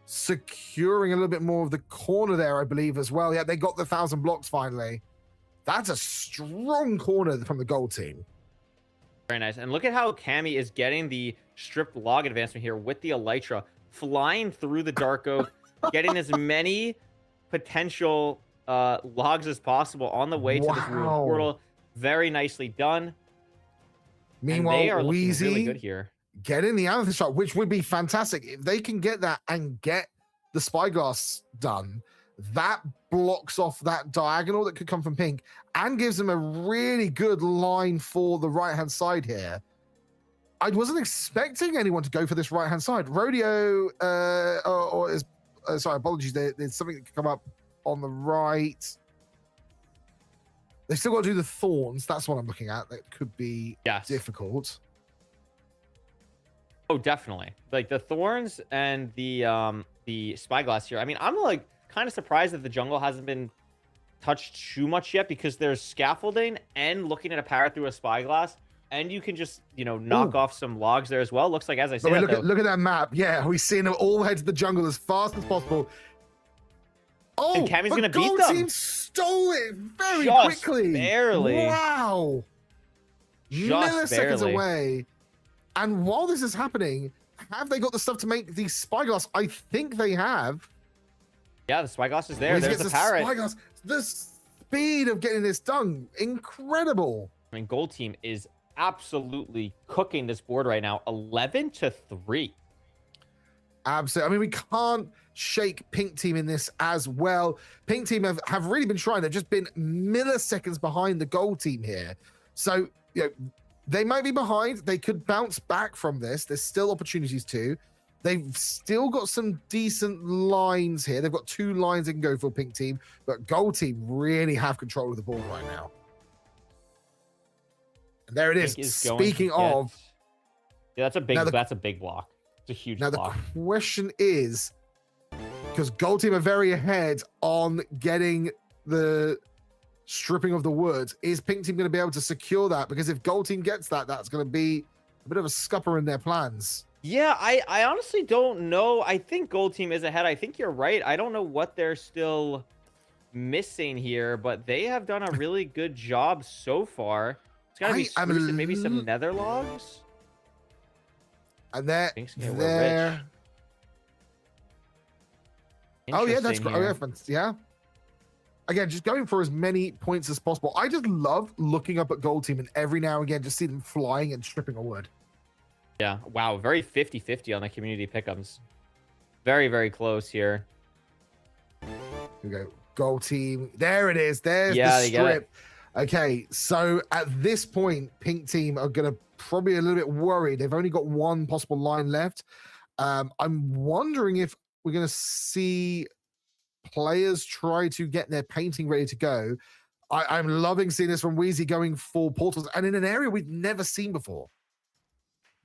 securing a little bit more of the corner there, I believe, as well. Yeah, they got the 1,000 blocks finally. That's a strong corner from the gold team. Very nice. And look at how Cammy is getting the stripped log advancement here with the Elytra, flying through the dark oak, getting as many potential logs as possible on the way to this ruined portal. Very nicely done. Meanwhile, and they are looking Wheezy really good here. getting the amethyst shot, which would be fantastic if they can get that and get the spyglass done. That blocks off that diagonal that could come from pink and gives them a really good line for the right-hand side here. I wasn't expecting anyone to go for this right-hand side. Rodeo, sorry, apologies. There's something that could come up on the right. They still got to do the thorns. That's what I'm looking at. That could be Yes. difficult. Oh, definitely. Like the thorns and the spyglass here. I mean, I'm like kind of surprised that the jungle hasn't been touched too much yet, because there's scaffolding and looking at a parrot through a spyglass, and you can just, you know, knock off some logs there as well. Looks like, as I said, Look at that map. Yeah, we're seeing them all head to the jungle as fast as possible. Oh, and Cammy's but gonna beat Gold them. Team stole it very Just quickly. barely. Wow. Just Milliseconds barely. away. And while this is happening, have they got the stuff to make the spyglass? I think they have. Yeah, the spyglass is there. When he There's gets the parrot. Spyglass, the speed of getting this done, incredible. I mean, Gold Team is absolutely cooking this board right now, 11-3. Absolutely. I mean, we can't shake Pink Team in this as well. Pink Team have really been trying. They've just been milliseconds behind the Gold Team here. So, you know, they might be behind. They could bounce back from this. There's still opportunities to. They've still got some decent lines here. They've got 2 lines they can go for Pink Team, but Gold Team really have control of the board right now. And there it is. Speaking of, yeah, that's a big block. It's a huge block. Now the question is, because Gold Team are very ahead on getting the stripping of the wood, is Pink Team going to be able to secure that? Because if Gold Team gets that, that's going to be a bit of a scupper in their plans. Yeah, I honestly don't know. I think Gold Team is ahead. I think you're right. I don't know what they're still missing here, but they have done a really good job so far. It's got to be spruce and maybe some nether logs. And there. Oh yeah, that's great. Yeah. Again, just going for as many points as possible. I just love looking up at Gold Team and every now and again just see them flying and stripping a wood. Yeah, wow, very 50-50 on the community pick'ems. Very, very close here. Here we go. Gold Team. There it is. There's the strip. Okay, so at this point, Pink Team are going to probably a little bit worried. They've only got 1 possible line left. I'm wondering if we're going to see players try to get their painting ready to go. I'm loving seeing this from Wheezy going for portals and in an area we've never seen before.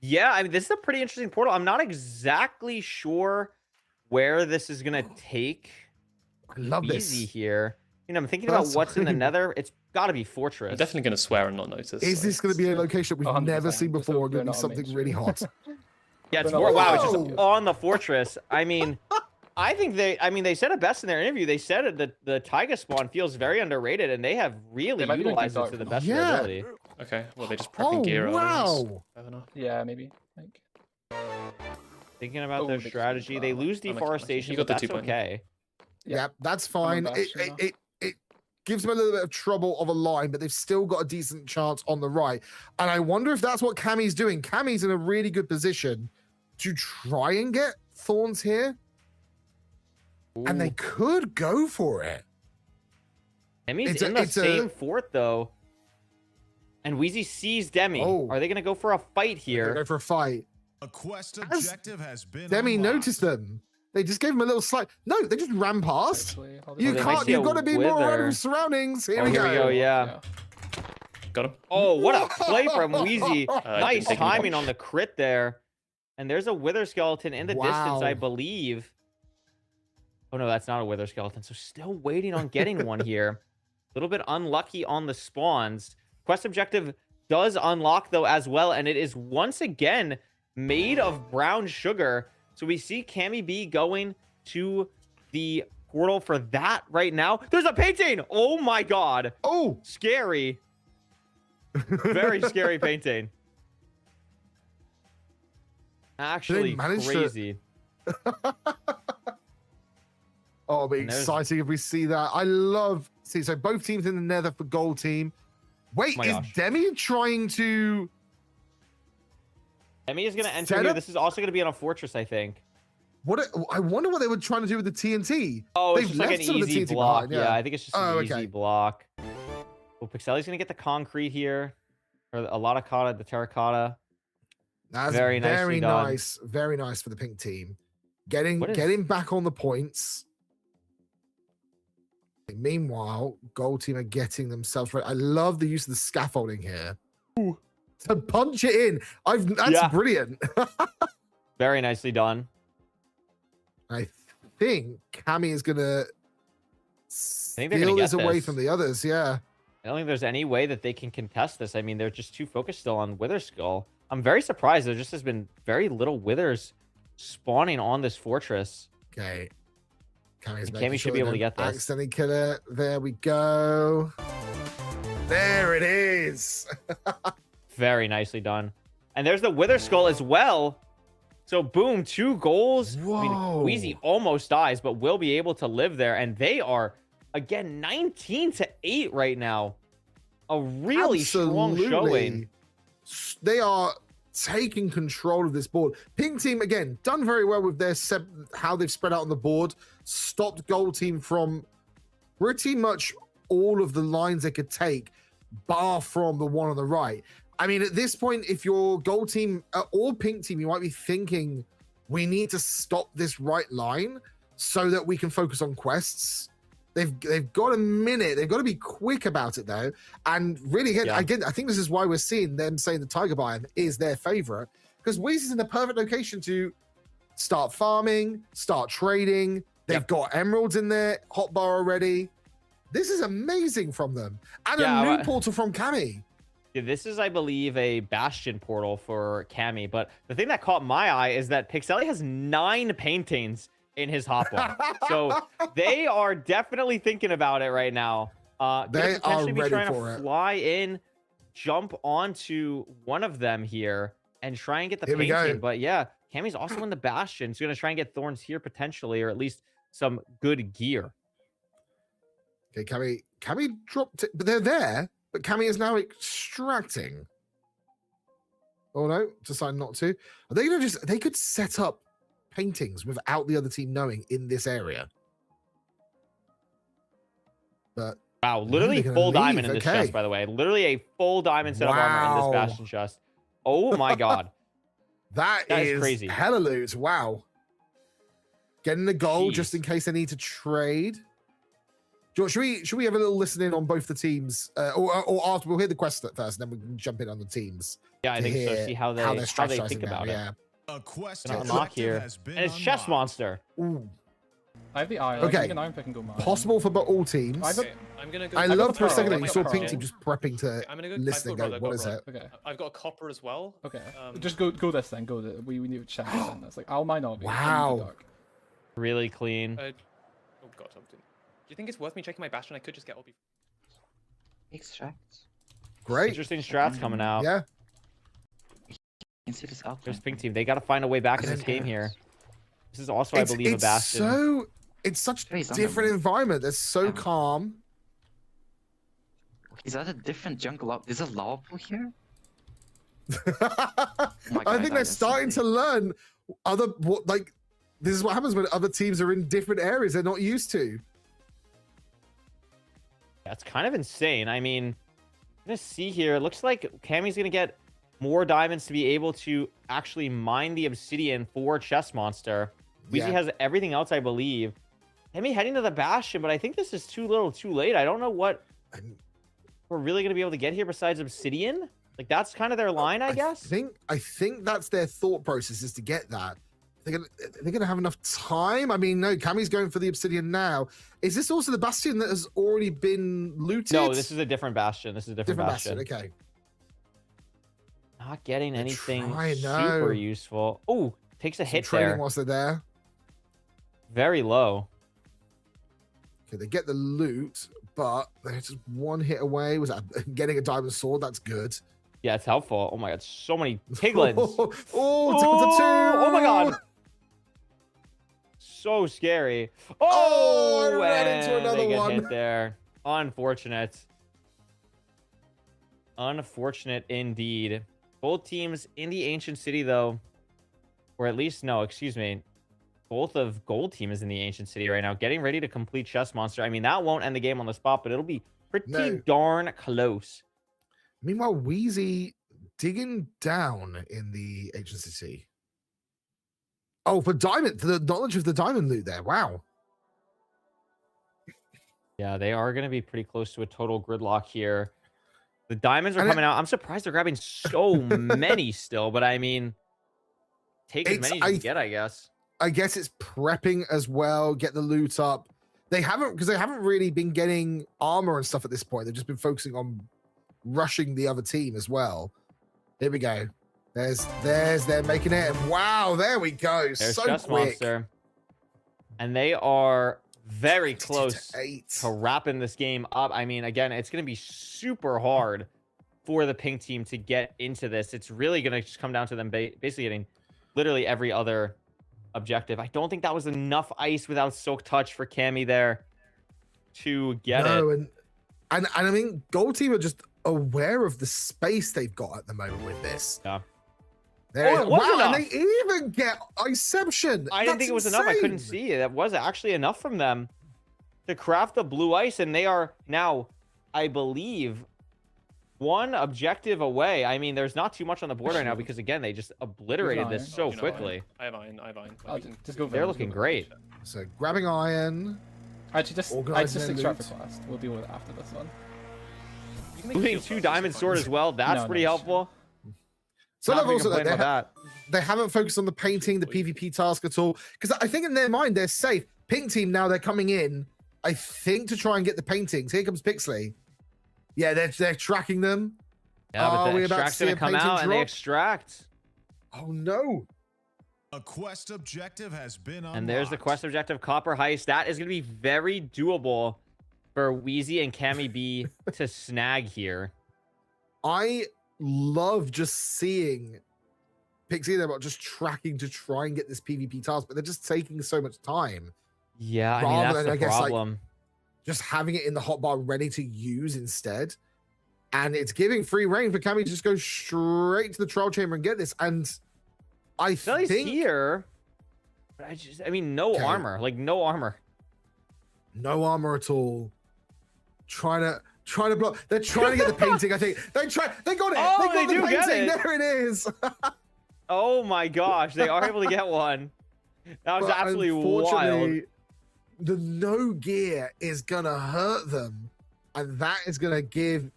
Yeah, I mean, this is a pretty interesting portal. I'm not exactly sure where this is going to take I love Easy this. here. You know, I'm thinking about what's in the nether. It's got to be Fortress. I'm definitely going to swear and not notice. Is this going to be a location we've never seen before? Going to be something really hot. Yeah, it's more. Wow, it's just on the Fortress. I mean, I think they said it best in their interview. They said that the Taiga spawn feels very underrated, and they have really utilized it to the best of their ability. Okay, well, they just prepping gear. Wow. Yeah, maybe. Like, thinking about their strategy, they lose deforestation, but that's okay. Yeah, that's fine. It gives them a little bit of trouble of a line, but they've still got a decent chance on the right. And I wonder if that's what Cammy's doing. Cammy's in a really good position to try and get thorns here. Ooh. And they could go for it. Demi's in the same fort, though. And Wheezy sees Demi. Oh. Are they going to go for a fight here? Go for a fight. A quest objective has been Demi unlocked. noticed them. They just gave him a little slight. No, they just ran past. You can't. You've got to be more aware of surroundings. Here we go. Yeah. Got him. Oh, what a play from Wheezy. Nice timing on the crit there. And there's a wither skeleton in the distance, I believe. Oh, no, that's not a wither skeleton. So still waiting on getting one here. A little bit unlucky on the spawns. Quest objective does unlock, though, as well. And it is once again made of brown sugar. So we see Cammy B going to the portal for that right now. There's a painting! Oh, my God. Oh! Scary. Very scary painting. Actually crazy. Oh, it'll be exciting if we see that. I love... See, so both teams in the nether for Gold Team. Wait, is Demi trying to... Demi is going to enter here. This is also going to be on a fortress, I think. I wonder what they were trying to do with the TNT. Oh, it's just like an easy block. Yeah, I think it's just an easy block. Well, Pixelli's going to get the concrete here. Or a lot of the terracotta. That's very nice. Very nice for the pink team. Getting back on the points. Meanwhile, Gold Team are getting themselves ready. I love the use of the scaffolding here. Ooh. To punch it in. That's brilliant. Very nicely done. I think Cammy is gonna steal this away from the others. Yeah. I don't think there's any way that they can contest this. I mean, they're just too focused still on Wither Skull. I'm very surprised. There just has been very little Withers spawning on this fortress. Okay. Cammy should be able to get this. Accidentally kill it. There we go. There it is. Very nicely done. And there's the Wither Skull as well. So boom, 2 goals. Whoa. I mean, Wheezy almost dies, but will be able to live there. And they are, again, 19-8 right now. A really strong showing. They are taking control of this board. Pink team, again, done very well with their how they've spread out on the board. Stopped Gold team from pretty much all of the lines they could take, bar from the one on the right. I mean, at this point, if you're Gold team or Pink team, you might be thinking, we need to stop this right line so that we can focus on quests. They've got a minute. They've got to be quick about it, though. And really, again, I think this is why we're seeing them saying the Tiger Biome is their favorite, because Wheezy's in the perfect location to start farming, start trading. They've got emeralds in there, hotbar already. This is amazing from them. And a new portal from Cammy. Yeah, this is, I believe, a Bastion portal for Cammy. But the thing that caught my eye is that Pixelly has 9 paintings in his hopper. So they are definitely thinking about it right now. They are ready trying for to fly in, jump onto one of them here, and try and get the painting. But yeah, Cammy's also in the Bastion. He's going to try and get thorns here potentially, or at least some good gear. Okay, Cammy dropped it, but they're there. But Cammy is now extracting. Oh no, decide not to. Are they gonna they could set up paintings without the other team knowing in this area. But wow, literally full diamond in this chest, by the way. Literally a full diamond set of armor in this Bastion chest. Oh my god. that is crazy. Hella loot. Wow. Getting the gold just in case they need to trade. George, should we have a little listen in on both the teams, or after we'll hear the quest first, and then we can jump in on the teams. Yeah, I think so. See how they think about it. Yeah. A quest unlock here, and it's Chest Monster. Ooh. I have the iron. Okay. An iron pick and go mine. Possible for all teams. I'm gonna go. I love for a second that you saw Pink team just prepping to listen and go, what is it? Okay. I've got a copper as well. Okay. Just go this then. Go this. We need to check this then. That's like I'll mine all. Wow. Really clean. Oh god, something. Do you think it's worth me checking my Bastion? I could just get all. Extracts. Great. Interesting strats coming out. Yeah. You can see this out. There's Pink team. They got to find a way back in this game here. This is also, I believe, a Bastion. It's such a different environment. They're so calm. Is that a different jungle? Is a lava pool here? I think they're starting to learn this is what happens when other teams are in different areas they're not used to. That's kind of insane. I mean, I'm gonna see here. It looks like Cammy's gonna get more diamonds to be able to actually mine the obsidian for Chest Monster. Weezy has everything else, I believe. Cammy heading to the Bastion, but I think this is too little, too late. I don't know what we're really gonna be able to get here besides obsidian. Like that's kind of their line, I guess. I think that's their thought process, is to get that. They're gonna have enough time. I mean, no, Cammy's going for the obsidian now. Is this also the Bastion that has already been looted? No, this is a different Bastion. This is a different Bastion. Okay. Not getting anything super useful. Oh, takes a hit trading there. Whilst they're there. Very low. Okay, they get the loot, but they're just one hit away. Was that getting a diamond sword? That's good. Yeah, it's helpful. Oh my god, so many piglins. Oh my god. So scary. Oh, I ran into another one. Hit there. Unfortunate. Unfortunate indeed. Both teams in the ancient city, though, or at least no, excuse me. Both of Gold team is in the ancient city right now, getting ready to complete Chest Monster. I mean, that won't end the game on the spot, but it'll be pretty darn close. Meanwhile, Wheezy digging down in the ancient city. Oh, for the knowledge of the diamond loot there. Wow. Yeah, they are going to be pretty close to a total gridlock here. The diamonds are And coming out. I'm surprised they're grabbing so many still, but I mean, take as many as you can get, I guess. I guess it's prepping as well, get the loot up. They haven't really been getting armor and stuff at this point. They've just been focusing on rushing the other team as well. Here we go. There's them making it. And wow, there we go. There's So Just quick. Monster. And they are very close to wrapping this game up. I mean, again, it's going to be super hard for the pink team to get into this. It's really going to just come down to them basically getting literally every other objective. I don't think that was enough ice without Soak Touch for Cammy there to get it. And I mean, Gold Team are just aware of the space they've got at the moment with this. Yeah. Wow, and they even get Iception. I didn't think it was enough. I couldn't see it. That was actually enough from them to craft the blue ice, and they are now, I believe, one objective away. I mean, there's not too much on the board right now because, again, they just obliterated this so quickly. I have iron. Just go. They're looking great. So grabbing iron. Actually, just extract the quest. We'll deal with it after this one. Looting 2 diamond sword as well. That's pretty helpful. So Not they've also complain about that. they haven't focused on the painting, the PvP task at all. Because I think in their mind they're safe. Pink team now they're coming in, I think, to try and get the paintings. Here comes Pixley. Yeah, they're tracking them. Yeah, but the we about to extract's see gonna a come painting out and they drop? extract. Oh no. A quest objective has been unlocked. And there's the quest objective, Copper Heist. That is gonna be very doable for Wheezy and Cammy B to snag here. I love just seeing Pixie. They're about just tracking to try and get this PvP task, but they're just taking so much time. Yeah, I mean, Rather that's than, the I guess, like, problem. just having it in the hotbar ready to use instead. And it's giving free reign for Cammy to just go straight to the trial chamber and get this. And I Shelly's think here, but I mean, no armor. Like, no armor. no armor at all. Trying to block. They're trying to get the painting. I think they got it. Oh, they got they do the get painting. it. There it is. Oh my gosh, they are able to get one. That was But absolutely unfortunately, wild. the no gear is gonna hurt them, and that is gonna give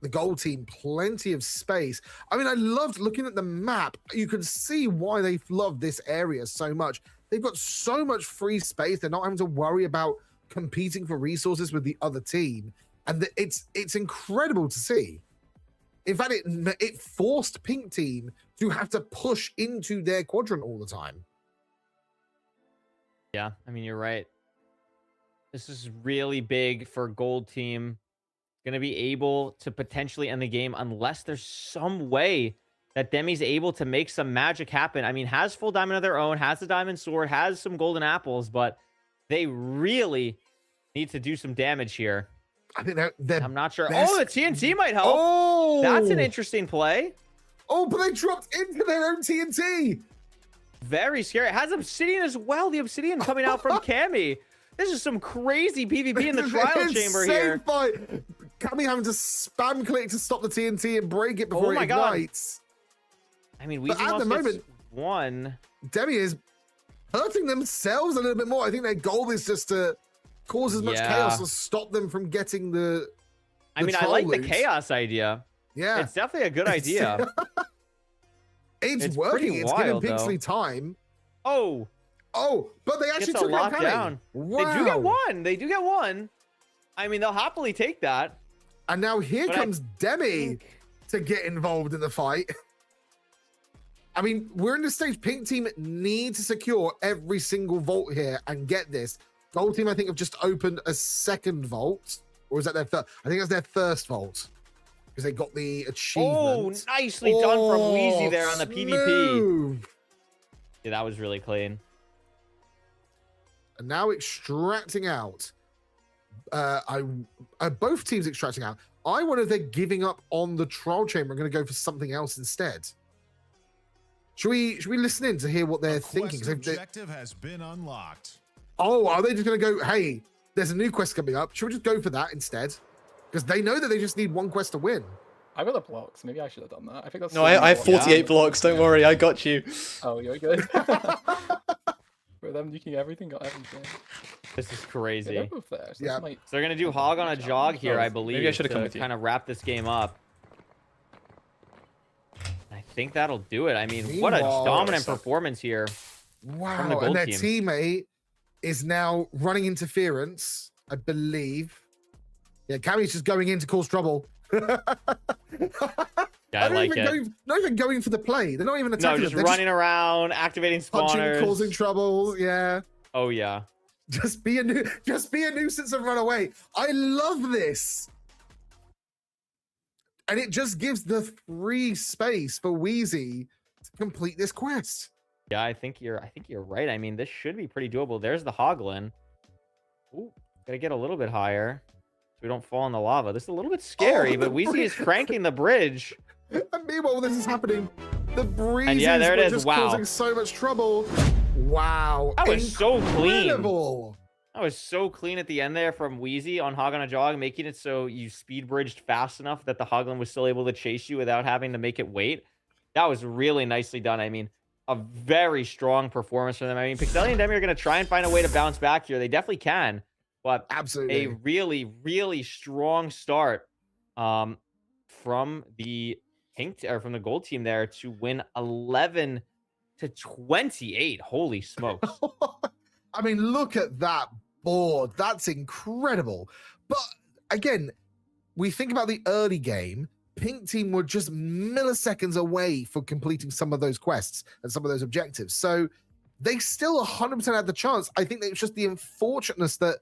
the gold team plenty of space. I mean, I loved looking at the map. You can see why they love this area so much. They've got so much free space. They're not having to worry about competing for resources with the other team, and it's incredible to see. In fact, it forced Pink Team to have to push into their quadrant all the time. Yeah, I mean, you're right. This is really big for Gold Team. Going to be able to potentially end the game unless there's some way that Demi's able to make some magic happen. I mean, has full diamond of their own, has the diamond sword, has some golden apples, but they really need to do some damage here. I think they're I'm not sure. best- Oh, the TNT might help. Oh, That's an interesting play. Oh, but they dropped into their own TNT. Very scary. It has Obsidian as well. The Obsidian coming out from Cammy. This is some crazy PvP in the trial chamber here. Fight. Cammy having to spam click to stop the TNT and break it before it ignites. I mean, But at the moment, one. Demi is hurting themselves a little bit more. I think their goal is just to cause as much chaos to stop them from getting the. I mean, I like the chaos idea. Yeah, it's definitely a good idea. It's working. It's giving Pixley time. Oh, but they actually took out Cammy. Down. Wow. They do get one. They do get one. I mean, they'll happily take that. And now here comes Demi to get involved in the fight. I mean, we're in the stage. Pink team need to secure every single vault here and get this. Gold team, I think, have just opened a second vault. Or is that their third? I think that's their first vault. Because they got the achievement. Oh, nicely done from Wheezy there on the PvP. Smooth. Yeah, that was really clean. And now extracting out. Both teams extracting out. I wonder if they're giving up on the trial chamber and going to go for something else instead. Should we listen in to hear what they're thinking? Quest objective has been unlocked. Oh, are they just going to go, hey, there's a new quest coming up. Should we just go for that instead? Because they know that they just need one quest to win. I got the blocks. Maybe I should have done that. I think that's. No, I have 48 blocks. Don't worry, I got you. Oh, you're good. With them nuking everything, got everything. This is Yeah, crazy. they're both there. So Yeah. this might... So they're gonna do hog on a jog here, I believe, Maybe I should have come to with you. kind of wrap this game up. I think that'll do it. I mean, what a Meanwhile- dominant performance here. Wow, gold and their team. teammate is now running interference, I believe. Yeah, Cammy's just going in to cause trouble. Yeah, I like it. Not even going for the play. They're not even No, attacking. just They're running around, activating punching, spawners. causing trouble. Yeah, Oh yeah. just be a nuisance and run away. I love this, and it just gives the free space for Wheezy to complete this quest. Yeah, I think you're right. I mean, this should be pretty doable. There's the Hoglin. Ooh, gotta get a little bit higher so we don't fall in the lava. This is a little bit scary, but Wheezy is cranking the bridge. And meanwhile, while this is happening, the breezes And yeah, there it were is. just Wow. causing so much trouble. Wow, That was so clean. incredible. That was so clean at the end there from Wheezy on Hog on a Jog, making it so you speed bridged fast enough that the Hoglin was still able to chase you without having to make it wait. That was really nicely done. I mean, a very strong performance from them. I mean, Pixeli and Demi are going to try and find a way to bounce back here. They definitely can, but Absolutely. a really, really strong start from the from the gold team there to win 11-28. Holy smokes. I mean, look at that board. That's incredible. But again, we think about the early game. Pink team were just milliseconds away from completing some of those quests and some of those objectives. So they still 100% had the chance. I think that it was just the unfortunateness that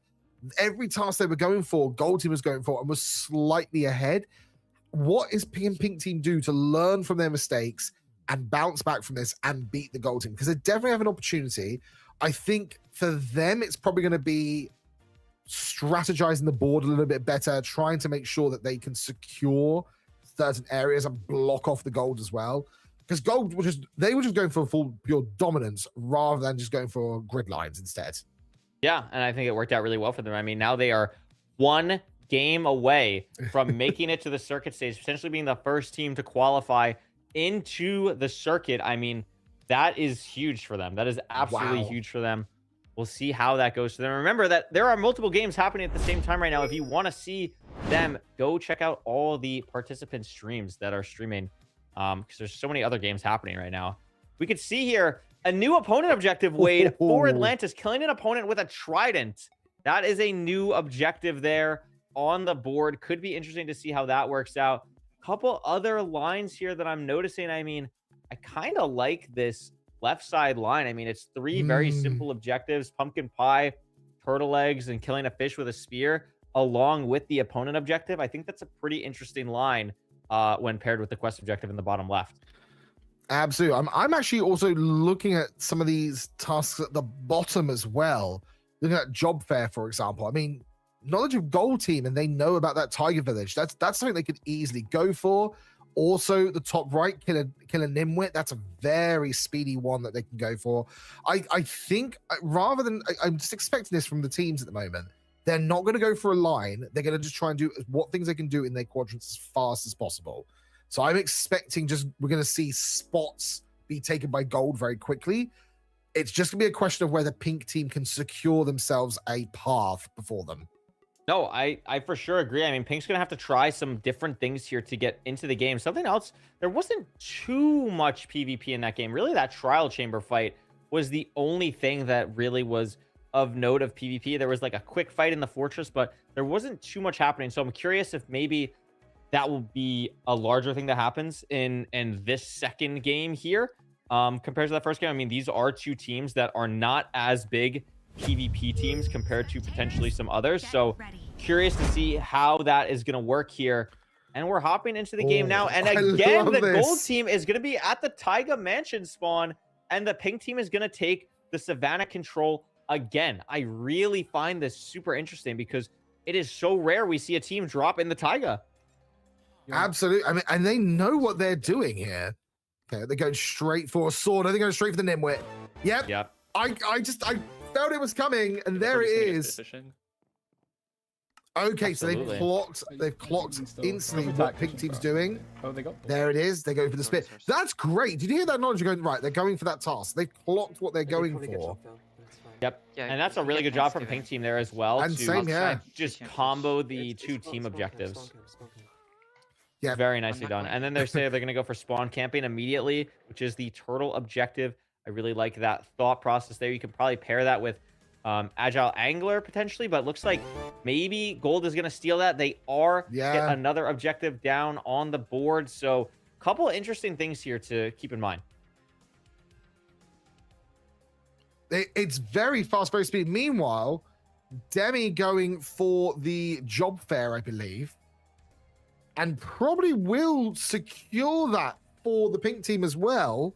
every task they were going for, gold team was going for, and was slightly ahead. What is pink team do to learn from their mistakes and bounce back from this and beat the gold team? Because they definitely have an opportunity. I think for them, it's probably going to be strategizing the board a little bit better, trying to make sure that they can secure certain areas and block off the gold as well. Because gold were just going for full pure dominance rather than just going for grid lines instead. Yeah, and I think it worked out really well for them. I mean, now they are one game away from making it to the circuit stage, potentially being the first team to qualify into the circuit. I mean, that is huge for them. That is absolutely huge for them. We'll see how that goes for them. Remember that there are multiple games happening at the same time right now. If you want to see them, go check out all the participant streams that are streaming, because there's so many other games happening right now. We could see here a new opponent objective, Wade, for Atlantis, killing an opponent with a trident. That is a new objective there on the board. Could be interesting to see how that works out. Couple other lines here that I'm noticing. I mean, I kind of like this left side line. I mean, it's three very simple objectives: pumpkin pie, turtle eggs, and killing a fish with a spear, along with the opponent objective. I think that's a pretty interesting line when paired with the quest objective in the bottom left. Absolutely. I'm actually also looking at some of these tasks at the bottom as well. Looking at job fair, for example. I mean, knowledge of gold team, and they know about that tiger village. That's something they could easily go for. Also, the top right, kill a Nimwit. That's a very speedy one that they can go for. I think rather than I'm just expecting this from the teams at the moment. They're not going to go for a line. They're going to just try and do what things they can do in their quadrants as fast as possible. So I'm expecting we're going to see spots be taken by gold very quickly. It's just going to be a question of whether pink team can secure themselves a path before them. No, I for sure agree. I mean, Pink's going to have to try some different things here to get into the game. Something else, there wasn't too much PvP in that game. Really, that trial chamber fight was the only thing that really was of note of PvP. There was like a quick fight in the fortress, but there wasn't too much happening. So I'm curious if maybe that will be a larger thing that happens in this second game here compared to the first game. I mean, these are two teams that are not as big PvP teams compared to potentially some others. So curious to see how that is going to work here. And we're hopping into the game now. And again, the gold team is going to be at the Taiga Mansion spawn, and the pink team is going to take the Savannah control again. I really find this super interesting because it is so rare we see a team drop in the Taiga. Absolutely. I mean, and they know what they're doing here. Okay, they're going straight for a sword. They're going straight for the Nimwit. Yep. I felt it was coming, and there it is. Okay, so they've clocked instantly what pink team's doing. Oh, they got there it is. They go for the spit. That's great. Did you hear that knowledge? You're going right. They're going for that task. They've clocked what they're going for. Yep. Yeah, And that's a we really get good job from Thanksgiving. Pink Team there as well And to same, yeah. just combo the two team objectives. Yeah. Very nicely done. And then they're saying they're going to go for spawn camping immediately, which is the turtle objective. I really like that thought process there. You can probably pair that with Agile Angler potentially, but looks like maybe Gold is going to steal that. They are get another objective down on the board. So a couple of interesting things here to keep in mind. It's very fast, very speedy. Meanwhile, Demi going for the job fair, I believe, and probably will secure that for the Pink Team as well.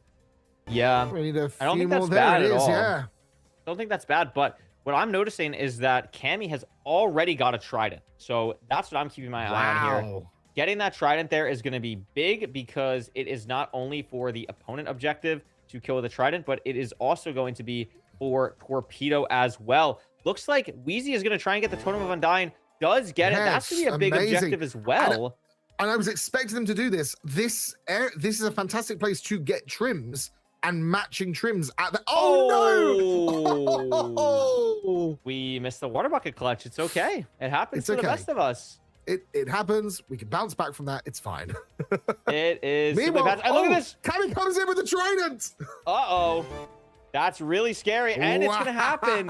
Yeah. We need a few I don't think more. that's There bad it at is, all. yeah. I don't think that's bad, but what I'm noticing is that Cammy has already got a trident. So that's what I'm keeping my eye on here. Getting that trident there is going to be big because it is not only for the opponent objective to kill with a trident, but it is also going to be for Torpedo as well. Looks like Wheezy is going to try and get the Totem of Undying. Does get it. That's going to be a big objective as well. And I was expecting them to do this. This is a fantastic place to get trims and matching trims at the... no! We missed the water bucket clutch. It's okay. It happens to the best of us. It happens. We can bounce back from that. It's fine. It is. Meanwhile, And look at this. Cammy comes in with the trident. Uh-oh. That's really scary. And it's going to happen.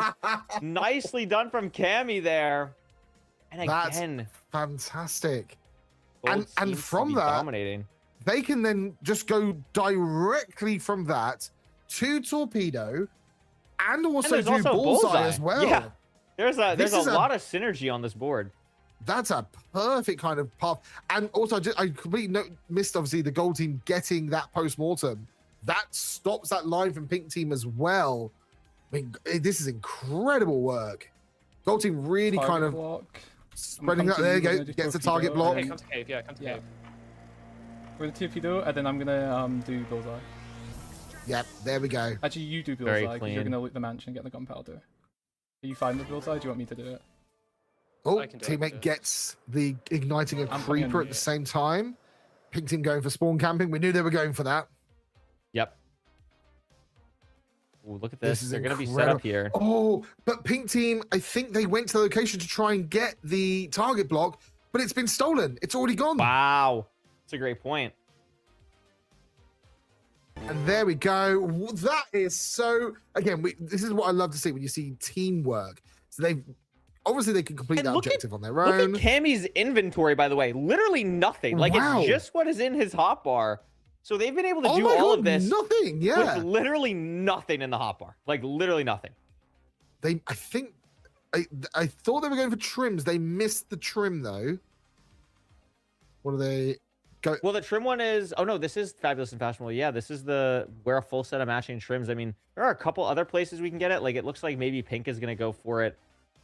Nicely done from Cammy there. And again. That's fantastic. Gold And seems to from be that, dominating. they can then just go directly from that to Torpedo and also there's do also bullseye as well. Yeah. There's a is lot of synergy on this board. That's a perfect kind of path. And also, I completely missed, obviously, the gold team getting that post-mortem. That stops that line from Pink Team as well. I mean, this is incredible work. Gold team really Target kind of block. spreading out. There you go. Gets the target block. Okay, come to cave. Yeah, come to cave. We're the Torpedo, and then I'm gonna do bullseye. Yep, there we go. Actually, you do Very bullseye because you're gonna loot the mansion and get the gunpowder. Are you fine with bullseye? Do you want me to do it? Oh, I can do teammate it. gets the igniting a I'm putting creeper on at the mute. same time. Pink team going for spawn camping. We knew they were going for that. Yep. Ooh, look at This this. is They're going to be set up here. Oh, but Pink team, I think they went to the location to try and get the target block, but it's been stolen. It's already gone. Wow. That's a great point. And there we go. That is so. Again, this is what I love to see when you see teamwork. So they've obviously they can complete And that look objective on their Look own. at Cammy's inventory, by the way. Literally nothing. Like, Wow. it's just what is in his hotbar. So they've been able to Oh do my all God, of this nothing. Yeah, with literally nothing in the hotbar. Like, literally nothing. I think I thought they were going for trims. They missed the trim though. What are they? Go. Well, the trim one is... Oh, no, this is Fabulous and Fashionable. Yeah, this is the... Wear a full set of matching trims. I mean, there are a couple other places we can get it. Like, it looks like maybe Pink is going to go for it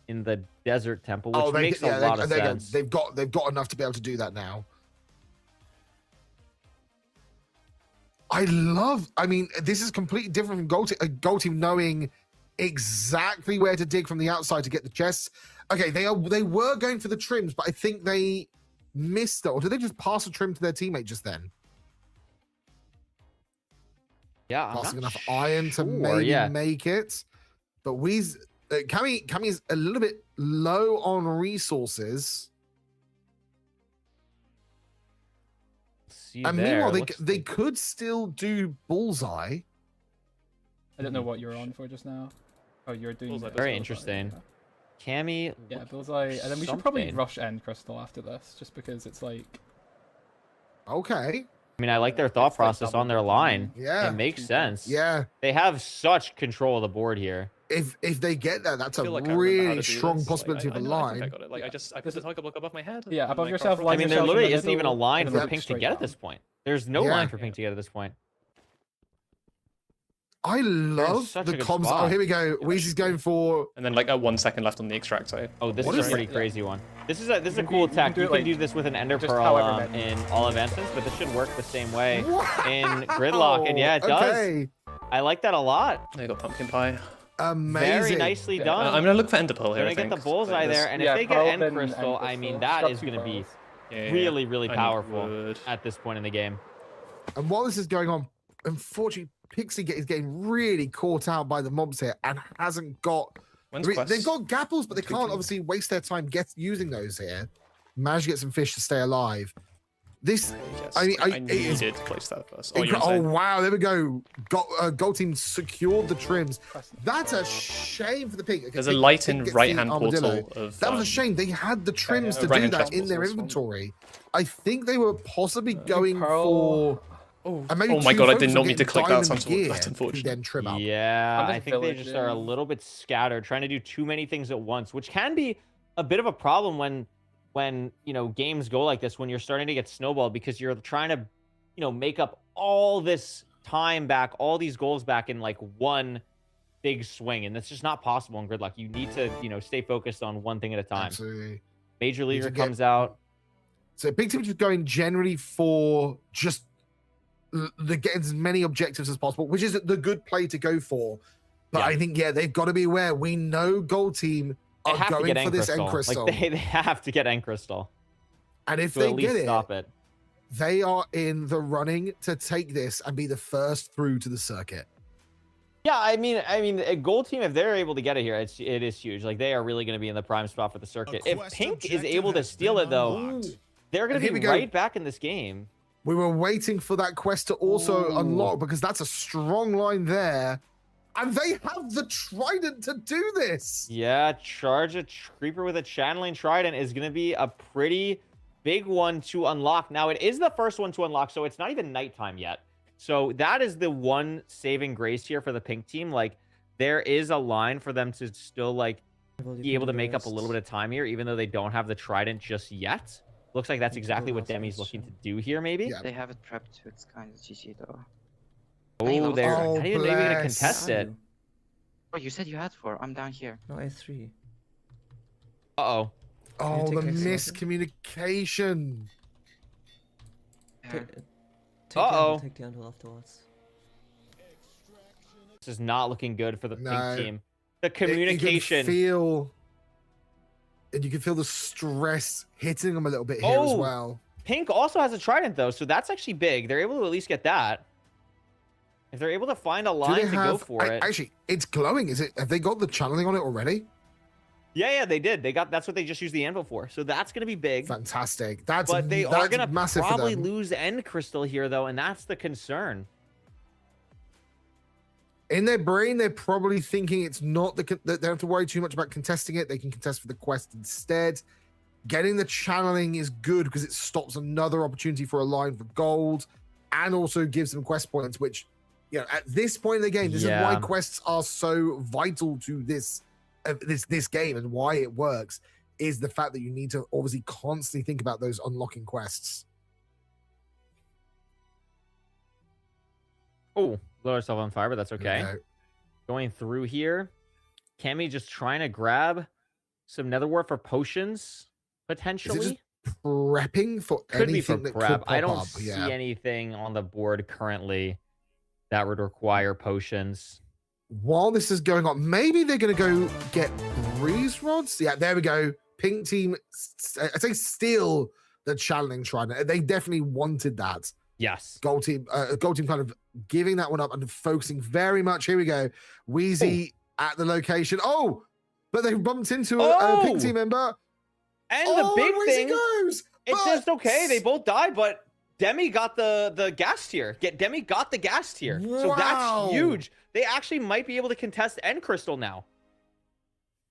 in the Desert Temple, which makes a lot of sense. They've got enough to be able to do that now. I mean, this is completely different from Gold Team knowing exactly where to dig from the outside to get the chests. Okay, they were going for the trims, but I think they missed it. Or did they just pass a trim to their teammate just then? Yeah, I'm Passing not enough iron to sure, maybe make it. But Cammy's a little bit low on resources. See And there, meanwhile, looks they like- could still do bullseye. I don't know what you're on for just now. Oh, you're doing Bullseye, the Very bullseye, interesting. yeah. Cammy... Yeah, bullseye, and then we should probably something. rush End Crystal after this, just because it's like... Okay. I mean, I like their thought It's like process double on their building. line. Yeah. It makes sense. Yeah. They have such control of the board here. If they get that, that's I a feel like I remember how really to do strong this. possibility Like, of a I think I line. got it. Like, I put the target block above my head. Yeah, and above my yourself, craft line I mean, there yourself in literally the isn't even a middle, line and for then Pink to straight get at down. this point. There's no Yeah. line for Pink to get at this point. I love such the a good comms. Oh, spot. here we go. Weezy's going for. And then like 1 second left on the extract side. Oh, this What is is a pretty it? crazy one. This is a can cool do- you attack. can do You it, can like, do this with an Ender just Pearl however many. in all of Instance, but this should work the same way Wow. in Gridlock. And yeah, it does. Okay. I like that a lot. I got pumpkin pie. Amazing. Very nicely Yeah. done. I'm gonna look for ender pearl here. They're I gonna get think. the bullseye Like this. there, and Yeah, if they get Pearl, End then Crystal, End I mean, Crystal. that Got is two gonna be pearls. Yeah, really, really I need powerful wood. at this point in the game. And while this is going on, unfortunately, Pixie is getting really caught out by the mobs here and hasn't got. When's They've Quest? got gapples, but they Next week, can't too. obviously waste their time using those here. Manage to get some fish to stay alive. This, Yes, I mean, I it is needed to place that first. Oh, oh wow, there we go. Gold team secured the trims. That's a shame for the pink. There's a Pink- light Pink in gets right-hand the armadillo. portal of. That was a shame. They had the trims to do right-hand that chest in their portal, this one. inventory. I think they were possibly going Pearl. for. Oh, and maybe oh my two god, I folks did were not mean to getting click that. diamond gear That's to unfortunate. then trim up. Yeah, I'm I think they village, just are a little bit scattered, trying to do too many things at once, which can be a bit of a problem when you know games go like this, when you're starting to get snowballed because you're trying to, you know, make up all this time back, all these goals back in like one big swing, and that's just not possible in Gridlock. You need to, you know, stay focused on one thing at a time. Absolutely. Major Need to Leaguer get- comes out. So big team just going generally for just get as many objectives as possible, which is the good play to go for. But Yeah. I think they've got to be aware. We know gold team They are have to going get for End this Crystal. end crystal, Like they have to get End Crystal and if to they at get least it, stop it. they are in the running to take this and be the first through to the circuit. Yeah, I mean, a gold team, if they're able to get it here, it is huge. Like they are really going to be in the prime spot for the circuit. If quest Pink is objective able to has steal been it, though, unlocked. they're going And to here be we go. right back in this game. We were waiting for that quest to also unlock because that's a strong line there, and they have the trident to do this. Yeah, charge a creeper with a channeling trident is going to be a pretty big one to unlock. Now, it is the first one to unlock, so it's not even nighttime yet. So that is the one saving grace here for the Pink team. Like, there is a line for them to still, like, be able to make up a little bit of time here, even though they don't have the trident just yet. Looks like that's exactly what Demi's looking to do here, maybe. Yeah. They have it prepped, so it's kind of GG though. Oh, they're Oh, not even maybe going to bless. contest it. Oh, you said you had 4. I'm down here. No, I have 3. Uh-oh. Oh, take the X miscommunication. Yeah. Take the anvil afterwards. This is not looking good for the No. Pink team. The You communication. can feel the stress hitting them a little bit here as Oh. well. Pink also has a trident, though, so that's actually big. They're able to at least get that. If they're able to find a Do line they to go for it. Actually, it's glowing. Have they got the channeling on it already? Yeah, they did. That's what they just used the anvil for. So that's going to be big. Fantastic. That's But they are that's going to massive for probably them. lose End Crystal here, though, and that's the concern. In their brain, they're probably thinking it's not they don't have to worry too much about contesting it. They can contest for the quest instead. Getting the channeling is good because it stops another opportunity for a line for gold, and also gives them quest points. Which, you know, at this point in the game, this is why Yeah. quests are so vital to this game and why it works. Is the fact that you need to obviously constantly think about those unlocking quests. Oh, blow herself on fire, but that's There we okay. go. Going through here. Cammy just trying to grab some nether wart for potions, potentially. Prepping for Could be for anything that could prep. pop I don't up. see Yeah. anything on the board currently that would require potions. While this is going on, maybe they're going to go get breeze rods. Yeah, there we go. Pink team, I say steal the channeling trident. They definitely wanted that. Yes. Gold team kind of giving that one up and focusing very much. Here we go. Wheezy at the location. Oh, but they bumped into a Pink team member. And Oh, the big Wheezy thing, goes, it's but- just okay. They both died, but Demi got the gas tier. Demi got the gas tier. So Wow. that's huge. They actually might be able to contest End Crystal now.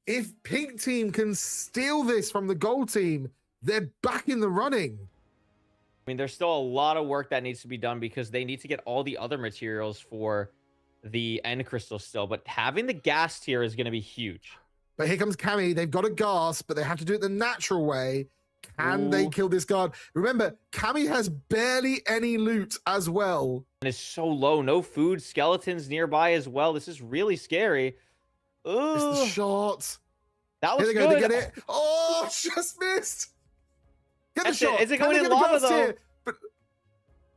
If Pink team can steal this from the gold team, they're back in the running. I mean, there's still a lot of work that needs to be done because they need to get all the other materials for the End Crystal still. But having the gas tier is going to be huge. But here comes Cammy. They've got a gas, but they have to do it the natural way. Can they Ooh. kill this guard? Remember, Cammy has barely any loot as well. And it's so low. No food, skeletons nearby as well. This is really scary. It's the Ooh, shot. that Here was they go. good. They get it. Oh, just missed. Get the That's it. shot. Is it Can going they in get the lava, gas though? here? But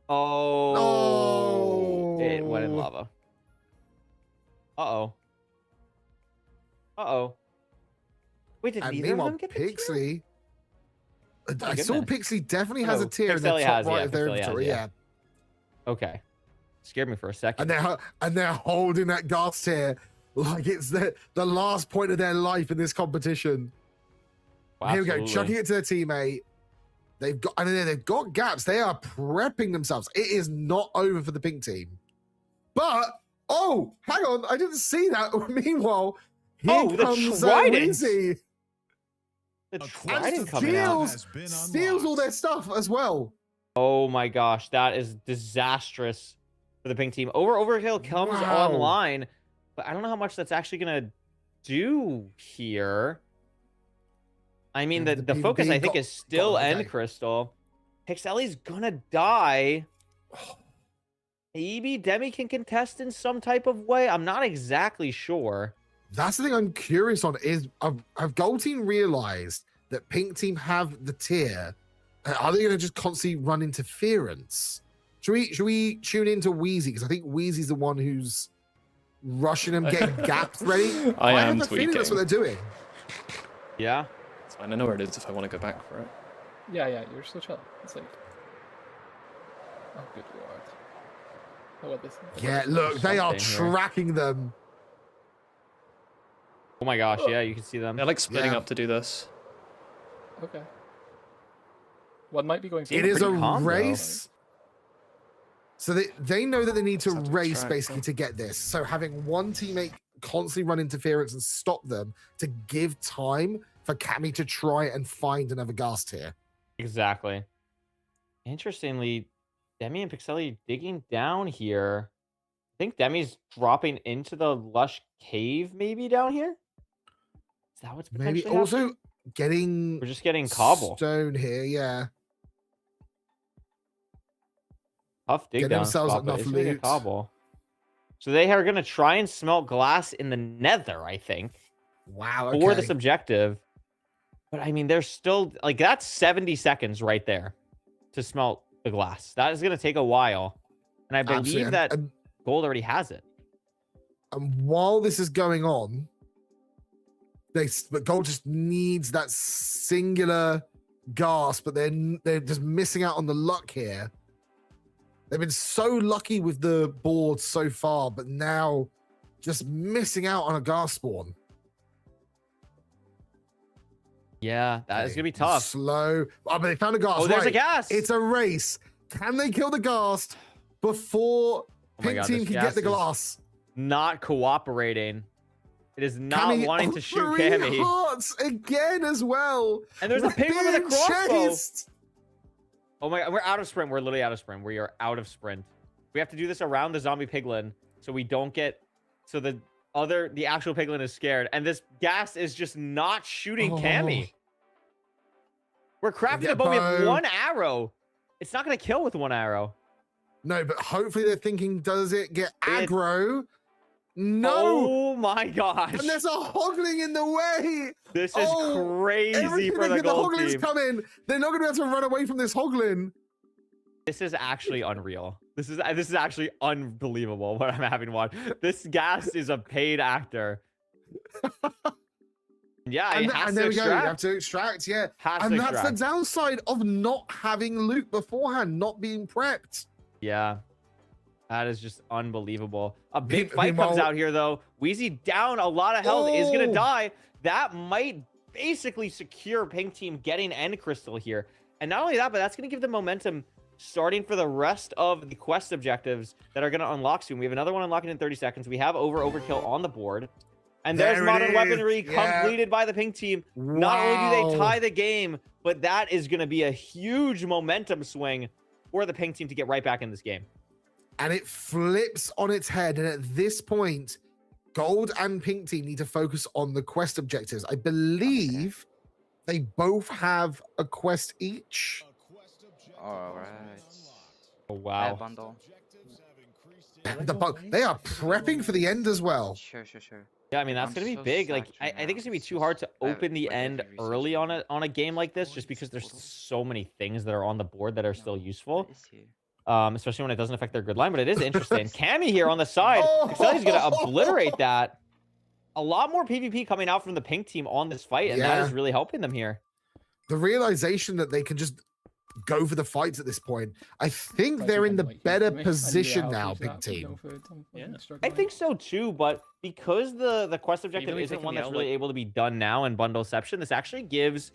Oh. It went in lava. Uh-oh. Uh-oh. Wait, did and neither of meanwhile, them get the tier? Pixie. My I saw goodness. Pixie definitely has Oh, a tier in the Pixely top has, right yeah, of their Pixely has, inventory. yeah. Yeah. Okay. Scared me for a second. And they're holding that gas tier like it's the last point of their life in this competition. Here we go, chucking it to their teammate. They've got gaps. They are prepping themselves. It is not over for the pink team. But oh, hang on, I didn't see that. Meanwhile, here comes Weezy. The trident coming out. Steals all their stuff as well. Oh my gosh, that is disastrous for the pink team. Overkill comes online, but I don't know how much that's actually gonna do here. I mean, the focus I think is still End Crystal. Pixelly's gonna die. Maybe Demi can contest in some type of way. I'm not exactly sure. That's the thing I'm curious on is have Gold Team realized that Pink Team have the tier? Are they going to just constantly run interference? Should we tune into Weezy? Because I think Weezy's the one who's rushing them, getting gaps ready. I am have a feeling that's what they're doing. Yeah. It's fine. I know where it is if I want to go back for it. Yeah, you're so chill. It's like... Oh, good lord. Yeah, look, they are tracking them. Oh my gosh, yeah, you can see them. They're like splitting up to do this. Okay. One might be going It is a race. So they know that they need to race basically to get this. So having one teammate constantly run interference and stop them to give time for Cammy to try and find another gas tier. Exactly. Interestingly, Demi and Pixelly digging down here. I think Demi's dropping into the lush cave maybe down here. Is that what's potentially maybe also happening? getting We're just getting cobble stone here, yeah. Tough dig Get down themselves spot, but enough it's gonna get loot. cobble. So they are gonna try and smelt glass in the nether, I think. Wow. For Okay. this objective. But I mean, there's still like that's 70 seconds right there to smelt the glass. That is gonna take a while. And I believe Absolutely. that And gold already has it. while this is going on, but Gold just needs that singular gas, but they're just missing out on the luck here. They've been so lucky with the board so far, but now just missing out on a gas spawn. Yeah, that is gonna be tough. Slow. Oh, but they found a gas. Oh, there's a gas. It's a race. Can they kill the ghast before Pink Team this can gas get the is glass? Not cooperating. It is not Cammy, wanting to shoot 3 Cammy. hearts again as well. And there's a pig with a Being crossbow. chased. Oh my god, we're out of sprint. We're literally out of sprint. We are out of sprint. We have to do this around the zombie piglin so we don't get the actual piglin is scared. And this gas is just not shooting Cammy. We're crafting the bow. We have one arrow. It's not gonna kill with one arrow. No, but hopefully they're thinking, does it get aggro? No. Oh my gosh. And there's a hoggling in the way. This is crazy for the gold hogglings team. come in. They're not going to be able to run away from this hoggling. This is actually unreal. This is actually unbelievable what I'm having to watch. This gas is a paid actor. Yeah, and there we go. You have to extract, yeah. And that's the downside of not having loot beforehand, not being prepped. Yeah. That is just unbelievable. A big fight comes out here, though. Weezy down a lot of health, is going to die. That might basically secure Pink Team getting End Crystal here. And not only that, but that's going to give them momentum starting for the rest of the quest objectives that are going to unlock soon. We have another one unlocking in 30 seconds. We have Overkill on the board. And there's Modern Weaponry completed by the Pink Team. Wow. Not only do they tie the game, but that is going to be a huge momentum swing for the Pink Team to get right back in this game. And it flips on its head. And at this point, Gold and Pink Team need to focus on the quest objectives. I believe they both have a quest each. All right. Oh, wow. Bundle. They are prepping for the end as well. Sure. Yeah, I mean, that's going to be big. Like, I think it's going to be too hard to open the end early on a game like this, just because there's so many things that are on the board that are still useful. Especially when it doesn't affect their grid line, but it is interesting. Cammy here on the side. Excelli's going to obliterate that. A lot more PvP coming out from the Pink Team on this fight, and that is really helping them here. The realization that they can just go for the fights at this point. I think Like, they're you in the can, like, better make a position new now, outfit Pink that, you Team. know, for Tom- Yeah. I struggling. think so too, but because the quest objective Evenly isn't taking one the that's out, really like- able to be done now in Bundleception, this actually gives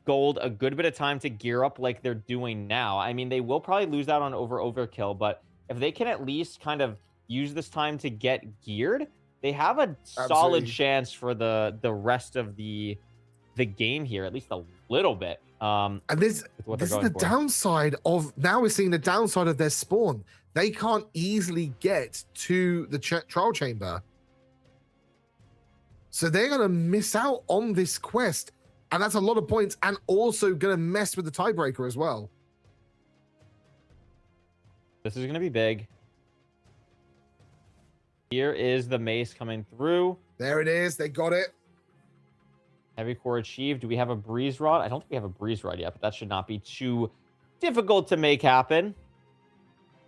Gold a good bit of time to gear up like they're doing now. I mean, they will probably lose out on overkill, but if they can at least kind of use this time to get geared, they have a solid Absolutely. chance for the rest of the game here, at least a little bit. And this what is they're the going for. downside of, now we're seeing the downside of their spawn. They can't easily get to the trial chamber. So they're going to miss out on this quest. And that's a lot of points, and also going to mess with the tiebreaker as well. This is going to be big. Here is the mace coming through. There it is. They got it. Heavy core achieved. Do we have a breeze rod? I don't think we have a breeze rod yet, but that should not be too difficult to make happen.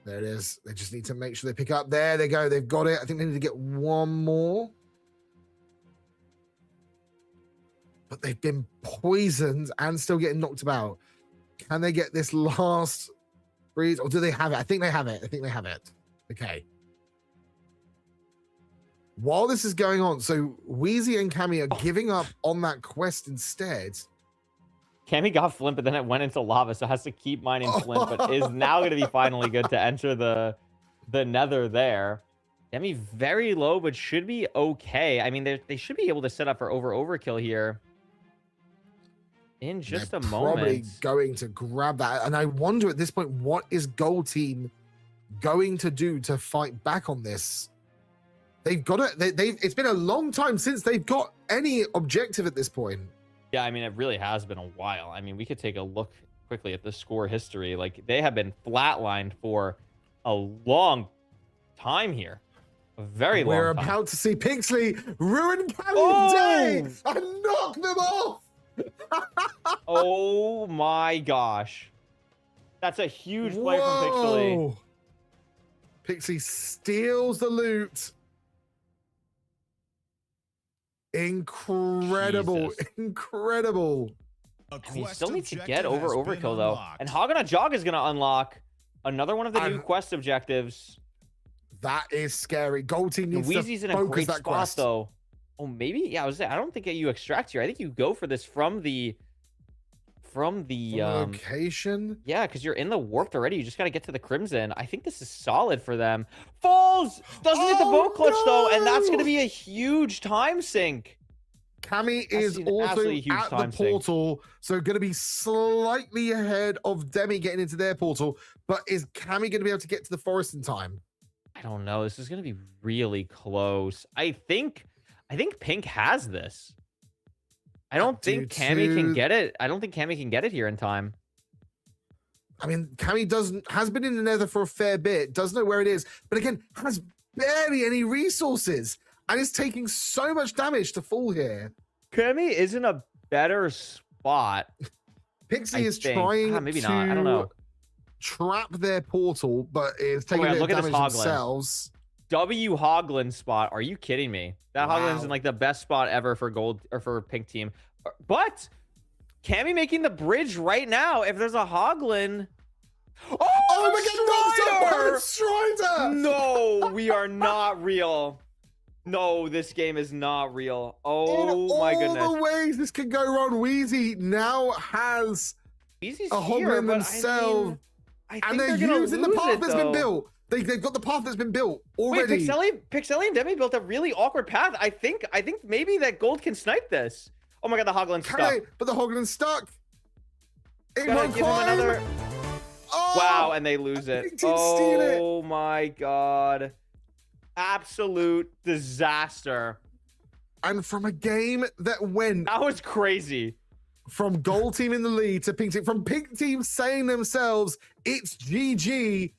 There it is. They just need to make sure they pick up. There they go. They've got it. I think they need to get one more. But they've been poisoned and still getting knocked about. Can they get this last breeze? Or do they have it? I think they have it. I think they have it. Okay. While this is going on, so Wheezy and Cammy are giving up on that quest instead. Cammy got Flint, but then it went into lava, so has to keep mining Flint, but is now going to be finally good to enter the nether there. Demi very low, but should be okay. I mean, they should be able to set up for overkill here in just They're a probably moment. going to grab that. And I wonder at this point, what is Gold Team going to do to fight back on this? They've got it. It's been a long time since they've got any objective at this point. Yeah, I mean, it really has been a while. I mean, we could take a look quickly at the score history. Like, they have been flatlined for a long time here. A very long We're time. about to see Pixley ruin Cammy's Oh! day and knock them off. Oh my gosh. That's a huge play from Pixley. Whoa. Pixie steals the loot. Incredible. Jesus. Incredible. He still needs to get overkill though. And Hogana Jog is going to unlock another one of the new quest objectives. That is scary. Gold Team needs Wheezy's to in a focus great that spot quest. though. Oh, maybe? Yeah, I don't think you extract here. I think you go for this from the location. Yeah, because you're in the warped already. You just got to get to the Crimson. I think this is solid for them. Falls! Doesn't hit the boat clutch though, and that's going to be a huge time sink. Cammy That's is an also absolutely huge at the time sink. portal, so going to be slightly ahead of Demi getting into their portal. But is Cammy going to be able to get to the forest in time? I don't know. This is going to be really close. I think Pink has this. I don't think Cammy can get it. I don't think Cammy can get it here in time. I mean, Cammy has been in the nether for a fair bit, doesn't know where it is, but again, has barely any resources and is taking so much damage to fall here. Cammy is in a better spot. Pixie is think. trying Maybe to not. I don't know. trap their portal, but is taking a bit look of at this damage Hoglin. themselves. W Hoglin spot. Are you kidding me? That Hoglin's in like the best spot ever for gold or for pink team. But Cammy making the bridge right now. If there's a Hoglin. Oh my god, Strider! No, we are not real. No, this game is not real. Oh my goodness. All the ways this can go wrong. Wheezy now has Wheezy's a here, Hoglin but themselves. I think And they're gonna using the lose path it, that's been though. built. They've got the path that's been built Wait, already. Pixelli and Demi built a really awkward path. I think maybe that gold can snipe this. Oh my god, the Hoglin's Can stuck. they? But the Hoglin's stuck. It Gotta won't give him climb. another. Oh, Wow, and they lose it. Pink team steal it. Oh my god. Absolute disaster. And from a game that went That was crazy. from Gold Team in the lead to Pink Team, from Pink Team saying themselves, it's GG.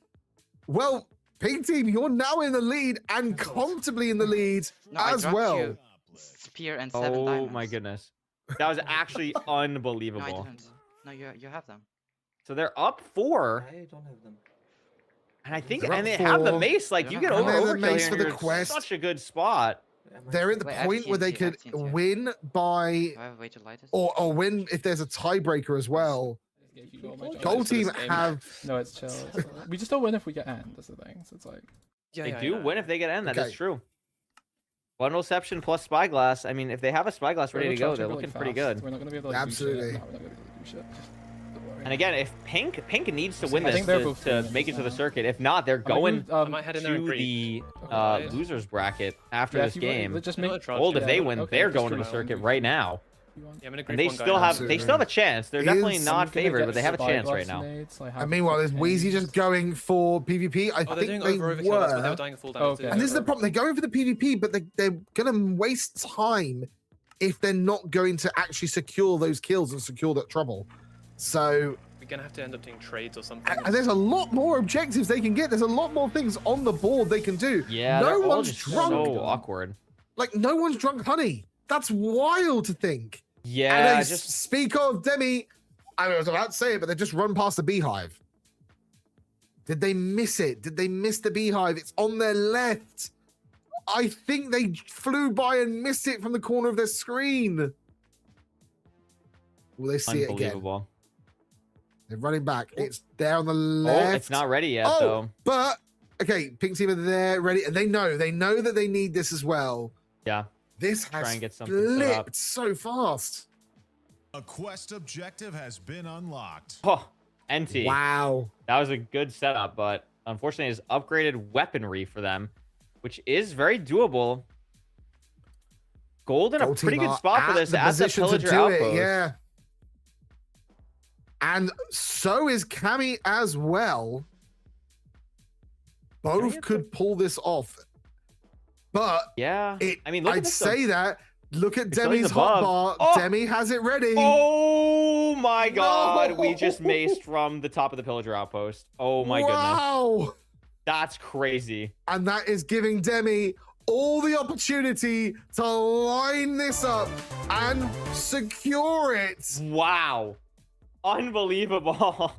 Well, Pink Team, you're now in the lead and comfortably in the lead No, I as dropped well. you spear and 7 Oh diamonds. my goodness. That was actually No, I unbelievable. didn't. No, you have them. So they're up 4. I don't have them. And I think, They're up and they have the 4. mace. Like, you get And over they have the overkill mace here, for and the you're in quest. such a good spot. They're at the Wait, I have point where they TNT, I could have TNT. win by, Do I have a way to light it? or win if there's a tiebreaker as well. gave you all my jobs. Gold team game. have. No, it's chill. It's alright. We just don't win if we get end. That's the thing. So it's like They do win if they get end. That Okay. is true. Bundleception plus Spyglass. I mean, if they have a Spyglass ready to go, they're really looking pretty fast. good. We're not gonna be able to Absolutely. do shit. No, we're not gonna be able to do shit. Don't worry. And again, if Pink needs to win I this think they're to, both to doing make it this to the now. circuit, if not, they're going I might head in there and to the Okay. losers bracket after Yeah, this if you want- game. just No, make trust Gold, me. if they win, okay, they're just going to do the my own circuit group. right now. You want- Yeah, I'm in a group And they one still guy. have they still have a chance. They're definitely Is- not I'm gonna favored, get but they have a chance right Spyglass now. nades, I have And meanwhile, there's Wheezy just going for PvP. I Oh, they're think doing they overkill. That's why they were were. dying full damage. Okay. And this is the problem. They're going for the PvP, but they're going to waste time if they're not going to actually secure those kills and secure that trouble. So, We're gonna have to end up doing trades or something. and there's a lot more objectives they can get. There's a lot more things on the board they can do. Yeah, no they're all one's just drunk. so awkward. Like, no one's drunk honey. That's wild to think. Yeah, And they just speak of Demi. I was about to say it, but they just run past the beehive. Did they miss it? Did they miss the beehive? It's on their left. I think they flew by and missed it from the corner of their screen. Will they see it again? unbelievable. They're running back. It's there on the Oh, left. it's not ready yet Oh, though. but okay, pink team are there, ready, and they know that they need this as well. Yeah. This Try has and get something set up. flipped so fast. A quest objective has been unlocked. Oh, NT. Wow. That was a good setup, but unfortunately, it's upgraded weaponry for them, which is very doable. Gold in a Gold pretty team good are spot for at this the at the position to pillager do outpost. it, yeah. And so is Cammy as well. Both could pull this off. But Yeah. it, I mean, look at I'd this. say that. Look at It's always Demi's above. hotbar. Oh! Demi has it ready. Oh my god, we just No! maced from the top of the pillager outpost. Oh my goodness. Wow. That's crazy. And that is giving Demi all the opportunity to line this up and secure it. Wow. Unbelievable.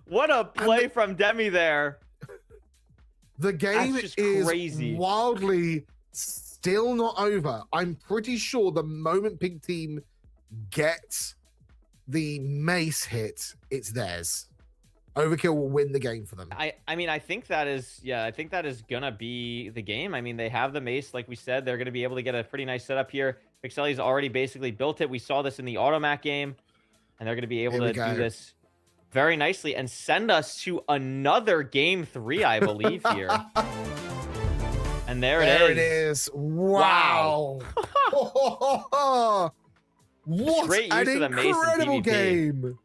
What a play from Demi there. The game That's just is crazy. wildly still not over. I'm pretty sure the moment Pink Team gets the mace hit, it's theirs. Overkill will win the game for them. I mean, I think that is gonna be the game. I mean, they have the mace, like we said. They're gonna be able to get a pretty nice setup here. Pixelli's already basically built it. We saw this in the automat game, and they're gonna be able Here we to go. do this very nicely and send us to another game 3, I believe here. And there There it is. Wow. What Great an use of the mace in incredible PvP. game.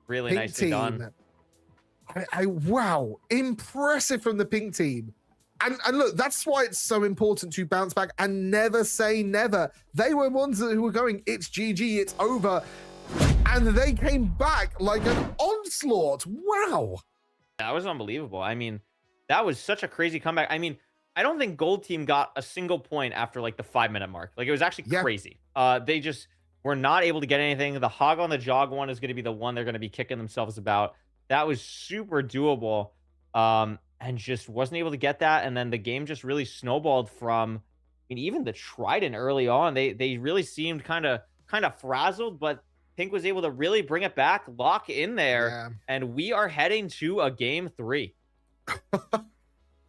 Really Pink nicely team. done. Wow, impressive from the Pink team. And look, that's why it's so important to bounce back and never say never. They were ones who were going, it's GG, it's over. And they came back like an onslaught. Wow. That was unbelievable. I mean, that was such a crazy comeback. I mean, I don't think Gold Team got a single point after like the 5-minute mark. Like, it was actually crazy. They just were not able to get anything. The hog on the jog one is going to be the one they're going to be kicking themselves about. That was super doable. And just wasn't able to get that. And then the game just really snowballed from, I mean, even the Trident early on, they really seemed kind of frazzled, but Pink was able to really bring it back, lock in there, and we are heading to a game 3.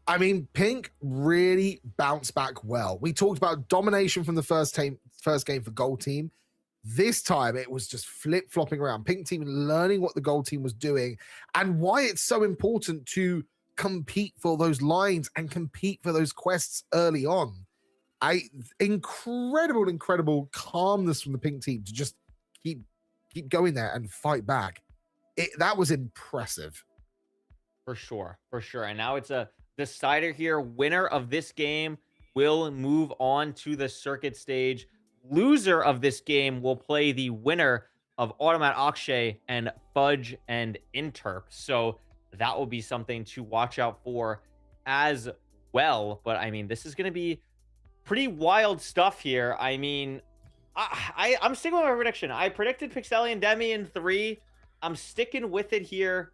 I mean, Pink really bounced back well. We talked about domination from the first game for Gold Team. This time, it was just flip-flopping around. Pink Team learning what the Gold Team was doing and why it's so important to compete for those lines and compete for those quests early on. Incredible calmness from the Pink Team to just keep going there and fight back. That was impressive. For sure. And now it's a decider here. Winner of this game will move on to the circuit stage. Loser of this game will play the winner of Automat Akshay and Fudge and Interp. So that will be something to watch out for as well. But I mean, this is going to be pretty wild stuff here. I mean, I'm sticking with my prediction. I predicted Pixelli and Demi in 3. I'm sticking with it here.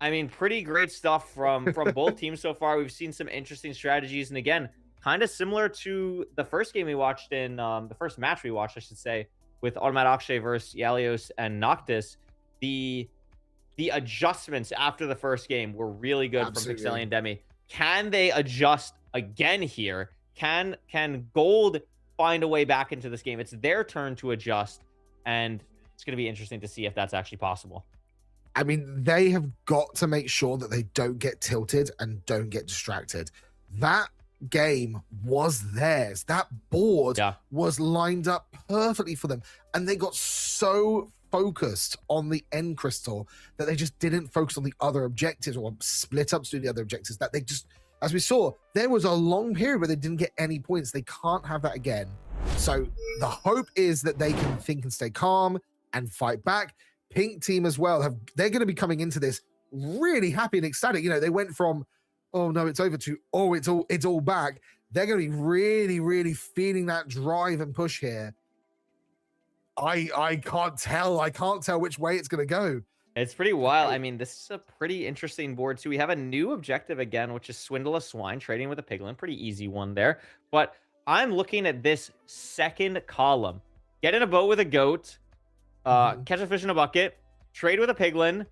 I mean, pretty great stuff from both teams so far. We've seen some interesting strategies. And again, kind of similar to the first game we watched the first match we watched, I should say, with Automat Akshay versus Yalios and Noctis. the adjustments after the first game were really good Absolutely. from Pixelli and Demi. Can they adjust again here? Can Gold find a way back into this game? It's their turn to adjust, and it's going to be interesting to see if that's actually possible. I mean, they have got to make sure that they don't get tilted and don't get distracted. That game was theirs. That board was lined up perfectly for them. And they got so focused on the end crystal that they just didn't focus on the other objectives or split up to do the other objectives. That they just, as we saw, there was a long period where they didn't get any points. They can't have that again. So the hope is that they can think and stay calm and fight back. Pink team as well, they're going to be coming into this really happy and ecstatic. You know, they went from, oh no, it's over, to, oh, it's all back. They're going to be really, really feeling that drive and push here. I can't tell which way it's going to go. It's pretty wild. I mean, this is a pretty interesting board too. We have a new objective again, which is swindle a swine, trading with a piglin. Pretty easy one there. But I'm looking at this second column. Get in a boat with a goat, catch a fish in a bucket, trade with a piglin,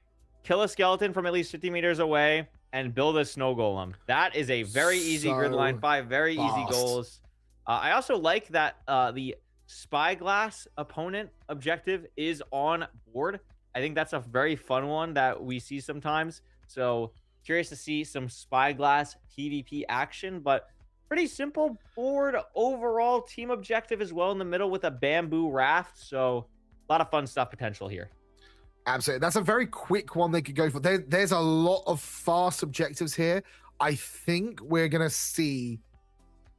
kill a skeleton from at least 50 meters away, and build a snow golem. That is a very easy grid line 5, very easy goals. I also like that the spyglass opponent objective is on board. I think that's a very fun one that we see sometimes. So curious to see some spyglass PvP action, but pretty simple board overall. Team objective as well in the middle with a bamboo raft. So a lot of fun stuff potential here. Absolutely. That's a very quick one they could go for. There's a lot of fast objectives here. I think we're going to see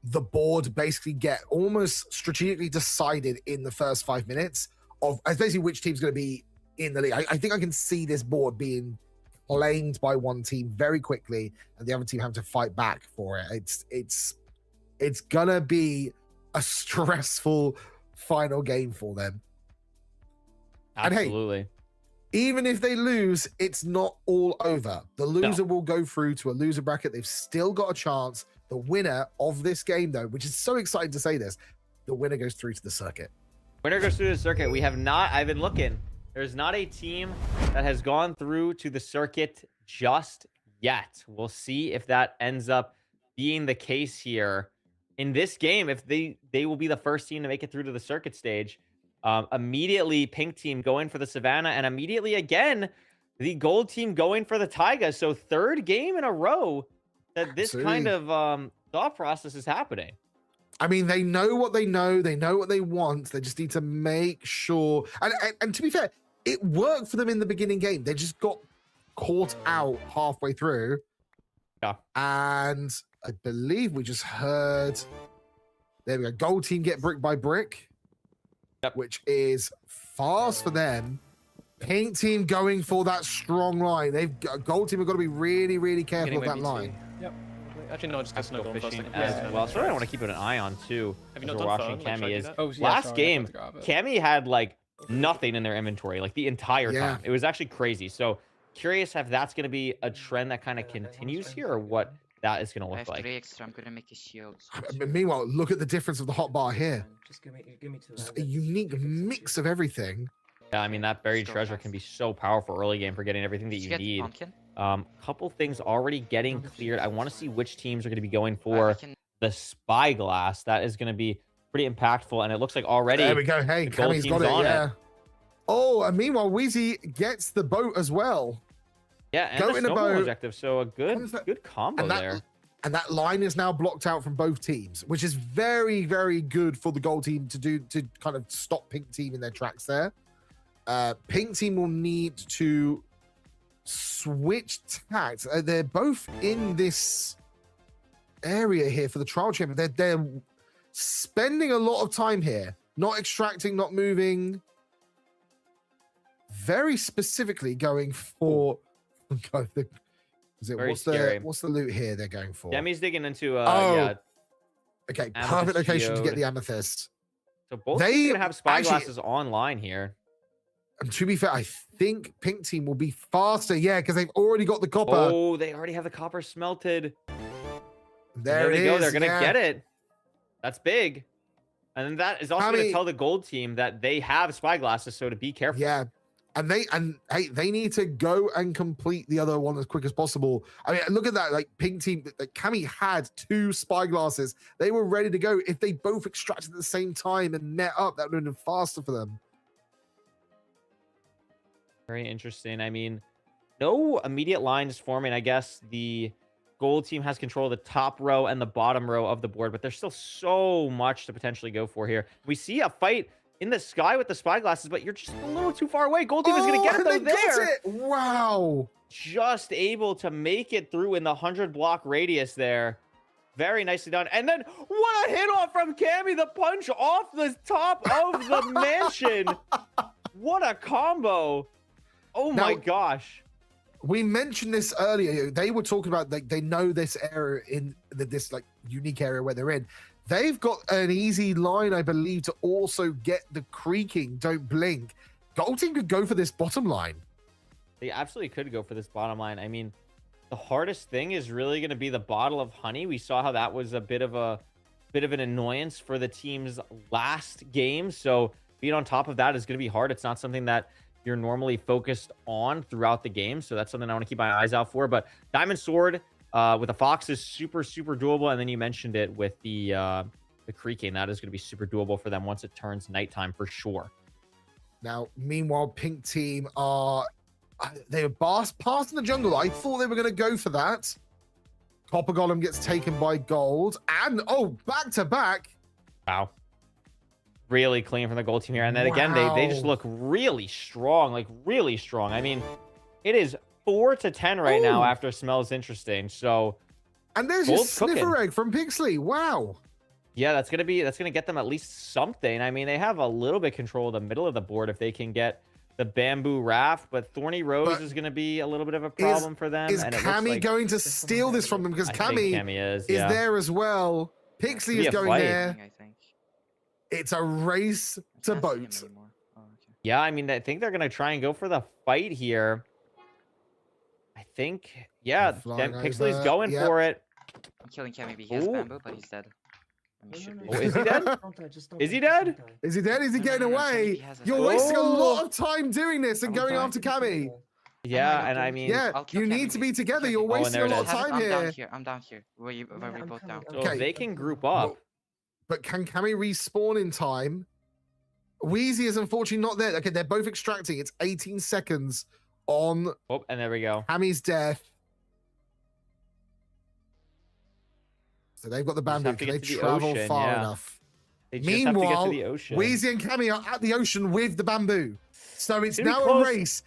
the board basically get almost strategically decided in the first 5 minutes of basically which team's going to be in the league. I think I can see this board being claimed by one team very quickly and the other team having to fight back for it. It's going to be a stressful final game for them. Absolutely. And hey, even if they lose, it's not all over. The loser will go through to a loser bracket. They've still got a chance. The winner of this game, though, which is so exciting to say this, the winner goes through to the circuit. Winner goes through the circuit. We have not, I've been looking. There's not a team that has gone through to the circuit just yet. We'll see if that ends up being the case here in this game. If they will be the first team to make it through to the circuit stage. Immediately, pink team going for the Savannah, and immediately again, the gold team going for the Taiga. So third game in a row that this kind of thought process is happening. I mean, they know what they know. They know what they want. They just need to make sure. And to be fair, it worked for them in the beginning game. They just got caught out halfway through. Yeah. And I believe we just heard, there we go, gold team get brick by brick. Yep. Which is fast for them. Pink team going for that strong line. Gold team have got to be really, really careful of that line. Yep. Actually, no, just go fishing as well. So I want to keep an eye on too. Have you not we're done watching fun? Cammy is Oh, yeah, last sorry, I game. forgot about it. Cammy had like nothing in their inventory like the entire Yeah. time. It was actually crazy. So curious if that's going to be a trend that kind of continues here or what that is going to I look have like. 3 extra. I'm gonna make a shield. Meanwhile, look at the difference of the hot bar here. Just give me two. Just a unique mix of everything. Yeah, I mean that buried Still treasure nice. can be so powerful early game for getting everything that Did you get need. pumpkin? Couple things already getting cleared. I want to see which teams are going to be going I for can... the spyglass. That is going to be pretty impactful, and it looks like already. There we go. Hey, the gold Cammy's team's got it. on Yeah. Oh, and meanwhile, Wheezy gets the boat as well. Yeah, and Go the in a snowball boat. objective. So a good combo And that, there. and that line is now blocked out from both teams, which is very, very good for the gold team to kind of stop pink team in their tracks there. Pink team will need to switch tacks. They're both in this area here for the trial chamber. They're spending a lot of time here, not extracting, not moving. Very specifically going for. Very scary. What's the loot here they're going for? Demi's digging into Okay, perfect Amethyst location to get geode. the amethyst. So both They teams gonna have spyglasses actually- online here. And to be fair, I think pink team will be faster. Yeah, because they've already got the copper. Oh, they already have the copper smelted. there it they go. is, They're gonna yeah. get it. That's big. And then that is also going Cammy- to tell the gold team that they have spyglasses, so to be careful. Yeah. And they need to go and complete the other one as quick as possible. I mean, look at that, like pink team. Like Cammy had 2 spyglasses. They were ready to go. If they both extracted at the same time and met up, that would have been faster for them. Very interesting. I mean, no immediate lines forming. I guess the gold team has control of the top row and the bottom row of the board, but there's still so much to potentially go for here. We see a fight in the sky with the spyglasses, but you're just a little too far away. Gold team is going to get it, though, there. Wow. Just able to make it through in the 100-block radius there. Very nicely done. And then what a hit off from Cammy. The punch off the top of the mansion. What a combo. Oh, my gosh. We mentioned this earlier. They were talking about, like, they know this area in this, like, unique area where they're in. They've got an easy line, I believe, to also get the creaking, don't blink. Gold team could go for this bottom line. They absolutely could go for this bottom line. I mean, the hardest thing is really going to be the bottle of honey. We saw how that was a bit of an annoyance for the team's last game. So being on top of that is going to be hard. It's not something that you're normally focused on throughout the game. So that's something I want to keep my eyes out for. But Diamond Sword with the Fox is super, super doable. And then you mentioned it with the creaking. That is going to be super doable for them once it turns nighttime for sure. Now, meanwhile, pink team they are passing the jungle. I thought they were going to go for that. Copper Golem gets taken by gold. And, back to back. Wow. Really clean from the gold team here. And then again, they just look really strong, like really strong. I mean, it is 4-10 right now after Smells Interesting. So, and there's your sniffer egg from Pixley. Wow. Yeah, that's gonna get them at least something. I mean, they have a little bit control of the middle of the board if they can get the bamboo raft, but Thorny Rose is gonna be a little bit of a problem for them. Is Cammy going to steal this from them? Because Cammy is there as well. Pixley is going there. I think. It's a race to boat. Yeah, I mean, I think they're gonna try and go for the fight here. I think, yeah, Pixley's going for it. I'm killing Cammy. He has bamboo, but he's dead. Is he dead? Is he dead? Is he dead? Is he getting away? You're wasting a lot of time doing this and going after Cammy. Yeah, and I mean, you need to be together. You're wasting a lot of time here. I'm down here. We're both down. Okay, they can group up. But can Cammy respawn in time? Wheezy is unfortunately not there. Okay, they're both extracting. It's 18 seconds on. Oh, and there we go. Cammy's death. So they've got the bamboo. Can they travel far enough? Meanwhile, Wheezy and Cammy are at the ocean with the bamboo. So it's now a race.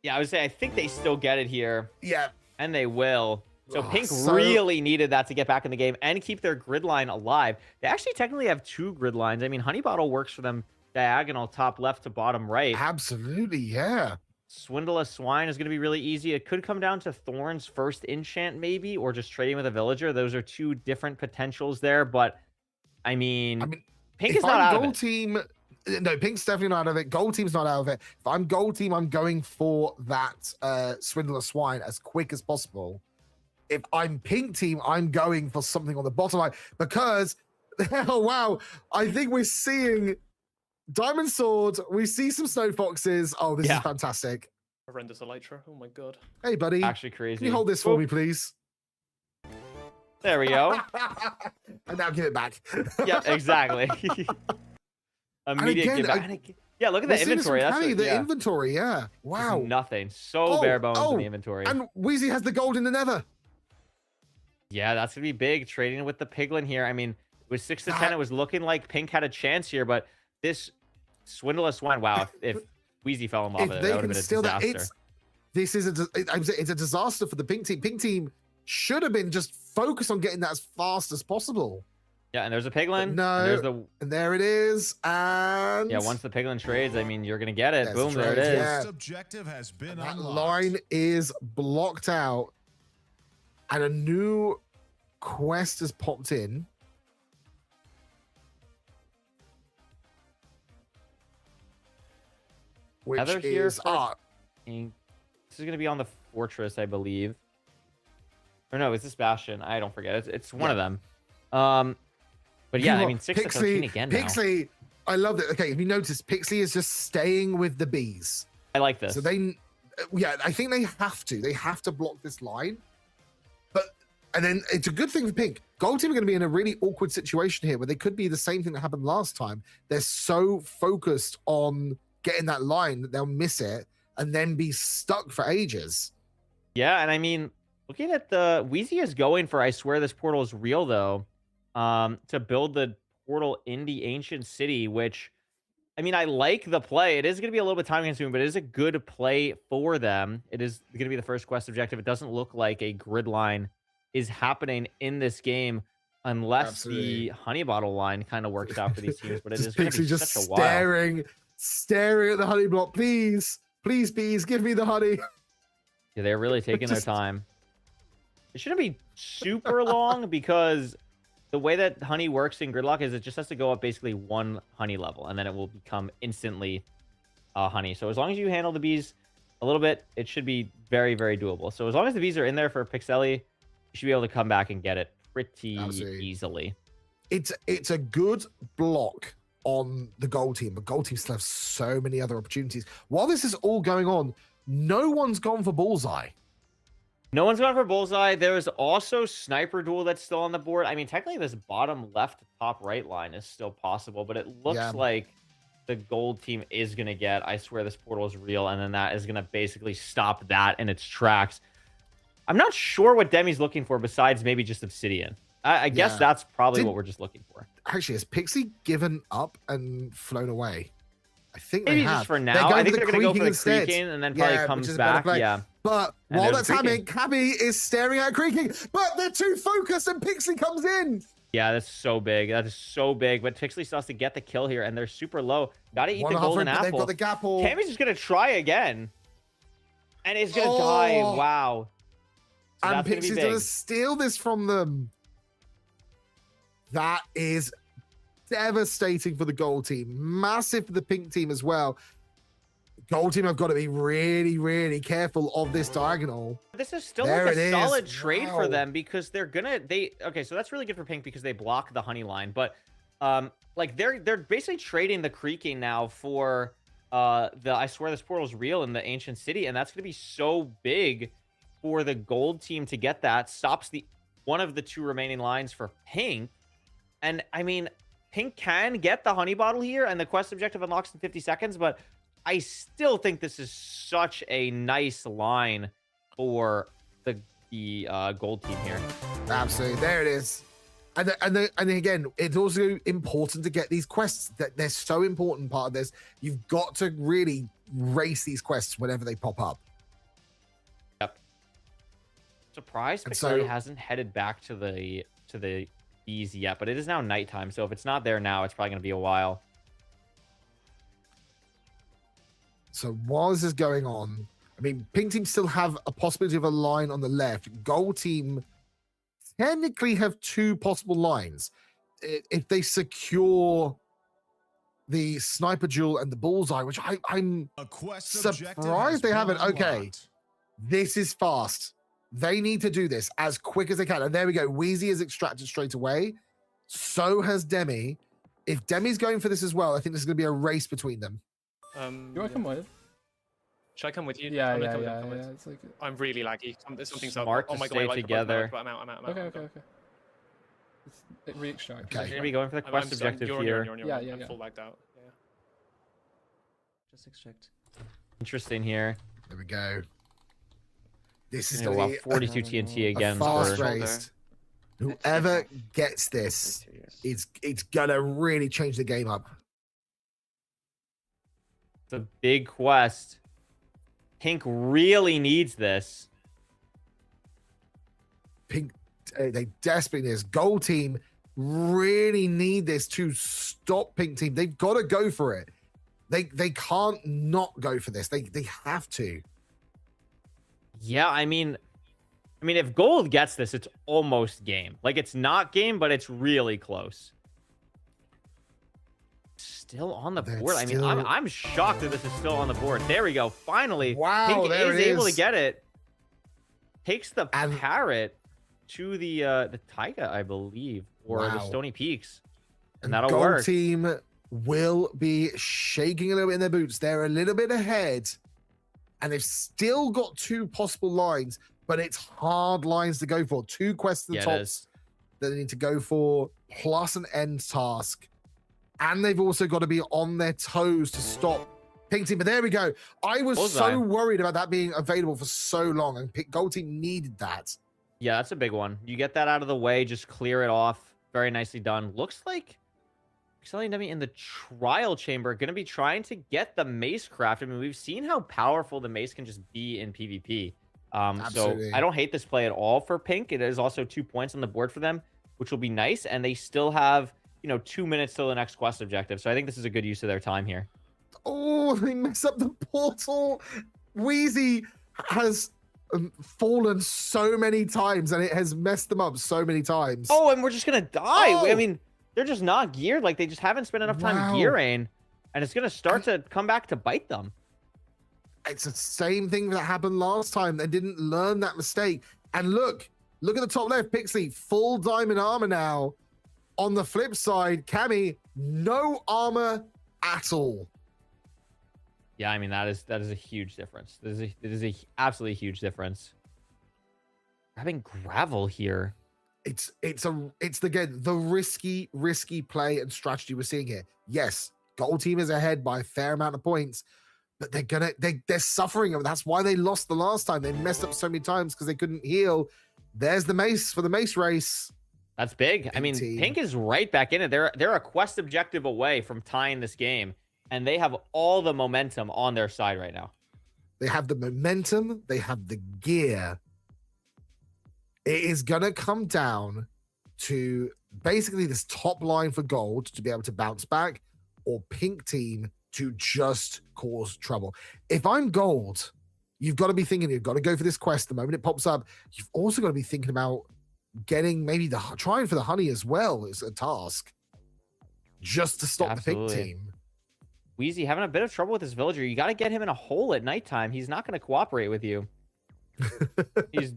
Yeah, I would say I think they still get it here. Yeah. And they will. So Pink really needed that to get back in the game and keep their grid line alive. They actually technically have 2 grid lines. I mean, Honey Bottle works for them diagonal, top left to bottom right. Absolutely, yeah. Swindle a Swine is going to be really easy. It could come down to Thorn's first enchant maybe, or just trading with a villager. Those are 2 different potentials there, but I mean Pink is not out of it. Team, no, Pink's definitely not out of it. Gold team's not out of it. If I'm gold team, I'm going for that Swindle a Swine as quick as possible. If I'm pink team, I'm going for something on the bottom line because, oh wow, I think we're seeing Diamond Sword. We see some Snow Foxes. Oh, this is fantastic. Horrendous Elytra. Oh my god. Hey, buddy. Actually crazy. Can you hold this for me, please? There we go. And now give it back. Yeah, exactly. Immediate give back. Yeah, look at the inventory. That's the inventory, yeah. Wow. Nothing. So bare bones in the inventory. And Wheezy has the gold in the nether. Yeah, that's going to be big. Trading with the Piglin here. I mean, with 6-10, it was looking like Pink had a chance here, but this Swindle Swine, wow, if Wheezy fell in love with it, that would have been a disaster. It's a disaster for the Pink team. Pink team should have been just focused on getting that as fast as possible. Yeah, and there's a Piglin. And there it is. And yeah, once the Piglin trades, I mean, you're going to get it. Boom, there it is. Yeah. Objective has been that unlocked. line is blocked out. And a new quest has popped in. Which Heather is art. This is going to be on the fortress, I believe. Or no, is this Bastion? I don't forget. It's one of them. But yeah, I mean, 6-13 again now. Pixley, I love it. Okay, if you notice, Pixley is just staying with the bees. I like this. So yeah, I think they have to. They have to block this line. And then it's a good thing for Pink. Gold team are going to be in a really awkward situation here where they could be the same thing that happened last time. They're so focused on getting that line that they'll miss it and then be stuck for ages. Yeah, and I mean, looking at the Wheezy is going for I swear this portal is real though, to build the portal in the ancient city, which I mean, I like the play. It is going to be a little bit time consuming, but it is a good play for them. It is going to be the first quest objective. It doesn't look like a grid line is happening in this game unless the honey bottle line kind of works out for these teams, but it is going to be such a while. Staring at the honey block. Please, bees, give me the honey. Yeah, they're really taking their time. It shouldn't be super long because the way that honey works in Gridlock is it just has to go up basically one honey level, and then it will become instantly honey. So as long as you handle the bees a little bit, it should be very, very doable. So as long as the bees are in there for Pixelli, you should be able to come back and get it pretty easily. It's a good block on the gold team, but gold team still have so many other opportunities. While this is all going on, no one's gone for bullseye. No one's gone for bullseye. There's also sniper duel that's still on the board. I mean, technically this bottom left, top right line is still possible, but it looks like the gold team is going to get, I swear this portal is real, and then that is going to basically stop that in its tracks. I'm not sure what Demi's looking for besides maybe just Obsidian. I guess that's probably what we're just looking for. Actually, has Pixie given up and flown away? I think maybe they have. just for now. I think they're going to go for the creaking and then probably comes back. Yeah. But while that's happening, Cabby is staring at creaking, but they're too focused and Pixie comes in. Yeah, that's so big. That is so big. But Pixley still has to get the kill here, and they're super low. Gotta eat the golden apple. They've got the gapple. Tammy's just gonna try again. And it's gonna die. Wow. So and Pixie's gonna steal this from them. That is devastating for the gold team. Massive for the pink team as well. Gold team have got to be really, really careful of this diagonal. This is still like a solid trade for them because they're gonna okay, so that's really good for pink because they block the honey line, but like they're basically trading the creaking now for the I swear this portal is real in the ancient city, and that's gonna be so big for the gold team to get that. Stops the one of the two remaining lines for pink. And I mean, pink can get the honey bottle here, and the quest objective unlocks in 50 seconds, but I still think this is such a nice line for the gold team here. Absolutely, there it is. And again, it's also important to get these quests. That they're so important part of this. You've got to really race these quests whenever they pop up. Yep. Surprised Pixelli hasn't headed back to the bees yet, but it is now nighttime. So if it's not there now, it's probably going to be a while. So while this is going on, I mean, pink team still have a possibility of a line on the left. Gold team technically have two possible lines. If they secure the sniper duel and the bullseye, which I'm surprised they haven't. Okay, this is fast. They need to do this as quick as they can. And there we go. Wheezy is extracted straight away. So has Demi. If Demi's going for this as well, I think this is going to be a race between them. You want to come with? Should I come with you? Yeah. It's like I'm really laggy. Something's up. Smart Oh my to god, stay together. I'm out. Okay. It's re-extract. Okay. You're gonna be going for the quest objective here. I'm full lagged out. Yeah. Just extract. Interesting here. There we go. This is going to be 42 TNT again. Fast race. Whoever gets this, it's gonna really change the game up. It's a big quest. Pink really needs this. Pink, they desperately need this. Gold team really need this to stop pink team. They've got to go for it. They can't not go for this. They have to. Yeah, I mean, if gold gets this, it's almost game. Like, it's not game, but it's really close. Still on the board. I mean, I'm shocked that this is still on the board. There we go. Finally, wow, Pink is able to get it. Takes the parrot to the taiga, I believe, or the Stony Peaks, and that'll work. Gold team will be shaking a little bit in their boots. They're a little bit ahead. and they've still got 2 possible lines, but it's hard lines to go for. 2 quests to the Yeah, it tops is. that they need to go for, plus an end task. And they've also got to be on their toes to stop Pink Team. But there we go. I was Bullseye. so worried about that being available for so long, and Gold Team needed that. Yeah, that's a big one. You get that out of the way, just clear it off. Very nicely done. Looks like Excelling Demi in the trial chamber going to be trying to get the mace craft. I mean, we've seen how powerful the mace can just be in PvP. So Absolutely. I don't hate this play at all for Pink. It is also 2 points on the board for them, which will be nice. And they still have, 2 minutes till the next quest objective. So I think this is a good use of their time here. Oh, they mess up the portal. Wheezy has fallen so many times, and it has messed them up so many times. Oh, and we're just going to die. Oh. I mean, they're just not geared. Like, they just haven't spent enough time Wow. gearing. And it's going to start to come back to bite them. It's the same thing that happened last time. They didn't learn that mistake. And look at the top left. Pixie, full diamond armor now. On the flip side, Cammy, no armor at all. Yeah, I mean, that is a huge difference. This is a absolutely huge difference. Having gravel here. It's again the risky play and strategy we're seeing here. Yes, Gold Team is ahead by a fair amount of points, but they're suffering. That's why they lost the last time. They messed up so many times because they couldn't heal. There's the mace for the mace race. That's big. I mean, Pink is right back in it. They're a quest objective away from tying this game, and they have all the momentum on their side right now. They have the momentum. They have the gear. It is going to come down to basically this top line for Gold to be able to bounce back, or Pink Team to just cause trouble. If I'm Gold, you've got to be thinking, you've got to go for this quest the moment it pops up. You've also got to be thinking about getting maybe trying for the honey as well as a task, just to stop the Pink Team. Wheezy having a bit of trouble with this villager. You got to get him in a hole at nighttime. He's not going to cooperate with you. He is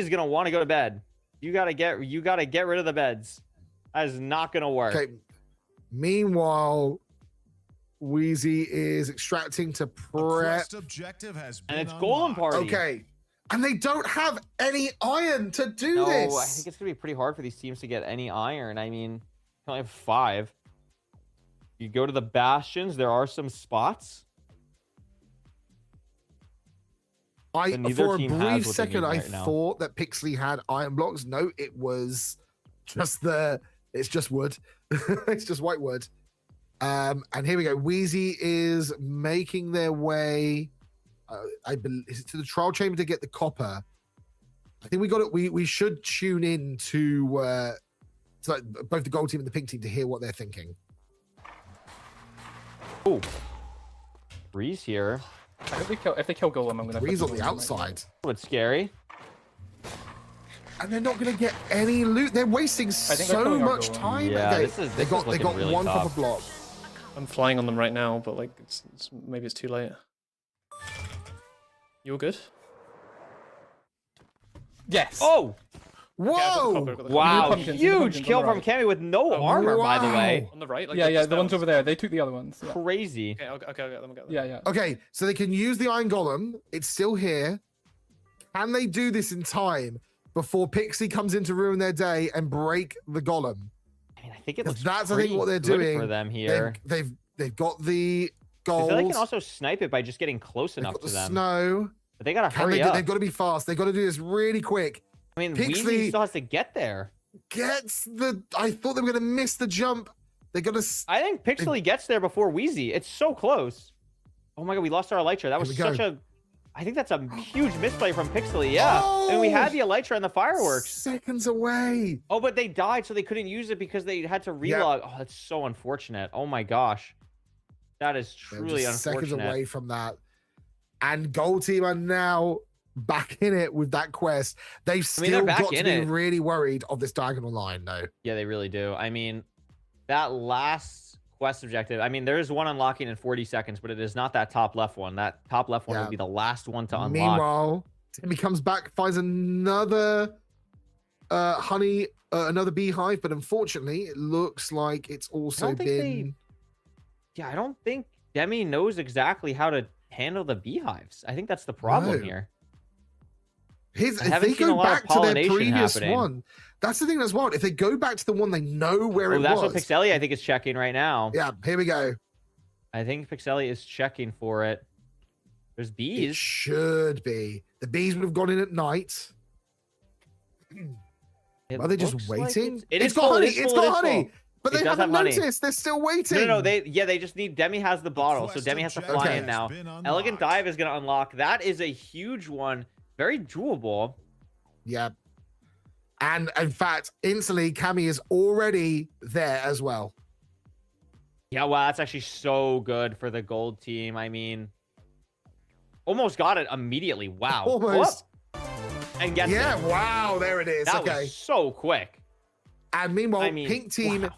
going to want to go to bed. You got to get rid of the beds. That is not going to work. Okay. Meanwhile, Wheezy is extracting to prep. Quest objective has been And it's Golem Party. Okay. And they don't have any iron to do this. No, I think it's going to be pretty hard for these teams to get any iron. I mean, you only have 5. You go to the bastions. There are some spots. For a team has brief what they second, need I right now. thought that Pixley had iron blocks. No, it was just it's just wood. It's just white wood. And here we go. Wheezy is making their way. I believe, is it to the trial chamber to get the copper? I think we got it. We should tune in to both the Gold Team and the Pink Team to hear what they're thinking. Oh, Breeze here. I hope if they kill Golem, I'm gonna. Breeze put on the the Golem right now. outside. What's scary? And they're not going to get any loot. They're wasting think they're so killing our much Golem. time. Yeah, they this is got looking really one tough. copper block. I'm flying on them right now, but like maybe it's too late. You all good? Yes. Oh, Whoa! wow. pumpkins, Huge pumpkins on kill the from right. Cammy with no armor, by the way. On the right? Like Yeah, just the ones down. over there. They took the other ones. Yeah, Crazy. Okay, I'll get them. I'll get them. yeah. Okay, so they can use the Iron Golem. It's still here. Can they do this in time before Pixie comes in to ruin their day and break the Golem? I mean, I think it 'Cause looks that's, I think, what they're pretty good doing for them here. They've got the I gold. feel like they can also snipe it by just getting close They've enough got to the them. snow. But they gotta Can hurry they up. they've got to be fast. They've got to do this really quick. I mean, Pixley- Weezy still has to get there. Gets the. I thought they were going to miss the jump. They're going to. I think Pixley gets there before Wheezy. It's so close. Oh my god, we lost our Elytra. That was Here we such a... I think that's a huge misplay from Pixley, yeah. And we had the Elytra and the fireworks. Seconds away. Oh, but they died, so they couldn't use it because they had to relog. Oh, that's so unfortunate. Oh my gosh. That is They're truly just unfortunate. seconds away from that. And Gold Team are now back in it with that quest. They've they're still back got to in be it. really worried of this diagonal line, though. Yeah, they really do. I mean, that last quest objective, I mean, there is one unlocking in 40 seconds, but it is not that top left one. That top left one Yeah. will be the last one to unlock. Meanwhile, Timmy comes back, finds another another beehive, but unfortunately, it looks like it's also don't think been. Yeah, I don't think Demi knows exactly how to handle the beehives. I think that's the problem No. here. If haven't they seen a go lot of back to their pollination previous happening. one, that's the thing as well. If they go back to the one they know where Oh, it that's was. what Pixeli, I think, is checking right now. Yeah, here we go. I think Pixeli is checking for it. There's It bees. should be. The bees would have gone in at night. It Are they just looks like waiting? It It's is got full, honey. it is It's full, it got is honey. full. But It they does haven't have honey. noticed. They're still waiting. No, they just need Demi has the bottle, so quest Demi has to objective fly has in now. been unlocked. Elegant Dive is gonna unlock. That is a huge one. Very doable. Yeah. And in fact, instantly, Cammy is already there as well. Yeah, wow, that's actually so good for the gold team. I mean, almost got it immediately. Wow. Almost. Whoop. And gets Yeah, it. wow, there it is. That Okay. was so quick. And meanwhile, I mean, pink team wow.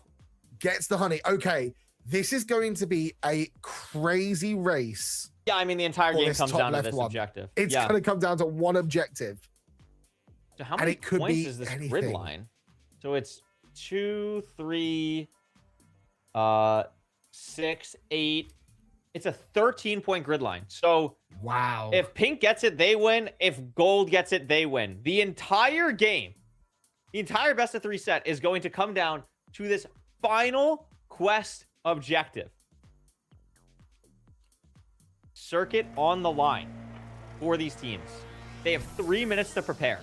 gets the honey. Okay, this is going to be a crazy race. Yeah, I mean, the entire For game this comes top down to left this one. objective. It's yeah. going to come down to one objective. So how and many it could points be is this grid anything. line? So it's 2, 3, 6, 8. It's a 13-point grid line. So Wow. if pink gets it, they win. If gold gets it, they win. The entire game, the entire best of 3 set is going to come down to this final quest objective. Circuit on the line for these teams. They have 3 minutes to prepare.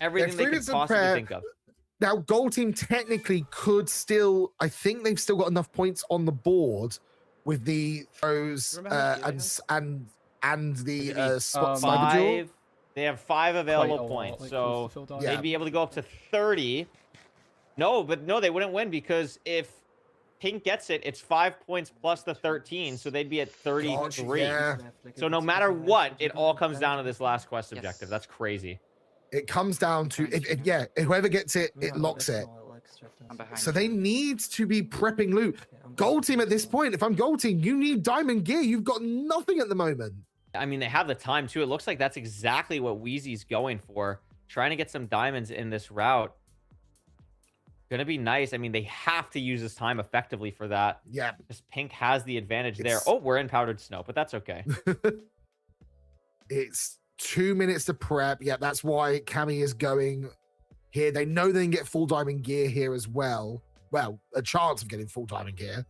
Everything they 3 could minutes to possibly prepare. think of. Now, gold team technically could still, I think they've still got enough points on the board with the throws and the sniper duel. They have 5 available Quite a lot, points, like, so close to filled up. Yeah. they'd be able to go up to 30. No, they wouldn't win because if pink gets it, it's 5 points plus the 13, so they'd be at 33. Gotcha, yeah. So no matter what, it all comes down to this last quest objective. That's crazy. It comes down to, whoever gets it, it locks it. I'm behind. So they need to be prepping loot. Gold team at this point, if I'm gold team, you need diamond gear. You've got nothing at the moment. I mean, they have the time too. It looks like that's exactly what Wheezy's going for. Trying to get some diamonds in this route. Gonna be nice. I mean, they have to use this time effectively for that. Yeah. Because pink has the advantage there. It's- Oh, we're in powdered snow, but that's okay. It's 2 minutes to prep. Yeah, that's why Cammy is going here. They know they can get full diamond gear here as well. Well, a chance of getting full diamond gear.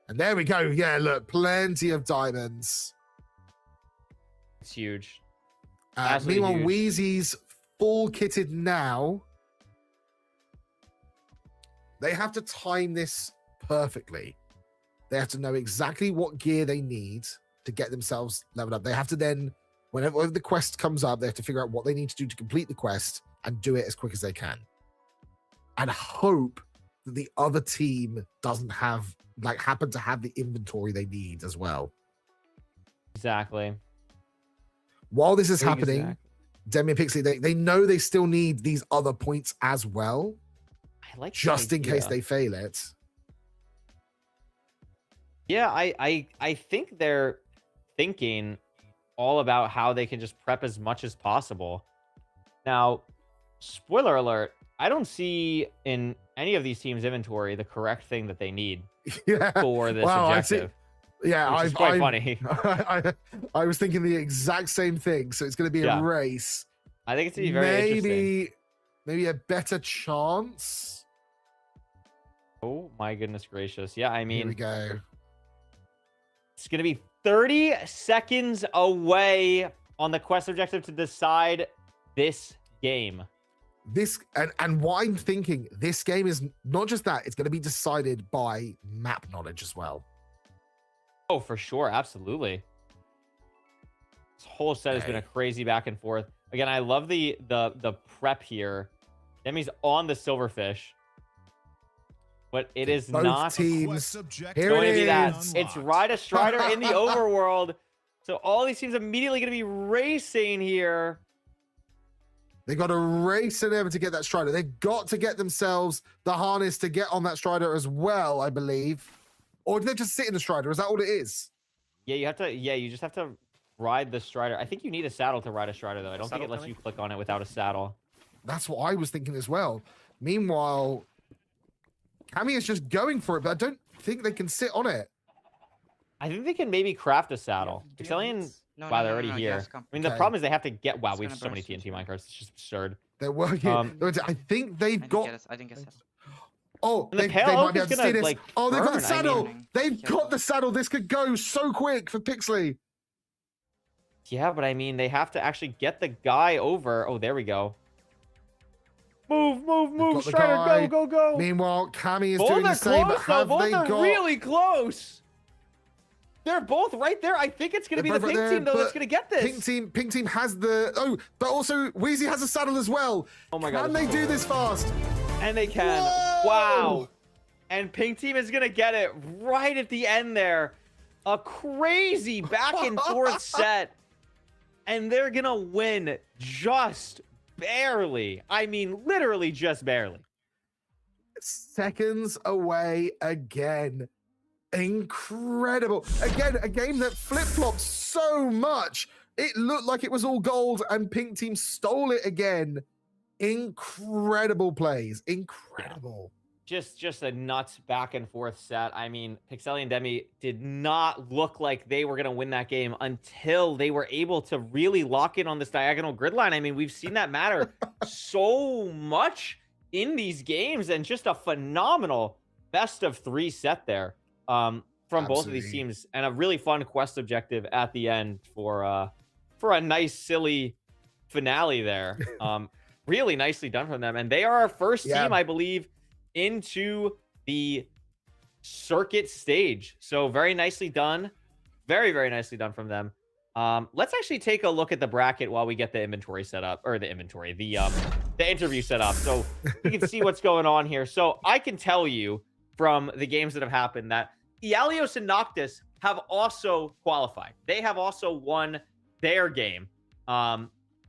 And there we go. Yeah, look, plenty of diamonds. It's huge. Absolutely Meanwhile, huge. Wheezy's full kitted now. They have to time this perfectly. They have to know exactly what gear they need to get themselves leveled up. They have to then, whenever the quest comes up, they have to figure out what they need to do to complete the quest and do it as quick as they can. And hope that the other team doesn't have, happen to have the inventory they need as well. Exactly. While this is happening, Exactly. Demi and Pixie, they know they still need these other points as well, I like the just in case idea. they fail it. Yeah, I think they're thinking all about how they can just prep as much as possible. Now, spoiler alert, I don't see in any of these teams' inventory the correct thing that they need Yeah. for this Wow, I see. objective. Yeah, Which is quite funny. I was thinking the exact same thing. So it's going to be Yeah. a race. I think it's gonna be very interesting. Maybe a better chance. Oh my goodness gracious. Yeah, I Here mean, we go. it's going to be 30 seconds away on the quest objective to decide this game. This and what I'm thinking, this game is not just that; it's going to be decided by map knowledge as well. Oh, for sure. Absolutely. This whole set has been a crazy back and forth. Again, I love the prep here. Demi's on the silverfish. But it is Both not teams. Objective Here going it to be that. is. It's Ride a Strider in the overworld. So all these teams immediately going to be racing here. They got to race and ever to get that Strider. They've got to get themselves the harness to get on that Strider as well, I believe. Or do they just sit in the Strider? Is that all it is? Yeah, you have to. Yeah, you just have to ride the Strider. I think you need a saddle to ride a Strider, though. I don't think it lets you click on it without a saddle. That's what I was thinking as well. Meanwhile, Cammy is just going for it, but I don't think they can sit on it. I think they can maybe craft a saddle. Do you have Pixelian, hits? No, wow, no, they're no, already no, you here. have to come. I mean, the Okay. problem is they have to get. Wow, It's we have gonna so many burst TNT minecars. It's just absurd. They're working. Um, I think I they've didn't got. get it. I didn't get it. Oh, And the they pale might oak be is able to gonna, see this. like, Oh, they've got the burn. I saddle. mean, They've careful. got the saddle. This could go so quick for Pixley. yeah, but I mean, they have to actually get the guy over. Oh, there we go. Move, move, They've move, got the Strider, guy. go, go, go. Meanwhile, Cammy is Both doing are the same, close, but though. have Both they are got... really close. They're both right there. I think it's going to be They're the both pink right there, team, though, that's but going to get this. Pink team has the... Oh, but also Wheezy has a saddle as well. Oh my God. Can they do this fast? And they can. Whoa! Wow. And pink team is going to get it right at the end there. A crazy back and forth set. And they're going to win just barely. I mean, literally just barely. Seconds away again. Incredible. Again, a game that flip-flopped so much. It looked like it was all gold and pink team stole it again. Incredible plays. Incredible. Just a nuts back and forth set. I mean, Pixeli and Demi did not look like they were going to win that game until they were able to really lock in on this diagonal grid line. I mean, we've seen that matter so much in these games, and just a phenomenal best of 3 set there from both of these teams, and a really fun quest objective at the end for a nice silly finale there. Really nicely done from them, and they are our first team, I believe, into the circuit stage. So very nicely done. Very, very nicely done from them. Let's actually take a look at the bracket while we get the inventory set up, or the interview set up, so we can see what's going on here. So I can tell you from the games that have happened that Ialios and Noctis have also qualified. They have also won their game,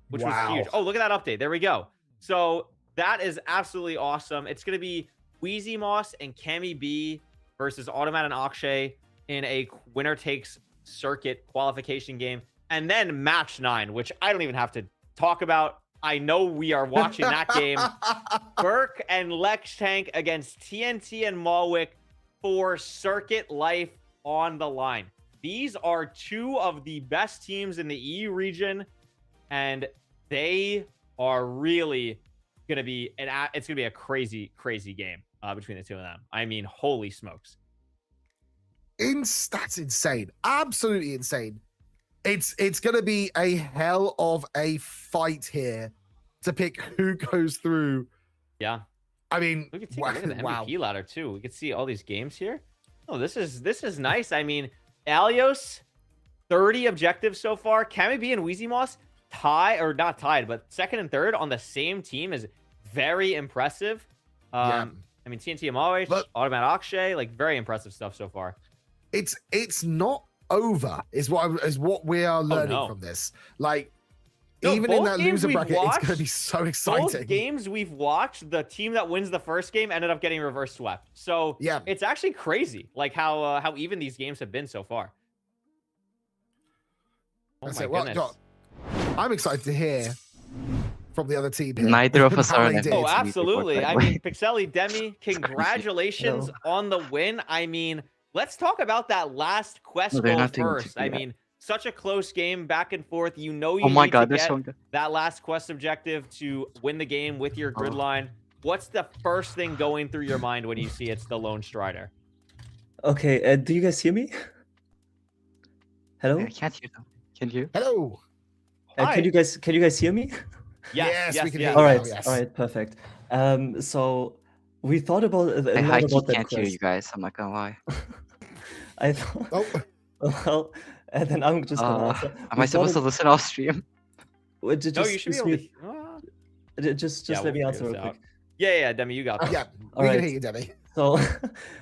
which was huge. Oh, look at that update. There we go. So that is absolutely awesome. It's going to be Wheezy Moss and Cammy B versus Automat and Akshay in a winner takes circuit qualification game. And then match 9, which I don't even have to talk about. I know we are watching that game. Burke and Lex Tank against TNT and Malwick for circuit life on the line. These are 2 of the best teams in the EU region, and they are really going to be it's going to be a crazy game between the 2 of them. I mean, holy smokes. That's insane. Absolutely insane. It's going to be a hell of a fight here to pick who goes through. Yeah. I mean, we can take a look at the MVP ladder too. We can see all these games here. Oh, this is nice. I mean, Alios, 30 objectives so far. Cammy B and Wheezy Moss not tied, but second and third on the same team is very impressive. I mean, TNT Amawich, Automat Akshay, like very impressive stuff so far. It's not over, is what we are learning from this. Like, no, even in that loser bracket, it's going to be so exciting. Both games we've watched, the team that wins the first game ended up getting reverse swept. So yeah, it's actually crazy, like how even these games have been so far. Oh my goodness. Well, I'm excited to hear from the other team here. Neither of us are. Oh, absolutely. I mean, Pixeli, Demi, congratulations on the win. I mean, let's talk about that last quest goal first. I mean, such a close game, back and forth. You know you need to get that last quest objective to win the game with your grid line. What's the first thing going through your mind when you see it's the Lone Strider? Okay, do you guys hear me? Hello? I can't hear them. Can you? Hello. Can you guys hear me? Yes, we can hear you. All right, yes. all right, perfect. So we thought about a I lot about that can't hear quest. you guys. I'm not gonna lie. I thought. Well, and then I'm just gonna answer. Am I supposed to listen off stream? No, you should be able to. Just let me answer real quick. Yeah, Demi, you got this. Yeah, All we right. can hear you, Demi.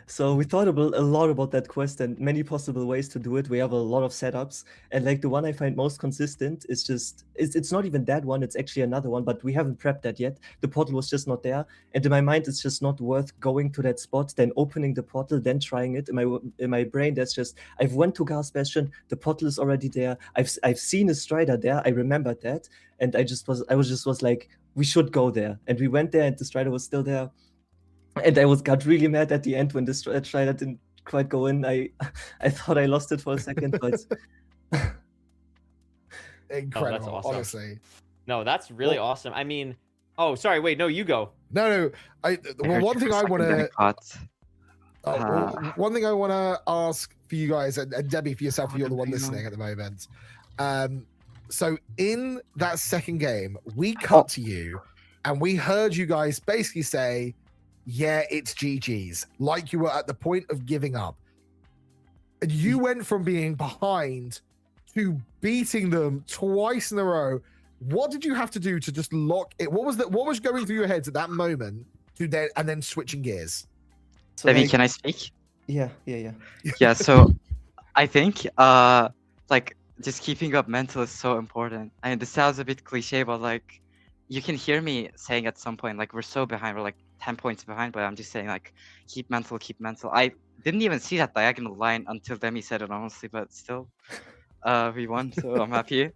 So we thought about a lot about that quest and many possible ways to do it. We have a lot of setups, and like the one I find most consistent is just it's not even that one. It's actually another one, but we haven't prepped that yet. The portal was just not there, and in my mind, it's just not worth going to that spot, then opening the portal, then trying it. In my brain, that's just I've went to Gas Bastion. The portal is already there. I've seen a Strider there. I remembered that, and I was like, we should go there, and we went there, and the Strider was still there. And I got really mad at the end when the Strider quite go in. I thought I lost it for a second, but Incredible, awesome. honestly. No, that's really awesome. I mean, oh, sorry, wait, no, you go. No. Well, one thing I want to. to. One thing I want to ask for you guys, and Debbie, for yourself, you're the one listening at the moment. So in that second game, we cut to you, and we heard you guys basically say, "Yeah, it's GG's," like you were at the point of giving up. And you went from being behind to beating them twice in a row. What did you have to do to just lock it? What was going through your heads at that moment to then switching gears? so Debbie, like, can I speak? yeah. Yeah, so I think like just keeping up mental is so important. I mean, this sounds a bit cliche, but like you can hear me saying at some point, like we're so behind, we're like 10 points behind, but I'm just saying like keep mental. I didn't even see that diagonal line until Demi said it, honestly, but still we won, so I'm happy.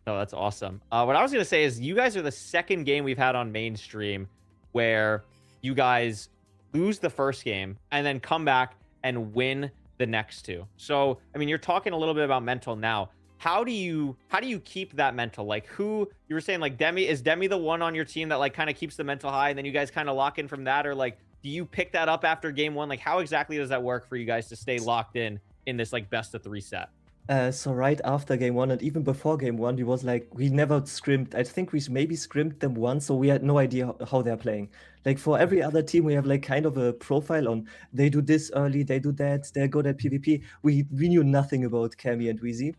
No, that's awesome. What I was gonna say is you guys are the second game we've had on mainstream where you guys lose the first game and then come back and win the next two. So, I mean, you're talking a little bit about mental now. How do you keep that mental? Like, who you were saying, like is Demi the one on your team that like kind of keeps the mental high, and then you guys kind of lock in from that, or like do you pick that up after game one? Like, how exactly does that work for you guys to stay locked in this like best of 3 set? So right after game one and even before game one, we was like, we never scrimmed. I think we maybe scrimmed them once, so we had no idea how they're playing. Like for every other team, we have like kind of a profile on they do this early, they do that, they're good at PvP. We knew nothing about Cammy and Wheezy.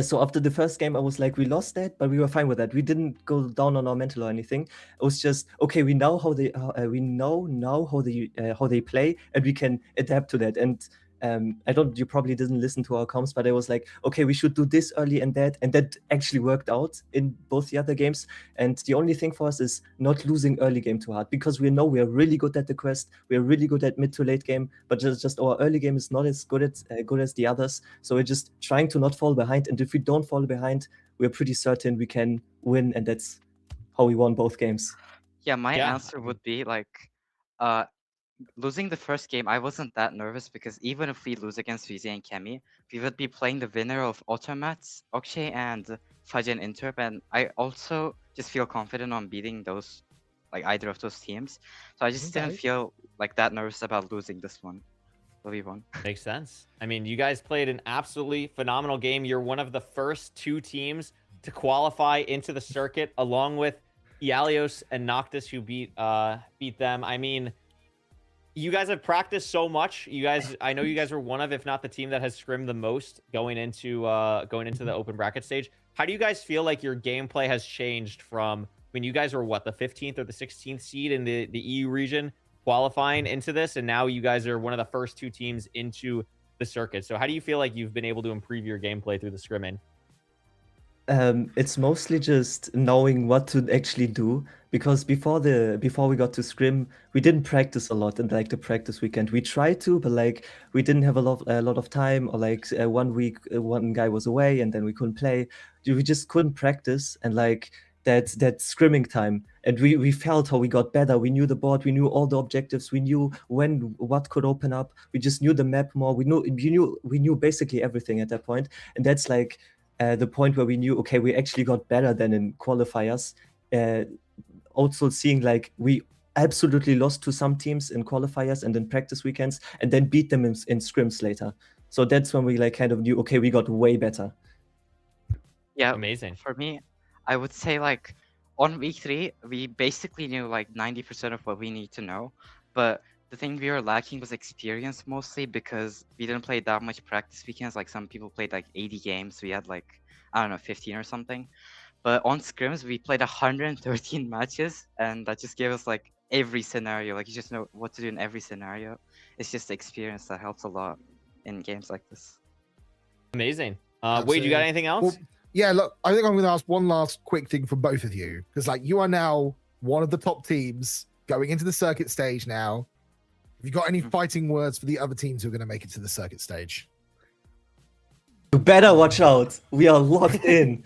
So after the first game, I was like, we lost that, but we were fine with that. We didn't go down on our mental or anything. It was just okay. We know how they now how they play, and we can adapt to that. And you probably didn't listen to our comms, but I was like, okay, we should do this early and that actually worked out in both the other games. And the only thing for us is not losing early game too hard, because we know we are really good at the quest, we are really good at mid to late game, but just our early game is not as good as the others. So we're just trying to not fall behind, and if we don't fall behind, we're pretty certain we can win, and that's how we won both games. Yeah, my answer would be like, losing the first game, I wasn't that nervous because even if we lose against Vizi and Kemi, we would be playing the winner of Automats, Okshay, and Fudge and Interp, and I also just feel confident on beating those, like either of those teams. So I just didn't feel like that nervous about losing this one. So we won. Makes sense. I mean, you guys played an absolutely phenomenal game. You're one of the first 2 teams to qualify into the circuit, along with Ialios and Noctis, who beat them. I mean, you guys have practiced so much. I know you guys were one of, if not the team that has scrimmed the most going into the open bracket stage. How do you guys feel like your gameplay has changed from when you guys were what, the 15th or the 16th seed in the EU region qualifying into this, and now you guys are one of the first 2 teams into the circuit? So how do you feel like you've been able to improve your gameplay through the scrimming? It's mostly just knowing what to actually do, because before we got to scrim, we didn't practice a lot in like the practice weekend. We tried to, but like we didn't have a lot of time, or like 1 week one guy was away and then we couldn't play. We just couldn't practice, and like that scrimming time, and we felt how we got better. We knew the board, we knew all the objectives, we knew what could open up. We just knew the map more. We knew basically everything at that point, and that's like the point where we knew, okay, we actually got better than in qualifiers. Also seeing like we absolutely lost to some teams in qualifiers and in practice weekends, and then beat them in scrims later. So that's when we like kind of knew, okay, we got way better. Yeah, amazing. For me, I would say like on week 3, we basically knew like 90% of what we need to know, but the thing we were lacking was experience, mostly because we didn't play that much practice weekends. Like some people played like 80 games. We had like, I don't know, 15 or something. But on scrims, we played 113 matches, and that just gave us like every scenario. Like you just know what to do in every scenario. It's just experience that helps a lot in games like this. Amazing. Wade, you got anything else? Well, yeah, look, I think I'm going to ask one last quick thing from both of you, because like you are now one of the top teams going into the circuit stage now. Have you got any fighting words for the other teams who are going to make it to the circuit stage? You better watch out. We are locked in.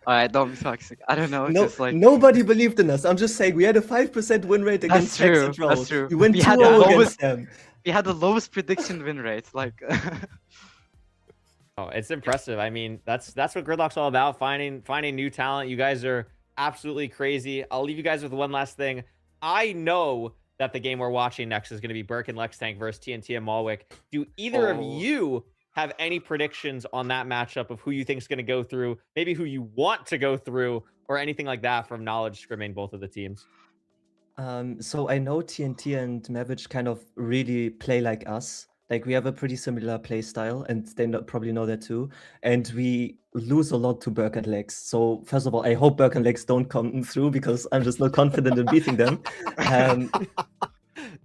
Alright, don't be toxic. I don't know. It's No, just like nobody believed in us. I'm just saying we had a 5% win rate against that's true. Hex and Roll. That's true. We went We 2-0 had the against lowest. them. We had the lowest prediction win rate. Like. Oh, it's impressive. I mean, that's what Gridlock's all about, finding new talent. You guys are absolutely crazy. I'll leave you guys with one last thing. I know that the game we're watching next is going to be Burke and Lex Tank versus TNT and Malwick. Do either of you have any predictions on that matchup of who you think is going to go through, maybe who you want to go through, or anything like that from knowledge scrimming both of the teams? So I know TNT and Mavich kind of really play like us. Like we have a pretty similar play style, and they probably know that too. And we lose a lot to Burke and Lex. So first of all, I hope Burke and Lex don't come through because I'm just not confident in beating them.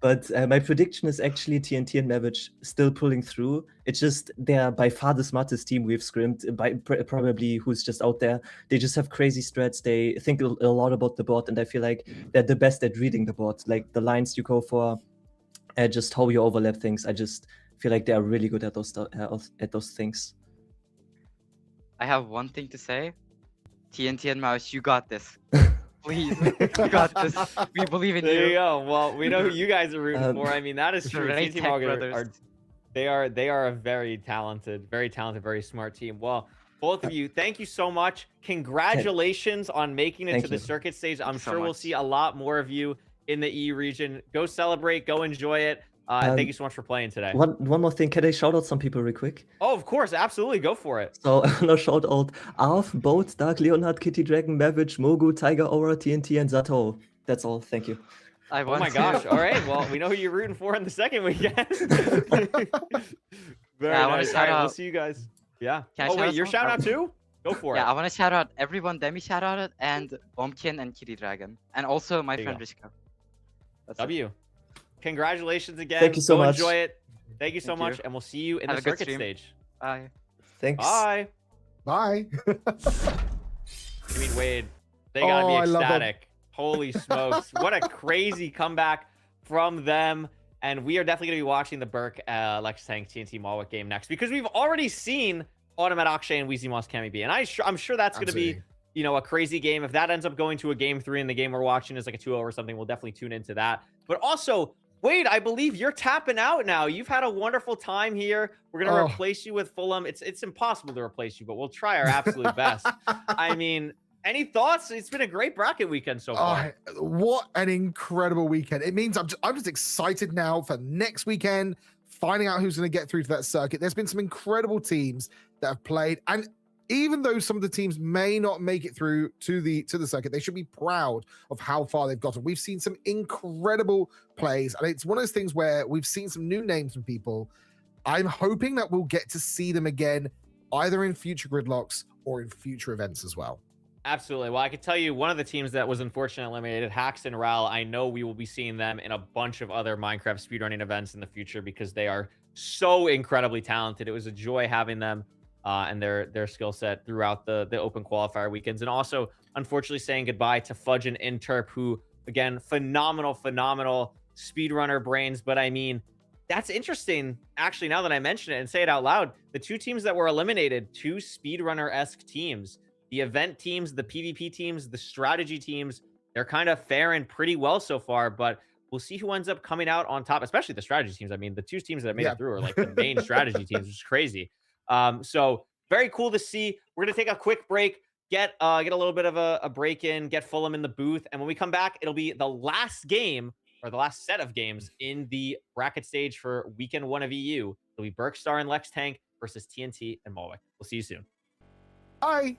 But my prediction is actually TNT and Mavich still pulling through. It's just they're by far the smartest team we've scrimmed, by probably who's just out there. They just have crazy strats. They think a lot about the board, and I feel like they're the best at reading the board. Like the lines you go for, just how you overlap things. I just feel like they are really good at those things. I have one thing to say. TNT and Mouse, you got this. Please, you got this. We believe in you. There you go. Well, we know who you guys are rooting for. I mean, that is true. Great TNT Tech Malwick brothers. they are a very talented, very smart team. Well, both of you, thank you so much. Congratulations on making it Thank to the you. circuit stage. I'm so sure we'll much. see a lot more of you in the EU region. Go celebrate, go enjoy it. Thank you so much for playing today. One more thing, can I shout out some people real quick? Oh, of course, absolutely. Go for it. So I want to shout out Arf, Boat, Dark Leonard, Kitty Dragon, Mavich, Mogu, Tiger Aura, TNT, and Zato. That's all. Thank you. I Oh want my to. gosh. All right. Well, we know who you're rooting for in the second weekend. Very I wanna nice. shout All right, we'll out- see you guys. Yeah. Can I Oh, shout wait, out your someone? shout out too? Go for Yeah, it. I want to shout out everyone Demi shout outed and Omkin and Kitty Dragon. And also my There you friend go. Rishka. That's it. W. Congratulations again. Thank you so Go much. Enjoy it. Thank you so Thank much. you. And we'll see you in Have the a good circuit stream. stage. Bye. Thanks. Bye. Bye. I mean, Wade, they gotta Oh, I be love them. ecstatic. Holy smokes. What a crazy comeback from them. And we are definitely going to be watching the Burke Lex Tank TNT Malwick game next because we've already seen Automat Akshay and Weezy Moss Kami B. And I'm sure that's going to be, Absolutely. a crazy game. If that ends up going to a game 3 and the game we're watching is like a 2-0 or something, we'll definitely tune into that. But also, Wade, I believe you're tapping out now. You've had a wonderful time here. We're going to Oh. replace you with Fulham. It's impossible to replace you, but we'll try our absolute best. I mean, any thoughts? It's been a great bracket weekend so far. What an incredible weekend. It means I'm just excited now for next weekend, finding out who's going to get through to that circuit. There's been some incredible teams that have played, and even though some of the teams may not make it through to the circuit, they should be proud of how far they've gotten. We've seen some incredible plays, and it's one of those things where we've seen some new names from people. I'm hoping that we'll get to see them again, either in future gridlocks or in future events as well. Absolutely. Well, I can tell you one of the teams that was unfortunately eliminated, Hax and Ral. I know we will be seeing them in a bunch of other Minecraft speedrunning events in the future because they are so incredibly talented. It was a joy having them and their skill set throughout the open qualifier weekends. And also, unfortunately, saying goodbye to Fudge and Interp, who, again, phenomenal speedrunner brains. But I mean, that's interesting, actually, now that I mention it and say it out loud. The two teams that were eliminated, two speedrunner-esque teams. The event teams, the PvP teams, the strategy teams, they're kind of faring pretty well so far, but we'll see who ends up coming out on top, especially the strategy teams. I mean, the two teams that made it through are like the main strategy teams, which is crazy. So very cool to see. We're going to take a quick break, get a little bit of a break in, get Fulham in the booth. And when we come back, it'll be the last game or the last set of games in the bracket stage for weekend 1 of EU. It'll be Berkstar and Lex Tank versus TNT and Malwick. We'll see you soon. Bye.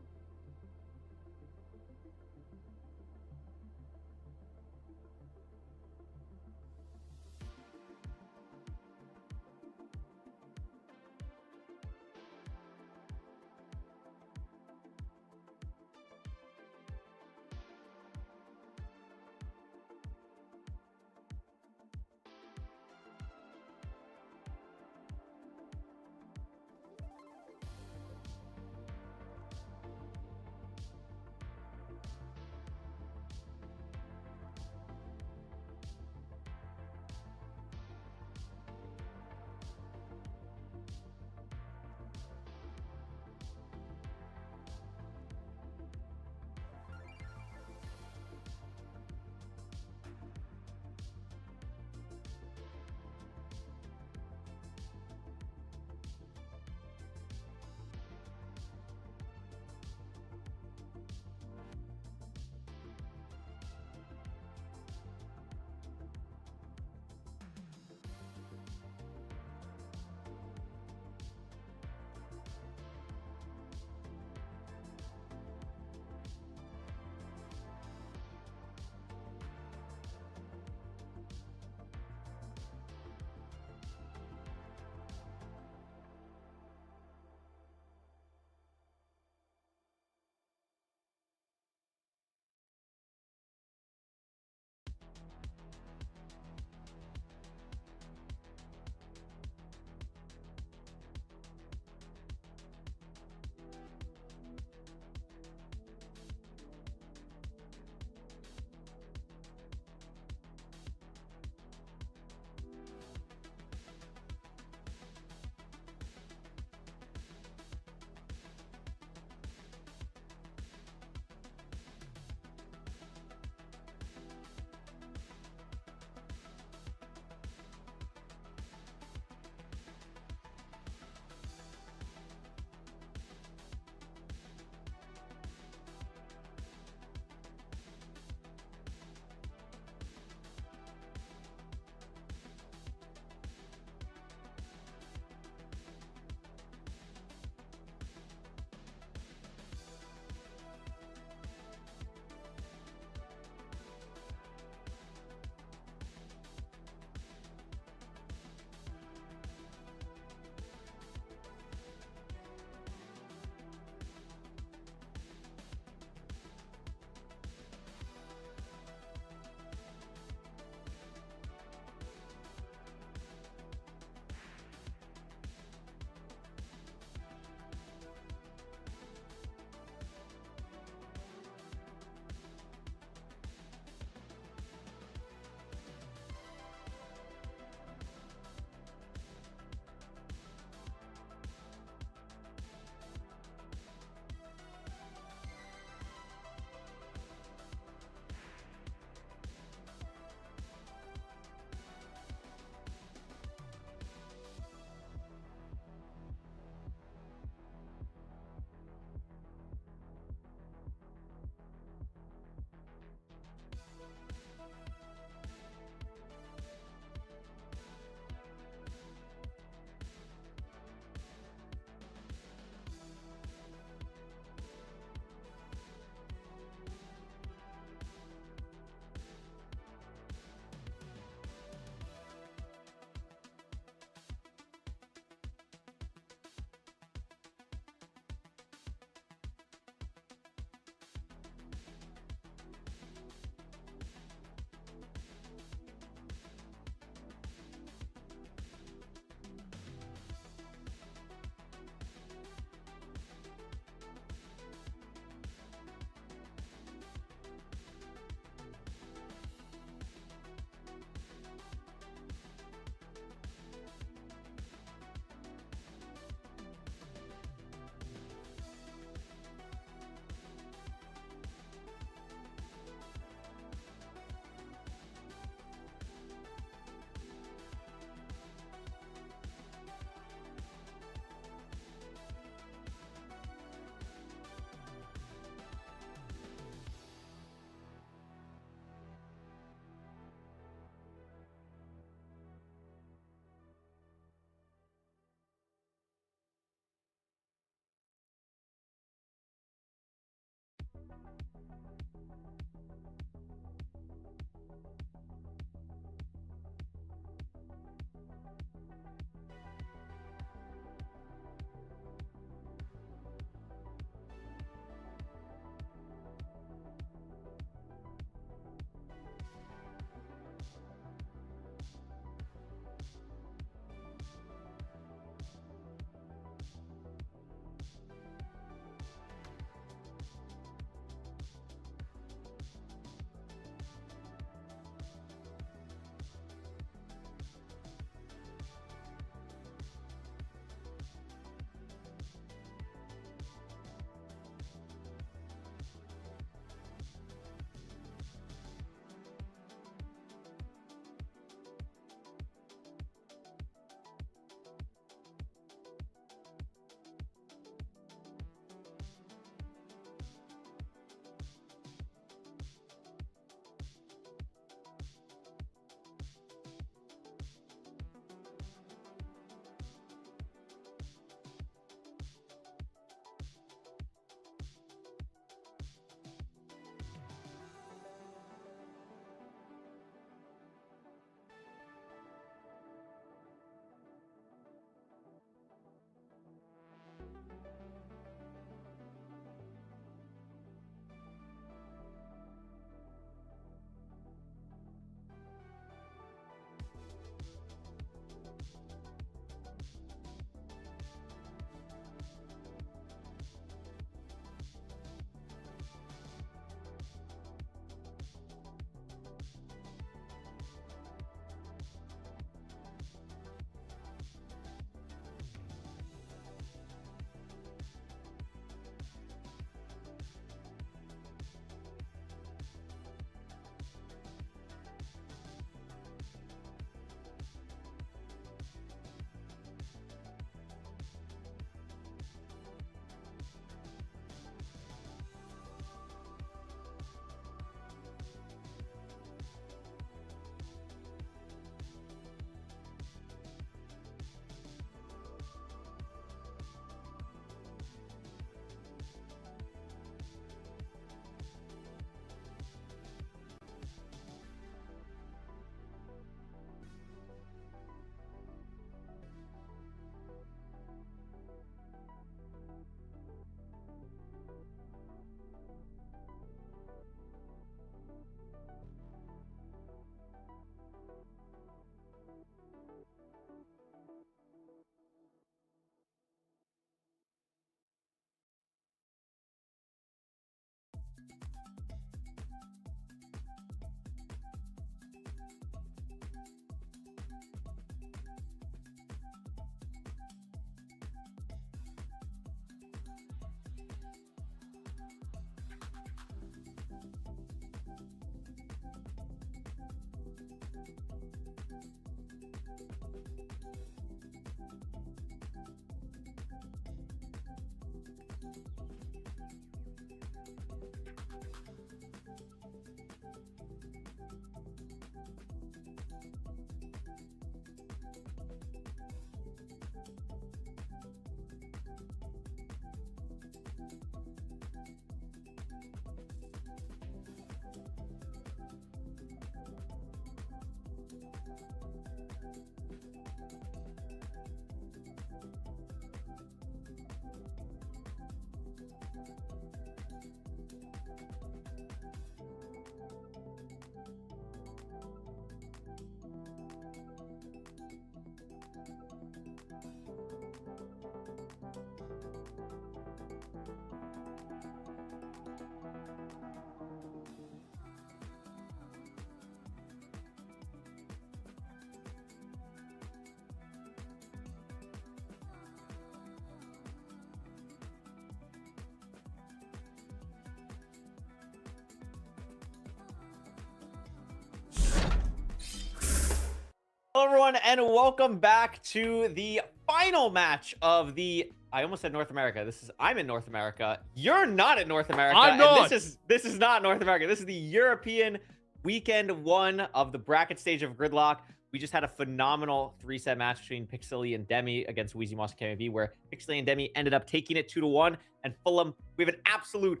Hello, everyone, and welcome back to the final match of the. I almost said North America. I'm in North America. You're not in North America. I'm not. And this is not North America. This is the European weekend one of the bracket stage of Gridlock. We just had a phenomenal 3-set match between Pixely and Demi against Wheezy Moss and KMV, where Pixely and Demi ended up taking it 2-1. And Fulham, we have an absolute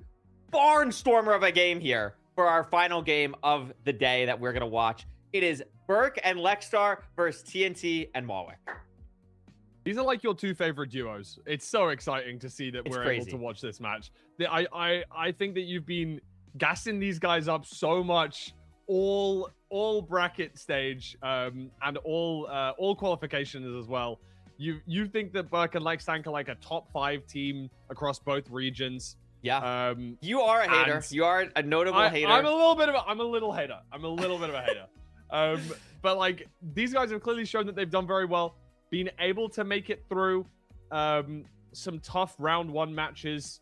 barnstormer of a game here for our final game of the day that we're going to watch. It is Burke and Lexstar versus TNT and Malwick. These are like your two favorite duos. It's so exciting to see that we're able to watch this match. I think that you've been gassing these guys up so much all bracket stage and all qualifications as well. You think that Burke and Lextank are like a top 5 team across both regions. Yeah. You are a hater. You are a notable hater. I'm a little bit of a hater. But like these guys have clearly shown that they've done very well, been able to make it through some tough round 1 matches.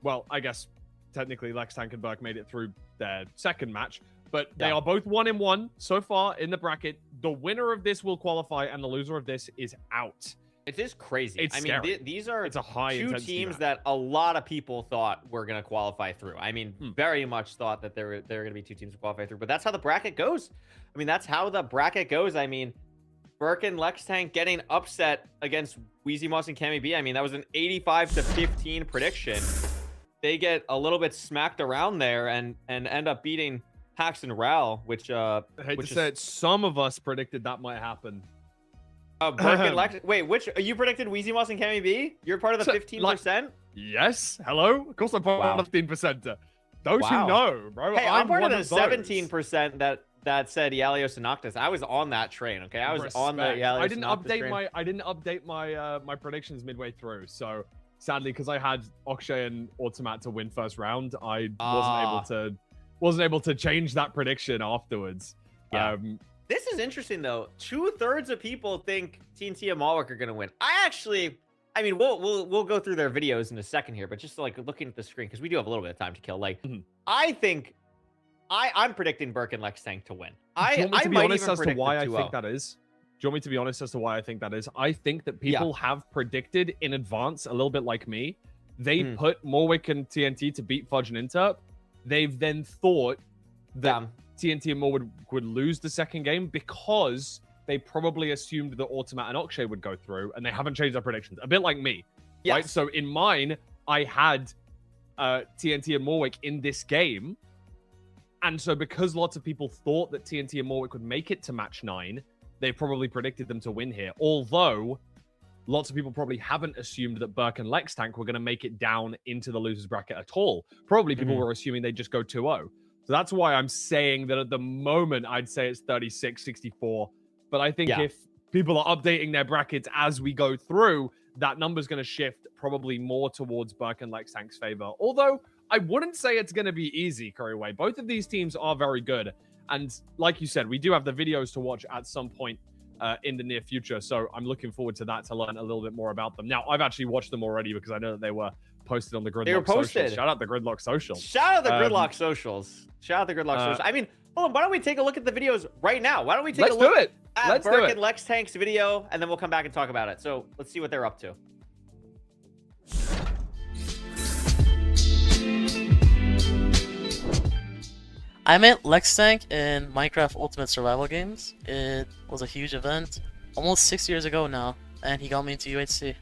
Well, I guess technically Lextank and Burke made it through their second match, but they are both 1-1 so far in the bracket. The winner of this will qualify, and the loser of this is out. It is crazy. It's scary. These are it's a high two teams that a lot of people thought were going to qualify through. I mean, very much thought that there were going to be 2 teams to qualify through, but that's how the bracket goes. I mean, that's how the bracket goes. I mean, Burke and Lextank getting upset against Wheezy Moss and Cammy B. I mean, that was an 85-15 prediction. They get a little bit smacked around there and end up beating Hax and Ral, which I hate to say it, some of us predicted that might happen. Burke and Lex. Wait, which you predicted Wheezy Moss and Cammy B? You're part of the 15%? Yes. Hello. Of course, I'm part of the 15%. Those who know, bro. Hey, I'm part of the 17% that said Yalios and Noctis. I was on that train. Okay, I was on the Yalios. I didn't update my predictions midway through. So sadly, because I had Akshay and Automat to win first round, I wasn't able to change that prediction afterwards. Yeah. This is interesting though. 2/3 of people think TNT and Malwick are gonna win. I mean, we'll go through their videos in a second here, but just like looking at the screen, because we do have a little bit of time to kill. Like, I think I'm predicting Burke and Lextank to win. Do you want me to be honest as to why I think that is? Do you want me to be honest as to why I think that is? I think that people have predicted in advance, a little bit like me. They put Malwick and TNT to beat Fudge and Interp. They've then thought that TNT and Malwick would lose the second game because they probably assumed that Automat and Akshay would go through, and they haven't changed their predictions. A bit like me, right? So in mine, I had TNT and Malwick in this game. And so because lots of people thought that TNT and Malwick would make it to match 9, they probably predicted them to win here. Although lots of people probably haven't assumed that Burke and Lextank were going to make it down into the losers bracket at all. Probably people were assuming they'd just go 2-0. So that's why I'm saying that at the moment, I'd say it's 36-64. But I think if people are updating their brackets as we go through, that number's going to shift probably more towards Burke and Lextank's favor. Although I wouldn't say it's going to be easy, Couriway. Both of these teams are very good. And like you said, we do have the videos to watch at some point in the near future. So I'm looking forward to that to learn a little bit more about them. Now, I've actually watched them already because I know that they were posted on the Gridlock socials. Shout out the Gridlock socials. Shout out the Gridlock socials. Shout out the Gridlock socials. I mean, hold on, why don't we take a look at the videos right now? Why don't we take a look at Burke and Lextank's video, and then we'll come back and talk about it. So let's see what they're up to. I met Lextank in Minecraft Ultimate Survival Games. It was a huge event, almost 6 years ago now, and he got me into UHC.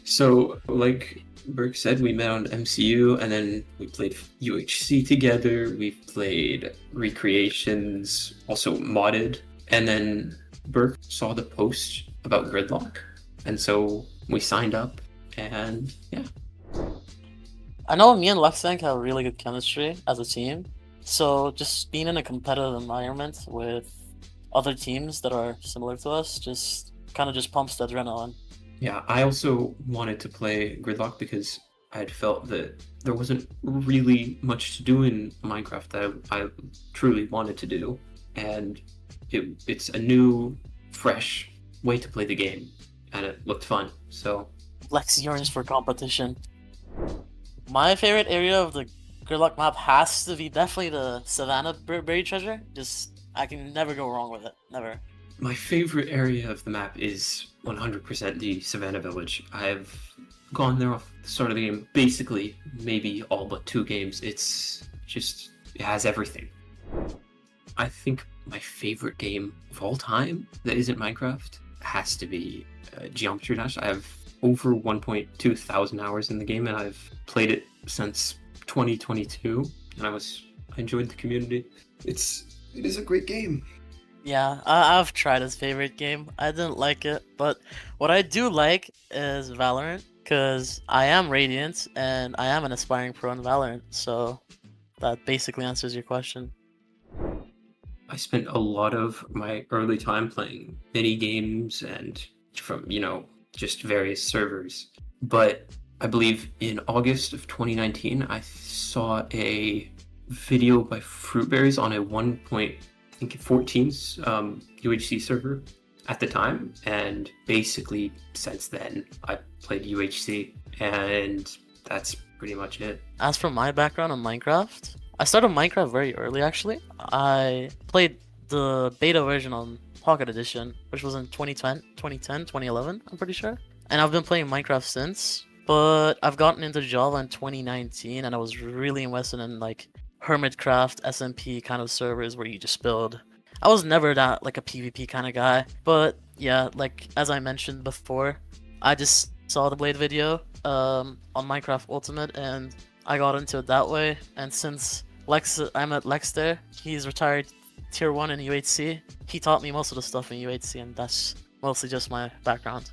So, like Burke said, we met on MCU, and then we played UHC together. We played Recreations, also modded, and then Burke saw the post about Gridlock, and so we signed up, and yeah. I know me and Lextank have really good chemistry as a team. So just being in a competitive environment with other teams that are similar to us just pumps the adrenaline. Yeah, I also wanted to play Gridlock because I had felt that there wasn't really much to do in Minecraft that I truly wanted to do. And it's a new, fresh way to play the game. And it looked fun, so... Lex yearns for competition. My favorite area of the Gridlock map has to be definitely the Savannah Buried Treasure. I can never go wrong with it. Never. My favorite area of the map is 100% the Savannah Village. I've gone there off the start of the game, basically, maybe all but 2 games. It's just, it has everything. I think my favorite game of all time that isn't Minecraft has to be Geometry Dash. I have over 1.2 thousand hours in the game, and I've played it since 2022, and I enjoyed the community. It is a great game. Yeah, I've tried his favorite game. I didn't like it, but what I do like is Valorant, because I am Radiant and I am an aspiring pro in Valorant, so that basically answers your question. I spent a lot of my early time playing mini games and from, just various servers. But I believe in August of 2019, I saw a video by Fruitberries on a 1.14's UHC server at the time, and basically since then I played UHC, and that's pretty much it. As for my background on Minecraft, I started Minecraft very early actually. I played the beta version on Pocket Edition, which was in 2011, I'm pretty sure. And I've been playing Minecraft since, but I've gotten into Java in 2019, and I was really invested in like Hermitcraft, SMP kind of servers where you just build. I was never that like a PvP kind of guy, but yeah, like as I mentioned before, I just saw the Blade video on Minecraft Ultimate, and I got into it that way. And since I met Lex there, he's retired tier 1 in UHC. He taught me most of the stuff in UHC, and that's mostly just my background.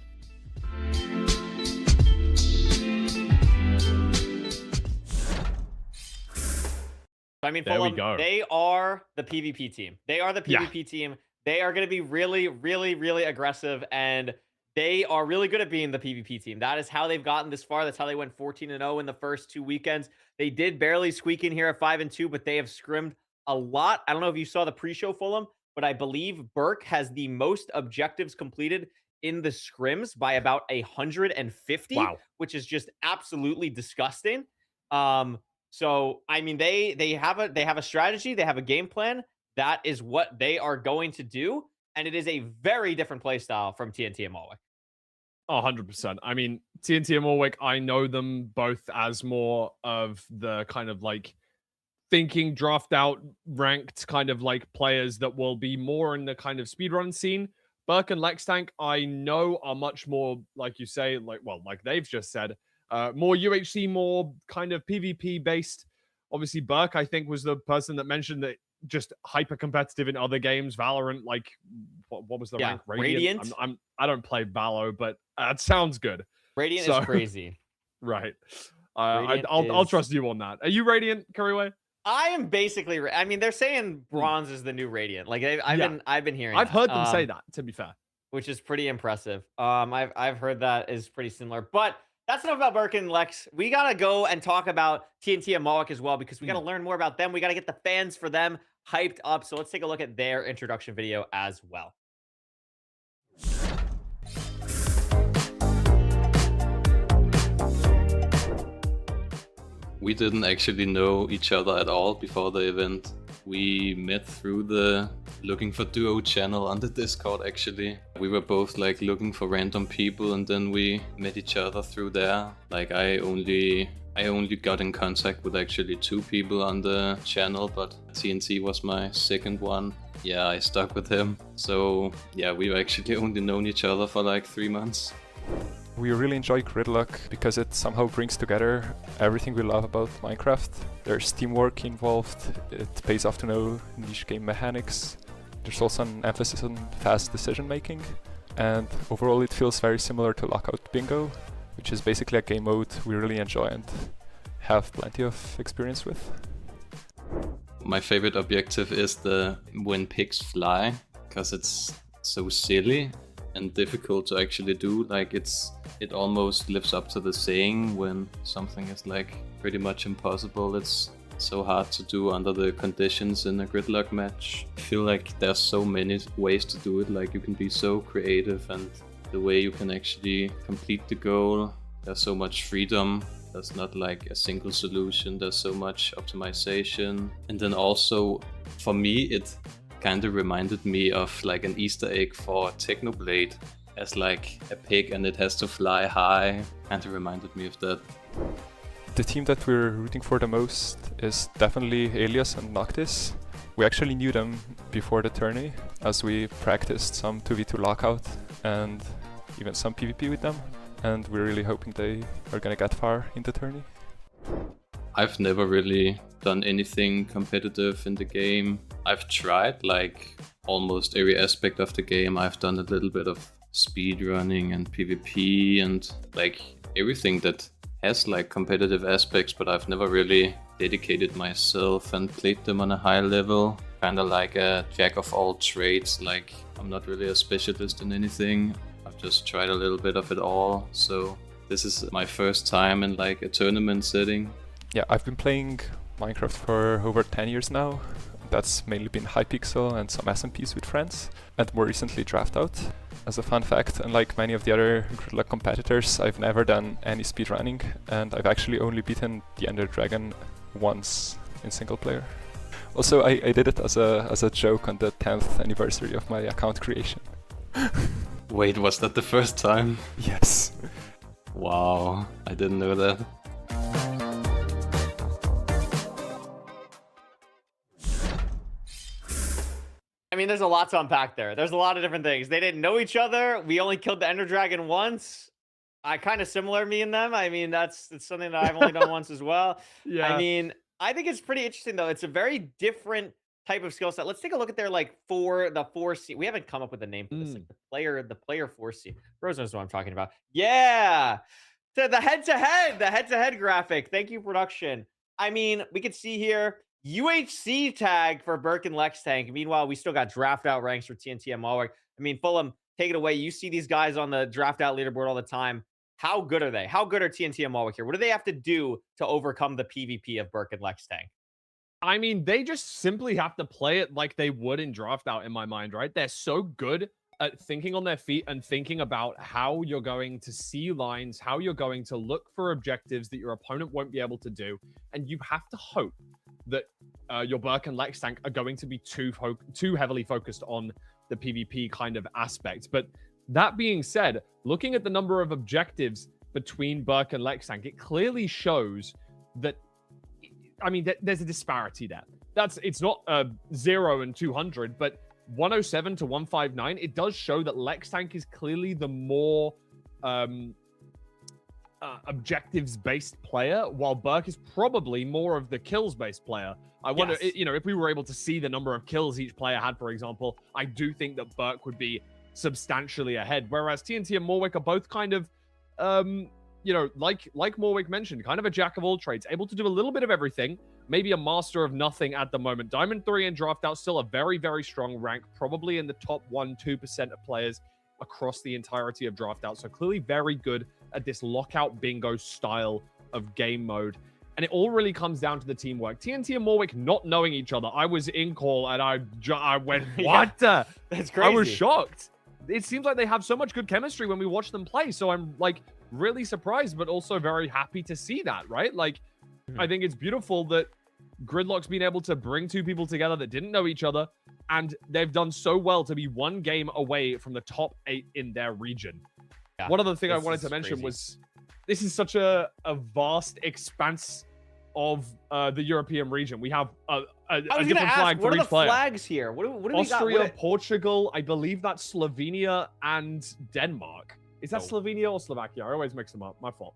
I mean, there we go. They are the PvP team. They are the PvP team. They are going to be really, really, really aggressive, and they are really good at being the PvP team. That is how they've gotten this far. That's how they went 14-0 in the first 2 weekends. They did barely squeak in here at 5-2, but they have scrimmed a lot. I don't know if you saw the pre-show, Fulham, but I believe Burke has the most objectives completed in the scrims by about 150, wow, which is just absolutely disgusting. So I mean, they have a strategy, they have a game plan. That is what they are going to do, and it is a very different play style from TNT and Malwick. 100%. I mean, TNT and Malwick, I know them both as more of the kind of like thinking draft out ranked kind of like players that will be more in the kind of speedrun scene. Burke and Lextank, I know, are much more, like you say, like they've just said, more UHC, more kind of PvP based. Obviously, Burke, I think, was the person that mentioned that just hyper competitive in other games. Valorant, like what was the rank? Radiant. I don't play Valo, but it sounds good. Radiant is crazy. Right. I'll trust you on that. Are you Radiant, Couriway? I am basically. I mean, they're saying bronze is the new Radiant. Like I've been hearing. I've heard them say that. To be fair, which is pretty impressive. I've heard that is pretty similar. But that's enough about Burke and Lex. We gotta go and talk about TNT and Malwick as well, because we gotta learn more about them. We gotta get the fans for them hyped up. So let's take a look at their introduction video as well. We didn't actually know each other at all before the event. We met through the looking for duo channel on the Discord actually. We were both like looking for random people, and then we met each other through there. Like I only got in contact with actually 2 people on the channel, but TNT was my second one. Yeah, I stuck with him. So yeah, we've actually only known each other for like 3 months. We really enjoy Gridlock because it somehow brings together everything we love about Minecraft. There's teamwork involved, it pays off to know niche game mechanics. There's also an emphasis on fast decision making, and overall it feels very similar to Lockout Bingo, which is basically a game mode we really enjoy and have plenty of experience with. My favorite objective is the when pigs fly, because it's so silly and difficult to actually do. Like it almost lives up to the saying, when something is like pretty much impossible, it's so hard to do under the conditions in a Gridlock match. I feel like there's so many ways to do it. Like you can be so creative, and the way you can actually complete the goal, there's so much freedom. There's not like a single solution, there's so much optimization. And then also for me it kind of reminded me of like an Easter egg for Technoblade, as like a pig and it has to fly high. Kind of reminded me of that. The team that we're rooting for the most is definitely Elias and Noctis. We actually knew them before the tourney, as we practiced some 2v2 lockout and even some PvP with them, and we're really hoping they are gonna get far in the tourney. I've never really done anything competitive in the game. I've tried like almost every aspect of the game. I've done a little bit of speedrunning and PvP and like everything that has like competitive aspects, but I've never really dedicated myself and played them on a high level. Kinda like a jack of all trades, like I'm not really a specialist in anything. I've just tried a little bit of it all, so this is my first time in like a tournament setting. Yeah, I've been playing Minecraft for over 10 years now. That's mainly been Hypixel and some SMPs with friends, and more recently Draft Out. As a fun fact, unlike many of the other Gridlock competitors, I've never done any speedrunning, and I've actually only beaten the Ender Dragon once in single player. Also, I did it as a joke on the 10th anniversary of my account creation. Wait, was that the first time? Yes. Wow, I didn't know that. I mean, there's a lot to unpack there. There's a lot of different things. They didn't know each other. We only killed the Ender Dragon once. I kind of similar me and them. I mean, it's something that I've only done once as well. Yeah. I mean, I think it's pretty interesting though. It's a very different type of skill set. Let's take a look at their like the 4C. We haven't come up with a name for this. Like the player 4C. Rose knows what I'm talking about. Yeah. The head-to-head graphic. Thank you, production. I mean, we could see here UHC tag for Burke and Lex Tank. Meanwhile, we still got draft out ranks for TNT and Malwick. I mean, Fulham, take it away. You see these guys on the draft out leaderboard all the time. How good are they? How good are TNT and Malwick here? What do they have to do to overcome the PvP of Burke and Lex Tank? I mean, they just simply have to play it like they would in draft out, in my mind, right? They're so good at thinking on their feet and thinking about how you're going to see lines, how you're going to look for objectives that your opponent won't be able to do. And you have to hope that your Burke and Lex Tank are going to be too heavily focused on the PvP kind of aspect. But that being said, looking at the number of objectives between Burke and Lex Tank, it clearly shows that, I mean, there's a disparity there. It's not 0 and 200, but 107 to 159, it does show that Lex Tank is clearly the more objectives-based player, while Burke is probably more of the kills-based player. I wonder, Yes. you know, if we were able to see the number of kills each player had, for example, I do think that Burke would be substantially ahead, whereas TNT and Morwick are both kind of, you know, like Morwick mentioned, kind of a jack of all trades, able to do a little bit of everything, maybe a master of nothing at the moment. Diamond 3 and Draft Out still a very, very strong rank, probably in the top 1-2% of players across the entirety of Draft Out. So clearly very good at this lockout bingo style of game mode. And it all really comes down to the teamwork. TNT and Morwick not knowing each other. I was in call and I went, what? Yeah, that's crazy. I was shocked. It seems like they have so much good chemistry when we watch them play. So I'm like really surprised, but also very happy to see that, right? Like, I think it's beautiful that Gridlock's been able to bring two people together that didn't know each other, and they've done so well to be one game away from the top 8 in their region. Yeah, one other thing I wanted to mention crazy. was this is such a vast expanse of the European region. We have a different flag for what are each the player. flags here? What do we got? Austria, Portugal, I believe that's Slovenia and Denmark. Is that Slovenia or Slovakia? I always mix them up. My fault.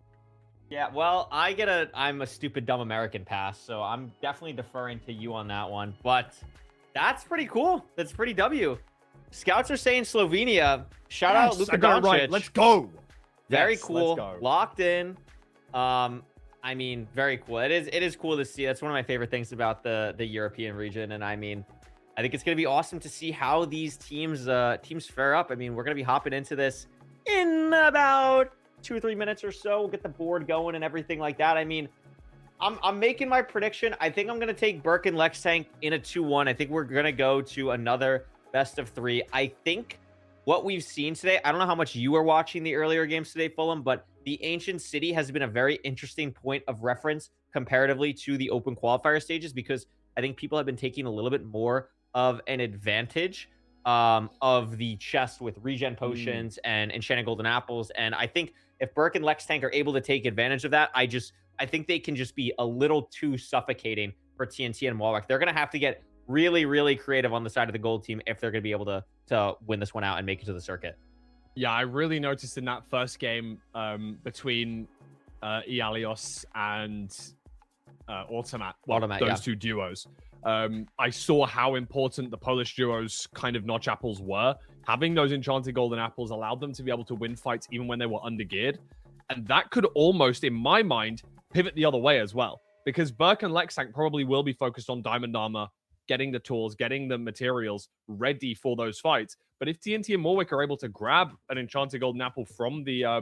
Yeah, well, I'm a stupid, dumb American pass, so I'm definitely deferring to you on that one. But that's pretty cool. That's pretty W. Scouts are saying Slovenia. Shout out Luka I got it Doncic. right. Let's go. Very Yes, cool. let's go. Locked in. I mean, very cool. It is cool to see. That's one of my favorite things about the European region. And I mean, I think it's gonna be awesome to see how these teams fare up. I mean, we're gonna be hopping into this in about 2 or 3 minutes or so. We'll get the board going and everything like that. I mean, I'm making my prediction. I think I'm gonna take Burke and Lex Tank in a 2-1. I think we're gonna go to another best of 3. I think what we've seen today, I don't know how much you were watching the earlier games today, Fulham, but the Ancient City has been a very interesting point of reference comparatively to the open qualifier stages, because I think people have been taking a little bit more of an advantage of the chest with regen potions and enchanted golden apples. And I think if Burke and Lex Tank are able to take advantage of that, I think they can just be a little too suffocating for TNT and Malwick. They're going to have to get really, really creative on the side of the gold team if they're going to be able to win this one out and make it to the circuit. Yeah, I really noticed in that first game between Ialios and Automat. Automat, those yeah. two duos. I saw how important the Polish duos kind of notch apples were. Having those enchanted golden apples allowed them to be able to win fights even when they were undergeared. And that could almost, in my mind, pivot the other way as well. Because Burke and Lexank probably will be focused on Diamond Armor, getting the tools, getting the materials ready for those fights. But if TNT and Morwick are able to grab an enchanted golden apple from the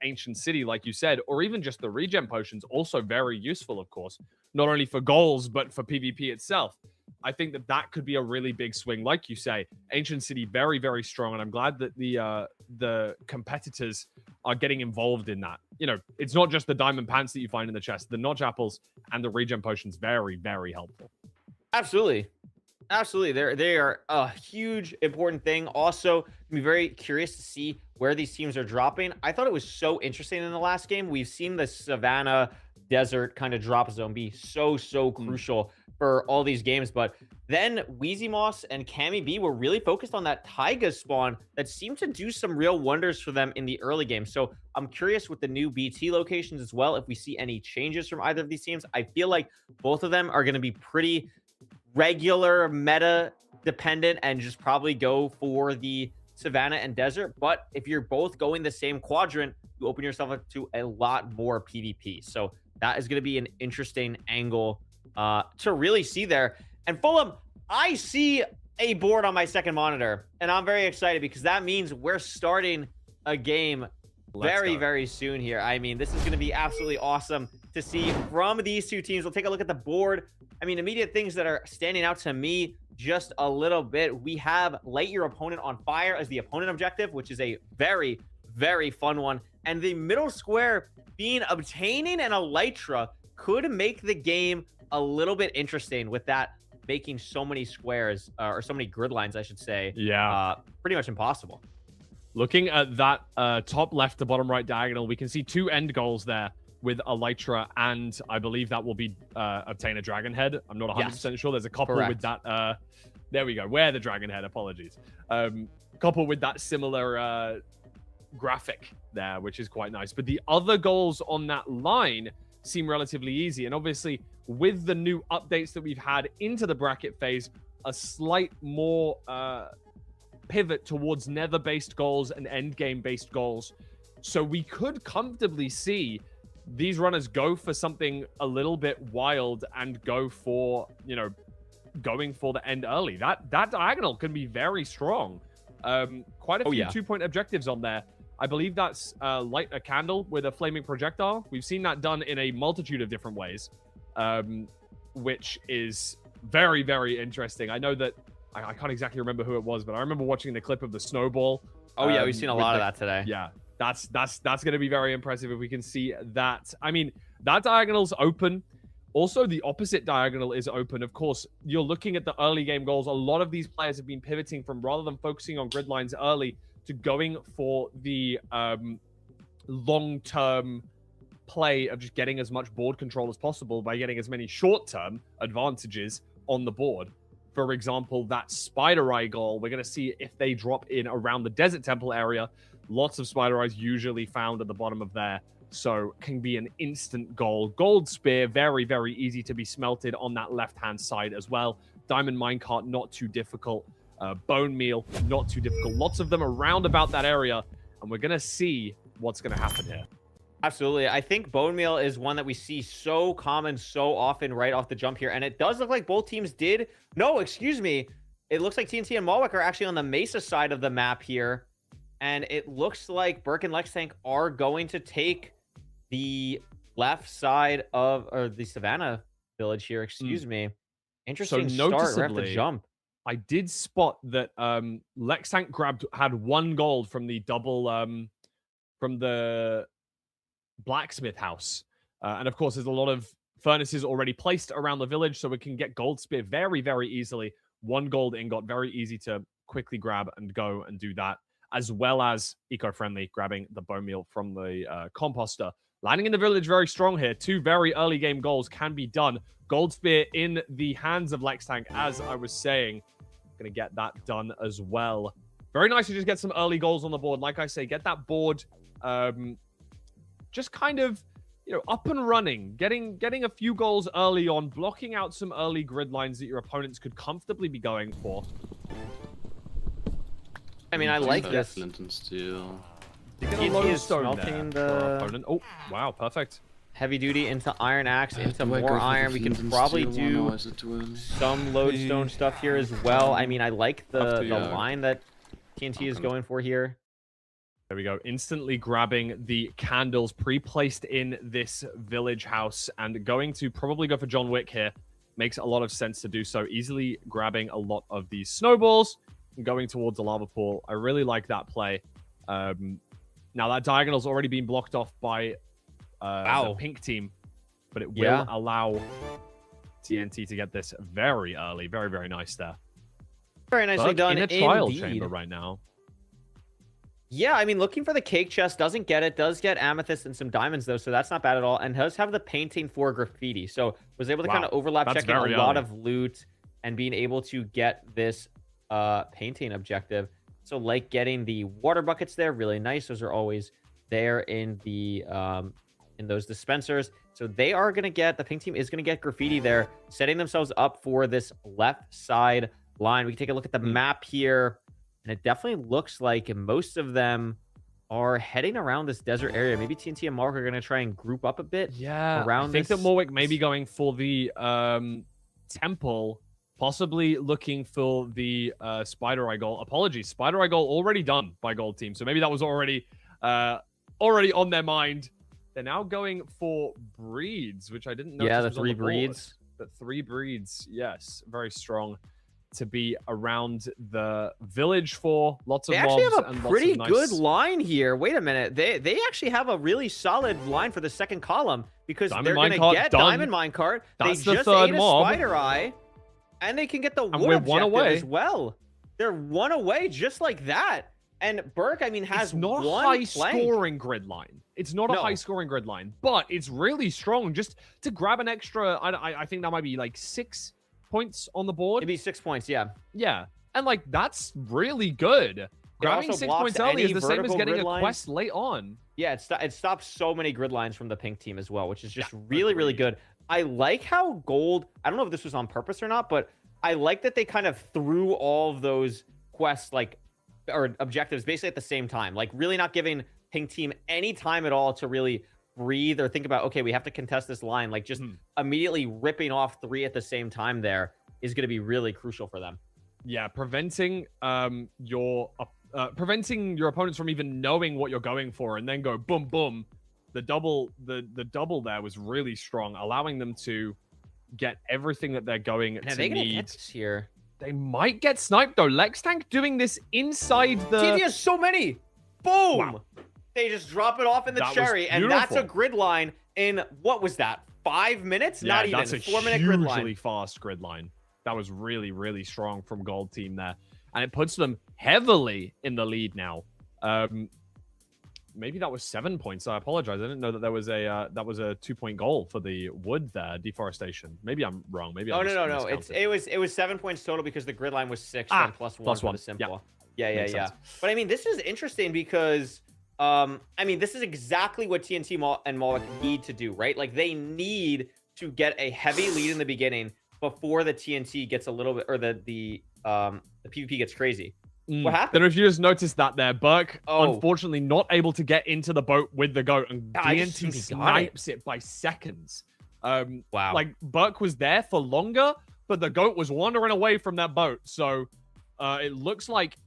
ancient city, like you said, or even just the regen potions, also very useful, of course, not only for goals, but for PvP itself. I think that that could be a really big swing. Like you say, ancient city, very, very strong. And I'm glad that the competitors are getting involved in that. You know, it's not just the diamond pants that you find in the chest. The notch apples and the regen potions, very, very helpful. Absolutely. Absolutely. They are a huge, important thing. Also, I'm very curious to see where these teams are dropping. I thought it was so interesting in the last game. We've seen the Savannah Desert kind of drop zone be so crucial for all these games. But then Wheezy Moss and Cammy B were really focused on that Taiga spawn that seemed to do some real wonders for them in the early game. So I'm curious with the new BT locations as well, if we see any changes from either of these teams. I feel like both of them are going to be pretty regular meta dependent and just probably go for the Savannah and Desert. But if you're both going the same quadrant, you open yourself up to a lot more PvP. So that is going to be an interesting angle to really see there. And Fulham, I see a board on my second monitor, and I'm very excited because that means we're starting a game very soon here. I mean, this is going to be absolutely awesome to see from these two teams. We'll take a look at the board. I mean, immediate things that are standing out to me just a little bit. We have light your opponent on fire as the opponent objective, which is a very, very fun one. And the middle square being obtaining an Elytra could make the game a little bit interesting with that making so many squares, or so many grid lines, I should say. Yeah. Pretty much impossible. Looking at that top left to bottom right diagonal, we can see two end goals there with Elytra, and I believe that will be obtain a Dragon Head. I'm not 100% sure. There's a couple with that. There we go. Wear the Dragon Head. Apologies. Couple with that similar graphic there, which is quite nice. But the other goals on that line seem relatively easy. And obviously, with the new updates that we've had into the bracket phase, a slight more pivot towards nether-based goals and endgame-based goals. So we could comfortably see these runners go for something a little bit wild and go for, you know, going for the end early. That diagonal can be very strong. Quite a few 2-point objectives on there. I believe that's light a candle with a flaming projectile. We've seen that done in a multitude of different ways, which is very, very interesting. I know that I can't exactly remember who it was, but I remember watching the clip of the snowball. Oh yeah, we've seen a lot of that today. Yeah, that's going to be very impressive if we can see that. I mean, that diagonal's open. Also, the opposite diagonal is open. Of course, you're looking at the early game goals. A lot of these players have been pivoting from, rather than focusing on grid lines early, to going for the long-term play of just getting as much board control as possible by getting as many short-term advantages on the board. For example, that Spider Eye goal, we're going to see if they drop in around the Desert Temple area. Lots of Spider Eyes usually found at the bottom of there, so can be an instant goal. Gold Spear, very, very easy to be smelted on that left-hand side as well. Diamond Minecart, not too difficult. Bone Meal, not too difficult. Lots of them around about that area, and we're going to see what's going to happen here. Absolutely. I think Bone Meal is one that we see so common so often right off the jump here, and it does look like both teams did. No, excuse me. It looks like TNT and Malwick are actually on the Mesa side of the map here, and it looks like Burke and Lexank are going to take the left side of, or the Savannah village here, excuse me. Interesting start right off the jump. I did spot that Lexank had one gold from the double from the blacksmith house, and of course there's a lot of furnaces already placed around the village, so we can get gold spear very, very easily. One gold ingot, very easy to quickly grab and go and do that, as well as eco-friendly, grabbing the bone meal from the composter. Landing in the village very strong here. Two very early game goals can be done. Gold spear in the hands of Lexank, as I was saying. Going to get that done as well. Very nice to just get some early goals on the board. Like I say, get that board just kind of up and running, getting a few goals early on, blocking out some early grid lines that your opponents could comfortably be going for. I mean, I like this. Flint and steel. You get a TNT is lodestone there smelting for our the opponent. Oh, wow, perfect. heavy duty into iron axe, into Do I go more for the iron. We can flint and probably steel one, or do is it too early? some lodestone stuff here as well. I mean, I like the Yeah. line that TNT is going for here. There we go. Instantly grabbing the candles pre-placed in this village house and going to probably go for John Wick here. Makes a lot of sense to do so. Easily grabbing a lot of these snowballs and going towards the lava pool. I really like that play. Now that diagonal's already been blocked off by the pink team, but it will allow TNT to get this very early. Very, very nice there. Very nicely done. In a trial indeed. chamber right now. Yeah, I mean, looking for the cake chest, doesn't get it. Does get amethyst and some diamonds, though, so that's not bad at all. And does have the painting for graffiti. So was able to kind of overlap, checking a lot of loot and being able to get this painting objective. So like getting the water buckets there, really nice. Those are always there in the in those dispensers. So they are going to get, the pink team is going to get graffiti there, setting themselves up for this left side line. We can take a look at the map here. And it definitely looks like most of them are heading around this desert area. Maybe TNT and Mark are going to try and group up a bit. Around I think that Morwick may be going for the temple, possibly looking for the Spider Eye goal. Apologies, Spider Eye goal already done by Gold Team. So maybe that was already on their mind. They're now going for breeds, which I didn't know. Yeah, the 3 breeds. The 3 breeds, yes, very strong to be around the village for lots of they mobs. actually have a and pretty lots of good nice... line here. Wait a minute. They actually have a really solid line for the second column because they're going to get Diamond Minecart. That's they the just third ate a mob. Spider Eye, and they can get the And wood we're one objective away. as well. They're 1 away just like that. And Burke, I mean, has it's not a one high-scoring grid line. It's not a high-scoring grid line, but it's really strong. Just to grab an extra, I think that might be like 6 points on the board. Maybe 6 points, yeah. Yeah, and like that's really good. Grabbing 6 points early is the same as getting a quest late on. Yeah, it stops so many grid lines from the pink team as well, which is just really, really good. I like how Gold, I don't know if this was on purpose or not, but I like that they kind of threw all of those quests or objectives basically at the same time, like really not giving pink team any time at all to really breathe or think about, okay, we have to contest this line. Like just immediately ripping off 3 at the same time there is going to be really crucial for them. Yeah, preventing your opponents from even knowing what you're going for and then go boom boom. The double there was really strong, allowing them to get everything that they're going to they need. Get this here? They might get sniped though. Lex Tank doing this inside the. TNT has so many. Boom! Wow. They just drop it off in the cherry, and that's a grid line in what was that? 5 minutes? Yeah, Not even. that's a 4-minute grid line. hugely fast grid line. That was really, really strong from Gold Team there, and it puts them heavily in the lead now. Maybe that was 7 points. I apologize. I didn't know that there was a 2-point goal for the wood there, deforestation. Maybe I'm wrong. Maybe no. miscounted. It was 7 points total because the grid line was 6 and plus one for the simple. Yeah. But I mean, this is interesting because I mean, this is exactly what TNT and Moloch need to do, right? Like they need to get a heavy lead in the beginning before the TNT gets a little bit, or the PvP gets crazy. What happened? Don't know if you just noticed that there. Burke, unfortunately, not able to get into the boat with the goat, and TNT snipes it by seconds. Wow. Like, Burke was there for longer, but the goat was wandering away from that boat. So it looks like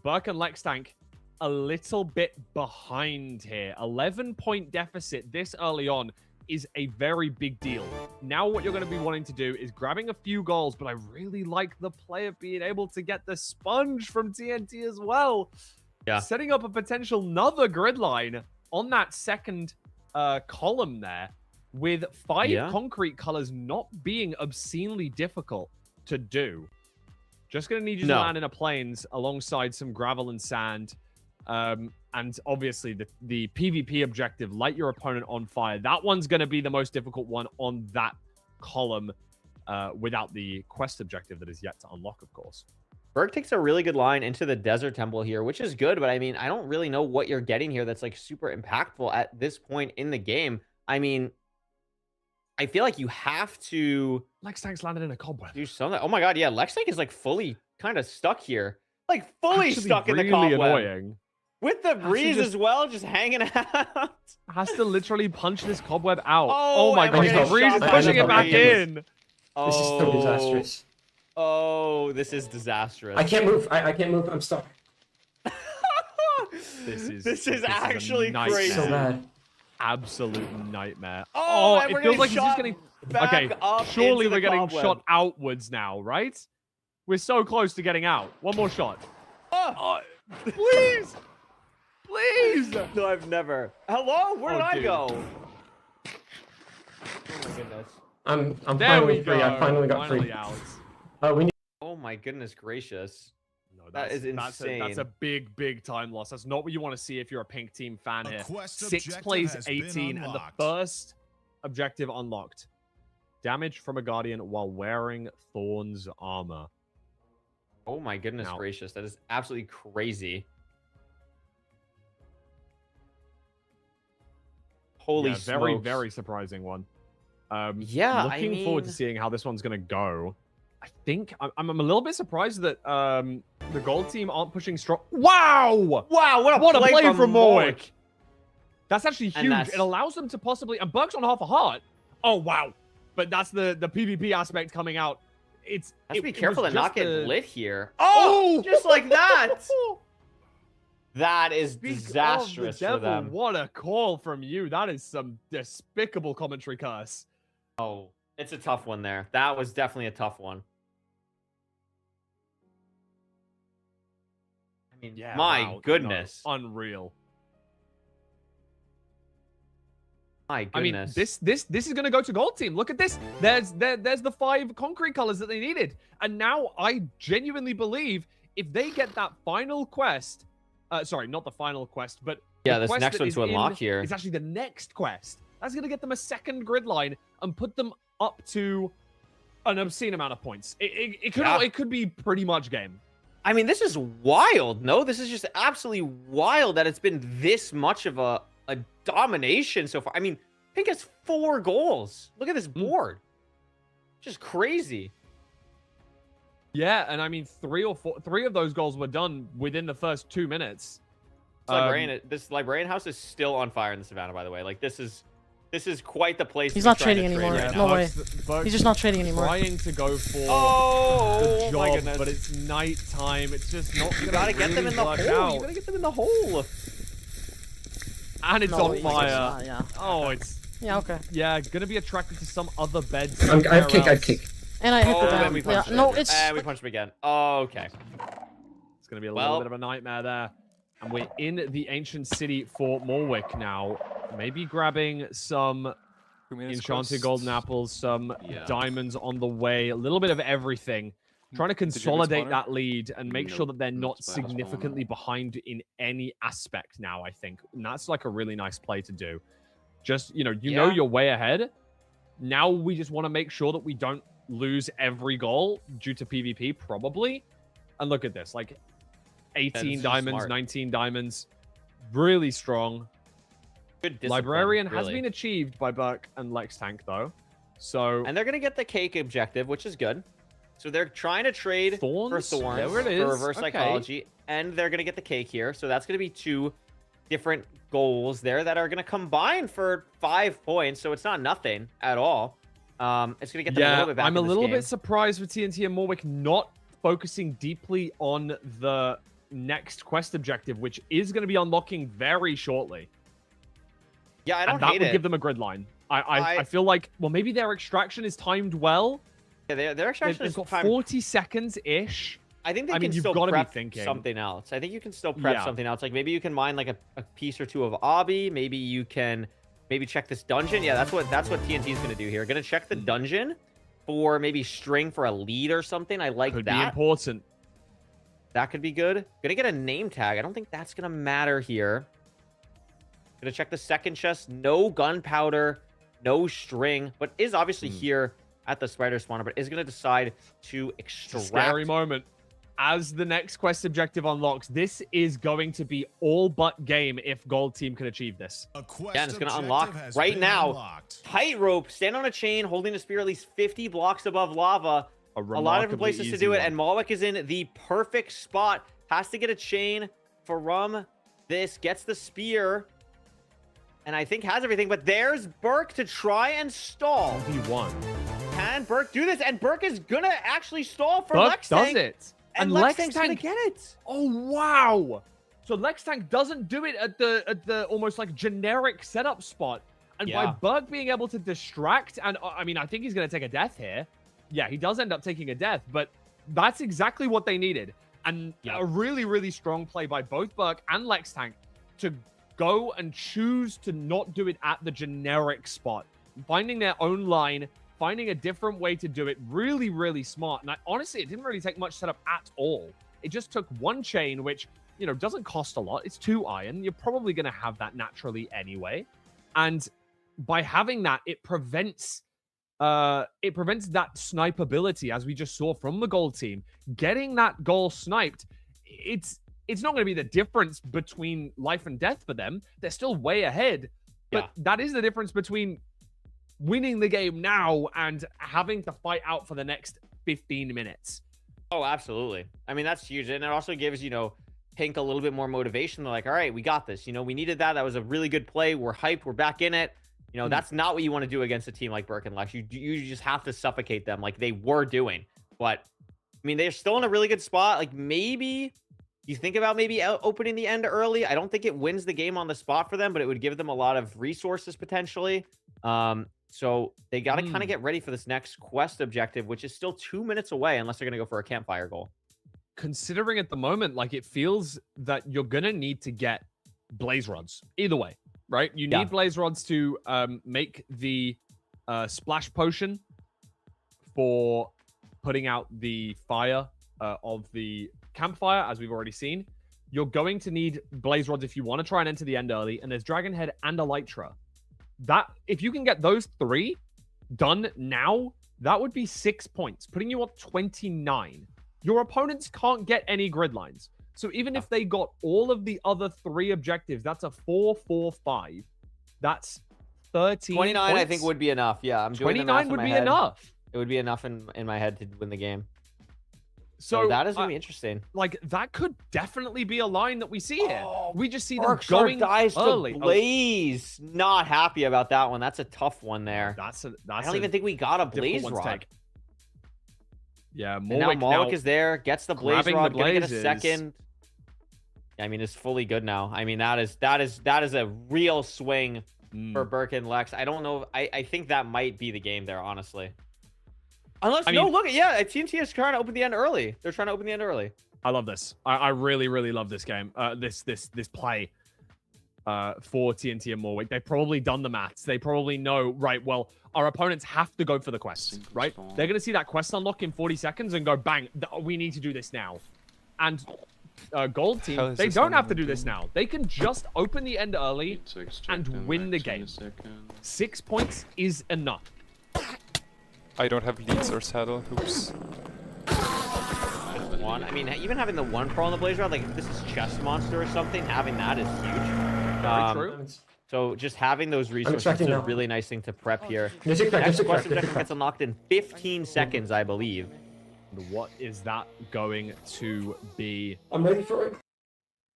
Burke and Lex Tank a little bit behind here. 11-point deficit this early on is a very big deal. Now what you're going to be wanting to do is grabbing a few goals, but I really like the player being able to get the sponge from TNT as well. Yeah. Setting up a potential another grid line on that second column there with 5 concrete colors not being obscenely difficult to do. Just going to need you to land in a plains alongside some gravel and sand. And obviously the PvP objective, light your opponent on fire. That one's going to be the most difficult one on that column without the quest objective that is yet to unlock, of course. Burke takes a really good line into the desert temple here, which is good, but I mean, I don't really know what you're getting here that's like super impactful at this point in the game. I mean, I feel like you have to Lex Tank's landed in a cobweb. do something. Oh my god, yeah, Lex Tank is like fully kind of stuck here. Like fully Actually stuck in the really cobweb. annoying. With the breeze as well, just hanging out. Has to literally punch this cobweb out. Oh, Oh my and we're god, getting the breeze is shot pushing by it back the breeze. in. Oh. This is so disastrous. Oh, this is disastrous. I can't move. I can't move. I'm stuck. This is actually a nightmare. crazy. So bad. Absolute nightmare. Oh, and it we're feels getting like it's just shot getting. back Okay, up surely into the we're getting cobweb. shot outwards now, right? We're so close to getting out. One more shot. Oh, Please! Please! no, I've never. Hello? Where did I dude. go? Oh my goodness. I'm There finally we free. go. I finally got Finally free. out. We need. Oh my goodness gracious. No, That is insane. That's a big time loss. That's not what you want to see if you're a pink team fan here. quest 6 objective plays has been 18 and the unlocked. first objective unlocked. Damage from a guardian while wearing Thorn's armor. Oh my goodness Now- gracious. That is absolutely crazy. Holy Yeah, very, smokes. very surprising one. Yeah, I looking forward to mean- seeing how this one's going to go. I think I'm a little bit surprised that the gold team aren't pushing strong. Wow! Wow, what a play from Morwick. Morwick. That's actually And huge. that's- It allows them to possibly, and Burke's on half a heart. Oh wow! But that's the PvP aspect coming out. Have to be careful to was not just get the- lit here. Oh! Just like that. That is Speak of the disastrous for devil, them. What a call from you. That is some despicable commentary curse. Oh, it's a tough one there. That was definitely a tough one. I mean, Yeah, my wow, no, goodness. unreal. My I mean, goodness. this is going to go to gold team. Look at this. There's the 5 concrete colors that they needed, and now I genuinely believe if they get that final quest, sorry, not the final quest, but Yeah, the this quest next that one is to unlock in- here. It's actually the next quest. That's going to get them a second grid line and put them up to an obscene amount of points. It could be pretty much game. I mean, this is wild. No, this is just absolutely wild that it's been this much of a domination so far. I mean, Pink has 4 goals. Look at this board. Just crazy. Yeah, and I mean, 3 of those goals were done within the first 2 minutes. This librarian house is still on fire in the savannah, by the way. Like this is quite the place. He's to be not trying to trading trade anymore. right No now. way. He's just not trading anymore. Trying to go for Oh, the my job, goodness. but it's nighttime. It's just not. You gonna gotta get them really in the work hole. out. You gotta get them in the hole. And it's No, on it's fire. not, yeah. Oh, it's Yeah, okay. yeah, gonna be attracted to some other bed. I have somewhere kick. I have else. kick. And I hit the Oh, down. and we Yeah, punched him. no, it's And we punched him again. Oh, okay. It's gonna be a Well- little bit of a nightmare there. And we're in the ancient city for Morwick now. Maybe grabbing some 2 minutes enchanted closed. golden apples, some Yeah. diamonds on the way, a little bit of everything. Trying to Did you get consolidate spawner? that lead and make sure that they're not not spawner. significantly behind in any aspect now, I think. And that's like a really nice play to do. Just, you know Yeah. you're way ahead. Now we just want to make sure that we don't lose every goal due to PvP, probably. And look at this, like 18 is diamonds, smart. 19 diamonds. Really strong. Good discipline, Librarian has really. been achieved by Burke and Lex Tank, though. So And they're gonna get the cake objective, which is good. So they're trying to trade Thorns? for Thorns, There it for is. reverse Okay. psychology, and they're gonna get the cake here. So that's gonna be 2 different goals there that are gonna combine for 5 points. So it's not nothing at all. It's gonna get them a little bit back. I'm a in this little game. bit surprised with TNT and Morwick not focusing deeply on the next quest objective, which is going to be unlocking very shortly. Yeah, I don't and that hate would it. give them a grid line. I feel like, well, maybe their extraction is timed well. Yeah, their extraction They've is got timed- 40 seconds-ish. I think they I can mean, you've still gotta be prep thinking. something else. I think you can still prep Yeah. something else. Like maybe you can mine like a piece or 2 of obby. Maybe you can check this dungeon. Yeah, that's what TNT is gonna do here. Gonna check the dungeon for maybe string for a lead or something. I like Could be that. important. That could be good. Gonna get a name tag. I don't think that's gonna matter here. Gonna check the second chest. No gunpowder, no string, but is obviously here at the spider spawner, but is gonna decide to extract Scary moment. as the next quest objective unlocks, this is going to be all but game if Gold Team can achieve this. Yeah, and it's going to unlock right now. Tightrope, stand on a chain, holding a spear at least 50 blocks above lava. A lot of different places to do it, and Mawek is in the perfect spot. Has to get a chain from this, gets the spear, and I think has everything, but there's Burke to try and stall. He won. Can Burke do this? And Burke is going to actually stall for Burke Lextank. does it. And Lextank's going to get it. Oh, wow. So Lextank doesn't do it at the almost like generic setup spot. And by Burke being able to distract, and I mean, I think he's going to take a death here. Yeah, he does end up taking a death, but that's exactly what they needed. And a really, really strong play by both Burke and Lextank to go and choose to not do it at the generic spot. Finding their own line, finding a different way to do it. Really, really smart. And honestly, it didn't really take much setup at all. It just took one chain, which, you know, doesn't cost a lot. It's 2 iron. You're probably going to have that naturally anyway. And by having that, it prevents that snipeability, as we just saw from the Gold Team. Getting that goal sniped, it's not going to be the difference between life and death for them. They're still way ahead. But that is the difference between winning the game now and having to fight out for the next 15 minutes. Oh, absolutely. I mean, that's huge. And it also gives, you know, Pink a little bit more motivation. They're like, all right, we got this. You know, we needed that. That was a really good play. We're hyped. We're back in it. You know, that's not what you want to do against a team like Burke and Lex. You just have to suffocate them like they were doing. But, I mean, they're still in a really good spot. Like, maybe you think about maybe opening the end early. I don't think it wins the game on the spot for them, but it would give them a lot of resources potentially. So they got to kind of get ready for this next quest objective, which is still 2 minutes away unless they're going to go for a campfire goal. Considering at the moment, like, it feels that you're going to need to get blaze rods either way, right? You need blaze rods to make the splash potion for putting out the fire of the campfire, as we've already seen. You're going to need blaze rods if you want to try and enter the end early, and there's Dragon Head and Elytra. That, if you can get those 3 done now, that would be 6 points, putting you up 29. Your opponents can't get any grid lines. So even if they got all of the other 3 objectives, that's a 4-4-5. That's 13 29, points. I think, would be enough. Yeah, I'm doing 29 would be enough. It would be enough in my head to win the game. So that is going to be interesting. Like, that could definitely be a line that we see here. We just see them Arc going dies early. to Blaze. Not happy about that one. That's a tough one there. I don't even think we got a Blaze Rod. Yeah, Mawek is there. Gets the Blaze Rod. Gonna get a blazes. second. I mean, it's fully good now. I mean, that is a real swing for Burke and Lex. I don't know. I think that might be the game there, honestly. Unless, look, TNT is trying to open the end early. They're trying to open the end early. I love this. I really, really love this game. This play for TNT and Mawek. They've probably done the maths. They probably know, right, well, our opponents have to go for the quests, right? They're going to see that quest unlock in 40 seconds and go, bang, we need to do this now. And Gold Team, they don't have to do this now. They can just open the end early and win the game. 6 points is enough. I don't have leads or saddle hoops. I mean, even having the 1 pro on the Blaze Rod, like if this is Chess Monster or something, having that is huge. Very true. So just having those resources is a really nice thing to prep here. Next quest objective gets unlocked in 15 seconds, I believe. What is that going to be? I'm ready for it.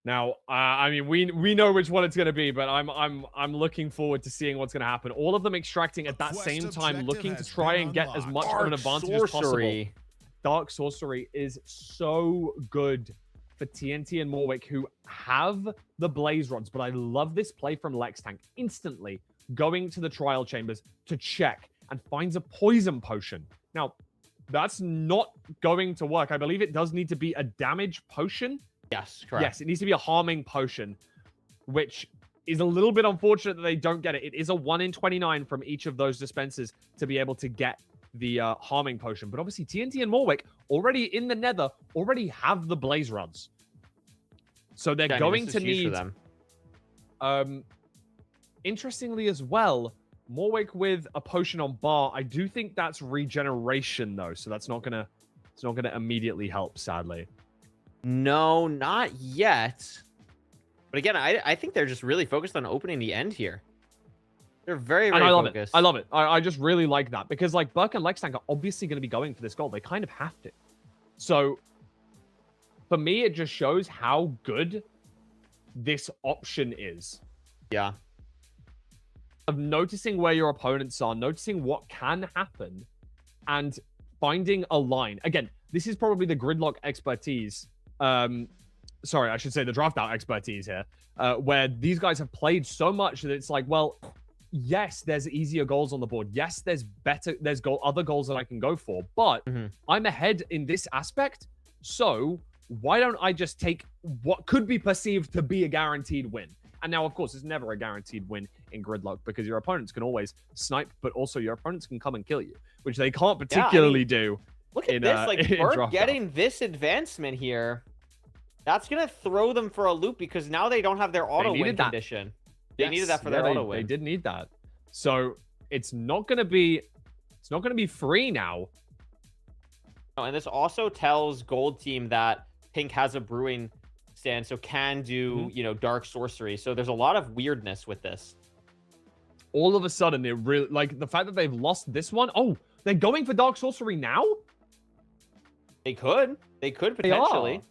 Now, I mean, we know which one it's going to be, but I'm looking forward to seeing what's going to happen. All of them extracting at that same time, looking to try and get as much of an advantage as possible. Dark Sorcery is so good for TNT and Mawek, who have the Blaze Rods, but I love this play from Lextank. Instantly going to the Trial Chambers to check and finds a Poison Potion. Now, that's not going to work. I believe it does need to be a damage potion. Yes, correct. Yes, it needs to be a harming potion, which is a little bit unfortunate that they don't get it. It is a 1 in 29 from each of those dispensers to be able to get the harming potion. But obviously, TNT and Mawek, already in the nether, already have the Blaze Rods. So they're going to need... interestingly as well, Mawek with a potion on bar. I do think that's regeneration, though. So that's not gonna immediately help, sadly. No, not yet. But again, I think they're just really focused on opening the end here. They're very, very focused. I love it. I just really like that because like Burke and Lextank are obviously going to be going for this goal. They kind of have to. So for me, it just shows how good this option is. Yeah. Of noticing where your opponents are, noticing what can happen, and finding a line. Again, this is probably the Gridlock expertise. Sorry, I should say the draft out expertise here, where these guys have played so much that it's like, well, yes, there's easier goals on the board. Yes, there's other goals that I can go for, but I'm ahead in this aspect. So why don't I just take what could be perceived to be a guaranteed win? And now, of course, it's never a guaranteed win in Gridlock because your opponents can always snipe, but also your opponents can come and kill you, which they can't particularly do. Look at this, like Burke getting this advancement here. That's going to throw them for a loop because now they don't have their auto win condition. They needed that for their auto win. They did need that. So it's not going to be free now. Oh, and this also tells Gold Team that Pink has a brewing stand, so can do, you know, dark sorcery. So there's a lot of weirdness with this. All of a sudden, it really, like the fact that they've lost this one. Oh, they're going for dark sorcery now? They could potentially.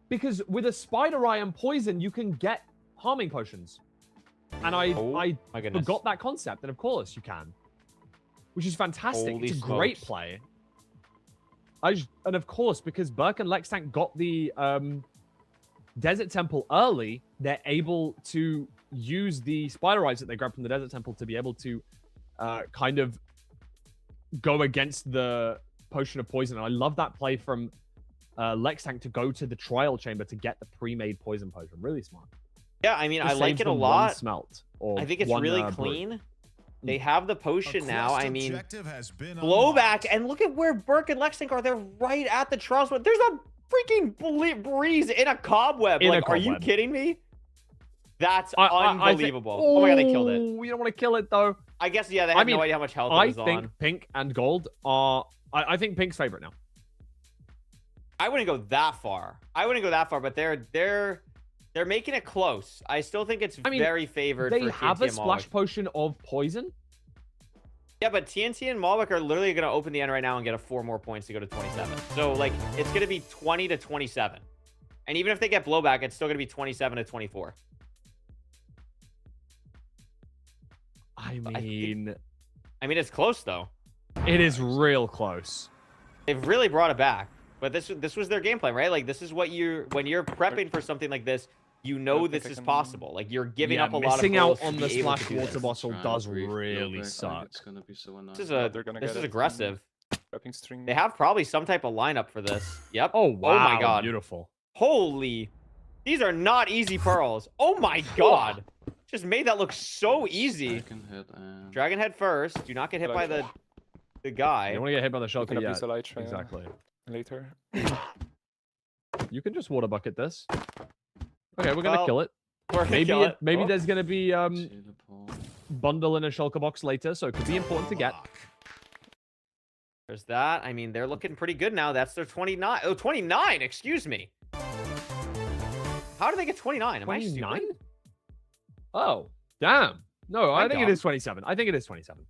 Because with a Spider Eye and Poison, you can get harming potions. And I forgot that concept, and of course you can. Which is fantastic. Holy it's a smokes. great play. And of course, because Burke and Lextank got the Desert Temple early, they're able to use the Spider Eyes that they grabbed from the Desert Temple to be able to kind of go against the Potion of Poison. And I love that play from Lextank to go to the Trial Chamber to get the pre-made Poison Potion. Really smart. Yeah, I mean, I like it a lot. I think it's really clean. They have the potion now. I mean, blowback, and look at where Burke and Lextank are. They're right at the Trials. There's a freaking breeze in a cobweb. Are you kidding me? That's unbelievable. Oh my god, they killed it. We don't want to kill it though. I guess yeah, they have no idea how much health it was on. I think Pink and Gold are. I think Pink's favorite now. I wouldn't go that far. But they're making it close. I still think it's very favored. They for have TNT a splash potion of poison. Yeah, but TNT and Malwick are literally going to open the end right now and get 4 more points to go to 27. So like it's going to be 20 to 27. And even if they get blowback, it's still going to be 27 to 24. I mean, it's close though. It is real close. They've really brought it back. But this was their game plan, right? Like this is what when you're prepping for something like this, you know this is possible. Like you're giving up a lot of missing out on the splash splash water bottle does really suck. It's gonna be so annoying. This is aggressive. String. They have probably some type of lineup for this. Yep. Oh wow! Oh my god! Beautiful. Holy, these are not easy pearls. Oh my god! Just made that look so easy. Dragon head first. Do not get hit by the guy. You don't want to get hit by the shulker yet. Elytra, Exactly. Later. You can just water bucket this. Okay, we're gonna kill it. Maybe Oh. there's gonna be bundle in a shulker box later, so it could be important to get. There's that. I mean, they're looking pretty good now. That's their 29. Oh, 29. Excuse me. How did they get 29? Am I 29? stupid? Oh, damn. No, I think it dumb. is 27. I think it is 27.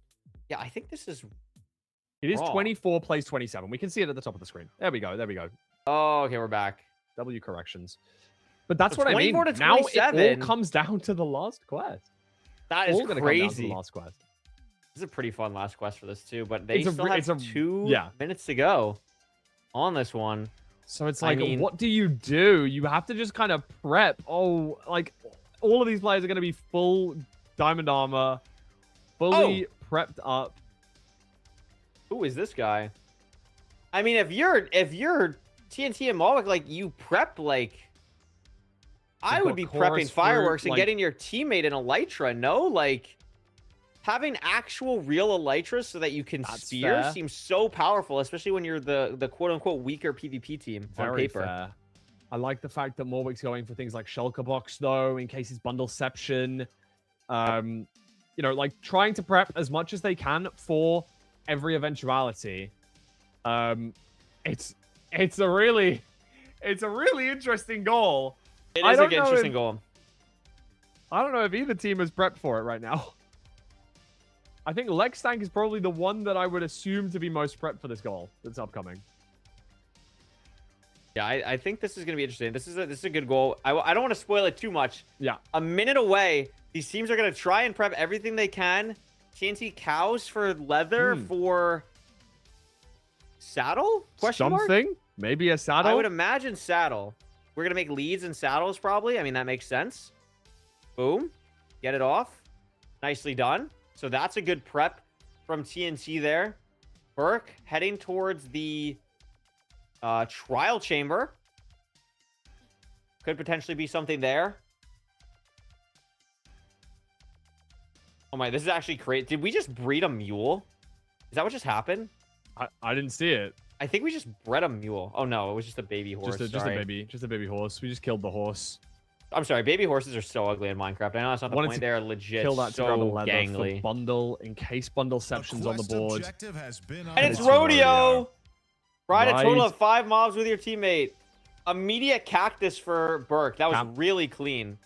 Yeah, I think this is. It is wrong. 24 plays 27. We can see it at the top of the screen. There we go. There we go. Oh, okay, we're back. W corrections. But that's So what I mean. 24 to Now it 27. all comes down to the last quest. That is all gonna come down to crazy. the last quest. This is a pretty fun last quest for this too, but they It's a still re- have it's a- 2 yeah. minutes to go on this one. So it's I like, mean- what do? You have to just kind of prep. Oh, like all of these players are going to be full diamond armor, fully prepped up. Who is this guy? I mean, if you're TNT and Malwick, like you prep like. I would be prepping fireworks and getting your teammate an Elytra. No, like having actual real Elytras so that you can spear fair. seems so powerful, especially when you're the quote unquote weaker PvP team on Very paper. fair. I like the fact that Morwick's going for things like shulker box though, in case it's bundleception. You know, like trying to prep as much as they can for every eventuality. It's a really It's a really interesting goal. It is an interesting goal. I don't know if either team is prepped for it right now. I think Lextank is probably the one that I would assume to be most prepped for this goal that's upcoming. Yeah, I think this is going to be interesting. This is a good goal. I don't want to spoil it too much. Yeah. A minute away. These teams are going to try and prep everything they can. TNT cows for leather for saddle? Question mark? Something? Maybe a saddle? I would imagine saddle. We're going to make leads and saddles probably. I mean, that makes sense. Boom. Get it off. Nicely done. So that's a good prep from TNT there. Burke heading towards the trial chamber. Could potentially be something there. Oh my, this is actually great. Did we just breed a mule? Is that what just happened? I didn't see it. I think we just bred a mule. Oh no, it was just a baby horse. Just a baby horse. We just killed the horse. I'm sorry, baby horses are so ugly in Minecraft. I know that's not the point. They're legit kill that so to grab a leather gangly. For bundle in case bundleception's on the board. And it's rodeo. Ride a total of 5 mobs with your teammate. Immediate cactus for Burke. That was really clean.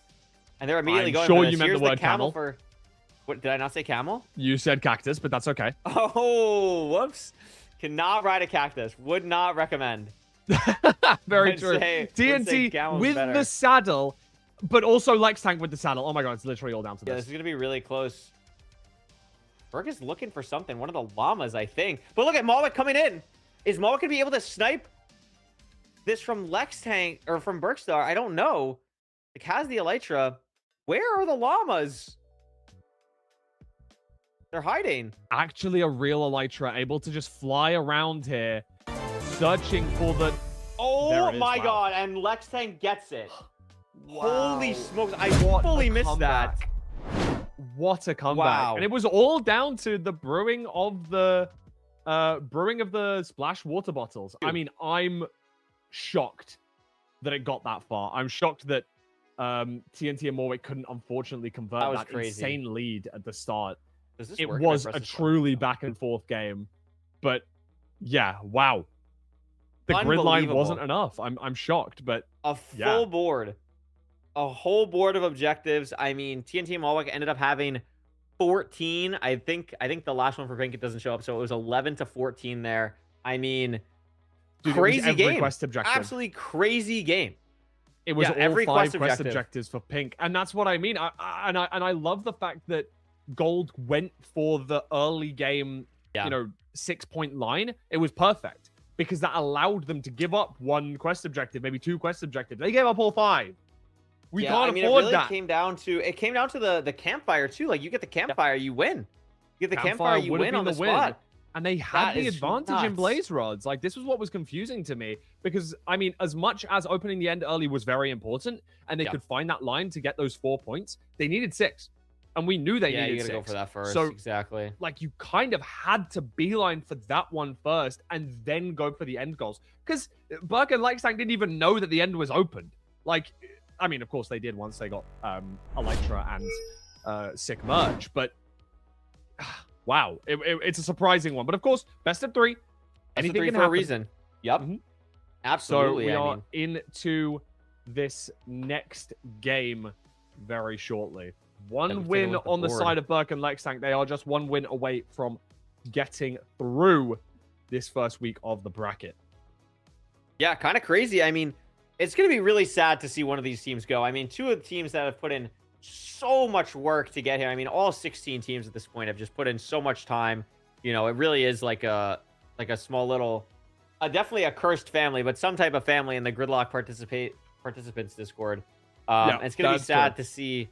And they're immediately going for this. You meant Here's the word camel for... What, did I not say camel? You said cactus, but that's okay. Oh, whoops. Cannot ride a cactus. Would not recommend. Very true. TNT with the saddle, but also Lextank with the saddle. Oh my god, it's literally all down to this. Yeah, this is going to be really close. Burke is looking for something. One of the llamas, I think. But look at Malwick coming in. Is Malwick going to be able to snipe this from Lextank or from Burkstar? I don't know. Like, has the Elytra. Where are the llamas? They're hiding. Actually, a real Elytra able to just fly around here, searching for the... Oh my god, and Lextank gets it. Wow. Holy smokes, I fully missed that. What a comeback. Wow. And it was all down to the brewing of the splash water bottles. I mean, I'm shocked that it got that far. I'm shocked that TNT and Morwick couldn't unfortunately convert that insane lead at the start. It was a truly back and forth game. But yeah, wow. The grid line wasn't enough. I'm shocked, but a full board. A whole board of objectives. I mean, TNT and Malwick ended up having 14. I think the last one for Pink, it doesn't show up, so it was 11 to 14 there. I mean, dude, crazy game. Quest objective. Absolutely crazy game. It was all every 5 quest objectives for Pink, and that's what I mean. I love the fact that Gold went for the early game, 6-point line. It was perfect because that allowed them to give up 1 quest objective, maybe 2 quest objectives. They gave up all 5. We can't afford that. It came down to the campfire too. Like, you get the campfire, you win. You get the campfire, you win on the spot. And they had the advantage in Blaze Rods. Like, this was what was confusing to me. Because, I mean, as much as opening the end early was very important, and they could find that line to get those 4 points, they needed 6. And we knew they needed 6. You gotta go for that first. So, exactly. Like, you kind of had to beeline for that one first, and then go for the end goals. Because Burke and Lextank didn't even know that the end was opened. Like, I mean, of course they did once they got Elytra and sick merch, but wow, it's a surprising one. But of course, best of 3. Anything can happen. For a reason. Yep. Absolutely. So we are into this next game very shortly. One win on the side of Burke and Lextank. They are just 1 win away from getting through this first week of the bracket. Yeah, kind of crazy. I mean, it's going to be really sad to see one of these teams go. I mean, 2 of the teams that have put in so much work to get here. I mean, all 16 teams at this point have just put in so much time. You know, it really is like a small little, definitely a cursed family, but some type of family in the Gridlock participants Discord. It's going to be sad to see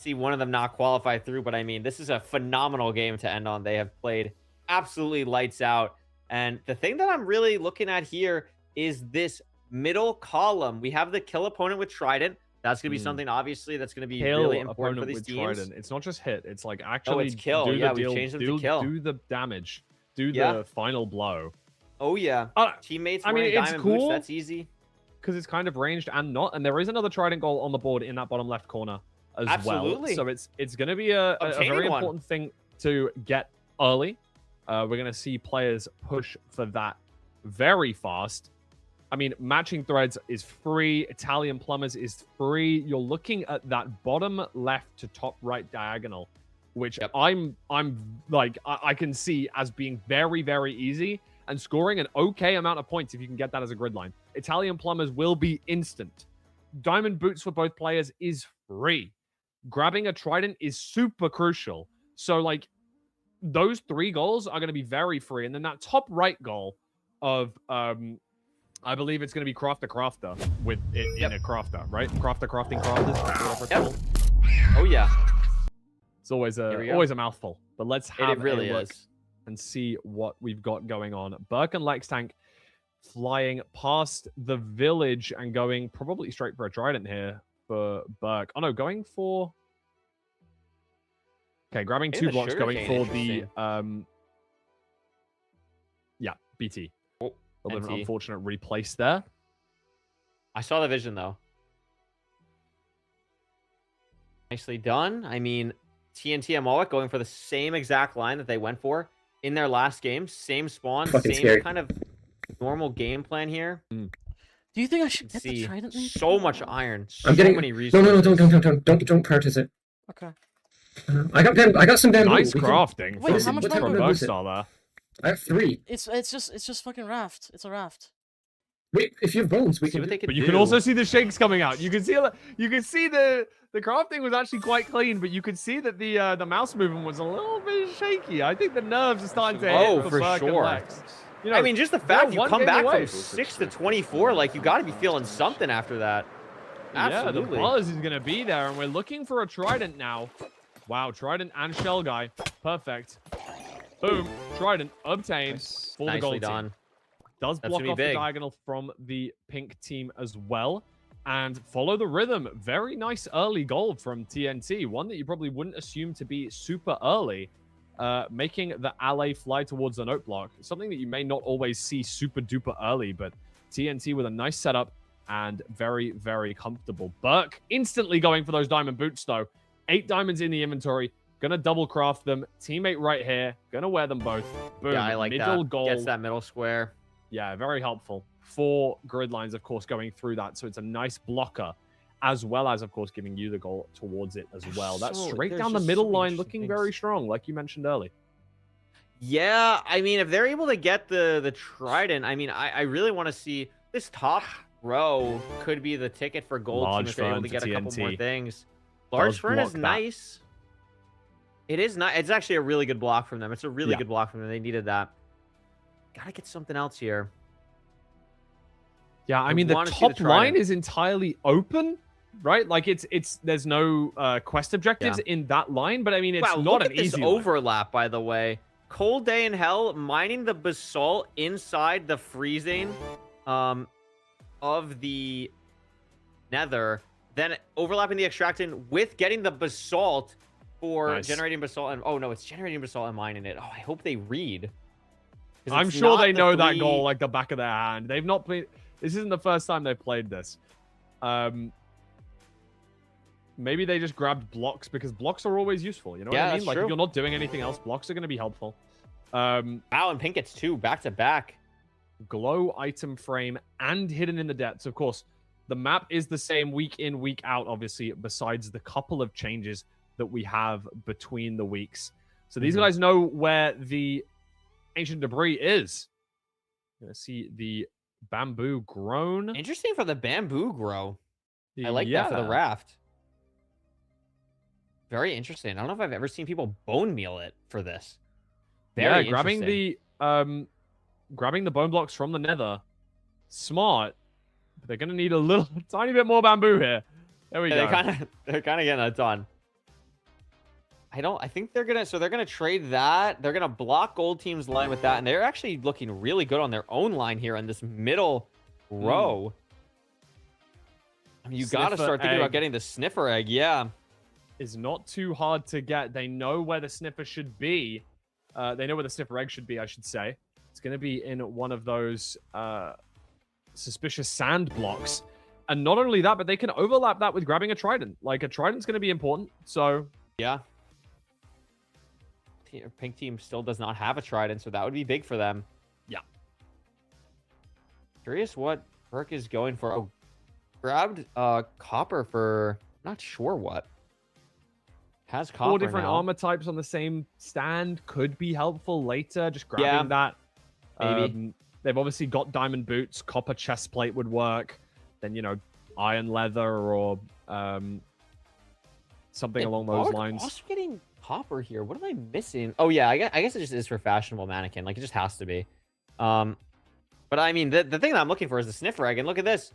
one of them not qualify through. But I mean, this is a phenomenal game to end on. They have played absolutely lights out. And the thing that I'm really looking at here is this middle column. We have the kill opponent with Trident. That's going to be something, obviously, that's going to be really important for these teams. Trident. It's not just hit. It's like actually it's kill. Do yeah, the deal, we've changed them to kill. Do the damage. Do the final blow. Oh, yeah. Teammates wearing diamond boots. That's easy. Because it's kind of ranged and not. And there is another Trident goal on the board in that bottom left corner as well. So it's going to be a very important thing to get early. We're going to see players push for that very fast. I mean, Matching Threads is free. Italian Plumbers is free. You're looking at that bottom left to top right diagonal, which I'm like, I can see as being very, very easy and scoring an okay amount of points if you can get that as a grid line. Italian Plumbers will be instant. Diamond Boots for both players is free. Grabbing a Trident is super crucial. So, like, those 3 goals are going to be very free. And then that top right goal of, I believe it's going to be Crafter with it in a crafter, right? Crafting crafters, whatever it's called. Oh, yeah. It's always a mouthful. But let's have really a look and see what we've got going on. Burke and Lex Tank flying past the village and going probably straight for a Trident here for Burke. Oh, no, going for... Okay, grabbing 2 blocks, going for the... Yeah, BT. A little bit of an unfortunate replace there. I saw the vision, though. Nicely done. I mean, TNT and Moloch going for the same exact line that they went for in their last game. Same spawn, same kind of normal game plan here. Do you think I should get the Trident? So much iron. I'm getting many resources. No, don't purchase it. Okay. I got some bamboo. Nice crafting. Wait, how much from bamboo? there? I have 3. It's just fucking raft. It's a raft. Wait, if you have bones, we can. But you can also see the shakes coming out. You can see the crafting was actually quite clean, but you could see that the mouse movement was a little bit shaky. I think the nerves are starting to hit for Burke and Lex. You know, I mean, just the fact you come back away. from 6 to 24, like, you got to be feeling something after that. Absolutely. Yeah, the buzz is going to be there, and we're looking for a Trident now. Wow, Trident and Shell Guy. Perfect. Boom. Trident obtained for the gold team. Does block off the diagonal from the pink team as well. And follow the rhythm. Very nice early goal from TNT. One that you probably wouldn't assume to be super early. Making the alley fly towards the note block. Something that you may not always see super duper early, but TNT with a nice setup and very, very comfortable. Burke instantly going for those diamond boots, though. 8 diamonds in the inventory. Gonna double craft them. Teammate right here. Gonna wear them both. Boom. Yeah, I like middle that. goal. Gets that middle square. Yeah, very helpful. 4 grid lines, of course, going through that. So it's a nice blocker, as well as, of course, giving you the goal towards it as well. That's straight down the middle line, looking very strong, like you mentioned earlier. Yeah, I mean, if they're able to get the Trident, I mean, I really want to see this top row could be the ticket for gold team if they're able to get a couple more things. Large Fern is nice. It is not. It's actually a really good block from them. It's a really good block from them. They needed that. Gotta get something else here. Yeah, I mean, the top line is entirely open, right? Like, there's no quest objectives in that line, but I mean, it's not an easy overlap, by the way. Cold Day in Hell, mining the basalt inside the freezing of the nether, then overlapping the extraction with getting the basalt for generating basalt. And oh no, it's generating basalt and mining it. Oh, I hope they read. I'm sure they know that goal like the back of their hand. They've not played. This isn't the first time they've played this. Maybe they just grabbed blocks because blocks are always useful. You know what I mean? Like, if you're not doing anything else, blocks are going to be helpful. Wow, and Pink gets 2 back to back. Glow item frame and hidden in the depths. Of course, the map is the same week in, week out, obviously, besides the couple of changes that we have between the weeks. So these guys know where the ancient debris is. You're going to see the bamboo grown. Interesting for the bamboo grow. I like that for the raft. Very interesting. I don't know if I've ever seen people bone meal it for this. Very grabbing the bone blocks from the nether. Smart. But they're gonna need a tiny bit more bamboo here. There we go. They're kind of getting that done. I think they're gonna trade that. They're gonna block gold team's line with that, and they're actually looking really good on their own line here on this middle row. I mean, you gotta start thinking about getting the sniffer egg. Yeah. Is not too hard to get. They know where the sniffer should be. They know where the sniffer egg should be, I should say. It's going to be in one of those suspicious sand blocks. And not only that, but they can overlap that with grabbing a trident. Like, a trident's going to be important, so... Yeah. Pink team still does not have a trident, so that would be big for them. Yeah. Curious what Burke is going for? Oh, grabbed copper for not sure what. Has copper 4 different now. armor types on the same stand could be helpful later. Just grabbing that. Maybe. They've obviously got diamond boots. Copper chest plate would work. Then, you know, iron leather or something along those lines. Also getting copper here. What am I missing? Oh yeah, I guess it just is for fashionable mannequin. Like it just has to be. But I mean, the thing that I'm looking for is the sniffer egg. And look at this.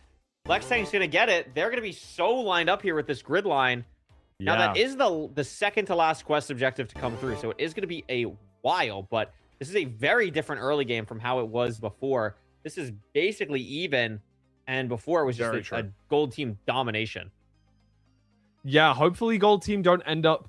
Lextank's gonna get it. They're gonna be so lined up here with this grid line. Now that is the second to last quest objective to come through, so it is gonna be a while. But this is a very different early game from how it was before. This is basically even, and before it was just a gold team domination. Yeah, hopefully gold team don't end up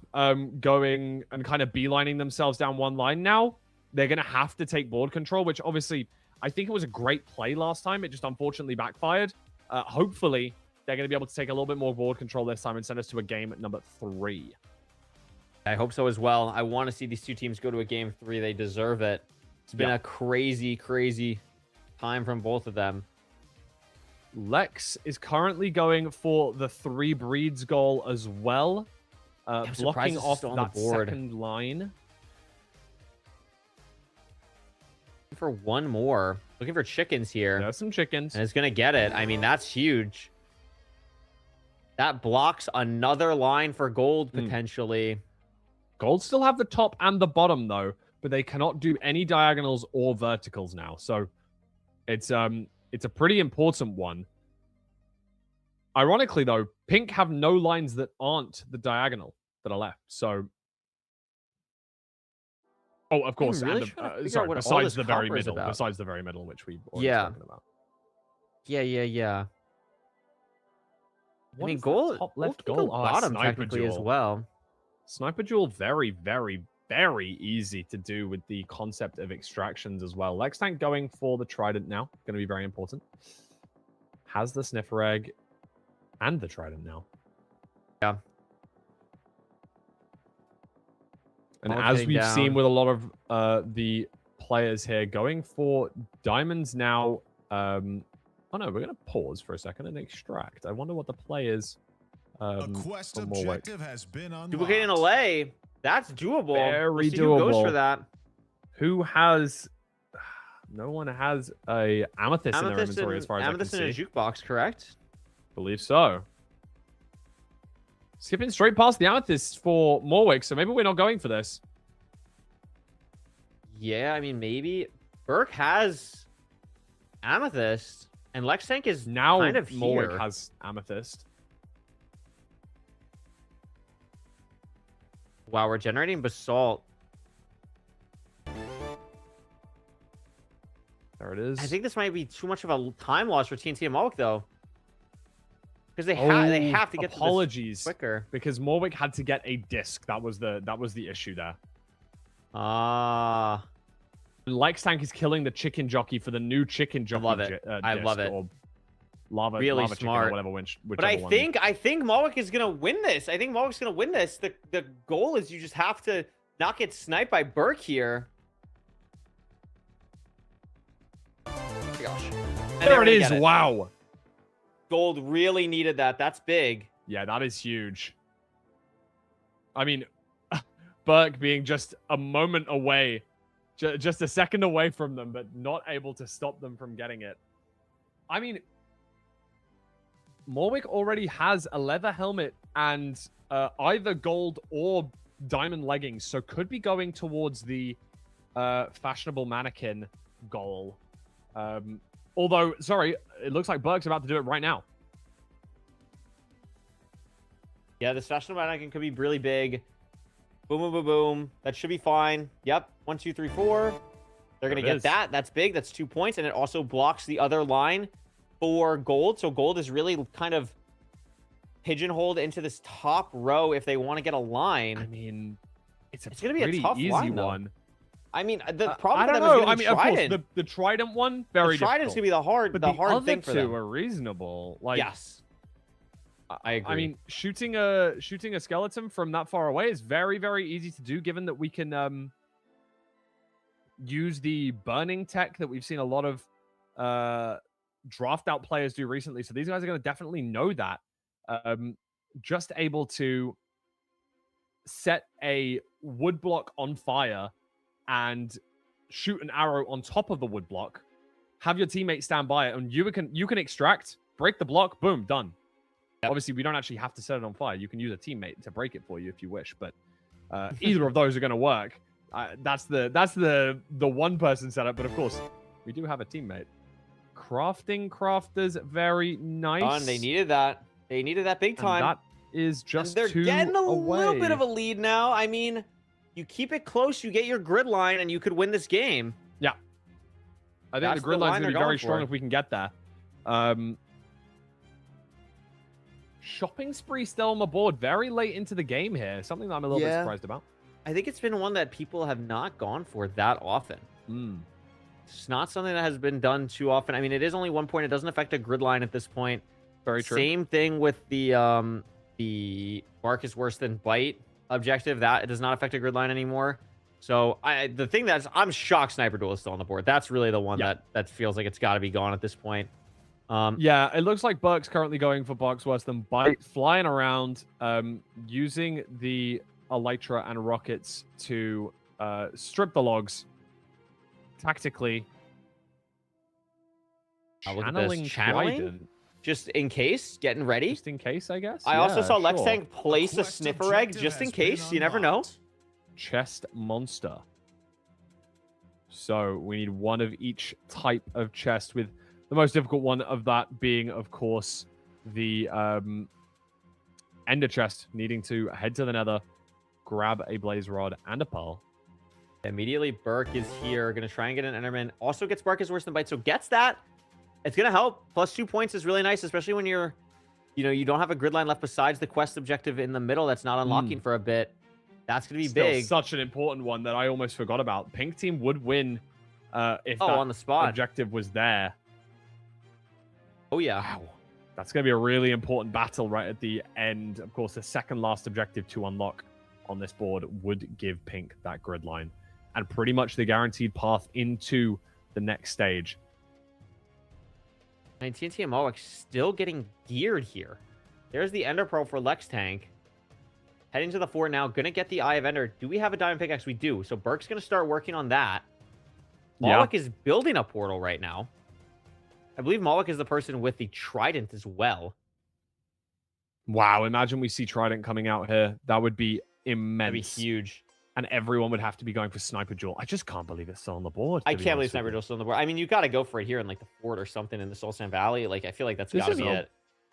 going and kind of beelining themselves down one line now. They're going to have to take board control, which obviously I think it was a great play last time. It just unfortunately backfired. Hopefully they're going to be able to take a little bit more board control this time and send us to a game at number 3. I hope so as well. I want to see these two teams go to a game 3. They deserve it. It's been a crazy, crazy time from both of them. Lex is currently going for the 3 breeds goal as well. Blocking off that second line. For one more. Looking for chickens here. There's some chickens. And it's going to get it. I mean, that's huge. That blocks another line for gold, potentially. Gold still have the top and the bottom, though. But they cannot do any diagonals or verticals now. So it's a pretty important one. Ironically, though, pink have no lines that aren't the diagonal that are left. So, oh, of course, really sorry, besides the very middle, which we already spoken about. Yeah. What I mean, is that gold top left gold goal. bottom Sniper technically duel as well. Sniper duel, very, very, very easy to do with the concept of extractions as well. Lextank going for the trident now. Going to be very important. Has the sniffer egg and the trident now. Yeah. And as we've seen with a lot of the players here, going for diamonds now. Oh no, we're going to pause for a second and extract. I wonder what the players... a quest objective has been unlocked. Duplicating a lay. That's doable. Very doable. doable. Who goes for that? Who has... No one has a amethyst in their inventory as far as I can Amethyst see. in a jukebox, correct? Believe so. Skipping straight past the amethyst for Morwick, so maybe we're not going for this. Yeah, I mean, maybe. Burke has amethyst, and Lextank is now kind of Morwick here. has amethyst. Wow, we're generating basalt. There it is. I think this might be too much of a time loss for TNT and Morwick, though. Because they have to get apologies to this quicker. Because Morwick had to get a disc. That was the issue there. Ah. Lextank is killing the chicken jockey for the new chicken jockey. I love it. I love it. Or lava, really lava smart. Chicken or whatever, but I think Morwick is gonna win this. I think Morwick's gonna win this. The goal is you just have to not get sniped by Burke here. Oh my gosh. And There it is. Wow. Gold really needed that. That's big. Yeah, that is huge. I mean, Burke being just a moment away, just a second away from them, but not able to stop them from getting it. I mean, Morwick already has a leather helmet and either gold or diamond leggings, so could be going towards the fashionable mannequin goal. Although, sorry, it looks like Burke's about to do it right now. Yeah, this fashionable mannequin could be really big. Boom, boom, boom, boom. That should be fine. Yep. 1, 2, 3, 4. They're going to get that. That's big. That's 2 points. And it also blocks the other line for gold. So gold is really kind of pigeonholed into this top row if they want to get a line. I mean, it's going to be a tough easy line, one. Though. I mean, the problem I with don't them know. is going to be Trident. Of course, the Trident one, very the Trident's going to be the hard, but the hard other thing for them. two are reasonable. Like, yes, I agree. I mean, shooting a skeleton from that far away is very, very easy to do, given that we can use the burning tech that we've seen a lot of draft out players do recently. So these guys are going to definitely know that. Just able to set a wood block on fire and shoot an arrow on top of the wood block, have your teammate stand by it, and you can extract, break the block, boom, done. Yep. Obviously, we don't actually have to set it on fire. You can use a teammate to break it for you if you wish, but either of those are going to work. That's the one person setup, but of course, we do have a teammate. Crafting crafters, very nice. They needed that. They needed that big time. And that is just they're getting a little bit of a a lead now. I mean, you keep it close, you get your grid line, and you could win this game. Yeah. I think the grid line's going to be very strong if we can get there. Shopping spree still on the board very late into the game here. Something that I'm a little bit surprised about. I think it's been one that people have not gone for that often. It's not something that has been done too often. I mean, it is only 1 point. It doesn't affect a grid line at this point. Very true. Same thing with the bark is worse than bite objective. That it does not affect a grid line anymore. So the thing that's I'm shocked Sniper Duel is still on the board. That's really the one that feels like it's got to be gone at this point. Yeah, it looks like Burke's currently going for barks worse than bite, flying around, using the Elytra and rockets to strip the logs tactically. Channeling Trident. Just in case, getting ready. Just in case, I guess. I also saw Lex Tank place a sniffer egg just in case. You never know. Chest monster. So we need one of each type of chest, with the most difficult one of that being, of course, the ender chest, needing to head to the nether, grab a blaze rod and a pearl. Immediately, Burke is here, going to try and get an enderman. Also gets bark is worse than bite, so gets that. It's going to help. Plus 2 points is really nice, especially when you're, you don't have a grid line left besides the quest objective in the middle that's not unlocking for a bit. That's going to be Still big. Such an important one that I almost forgot about. Pink team would win if that on the spot objective was there. Oh, yeah. Wow. That's going to be a really important battle right at the end. Of course, the second last objective to unlock on this board would give Pink that grid line and pretty much the guaranteed path into the next stage. And TNT and Mohawk still getting geared here. There's the Ender Pearl for Lex Tank. Heading to the fort now. Going to get the Eye of Ender. Do we have a Diamond Pickaxe? We do. So Burke's going to start working on that. Mohawk is building a portal right now. I believe Mohawk is the person with the Trident as well. Wow. Imagine we see Trident coming out here. That would be immense. That'd be huge. And everyone would have to be going for Sniper Duel. I just can't believe it's still on the board. I can't believe Sniper Duel's still on the board. I mean, you got to go for it here in like the fort or something in the Soul Sand Valley. Like, I feel like that's got to be it.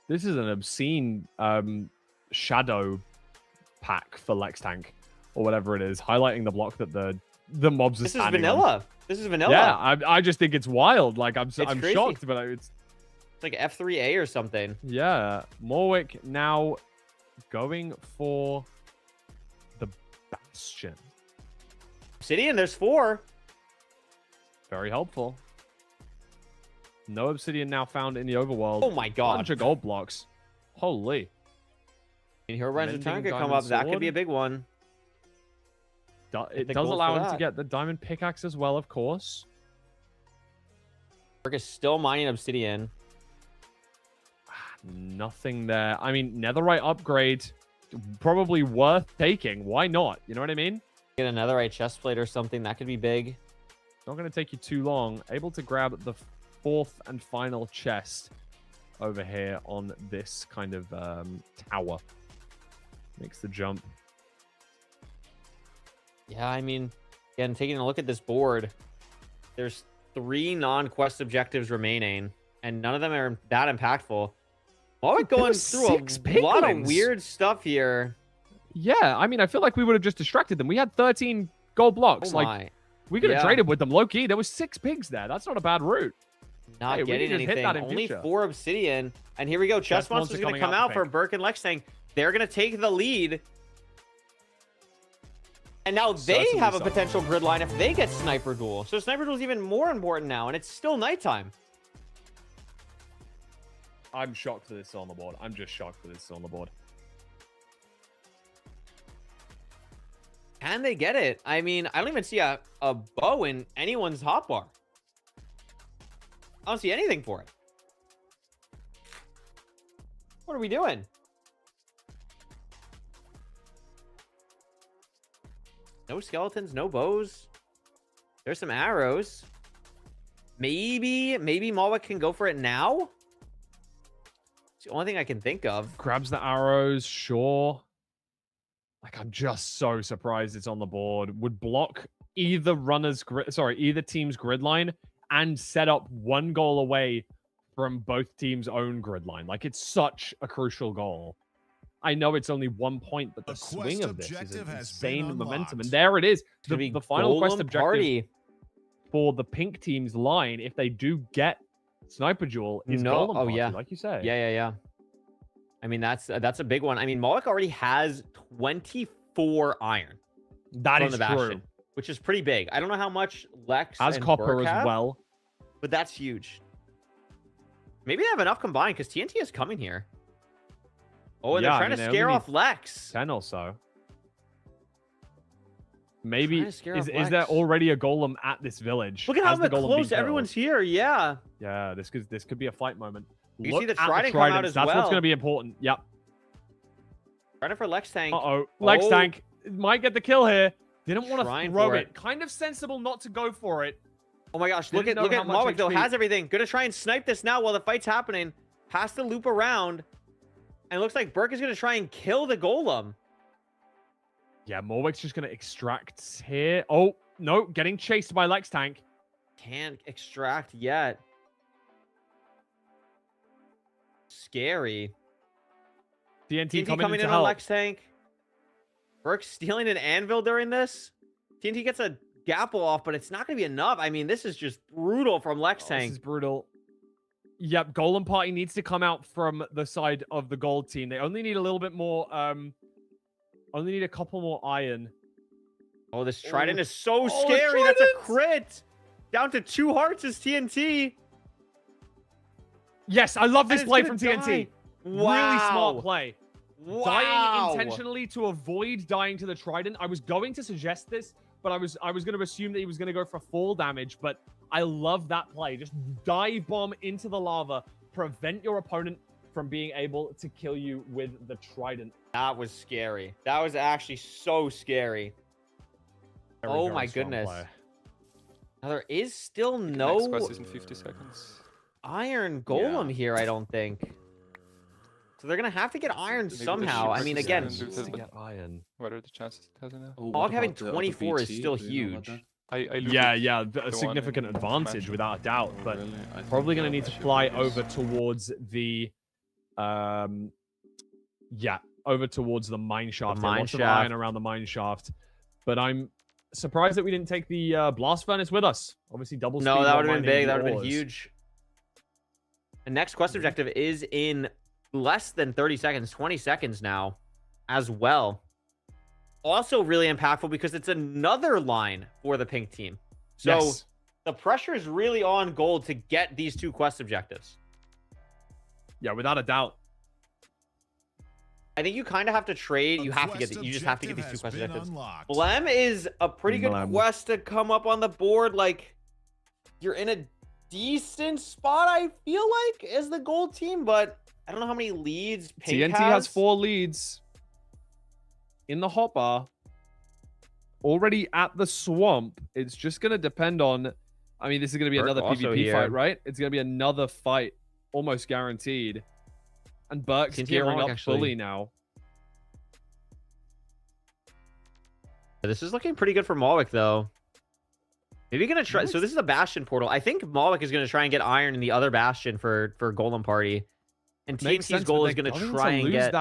This is an obscene shadow pack for Lex Tank or whatever it is, highlighting the block that the mobs are standing on. Vanilla. This is vanilla. Yeah, I just think it's wild. Like, I'm shocked, but it's like F3A or something. Yeah, Morwick now going for the Bastion. Obsidian, there's 4. Very helpful. No obsidian now found in the overworld. Oh my god. Bunch of gold blocks. Holy. And Hero Runs Return could come up. That could be a big one. It does allow him to get the diamond pickaxe as well, of course. Burke is still mining obsidian. Nothing there. I mean, netherite upgrade, probably worth taking. Why not? You know what I mean? Get a netherite chestplate or something. That could be big. Not going to take you too long. Able to grab the 4th and final chest over here on this kind of tower. Makes the jump. Yeah, I mean, again, taking a look at this board, there's 3 non-quest objectives remaining, and none of them are that impactful. While going through a lot of weird stuff here. Yeah, I mean, I feel like we would have just distracted them. We had 13 gold blocks. Like, we could have traded with them low-key. There was 6 pigs there. That's not a bad route. Not getting anything. Only 4 obsidian. And here we go. Chest Monster's going to come out for Burke and Lex saying they're going to take the lead. And now they have a potential grid line if they get Sniper Duel. So Sniper Duel is even more important now, and it's still nighttime. I'm shocked that it's on the board. I'm just shocked that it's on the board. Can they get it? I mean, I don't even see a bow in anyone's hotbar. I don't see anything for it. What are we doing? No skeletons, no bows. There's some arrows. Maybe Malwick can go for it now? It's the only thing I can think of. Grabs the arrows, sure. Like, I'm just so surprised it's on the board. Would block either either team's grid line and set up one goal away from both teams' own grid line. Like, it's such a crucial goal. I know it's only 1 point, but the swing of this is an insane momentum. And there it is. The final quest objective for the pink team's line, if they do get Sniper Duel, is Golem Party, like you say. Yeah. I mean, that's a big one. I mean, Malwick already has 24 iron. That is true. Which is pretty big. I don't know how much Lex has and Copper Burke as have, well. but that's huge. Maybe they have enough combined because TNT is coming here. Oh, and they're trying to scare off Lex. 10 or so. Maybe is there Lex. already a golem at this village? Look at how close everyone's here. Yeah. Yeah, this could be a fight moment. You Look see the at Trident come out as That's well. what's going to be important. Yep. Trident for Lex Tank. Lex Tank might get the kill here. Didn't want to Trying throw for it. it. Kind of sensible not to go for it. Oh my gosh, look at Malwick though. Has everything. Gonna try and snipe this now while the fight's happening. Has to loop around. And it looks like Burke is gonna try and kill the golem. Yeah, Malwick's just gonna extract here. Oh, no, getting chased by Lex Tank. Can't extract yet. Scary. TNT coming in on Lex Tank. Burke stealing an anvil during this. TNT gets a gapple off, but it's not going to be enough. I mean, this is just brutal from Lex Tank. This is brutal. Yep, Golem Party needs to come out from the side of the gold team. They only need a little bit more, only need a couple more iron. Oh, this Trident is so scary. That's a crit. Down to 2 hearts is TNT. Yes, I love this And play it's from gonna TNT. die. Wow. Really smart play. Wow. Dying intentionally to avoid dying to the Trident. I was going to suggest this, but I was going to assume that he was going to go for fall damage, but I love that play. Just dive bomb into the lava, prevent your opponent from being able to kill you with the Trident. That was scary. That was actually so scary. Oh my goodness. Now there is still no Next quest is in 50 seconds. iron golem here, I don't think. So they're gonna have to get iron somehow. I mean, again, iron. What are the chances it has enough? Hog having 24 is still huge. Yeah, a significant advantage without a doubt, but probably going to need to fly over towards the, over towards the mine shaft. Lots of iron around the mine shaft, but I'm surprised that we didn't take the blast furnace with us. Obviously, double. No, that would have been big. That would have been huge. The next quest objective is in less than 30 seconds, 20 seconds now, as well. Also really impactful because it's another line for the pink team. So the pressure is really on gold to get these 2 quest objectives. Yeah, without a doubt. I think you kind of have to trade. You have to get you just have to get these 2 quest objectives. Blem is a pretty good quest to come up on the board. Like, you're in a decent spot, I feel like, as the gold team, but I don't know how many leads Pink TNT has 4 leads in the hopper. Already at the swamp. It's just going to depend on... I mean, this is going to be another PvP fight, right? It's going to be another fight, almost guaranteed. And Burke's gearing up fully now. This is looking pretty good for Malwick, though. Maybe going to try... So this is a Bastion portal. I think Malwick is going to try and get iron in the other Bastion for Golem Party. And TNT's goal is going to try and get...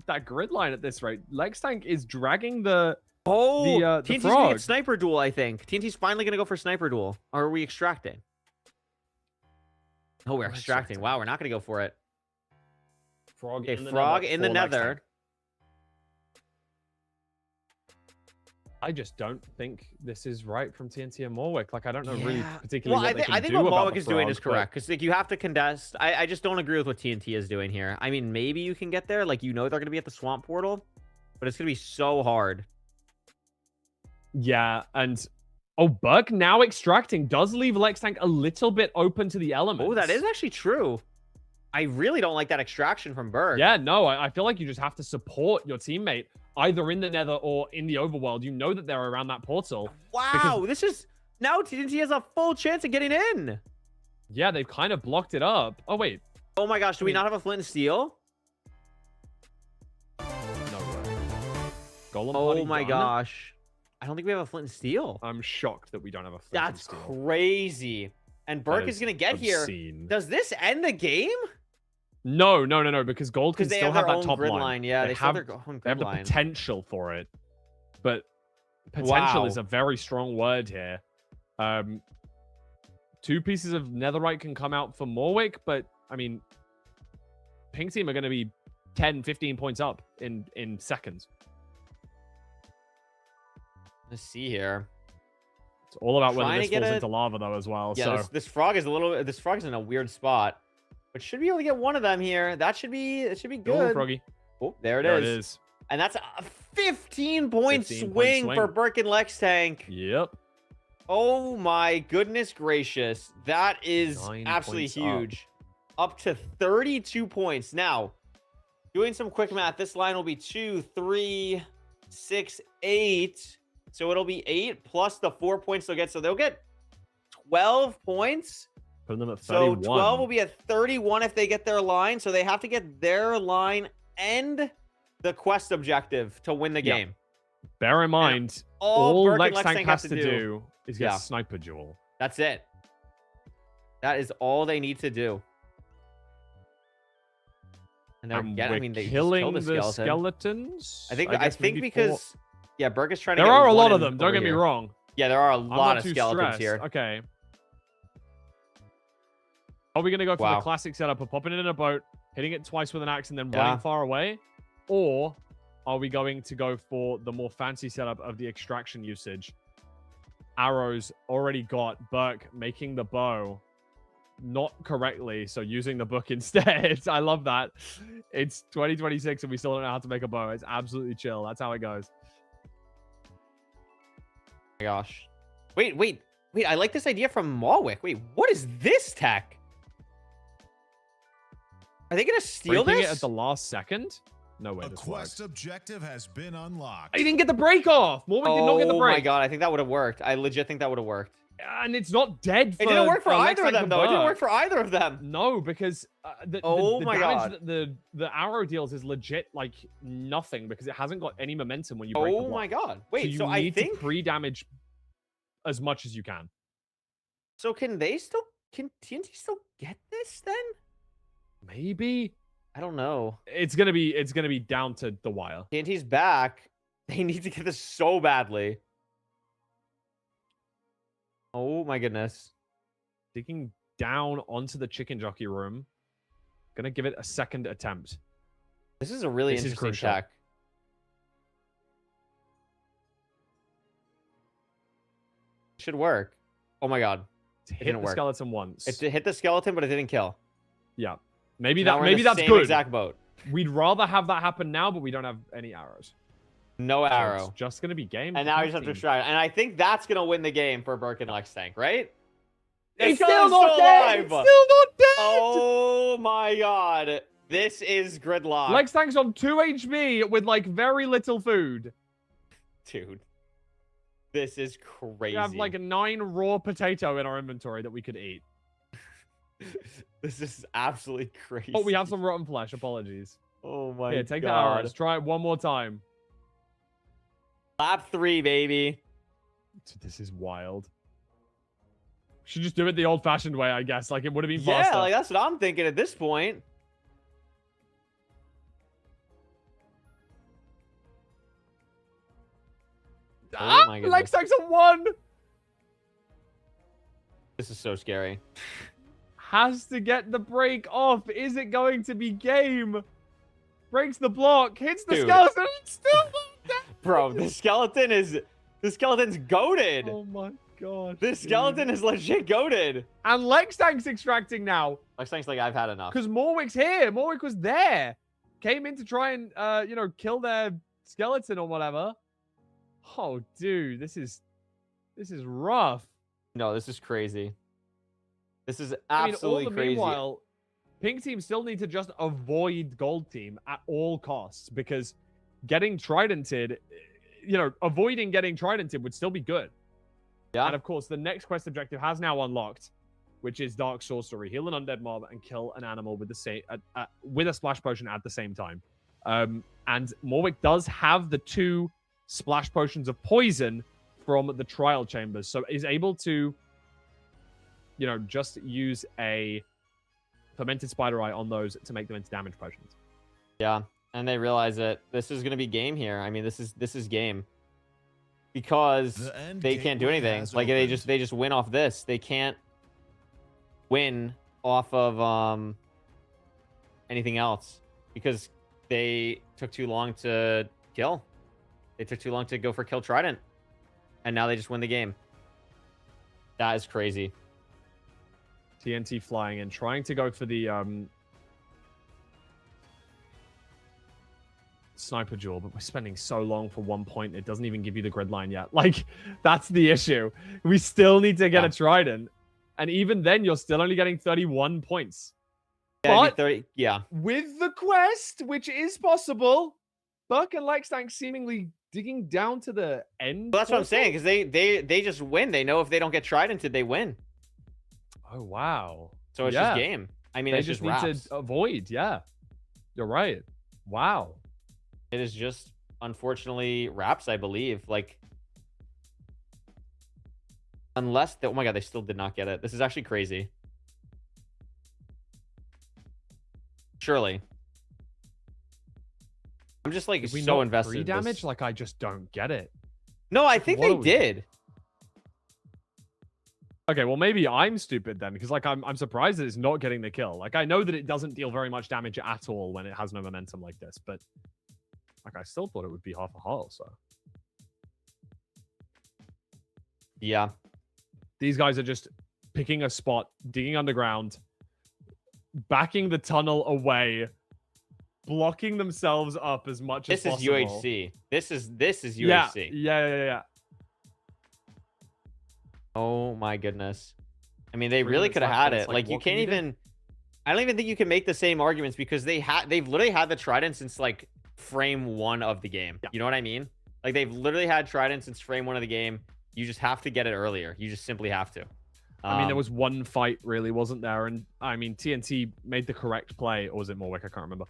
that grid line at this rate. Lex Tank is dragging the... TNT's the going frog. to get Sniper Duel, I think. TNT's finally going to go for Sniper Duel. Or are we extracting? Oh, we're extracting. Wow, we're not going to go for it. Frog okay, Frog in the Nether. I just don't think this is right from TNT and Malwick. Like, I don't know really particularly well, what they can I think do what about Malwick the is doing frog, is correct. Because like, you have to contest. I just don't agree with what TNT is doing here. I mean, maybe you can get there. Like, you know they're going to be at the swamp portal. But it's going to be so hard. Yeah, and... Oh, Burke now extracting does leave Lex Tank a little bit open to the elements. Oh, that is actually true. I really don't like that extraction from Berg. Yeah, no, I feel like you just have to support your teammate either in the Nether or in the Overworld. You know that they're around that portal. Wow, this is now TNT has a full chance of getting in. Yeah, they've kind of blocked it up. Oh wait. Oh my gosh, do we not have a flint and steel? No way. Golem Oh party my done? gosh. I don't think we have a flint and steel. I'm shocked that we don't have a flint and That's steel. crazy. And Burke is going to get obscene. here. Does this end the game? No, because gold can Because they still have have their that own top grid line. line. Yeah, they have, have their own they have grid the line. potential for it, but potential Wow. is a very strong word here. 2 pieces of netherite can come out for Morwick, but I mean, pink team are going to be 10, 15 points up in seconds. Let's see here. It's all about whether Trying this to get falls it- into lava though as well. Yeah, So this frog is this frog is in a weird spot, but should be able to get one of them here. That should be Ooh, good. Froggy. Oh, there it There is. it is. And that's a 15-point 15-point swing swing. for Burke and Lex Tank. Yep. Oh my goodness gracious. That is 9 absolutely points up. huge. Up to 32 points. Now, doing some quick math, this line will be 2, 3, 6, 8. So it'll be 8 plus the 4 points they'll get. So they'll get 12 points. Put them at So 31. 12 will be at 31 if they get their line. So they have to get their line and the quest objective to win the Yeah. game. Bear in mind, all all Burke and Lex Lex Tank Tank has have to to do do- is get Yeah. a sniper duel. That's it. That is all they need to do. And they're And getting, we're I mean, they just killing killed the the skeleton. skeletons. I think guess maybe because yeah, Burke is trying to There get are a lot one of in them. Don't over get me here. wrong. Yeah, there are a I'm lot not of too skeletons stressed. here. Okay. Are we going to go for Wow. the classic setup of popping it in a boat, hitting it twice with an axe, and then Yeah. running far away? Or are we going to go for the more fancy setup of the extraction usage? Arrows already got Burke making the bow not correctly, so using the book instead. I love that. It's 2026 and we still don't know how to make a bow. It's absolutely chill. That's how it goes. Oh my gosh. Wait. I like this idea from Malwick. Wait, what is this tech? Are they going to steal Breaking this? it at the last second? No way. A quest objective has been unlocked. He didn't get the break off. Morwick did not get the Oh break. my god, I think that would have worked. I legit think that would have worked. And it's not dead. It didn't work for Lex either of Tank them, and though. It didn't Burke. work for either of them. No, because the my damage God. that the arrow deals is legit like nothing because it hasn't got any momentum when you break the Oh block. my god. Wait, you so I need think to pre-damage as much as you can. so can TNT still get this then? Maybe. I don't know. It's gonna be down to the wire. TNT's back. They need to get this so badly. Oh my goodness. Digging down onto the chicken jockey room. Gonna give it a second attempt. This is a really This is interesting crucial. tech. Should work. Oh my god. It Hit didn't the work. skeleton once. It hit the skeleton, but it didn't kill. Yeah. Maybe Now that we're in maybe the that's same good. exact boat. We'd rather have that happen now, but we don't have any arrows. No So arrow. it's just gonna be game. And for now the we just have to team. extract. And I think that's gonna win the game for Burke and Lex Tank, right? He's The still skeleton's not dead! He's alive! still not dead! Oh my god. This is Gridlock. Lex Tank's on 2 HP with like very little food. Dude. This is crazy. We have like 9 raw potato in our inventory that we could eat. This is absolutely crazy. Oh, we have some rotten flesh. Apologies. Oh my Here, take the god. arrows. Try it one more time. Lap 3, baby. This is wild. Should just do it the old-fashioned way, I guess. Like it would have been faster. Yeah, like that's what I'm thinking at this point. Oh my goodness. Lex Tank's on 1. This is so scary. Has to get the break off. Is it going to be game? Breaks the block. Hits the Dude. skeleton. It's still not dead. Bro, the skeleton's goated. Oh my god. This skeleton is legit goated. And Lex Tank's extracting now. Lex Tank's like, I've had enough. Because Morwick's here. Morwick was there. Came in to try and, kill their skeleton or whatever. Oh, dude. This is rough. No, this is crazy. This is I mean, absolutely all the crazy. meanwhile, Pink team still need to just avoid gold team at all costs, because getting tridented, avoiding getting tridented would still be good. Yeah. And of course, the next quest objective has now unlocked, which is Dark Sorcery. Heal an undead mob and kill an animal with the same with a splash potion at the same time. And Morwick does have the 2 splash potions of poison from the trial chambers, so is able to, just use a fermented spider eye on those to make them into damage potions. Yeah, and they realize that this is going to be game here. I mean, this is game, because they can't do anything. Like they just win off this. They can't win off of anything else, because they took too long to kill. They took too long to go for kill trident, and now they just win the game. That is crazy. TNT flying in, trying to go for the sniper duel, but we're spending so long for 1 point, it doesn't even give you the grid line yet. Like, that's the issue. We still need to get a trident, and even then, you're still only getting 31 points. Yeah, But 30, yeah. with the quest, which is possible, Buck and Lextank seemingly digging down to the end. Well, that's what I'm saying, because they just win. They know if they don't get tridented, they win. Oh, wow. So it's just game. I mean, they it's just need wraps. to avoid. Yeah, you're right. Wow. It is just, unfortunately, wraps, I believe. Like, unless oh my god, they still did not get it. This is actually crazy. Surely. I'm just like so invested. Free in damage? this. Like, I just don't get it. No, I think they did. Okay, well, maybe I'm stupid then, because like I'm surprised that it's not getting the kill. Like, I know that it doesn't deal very much damage at all when it has no momentum like this, but like I still thought it would be half a heal. So yeah, these guys are just picking a spot, digging underground, backing the tunnel away, blocking themselves up as much as possible. This is UHC. This is UHC. Yeah. Oh my goodness. I mean, they really could have had it. Like, you can't even. I don't even think you can make the same arguments, because they've literally had the trident since like frame 1 of the game. You know what I mean? Like, they've literally had trident since frame 1 of the game. You just have to get it earlier. You just simply have to. I mean, there was one fight, really, wasn't there? And I mean, TNT made the correct play, or was it Morwick? I can't remember.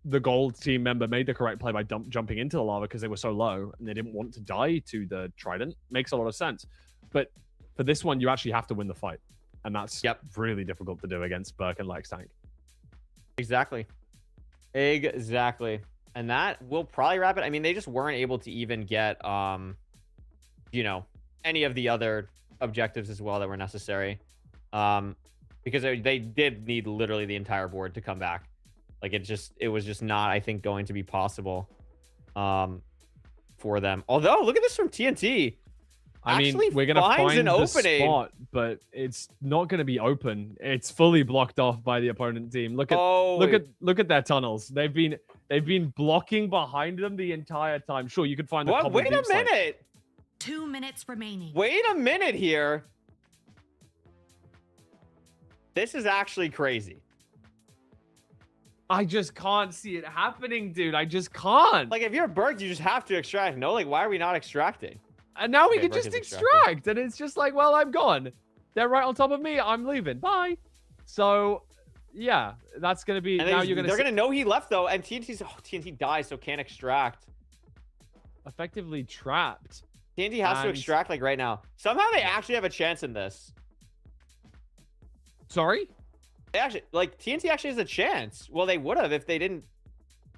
The gold team member made the correct play by jumping into the lava because they were so low and they didn't want to die to the trident. Makes a lot of sense. But for this one, you actually have to win the fight. And that's really difficult to do against Burke and Lextank. Exactly. And that will probably wrap it. I mean, they just weren't able to even get, any of the other objectives as well that were necessary. Because they did need literally the entire board to come back. Like, it was just not, I think, going to be possible for them. Although, look at this from TNT. I mean, we're going to find the spot, but it's not going to be open. It's fully blocked off by the opponent team. Look at their tunnels. They've been blocking behind them the entire time. Sure, you could find the What? Wait a minute. 2 minutes remaining. Wait a minute here. This is actually crazy. I just can't see it happening, dude. I just can't. Like, if you're Berg, you just have to extract. No, like, why are we not extracting? And now we can just extract. And it's just like, well, I'm gone. They're right on top of me. I'm leaving. Bye. So, yeah, that's going to be... They're going to know he left, though. And TNT dies, so can't extract. Effectively trapped. TNT has to extract, like, right now. Somehow they actually have a chance in this. Sorry? They actually, like, TNT actually has a chance. Well, they would have if they didn't...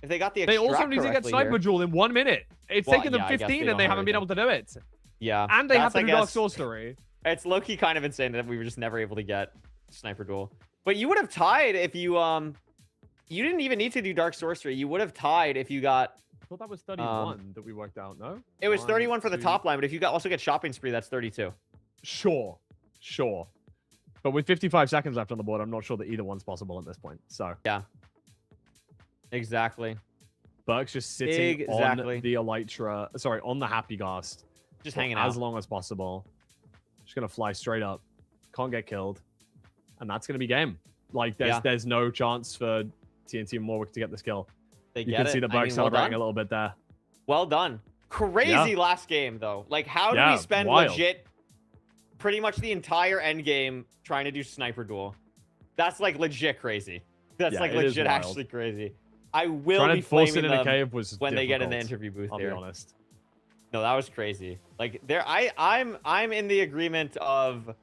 If they got the They extract also need to get Sniper Jewel in 1 minute. It's taken them 15 and they haven't been able to do it. Yeah. And they have to do Dark Sorcery. It's low-key kind of insane that we were just never able to get Sniper Duel. But you would have tied if you, you didn't even need to do Dark Sorcery. You would have tied if you got... I thought that was 31 that we worked out, no? It was 31 for the top line, but if you also get Shopping Spree, that's 32. Sure. But with 55 seconds left on the board, I'm not sure that either one's possible at this point. So... Yeah. Exactly. Burke's just sitting on the Elytra, sorry, on the Happy Ghast. Just hanging out. As long as possible. Just going to fly straight up. Can't get killed. And that's going to be game. Like there's no chance for TNT and Warwick to get this kill. They You get can it. see the I Berk mean, well celebrating done. a little bit there. Well done. Crazy last game though. Like how do we spend legit pretty much the entire end game trying to do sniper duel? That's like legit crazy. That's like legit actually crazy. I will Trying be to force flaming it in a them cave was when they get in the difficult, interview booth. I'll be honest. No, that was crazy. Like there, I'm in the agreement of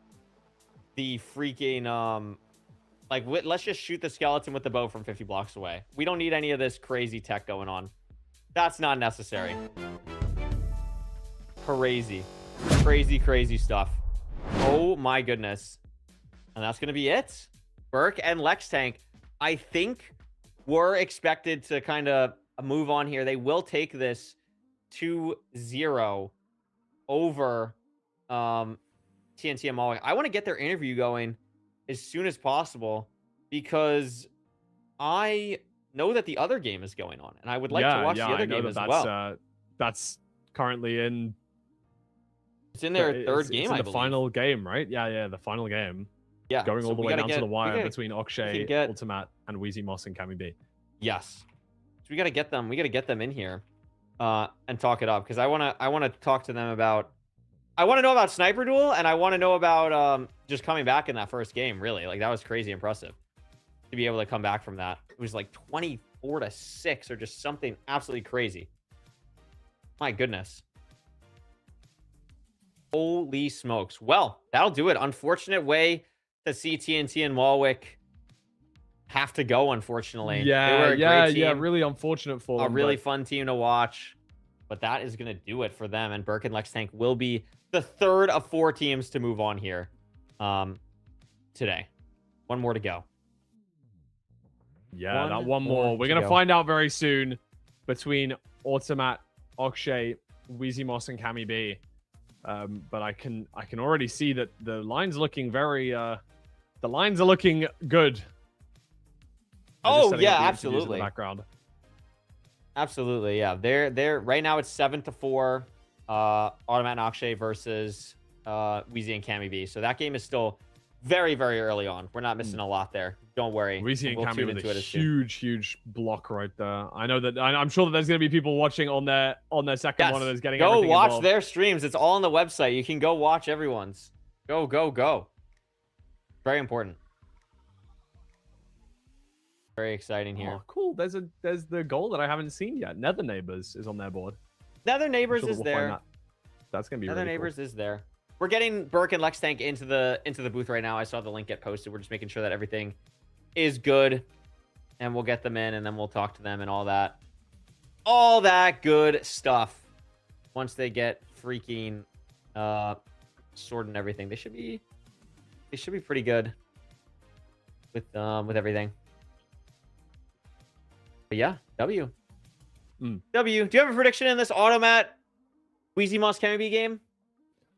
the freaking like let's just shoot the skeleton with the bow from 50 blocks away. We don't need any of this crazy tech going on. That's not necessary. Crazy stuff. Oh my goodness. And that's gonna be it. Berk and Lex Tank, I think, were expected to kind of move on here. They will take this 2-0 over TNT and Molly. I want to get their interview going as soon as possible because I know that the other game is going on and I would like to watch the other game as well. That's currently in. It's in their third game, It's in I the believe. final game, right? Yeah, the final game. Yeah, going so all the we way gotta down get- to the we wire gotta- between we Akshay, can get- Ultimate, and Wheezy Moss and Cammy B. Yes. So we gotta get them. We gotta get them in here, and talk it up because I wanna talk to them about. I want to know about Sniper Duel and I want to know about just coming back in that first game. Really, like that was crazy impressive to be able to come back from that. It was like 24-6 or just something absolutely crazy. My goodness. Holy smokes. Well, that'll do it. Unfortunate way to see TNT and Warwick have to go, unfortunately. They were a great team, really unfortunate for them. a really but fun team to watch. But that is going to do it for them. And Berk and Lex Tank will be the third of 4 teams to move on here today. One more to go. Yeah, that one One more. more We're to gonna go. find out very soon between Automat, Akshay, Wheezy Moss, and Cammy B. But I can already see that the line's looking very the lines are looking good. They're just Oh setting yeah, up the interviews in the absolutely. background. Absolutely, yeah. They're right now it's 7-4. Automat and Akshay versus Wheezy and Cammy B. So that game is still very, very early on. We're not missing a lot there. Don't worry. Wheezy and We'll Cammy tune with into a it as soon. huge block right there. I know that I'm sure that there's gonna be people watching on their second Yes. one and is getting Go everything watch involved. their streams. It's all on the website. You can go watch everyone's. Go. Very important. Very exciting here. Oh, cool. There's the goal that I haven't seen yet. Nether Neighbors is on their board. Nether I'm Neighbors sure that is we'll find there. that. That's gonna be Nether really cool. Neighbors is there. We're getting Berk and Lex Tank into the booth right now. I saw the link get posted. We're just making sure that everything is good, and we'll get them in, and then we'll talk to them and all that good stuff. Once they get freaking sorted and everything, they should be pretty good with everything. But yeah, W. W. Do you have a prediction in this Automat Wheezy Moss Cammy B game?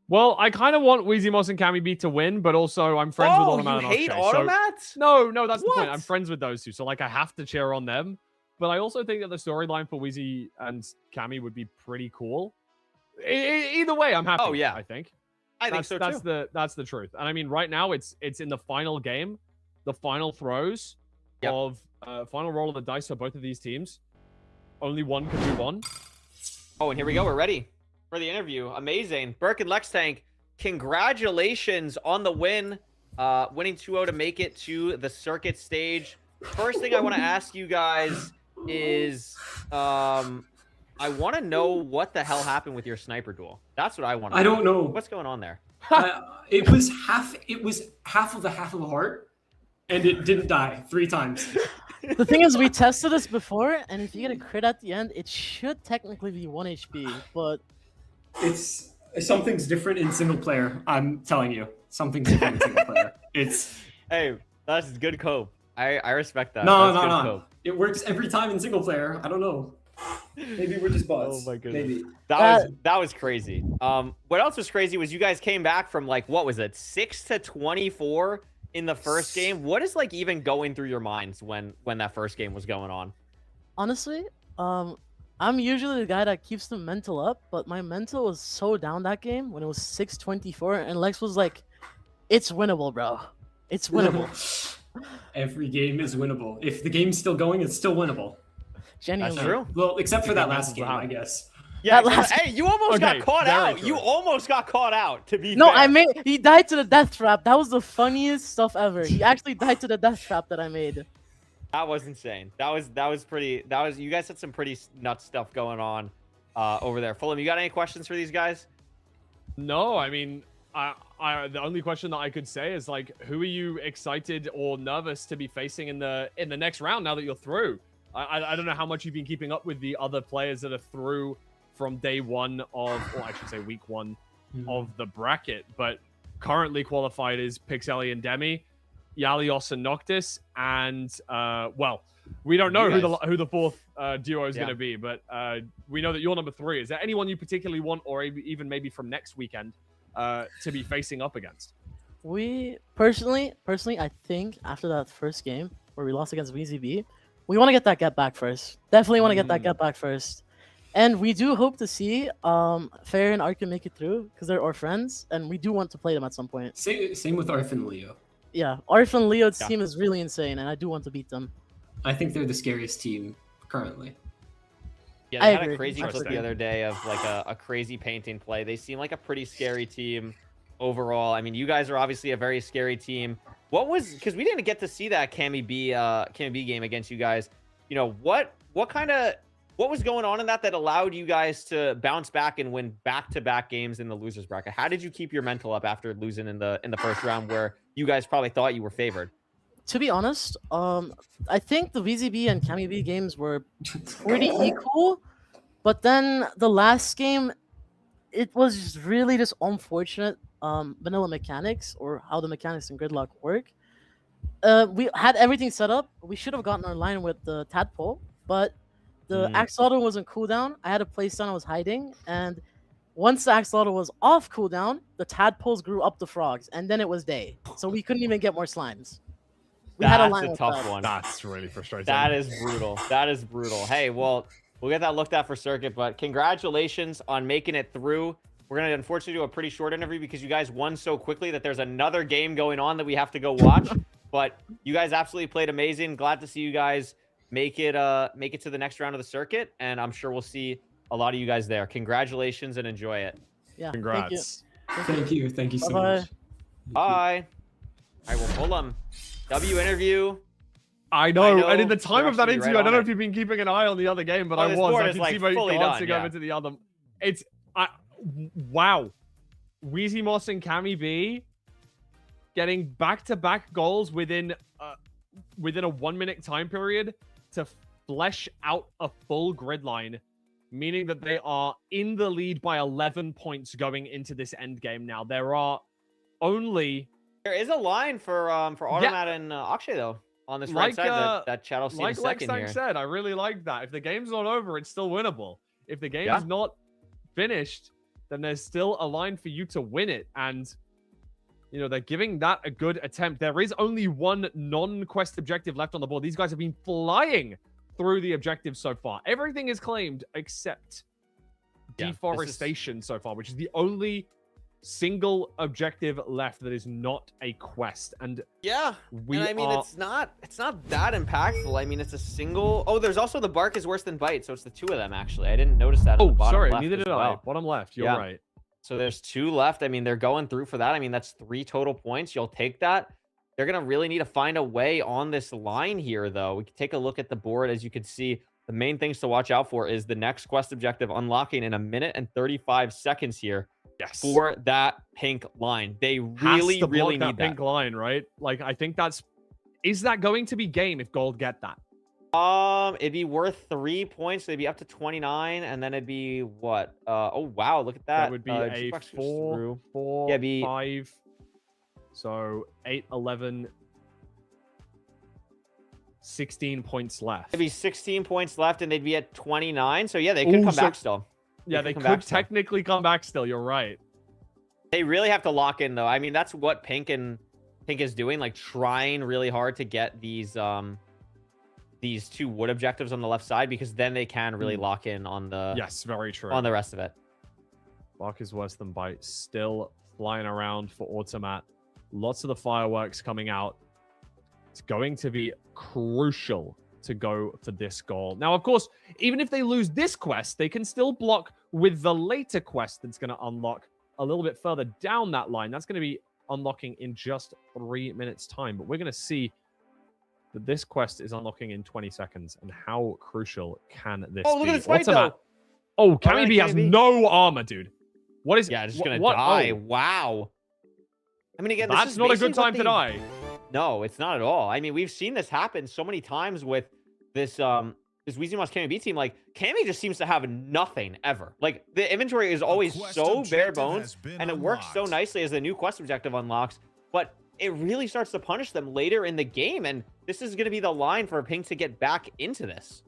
Well, I kind of want Wheezy Moss and Cammy B to win, but also I'm friends with Automat you and hate Akshay, so- Automats? No, that's the point. What? I'm friends with those two, so like I have to cheer on them. But I also think that the storyline for Wheezy and Cammy would be pretty cool. Either way, I'm happy. Oh, yeah. I think. I think so too. That's the truth. And I mean, right now it's in the final game, the final throws of final roll of the dice for both of these teams. Only one can move on. Oh, and here we go. We're ready for the interview. Amazing. Berk and Lex Tank, congratulations on the win. Winning 2-0 to make it to the circuit stage. First thing I want to ask you guys is I want to know what the hell happened with your sniper duel. That's what I want to know. I don't know. What's going on there? It was half of a heart, and it didn't die 3 times. The thing is, we tested this before, and if you get a crit at the end, it should technically be 1 HP, but... It's something's different in single player. I'm telling you, something's different in single player. It's Hey, that's good cope. I respect that. no. That's good cope. It works every time in single player. I don't know. Maybe we're just bots. Oh my goodness. Maybe. That was crazy. What else was crazy was you guys came back from like what was it, 6-24 in the first game. What is like even going through your minds when that first game was going on? Honestly, I'm usually the guy that keeps the mental up, but my mental was so down that game when it was 6-24, and Lex was like, "It's winnable, bro. It's winnable." Every game is winnable. If the game's still going, it's still winnable. Genuinely. That's true. Well, except for that last game, I guess. Yeah, That last- hey, you almost got caught out. true. You almost got caught out, to be No, fair. he died to the death trap. That was the funniest stuff ever. He actually died to the death trap that I made. That was insane. That was pretty. You guys had some pretty nuts stuff going on over there. Fulham, you got any questions for these guys? No, I mean, the only question that I could say is like, who are you excited or nervous to be facing in the next round now that you're through? I don't know how much you've been keeping up with the other players that are through from day one of, or I should say week one of the bracket, but currently qualified is Pixeli and Demi, Yalios and Noctis, and well, we don't know who the fourth duo is going to be, but we know that you're number 3. Is there anyone you particularly want, or even maybe from next weekend, to be facing up against? We personally, I think after that first game where we lost against VZB, we want to get that get back first. Definitely want to get that get back first. And we do hope to see Fair and Arkin make it through because they're our friends, and we do want to play them at some point. Same with Arf and Leo. Yeah, Arf and Leo's team is really insane, and I do want to beat them. I think they're the scariest team currently. Yeah, they had a crazy clip the other day of like a crazy painting play. They seem like a pretty scary team overall. I mean, you guys are obviously a very scary team. What was, because we didn't get to see that Cammy B game against you guys. You know, what was going on in that allowed you guys to bounce back and win back-to-back games in the losers bracket? How did you keep your mental up after losing in the first round where you guys probably thought you were favored? To be honest, I think the VZB and Cammy B games were pretty equal, but then the last game, it was just really just unfortunate vanilla mechanics, or how the mechanics in Gridlock work. We had everything set up. We should have gotten our line with the tadpole, but the axolotl was on cooldown. I had a place down. I was hiding, and once the axolotl was off cooldown, the tadpoles grew up the frogs, and then it was day, so we couldn't even get more slimes. We had a line with tough that. one. That's really frustrating. That is brutal. That is brutal. Hey, well, we'll get that looked at for circuit, but congratulations on making it through. We're going to unfortunately do a pretty short interview because you guys won so quickly that there's another game going on that we have to go watch. But you guys absolutely played amazing. Glad to see you guys make it to the next round of the circuit, and I'm sure we'll see a lot of you guys there. Congratulations and enjoy it. Yeah. Congrats. Thank you so Bye-bye. much. Bye. All right, well, Fulham, W interview. I know, and in the you're time of that actually interview, right I don't on know it. if you've been keeping an eye on the other game, but Oh, I this was. board I is, can like, see my fully glancing done, over to the other. It's wow. Wheezy Moss and Cammy B getting back-to-back goals within a 1-minute time period to flesh out a full grid line, meaning that they are in the lead by 11 points going into this end game now. There is a line for Automat and Akshay though on this right side that chat will see in a second Lex here. said, I really like that. If the game's not over, it's still winnable. If the game's not finished, then there's still a line for you to win it. And you know, they're giving that a good attempt. There is only one non-quest objective left on the board. These guys have been flying through the objectives so far. Everything is claimed except deforestation so far, which is the only single objective left that is not a quest. And I mean, it's not that impactful. I mean, it's a single. Oh, there's also the bark is worse than bite, so it's the 2 of them actually. I didn't notice that. On the bottom sorry, left neither as did I. well. Bottom left, you're right. So there's 2 left. I mean, they're going through for that. I mean, that's 3 total points. You'll take that. They're gonna really need to find a way on this line here, though. We can take a look at the board. As you can see, the main things to watch out for is the next quest objective unlocking in 1 minute and 35 seconds here. For that pink line. They really need that pink line, right? Like, I think is that going to be game if Gold get that? It'd be worth 3 points. They'd be up to 29, and then it'd be what? Oh wow, look at that. That would be a 4, 5. So 8, 11, 16 points left. It'd be 16 points left, and they'd be at 29. So yeah, they could come back still. Yeah, they could technically come back still. You're right. They really have to lock in, though. I mean, that's what Pink is doing, like trying really hard to get these 2 wood objectives on the left side, because then they can really lock in on the very true on the rest of it. Bark is worse than bite. Still flying around for Automat. Lots of the fireworks coming out. It's going to be crucial to go for this goal. Now, of course, even if they lose this quest, they can still block with the later quest that's going to unlock a little bit further down that line. That's going to be unlocking in just 3 minutes' time. But we're going to see that this quest is unlocking in 20 seconds. And how crucial can this be? Oh, look at this fight, though. Oh, Cammy B has no armor, dude. What is... Yeah, just going to die. Oh. Wow. I mean, again, that's not a good time to die. No, it's not at all. I mean, we've seen this happen so many times with this this Weezymoss Cammy B team. Like, Cammy just seems to have nothing ever. Like, the inventory is always so bare bones, and it works so nicely as the new quest objective unlocks, but it really starts to punish them later in the game, and this is going to be the line for Pink to get back into this.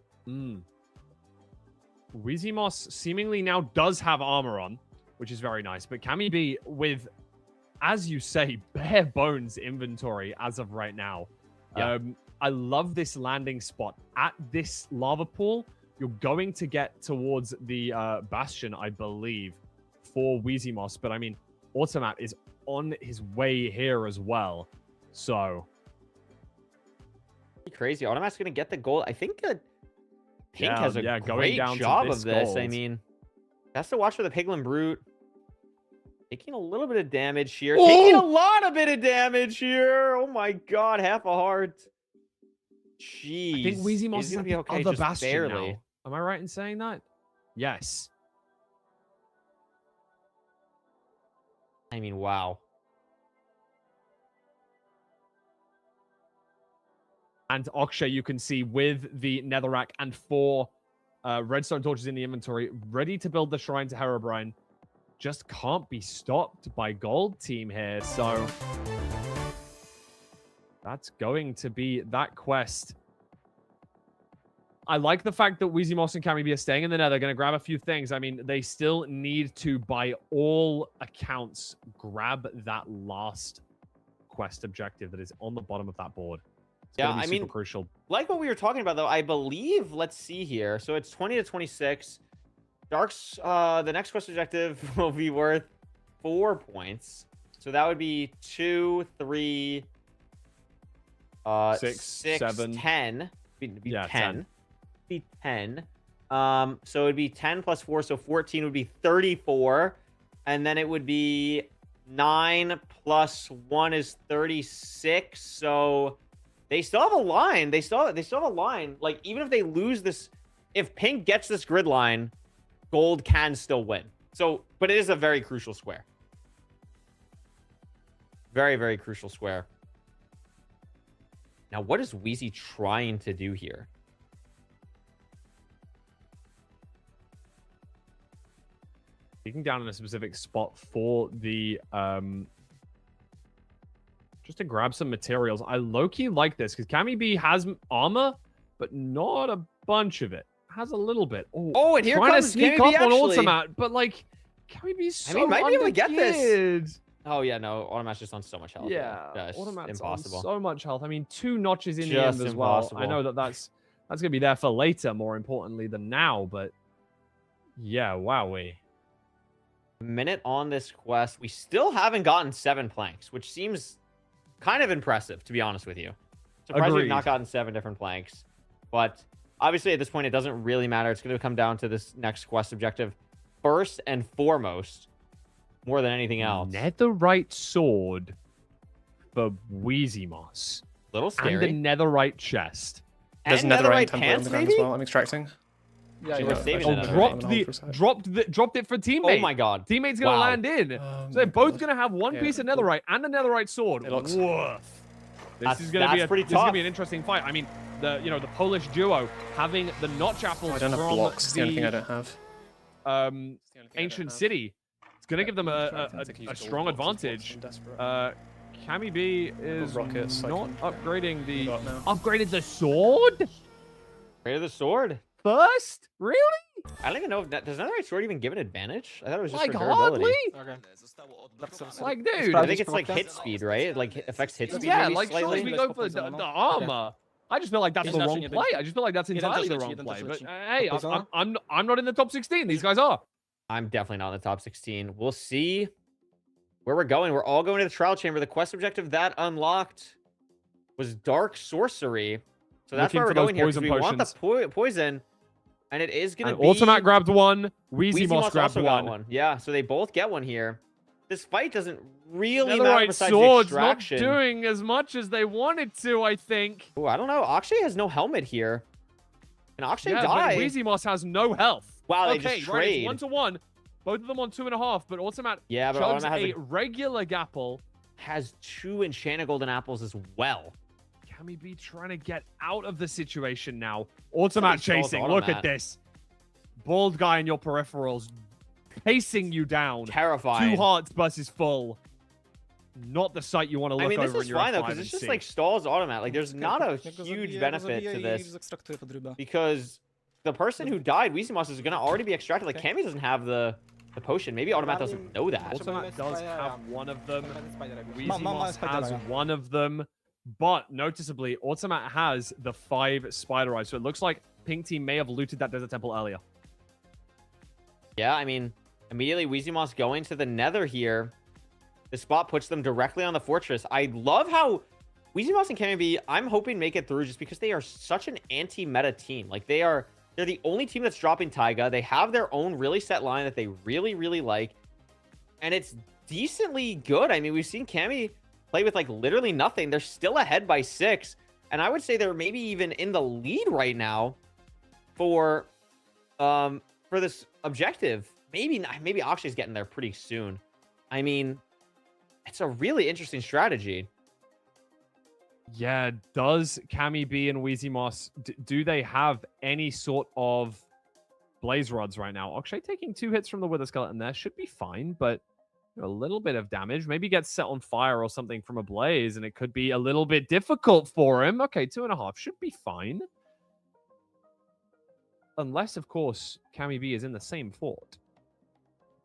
Weezymoss seemingly now does have armor on, which is very nice, but Cammy B with, as you say, bare bones inventory as of right now. Yeah. I love this landing spot. At this lava pool, you're going to get towards the Bastion, I believe, for Weezymoss. But I mean, Automat is on his way here as well. So... crazy. Automat's going to get the goal. I think Pink has a going great down job to of this. I mean, has to watch for the Piglin Brute. Taking a little bit of damage here. Oh! Taking a lot of bit of damage here. Oh my god, half a heart. Jeez. I think Weezymoss is gonna at be the okay, other just Bastion barely. now. Am I right in saying that? Yes. I mean, wow. And Akshay, you can see with the Netherrack and 4 redstone torches in the inventory, ready to build the shrine to Herobrine. Just can't be stopped by Gold Team here. So that's going to be that quest. I like the fact that Weezymoss and Cammy B are staying in the Nether, going to grab a few things. I mean, they still need to, by all accounts, grab that last quest objective that is on the bottom of that board. It's Yeah, gonna be I super mean, crucial. like what we were talking about, though, I believe, let's see here. So it's 20 to 26. Dark's, the next quest objective will be worth 4 points. So that would be 2, 3, 6, 7. 10. Be Yeah, 10. Be 10. So it'd be 10 plus 4, so 14 would be 34. And then it would be 9 plus 1 is 36. So they still have a line. They still have a line. Like, even if they lose this, if Pink gets this grid line, Gold can still win. So, but it is a very crucial square. Very, very crucial square. Now, what is Wheezy trying to do here? Peeking down in a specific spot for the just to grab some materials. I low-key like this because Cammy B has armor, but not a bunch of it. Has a little bit. Oh, and here trying comes to sneak Cammy B, up on actually. Ultimate, but like Cammy B's so I mean, might be able to get this. undergeared. Oh yeah, no, Automat's just on so much health. Yeah, it's Automat's impossible. on so much health. I mean, 2 notches in the Just end as well. I impossible. know that's gonna be there for later, more importantly than now. But yeah, wowee. Minute on this quest, we still haven't gotten 7 planks, which seems kind of impressive, to be honest with you. Surprised we've Agreed. not gotten 7 different planks, but obviously at this point it doesn't really matter. It's going to come down to this next quest objective first and foremost, more than anything else. Netherite sword for Weezymoss. Little scary. And the netherite chest. There's And netherite netherite template on pants, the ground maybe? as well. I'm extracting. Yeah, Actually, we're no, saving actually, it. no, Dropped I'm the on for a sec. dropped it for teammate. Oh my god. Teammate's gonna Wow. land in. So they're both gonna have one piece of netherite and a netherite sword. It looks- Woof. That's This is gonna pretty this is gonna tough. be an interesting fight. I mean, the Polish duo having the notch apples Oh, I don't have from blocks. It's the only thing I don't have. ancient city. It's gonna give them a strong advantage. Cammy B is rockets, not upgrading the Got now. upgraded the sword Greater the sword. first. Really? I don't even know if does netherite sword even give an advantage? I thought it was just Like for durability. hardly. Like, dude. I think it's like hit speed, right? It like affects hit speed. Yeah, maybe like slightly. surely we go for the armor. I just feel like that's the wrong play. I just feel like that's entirely the wrong play. But hey, I'm not in the top 16. These guys are. I'm definitely not in the top 16. We'll see where we're going. We're all going to the trial chamber. The quest objective that unlocked was Dark Sorcery. So that's Looking why we're for those going here, because poison we want the poison. And it is going to be... Ultimate grabbed one. Wheezy Moss grabbed also got one. one. Yeah, so they both get one here. This fight doesn't really matter Netherite besides Sword's the extraction. not doing as much as they wanted to, I think. Oh, I don't know. Akshay has no helmet here. Can Akshay Yeah, die? but Wheezy Moss has no health. Wow, they okay, just right, trade. it's 1-1. Both of them on 2.5, but Automat Yeah, but chugs Automat has a regular Gapple. Has 2 enchanted golden apples as well. Cammy B trying to get out of the situation now. Automat chasing. Look at this. Bald guy in your peripherals pacing you down. Terrifying. 2 hearts versus full. Not the sight you want to look over in your this is fine, though, F5 because it's and just see. like stalls Automat. Like, there's not a huge benefit to this. Because the person who died, Wheezy Moss, is going to already be extracted. Like, Cammy doesn't have the potion. Maybe Automat doesn't know that. Automat does have one of them. Wheezy Moss has one of them. But noticeably, Automat has the 5 Spider Eyes. So it looks like Pink Team may have looted that Desert Temple earlier. Yeah, I mean, immediately Wheezy Moss going to the Nether here. The spot puts them directly on the fortress. I love how Wheezy Moss and Cammy B, I'm hoping make it through just because they are such an anti-meta team. Like, they're the only team that's dropping Taiga. They have their own really set line that they really, really like. And it's decently good. I mean, we've seen Cammy play with, like, literally nothing. They're still ahead by 6. And I would say they're maybe even in the lead right now for this objective. Maybe Akshay's getting there pretty soon. I mean, it's a really interesting strategy. Yeah, does Cammy B and Wheezy Moss, do they have any sort of Blaze Rods right now? Akshay taking 2 hits from the Wither Skeleton there should be fine, but a little bit of damage. Maybe gets set on fire or something from a Blaze, and it could be a little bit difficult for him. Okay, 2.5 should be fine. Unless, of course, Cammy B is in the same fort.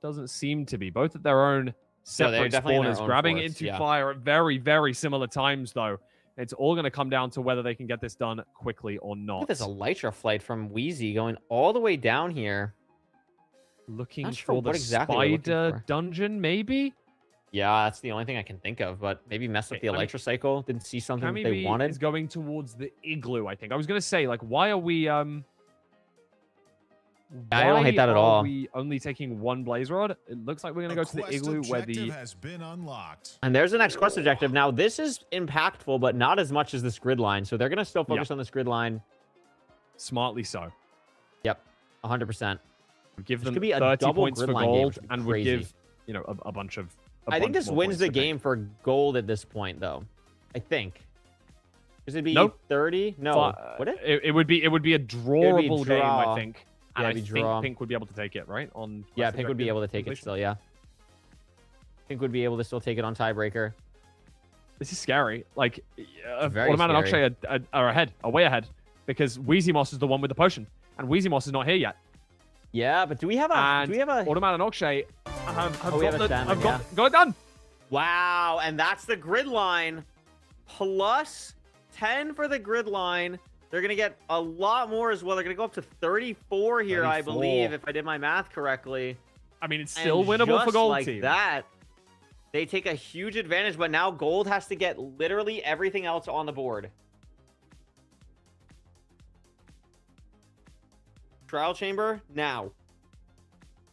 Doesn't seem to be. Both at their own separate spawners, grabbing into fire at very, very similar times, though. It's all going to come down to whether they can get this done quickly or not. Look at this Elytra flight from Wheezy going all the way down here. Looking for the spider dungeon, maybe? Yeah, that's the only thing I can think of, but maybe mess with the Elytra cycle. Didn't see something that they wanted. Is going towards the igloo, I think. I was going to say, like, why are we... I don't hate that at all. Are we only taking 1 Blaze Rod? It looks like we're going to go to the igloo where the... has been unlocked. And there's the next quest objective. Now, this is impactful, but not as much as this grid line. So they're going to still focus on this grid line. Smartly so. Yep, 100%. Give them could be a 30 double points for grid line gold game, and would give, you know, a bunch of... I think this wins the game for gold at this point, though. I think. Because it'd be 30? No. Would it? It would be a drawable game, I think. And Yeah, I think Pink would be able to take it, right? Yeah, Pink would be able to take it still, yeah. Pink would be able to still take it on tiebreaker. This is scary. Like, very Automat and scary. Akshay are ahead, are way ahead. Because Wheezy Moss is the one with the potion. And Wheezy Moss is not here yet. Yeah, but do we have a... Automat and Akshay have got it done. Wow, and that's the grid line. Plus 10 for the grid line. They're going to get a lot more as well. They're going to go up to 34 here, 34. I believe, if I did my math correctly. I mean, it's still And winnable for just gold like team. that, they take a huge advantage, but now gold has to get literally everything else on the board. Trial chamber, now.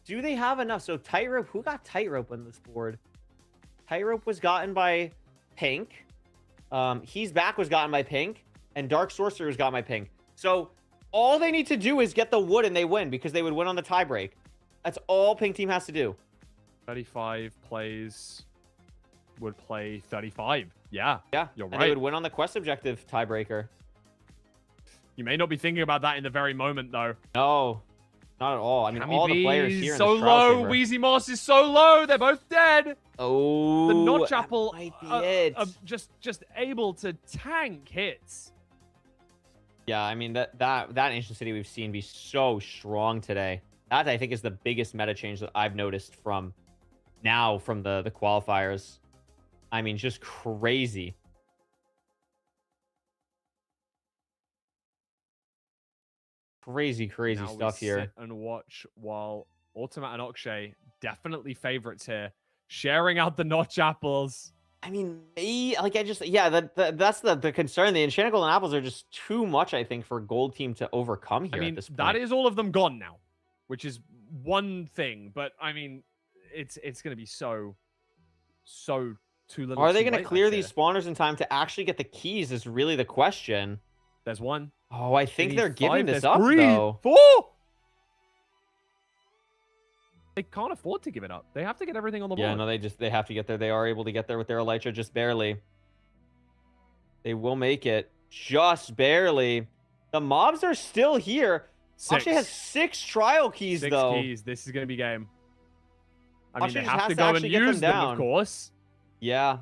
Do they have enough? So tightrope, who got tightrope on this board? Tightrope was gotten by Pink. He's back was gotten by Pink. And Dark Sorcerer was gotten by Pink. So all they need to do is get the wood and they win because they would win on the tiebreak. That's all Pink team has to do. 35 would play 35. Yeah. Yeah. You're And right. they would win on the quest objective tiebreaker. You may not be thinking about that in the very moment, though. No, not at all. I mean, Cammy all the B players is here in so this trial low. chamber. Wheezy Moss is so low. They're both dead. Oh, The Notch Apple might be it. just able to tank hits. Yeah, I mean, that Ancient City we've seen be so strong today. That, I think, is the biggest meta change that I've noticed from the qualifiers. I mean, just crazy. Crazy Now stuff we here. sit and watch while Automat and Akshay, definitely favorites here, sharing out the Notch Apples. I mean, that's the concern. The Enchanted Golden Apples are just too much, I think, for Gold Team to overcome here I mean, at this point. that is all of them gone now, which is one thing. But I mean, it's going to be so too little. Are they going to clear these spawners in time to actually get the keys? Is really the question. There's one. Oh, I think they're giving this There's up 3, though. 4. They can't afford to give it up. They have to get everything on the board. Yeah, no, they have to get there. They are able to get there with their Elytra, just barely. They will make it just barely. The mobs are still here. 6. Actually has 6 trial keys 6 though. keys. This is going to be game. I mean, Actually they just have has to go and actually get use them, down. of course. Yeah.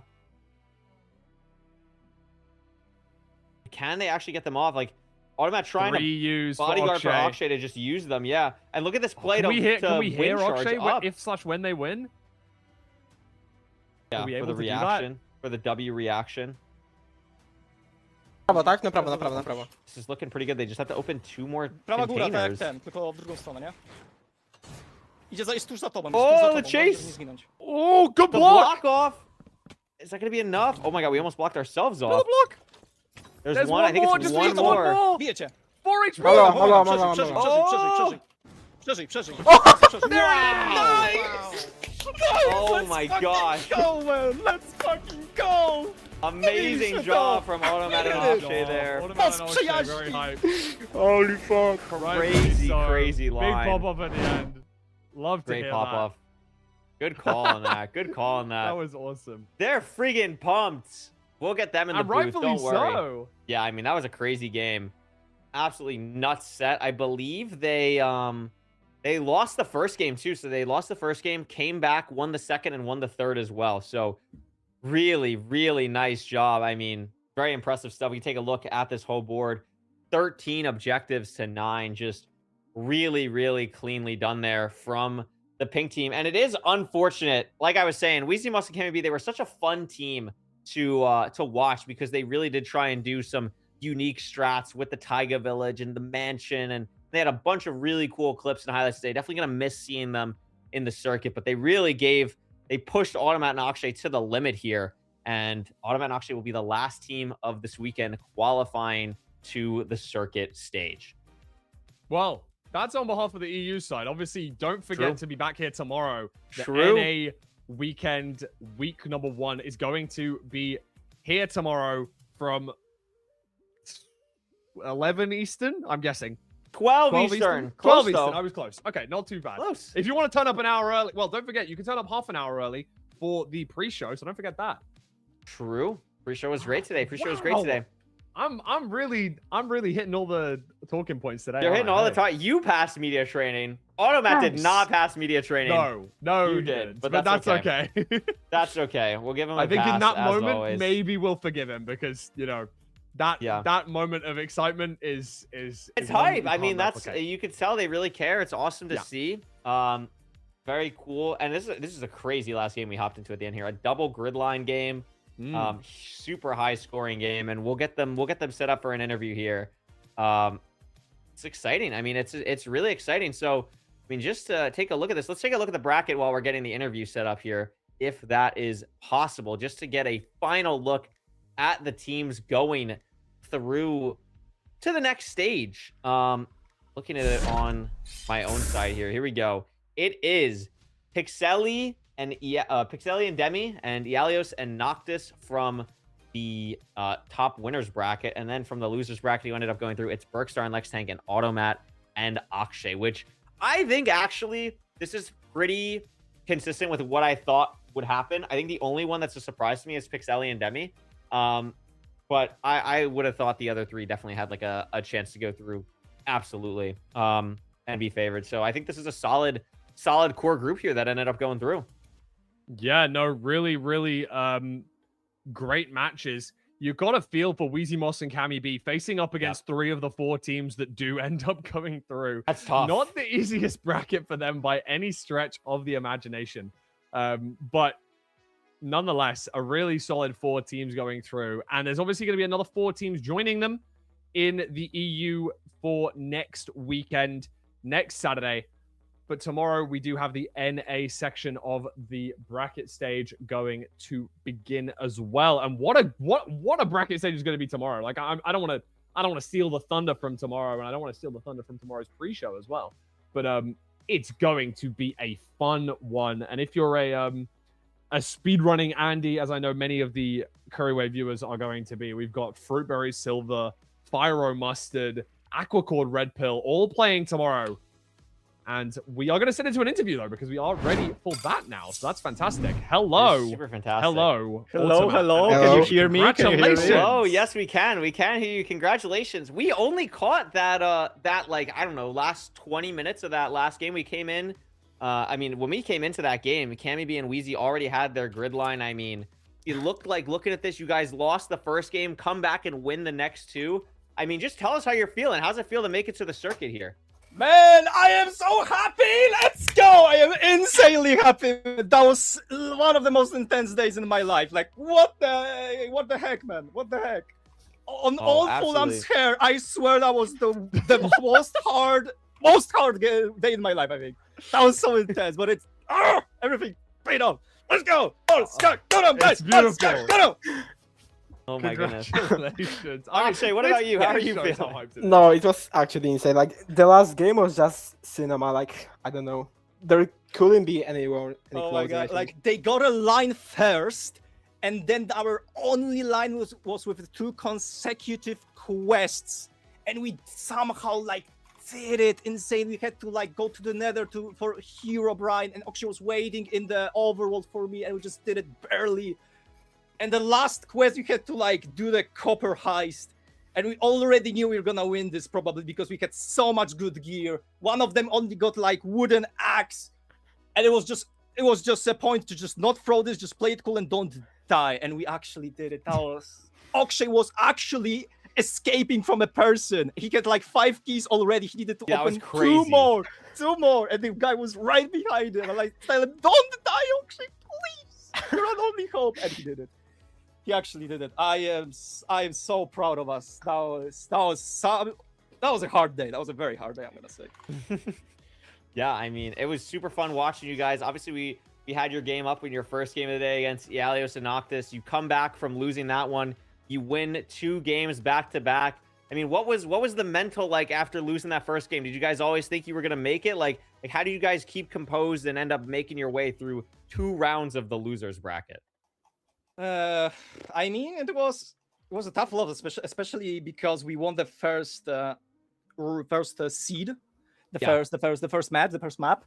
Can they actually get them off? Like, Automat trying to Reuse for bodyguard for Akshay. Akshay to just use them. Yeah. And look at this play Can we hear wind charge Akshay up. when they win? Yeah, Are we for able the to do that? reaction. For the W reaction. Prawo, tak? Na prawo, na prawo, na prawo. This is looking pretty good. They just have to open 2 more Prawa góra, tak jak containers. ten, tylko w drugą stronę, nie? Jest tuż za tobą. Oh, the chase! Oh, good The block! block off! Is that going to be enough? Oh my god, we almost blocked ourselves off. Another block! There's one. I think it's just one need more. Bijecie. 4 HP! Halo, halo, Przeżyj, halo, przeżyj, przeżyj, halo. przeżyj, przeżyj. Nice! Oh my gosh. Go, man! Let's fucking go! Amazing job from Automat and Akshay there. Automat and Akshay, very hype. Holy fuck. Crazy, So, crazy Big line. pop-up at the end. Love to Great hear pop that. off. Good call on that. Good call on that. That was awesome. They're friggin' pumped. We'll get them in the And booth. rightfully Don't worry. so. Yeah, I mean that was a crazy game. Absolutely nuts set. I believe they lost the first game too. So they lost the first game, came back, won the second, and won the third as well. So really, really nice job. I mean, very impressive stuff. We take a look at this whole board. 13 objectives to 9. Just really, really cleanly done there from the pink team. And it is unfortunate. Like I was saying, Weezy Moss and KMB, they were such a fun team to watch because they really did try and do some unique strats with the Taiga Village and the mansion, and they had a bunch of really cool clips and highlights today. Definitely gonna miss seeing them in the circuit, but they really pushed Automat and Akshay to the limit here, and Automat and Akshay will be the last team of this weekend qualifying to the circuit stage. Well, that's on behalf of the EU side. Obviously, don't forget True. to be back here tomorrow. The True. NA weekend, week number 1, is going to be here tomorrow from 11 Eastern, I'm guessing. 12 Eastern. 12 Close, Eastern. though. I was close. Okay, not too bad. Close. If you want to turn up an hour early, well, don't forget, you can turn up half an hour early for the pre-show, so don't forget that. True. Pre-show was great today. Pre-show was great Wow. today. I'm really hitting all the talking points today. You're hitting all the time. time. You passed media training. Automat did Nice. not not pass media training. No, You you did, didn't. but But that's that's okay. That's okay. We'll give him a I think pass, in that as moment, always. maybe we'll forgive him because that moment of excitement is It's one that hype. we I mean, can't that's replicate. you could tell they really care. It's awesome to Yeah. see. Very cool. And this is a crazy last game we hopped into at the end here. A double grid line game. Super high scoring game, and we'll get them set up for an interview here. It's exciting. I mean, it's really exciting. So, I mean, just to take a look at this, let's take a look at the bracket while we're getting the interview set up here, if that is possible, just to get a final look at the teams going through to the next stage. Looking at it on my own side here. Here we go. It is Pixeli and Demi and Ialios and Noctis from the top winners bracket, and then from the losers bracket, you ended up going through. It's Berkstar and Lex Tank and Automat and Akshay, which I think actually this is pretty consistent with what I thought would happen. I think the only one that's a surprise to me is Pixeli and Demi, but I would have thought the other three definitely had like a chance to go through, absolutely, and be favored. So I think this is a solid core group here that ended up going through. Yeah, no, really, really great matches. You got a feel for Weezy Moss and Cammy B facing up against 3 of the 4 teams that do end up coming through. That's tough. Not the easiest bracket for them by any stretch of the imagination. But nonetheless, a really solid 4 teams going through. And there's obviously going to be another 4 teams joining them in the EU for next weekend, next Saturday. But tomorrow we do have the NA section of the bracket stage going to begin as well. And what a bracket stage is going to be tomorrow. Like I don't want to steal the thunder from tomorrow, and I don't want to steal the thunder from tomorrow's pre-show as well. But it's going to be a fun one. And if you're a speedrunning Andy, as I know many of the Couriway viewers are going to be, we've got Fruitberry Silver, Fyro Mustard, Aquacord Red Pill, all playing tomorrow. And we are going to send it to an interview, though, because we are ready for that now. So that's fantastic. Hello. Super fantastic. Hello. Hello. Ultimate. Can you hear me? Congratulations. Oh, yes, we can. We can hear you. Congratulations. We only caught that, like, I don't know, last 20 minutes of that last game. We came in. I mean, when we came into that game, Cammy B and Wheezy already had their grid line. I mean, it looked like, looking at this, you guys lost the first game, come back and win the next two. I mean, just tell us how you're feeling. How's it feel to make it to the circuit here? Man, I am so happy! Let's go! I am insanely happy. That was one of the most intense days in my life. Like, what the heck, man? What the heck? On all Fulham's hair, I swear that was the most hard day in my life, I think. That was so intense, but it's everything paid off. Let's go! Oh, Scott, go down, guys! Beautiful. Go down! Oh my goodness. Congratulations. Akshay, what about you? How are you feeling? No, it was actually insane. Like, the last game was just cinema. Like, I don't know. There couldn't be any Oh my closer, I god, think. like, they got a line first, and then our only line was with 2 consecutive quests, and we somehow, like, did it insane. We had to, like, go to the nether for Hero Brian, and Akshay was waiting in the overworld for me, and we just did it barely. And the last quest, you had to, like, do the copper heist. And we already knew we were gonna win this, probably, because we had so much good gear. One of them only got, like, wooden axe. And it was just a point to just not throw this, just play it cool and don't die. And we actually did it. Akshay was actually escaping from a person. He had, like, 5 keys already. He needed to open 2 more. And the guy was right behind him. I'm like, tell him, don't die, Akshay, please. You're our only hope. And he did it. He actually did it. I am so proud of us. That was a hard day. That was a very hard day, I'm gonna say. Yeah, I mean, it was super fun watching you guys. Obviously, we had your game up in your first game of the day against Ialios and Noctis. You come back from losing that one. You win 2 games back to back. I mean, what was the mental like after losing that first game? Did you guys always think you were gonna make it? Like how do you guys keep composed and end up making your way through 2 rounds of the losers bracket? I mean, it was a tough loss, especially because we won the first seed, the first map,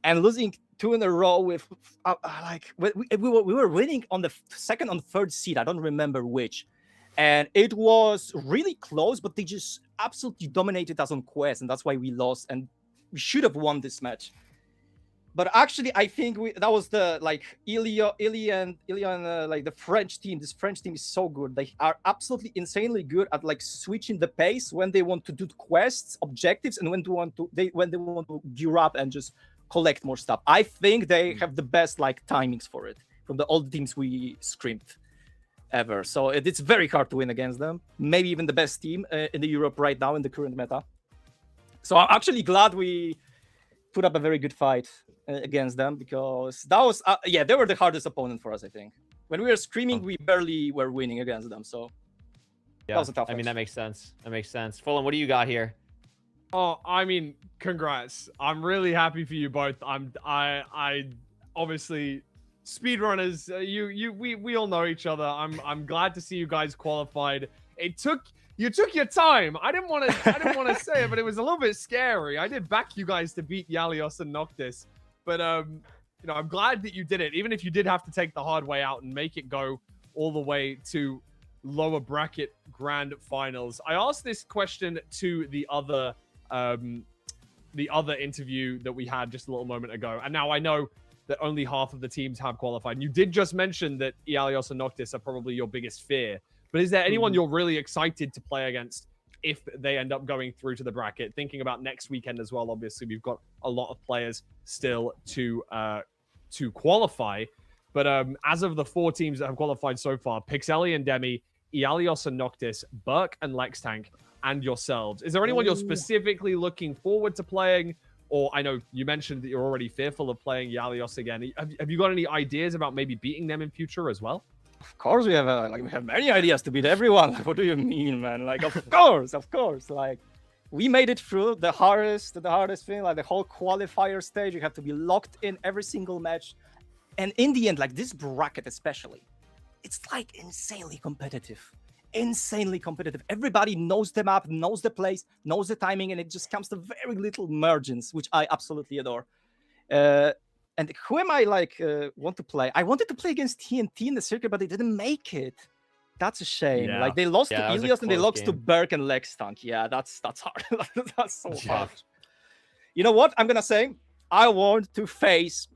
and losing 2 in a row with we were winning on the second and third seed. I don't remember which, and it was really close, but they just absolutely dominated us on quest, and that's why we lost. And we should have won this match. But actually, I think that was the Ilya and like the French team. This French team is so good. They are absolutely insanely good at like switching the pace when they want to do quests, objectives, and when they want to gear up and just collect more stuff. I think they have the best like timings for it from all the teams we scrimmed ever. So it's very hard to win against them. Maybe even the best team in the Europe right now in the current meta. So I'm actually glad we put up a very good fight against them, because that was they were the hardest opponent for us. I think when we were screaming, we barely were winning against them. So that was a tough. I mean, that makes sense. Fulham, what do you got here? Oh, I mean, congrats. I'm really happy for you both. I obviously speedrunners. We all know each other. I'm glad to see you guys qualified. You took your time. I didn't want to say it, but it was a little bit scary. I did back you guys to beat Ialios and Noctis, but I'm glad that you did it, even if you did have to take the hard way out and make it go all the way to lower bracket grand finals. I asked this question to the other interview that we had just a little moment ago, and now I know that only half of the teams have qualified. And you did just mention that Ialios and Noctis are probably your biggest fear. But is there anyone you're really excited to play against if they end up going through to the bracket? Thinking about next weekend as well, obviously, we've got a lot of players still to qualify. But as of the 4 teams that have qualified so far, Pixeli and Demi, Ialios and Noctis, Burke and Lextank, and yourselves. Is there anyone you're specifically looking forward to playing? Or I know you mentioned that you're already fearful of playing Yalios again. Have you got any ideas about maybe beating them in future as well? Of course, we have many ideas to beat everyone. What do you mean, man? Like, of course. Like, we made it through the hardest thing, like the whole qualifier stage. You have to be locked in every single match, and in the end, like this bracket especially, it's like insanely competitive. Everybody knows the map, knows the place, knows the timing, and it just comes to very little margins, which I absolutely adore. And who am I want to play? I wanted to play against TNT in the circuit, but they didn't make it. That's a shame. Yeah. Like they lost Yeah, to that was a Ilios and they close lost to game. Berk and Lextank. Yeah, that's hard. That's so Yeah. hard. You know what? I'm gonna say I want to face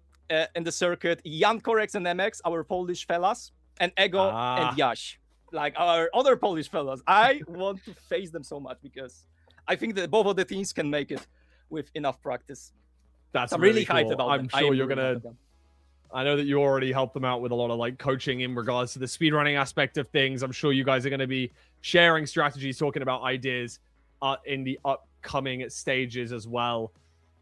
in the circuit Jan Korex and MX, our Polish fellas, and Ego and Yash, like our other Polish fellas. I want to face them so much because I think that both of the teams can make it with enough practice. That's I'm really hyped cool. about I'm them. sure I am you're really gonna. hyped about them. I know that you already helped them out with a lot of like coaching in regards to the speedrunning aspect of things. I'm sure you guys are going to be sharing strategies, talking about ideas in the upcoming stages as well.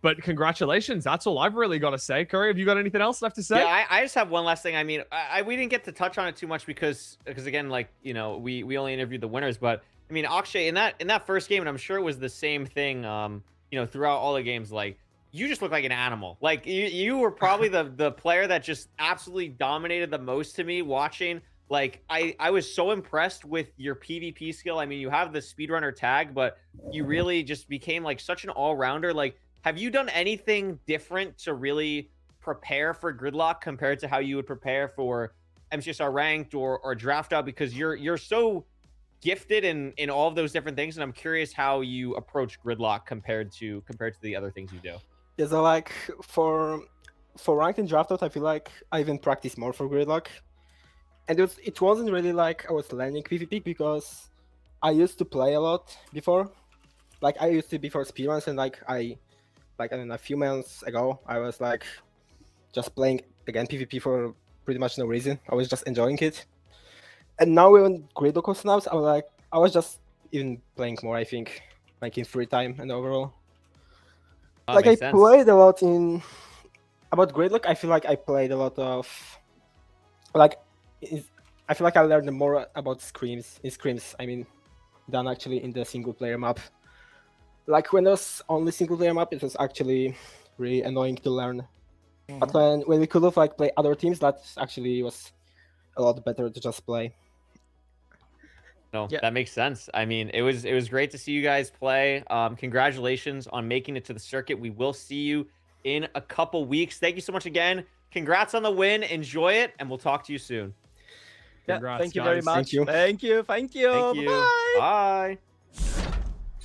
But congratulations. That's all I've really got to say. Curry, have you got anything else left to say? Yeah, I just have one last thing. I mean, we didn't get to touch on it too much because again, like, you know, we only interviewed the winners. But I mean, Akshay, in that first game, and I'm sure it was the same thing, you know, throughout all the games, like, you just look like an animal. Like you were probably the player that just absolutely dominated the most to me watching. Like I was so impressed with your PvP skill. I mean, you have the speedrunner tag, but you really just became like such an all-rounder. Like, have you done anything different to really prepare for Gridlock compared to how you would prepare for MCSR ranked or draft out? Because you're so gifted in all of those different things, and I'm curious how you approach Gridlock compared to the other things you do. Yeah, so like for ranked and draft out, I feel like I even practiced more for Gridlock. And it wasn't really like I was learning PvP because I used to play a lot before. Like I used to before speedruns, and I don't know, a few months ago I was like just playing again PvP for pretty much no reason. I was just enjoying it. And now when Gridlock was announced, I was just even playing more, I think, like in free time and overall. Like I played a lot about Gridlock. I feel like I played a lot of I feel like I learned more about scrims I mean, than actually in the single player map. Like when there's only single player map, it was actually really annoying to learn. But when we could have like play other teams, that actually was a lot better to just play. No, that makes sense. I mean, it was great to see you guys play. Congratulations on making it to the circuit. We will see you in a couple weeks. Thank you so much again. Congrats on the win. Enjoy it, and we'll talk to you soon. Congrats, thank you very much. Thank you. Thank you. Bye. Bye.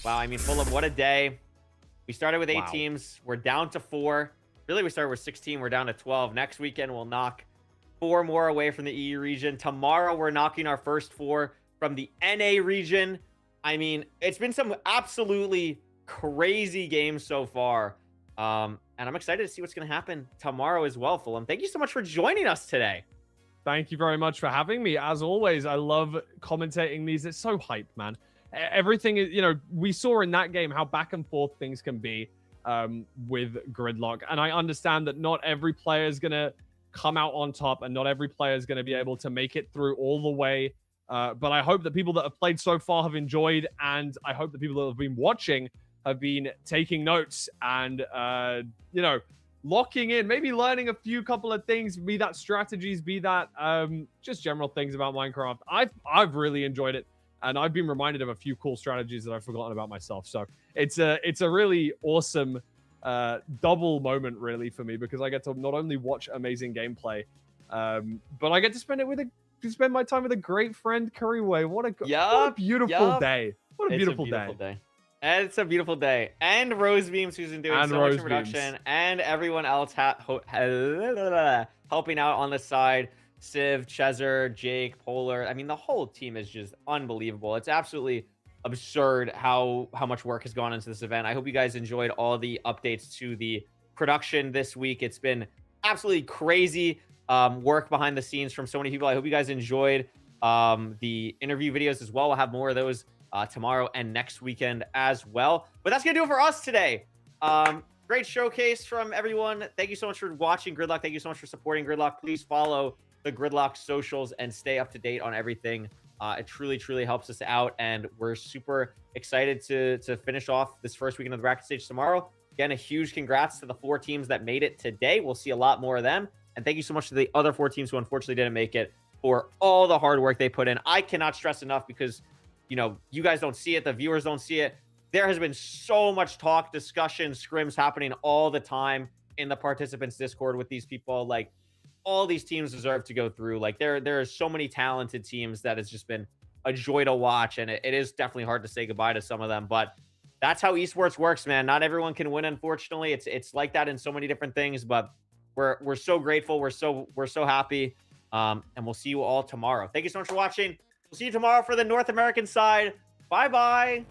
Wow, I mean, Fulham, what a day. We started with 8 teams. We're down to 4. Really, we started with 16. We're down to 12. Next weekend, we'll knock 4 more away from the EU region. Tomorrow, we're knocking our first 4 from the NA region. I mean, it's been some absolutely crazy games so far. And I'm excited to see what's going to happen tomorrow as well, Fulham. Thank you so much for joining us today. Thank you very much for having me. As always, I love commentating these. It's so hyped, man. Everything is, you know, we saw in that game how back and forth things can be with Gridlock. And I understand that not every player is going to come out on top and not every player is going to be able to make it through all the way. But I hope that people that have played so far have enjoyed, and I hope the people that have been watching have been taking notes and, you know, locking in, maybe learning a couple of things, be that strategies, be that just general things about Minecraft. I've really enjoyed it, and I've been reminded of a few cool strategies that I've forgotten about myself. So it's a really awesome double moment, really, for me, because I get to not only watch amazing gameplay, but I get to spend my time with a great friend, Couriway. What a beautiful day. What a beautiful day. And it's a beautiful day. And Rosebeams, who's been doing so much in production, and everyone else helping out on the side. Civ, Chezer, Jake, Polar. I mean, the whole team is just unbelievable. It's absolutely absurd how much work has gone into this event. I hope you guys enjoyed all the updates to the production this week. It's been absolutely crazy work behind the scenes from so many people. I hope you guys enjoyed the interview videos as well. We'll have more of those tomorrow and next weekend as well. But that's gonna do it for us today. great showcase from everyone. Thank you so much for watching Gridlock. Thank you so much for supporting Gridlock. Please follow the Gridlock socials and stay up to date on everything. It truly, truly helps us out, and we're super excited to finish off this first weekend of the bracket stage tomorrow. Again, a huge congrats to the 4 teams that made it today. We'll see a lot more of them. And thank you so much to the other 4 teams who unfortunately didn't make it for all the hard work they put in. I cannot stress enough because, you know, you guys don't see it. The viewers don't see it. There has been so much talk, discussion, scrims happening all the time in the participants Discord with these people. Like, all these teams deserve to go through. Like, there are so many talented teams that it's just been a joy to watch. And it is definitely hard to say goodbye to some of them. But that's how esports works, man. Not everyone can win, unfortunately. It's like that in so many different things. But we're so grateful. We're so happy. And we'll see you all tomorrow. Thank you so much for watching. We'll see you tomorrow for the North American side. Bye-bye.